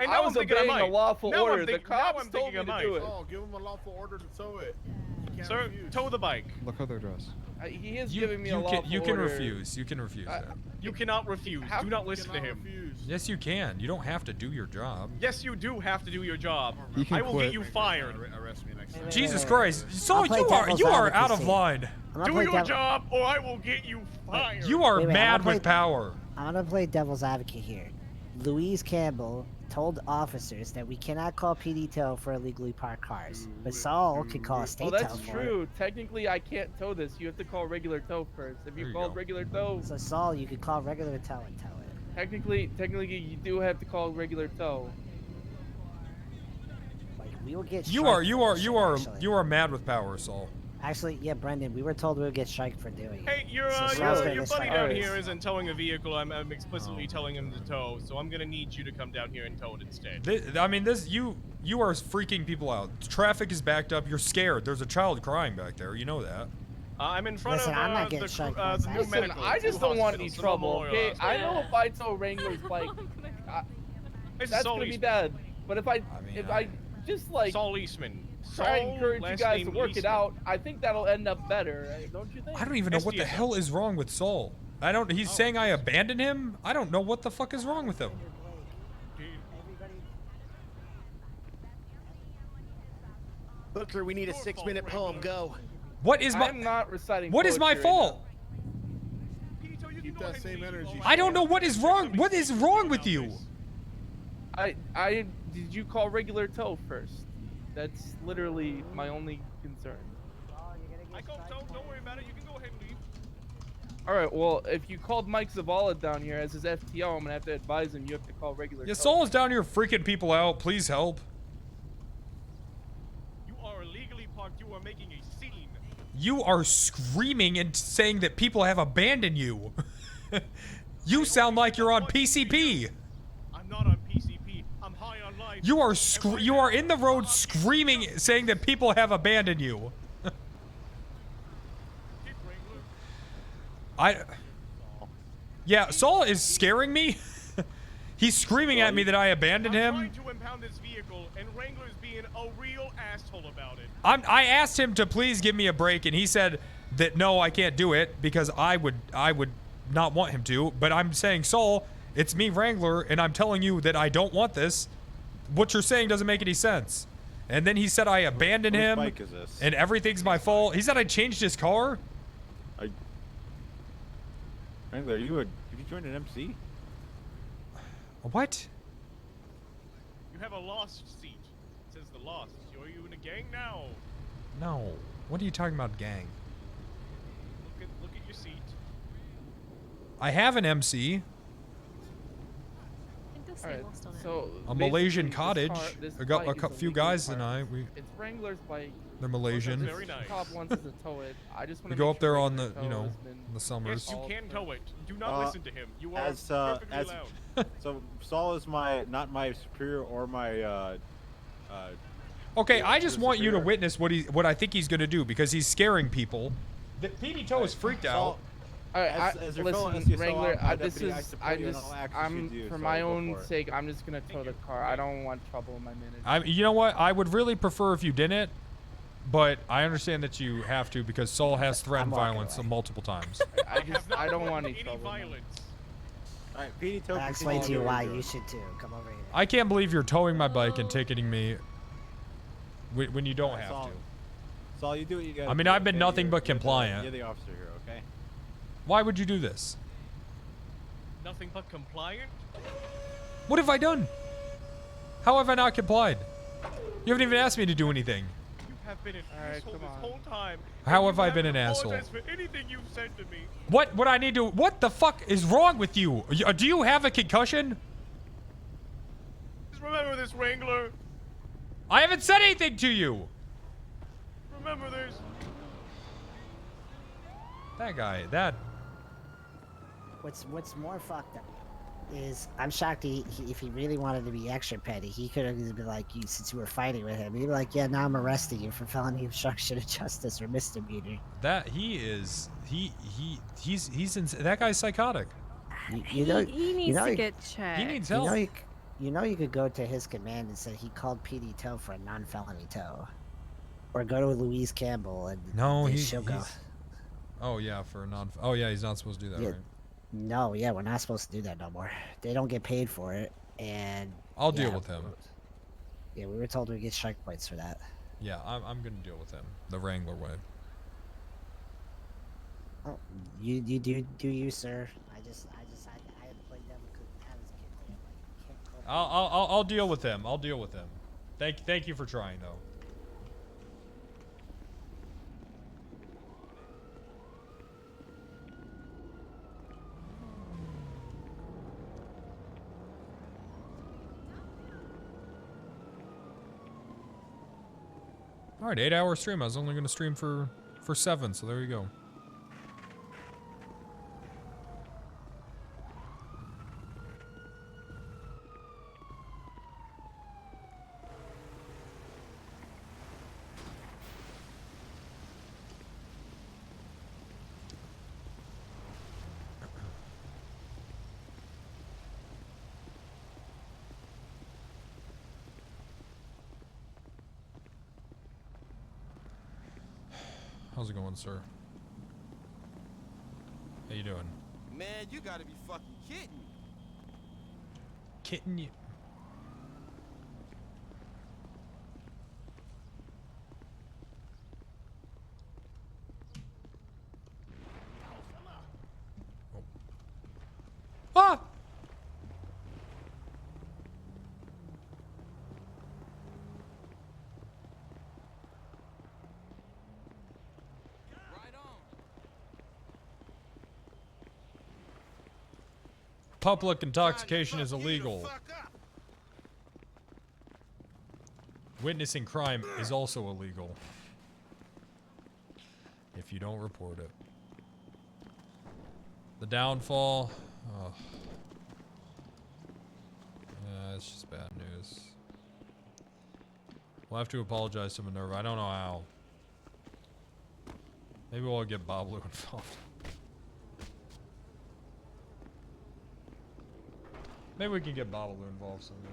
And I now was I'm thinking I obeying a might. lawful Now I'm order. The think- now cops I'm told thinking me I to do might. it. Oh, give him a lawful order to tow it. You can't Sir, refuse. tow the bike. Look how they're dressed. He is giving me a You lawful can, you can order. refuse. You can refuse that. You cannot refuse. Do not listen to him. Yes, you can. You don't have to do your job. Yes, you do have to do your job. He can I will quit. get you fired. Arrest me next time. Jesus Christ, Saul, play you are devil's out of advocacy. line. I'm gonna Do play your devil- job, or I will get you fired. You are Wait, I'm mad gonna with play- power. I'm gonna play devil's advocate here. Louise Campbell told officers that we cannot call PD tow for illegally parked cars, but Saul can call a state Well, tow that's for it. true. Technically, I can't tow this. You have to call regular tow first. If you called regular tow, So Saul, you could call regular tow and tow it. technically, you do have to call regular tow. Like we will get. You striked are mad with power, Saul. Actually, yeah, Brendan, we were told we would get striked for doing it. Hey, your So Saul's your gonna your get buddy striked. down here isn't towing a vehicle. I'm explicitly telling him to tow, so I'm gonna need you to come down here and tow it instead. You are freaking people out. Traffic is backed up. You're scared. There's a child crying back there. You know that. I'm in front Listen, of I'm not getting the, striked the new Listen, medical. I just two don't want any hospitals, the trouble. Memorial Okay, I Hospital. know if I tow Wrangler's bike, that's Saul gonna be Eastman. bad. But if I just like Saul Eastman. try and Saul, encourage you last guys to name work it Eastman. out, I think that'll end up better, don't you think? I don't even know what the hell is wrong with Saul. He's saying I abandoned him? I don't know what the fuck is wrong with him. Booker, we need a 6-minute poem. Go. What is my I'm not reciting What is my poetry right fault? Keep that same energy. I don't know what is wrong. What is wrong with you? Did you call regular tow first? That's literally my only concern. I go tow. Don't worry about it. You can go ahead and leave. All right. Well, if you called Mike Zavala down here as his FTO, I'm gonna have to advise him you have to call regular. Yeah, tow. Saul is down here freaking people out. Please help. You are illegally parked. You are making a scene. You are screaming and saying that people have abandoned you. You sound like you're on PCP. I'm not on PCP. I'm high on life. You are in the road screaming, saying that people have abandoned you. Yeah, Saul is scaring me. He's screaming at me that I abandoned him. I'm trying to impound this vehicle, and Wrangler's being a real asshole about it. I asked him to please give me a break, and he said that no, I can't do it because I would not want him to. But I'm saying, Saul, it's me, Wrangler, and I'm telling you that I don't want this. What you're saying doesn't make any sense. And then he said I abandoned Whose him, bike is this? and everything's my fault. He said I changed his car. Wrangler, have you joined an MC? What? You have a lost seat. It says the lost. Are you in a gang now? No. What are you talking about, gang? Look at your seat. I have an MC. Alright, so A Malaysian basically, cottage. this I got bike a is few illegally guys parked. and I. It's Wrangler's bike. They're Malaysian. This cop wants us to tow it. I just want We to go make up sure there on regular the, tow you know, has been in the summers. Yes, you can tow it. Do not listen to him. You are as perfectly loud. So Saul is not my superior or my Okay, I just want you to superior. witness what I think he's gonna do because he's scaring people. The PD Toe is freaked out. Alright, As your fellow listen, SCSO, Wrangler, my this deputy, I is, support you in all actions you do, for so my go own for it. sake, I'm just gonna tow the car. I don't want trouble in my manager. You know what? I would really prefer if you didn't, but I understand that you have to because Saul has threatened violence multiple times. I don't want any trouble. Violence. Alright, PD Toe. I'll explain to you why you should too. Come over here. I can't believe you're towing my bike and ticketing me when you don't have Saul, to. Saul, you do what you got. I mean, I've been nothing but compliant. You're the officer here, okay? Why would you do this? Nothing but compliant. What have I done? How have I not complied? You haven't even asked me to do anything. You have been an asshole this whole time. How and have I you been an haven't asshole? apologized for anything you've said to me. What would I need to? What the fuck is wrong with you? Do you have a concussion? Just remember this, Wrangler. I haven't said anything to you. Remember this. That guy, that. What's more fucked up is I'm shocked if he really wanted to be extra petty, he could have been like, you since you were fighting with him, he'd be like, yeah, now I'm arresting you for felony obstruction of justice or misdemeanor. That he's that guy's psychotic. You know, he needs you know, to get checked. He needs help. you know you could go to his command and say he called PD tow for a non-felony tow, or go to Louise Campbell and No, she'll go. Oh yeah, for a non. Oh yeah, he's not supposed to do that, Yeah. right? No, yeah, we're not supposed to do that no more. They don't get paid for it, and I'll deal yeah, with him. Yeah, we were told we get strike points for that. Yeah, I'm gonna deal with him the Wrangler way. Oh, you do you, sir? I had to play devil because I was a kid. Like, can't call I'll deal with him. I'll deal with him. Thank you for trying though. All right, 8-hour stream. I was only going to stream for 7, so there you go. How's it going, sir? How you doing? Man, you gotta be fucking kidding. Kitten you. Ah! Public intoxication is illegal. Witnessing crime is also illegal. If you don't report it. The downfall. Oh. Yeah, it's just bad news. We'll have to apologize to Minerva. I don't know how. Maybe we'll get Babalu involved. Maybe we can get Babalu involved somewhere.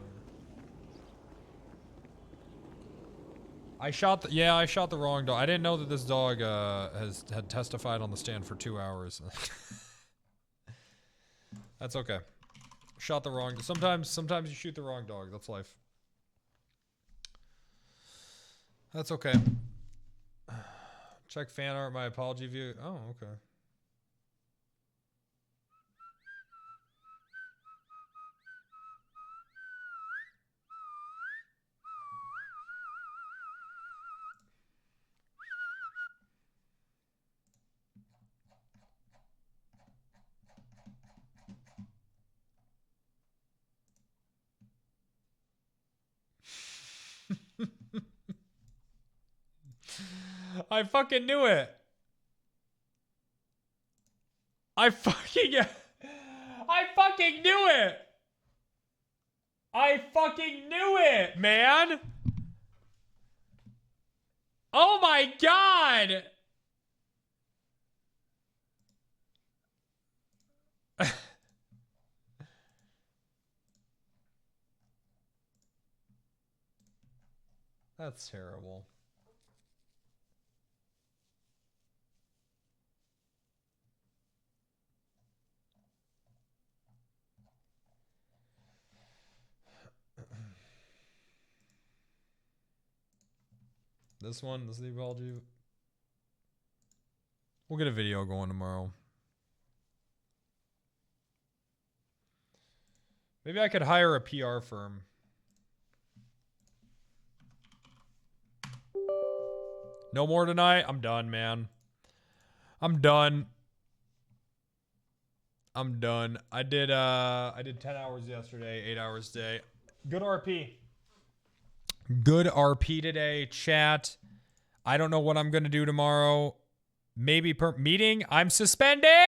I shot the wrong dog. I didn't know that this dog had testified on the stand for 2 hours. That's okay. Shot the wrong. Sometimes you shoot the wrong dog. That's life. That's okay. Check fan art. My apology view. Oh, okay. I fucking knew it. I fucking knew it. I fucking knew it, man. Oh my god. That's terrible. This is the apology. We'll get a video going tomorrow. Maybe I could hire a PR firm. No more tonight. I'm done, man. I'm done. I did 10 hours yesterday, 8 hours today. Good RP. Good RP today, chat. I don't know what I'm going to do tomorrow. Maybe meeting. I'm suspended.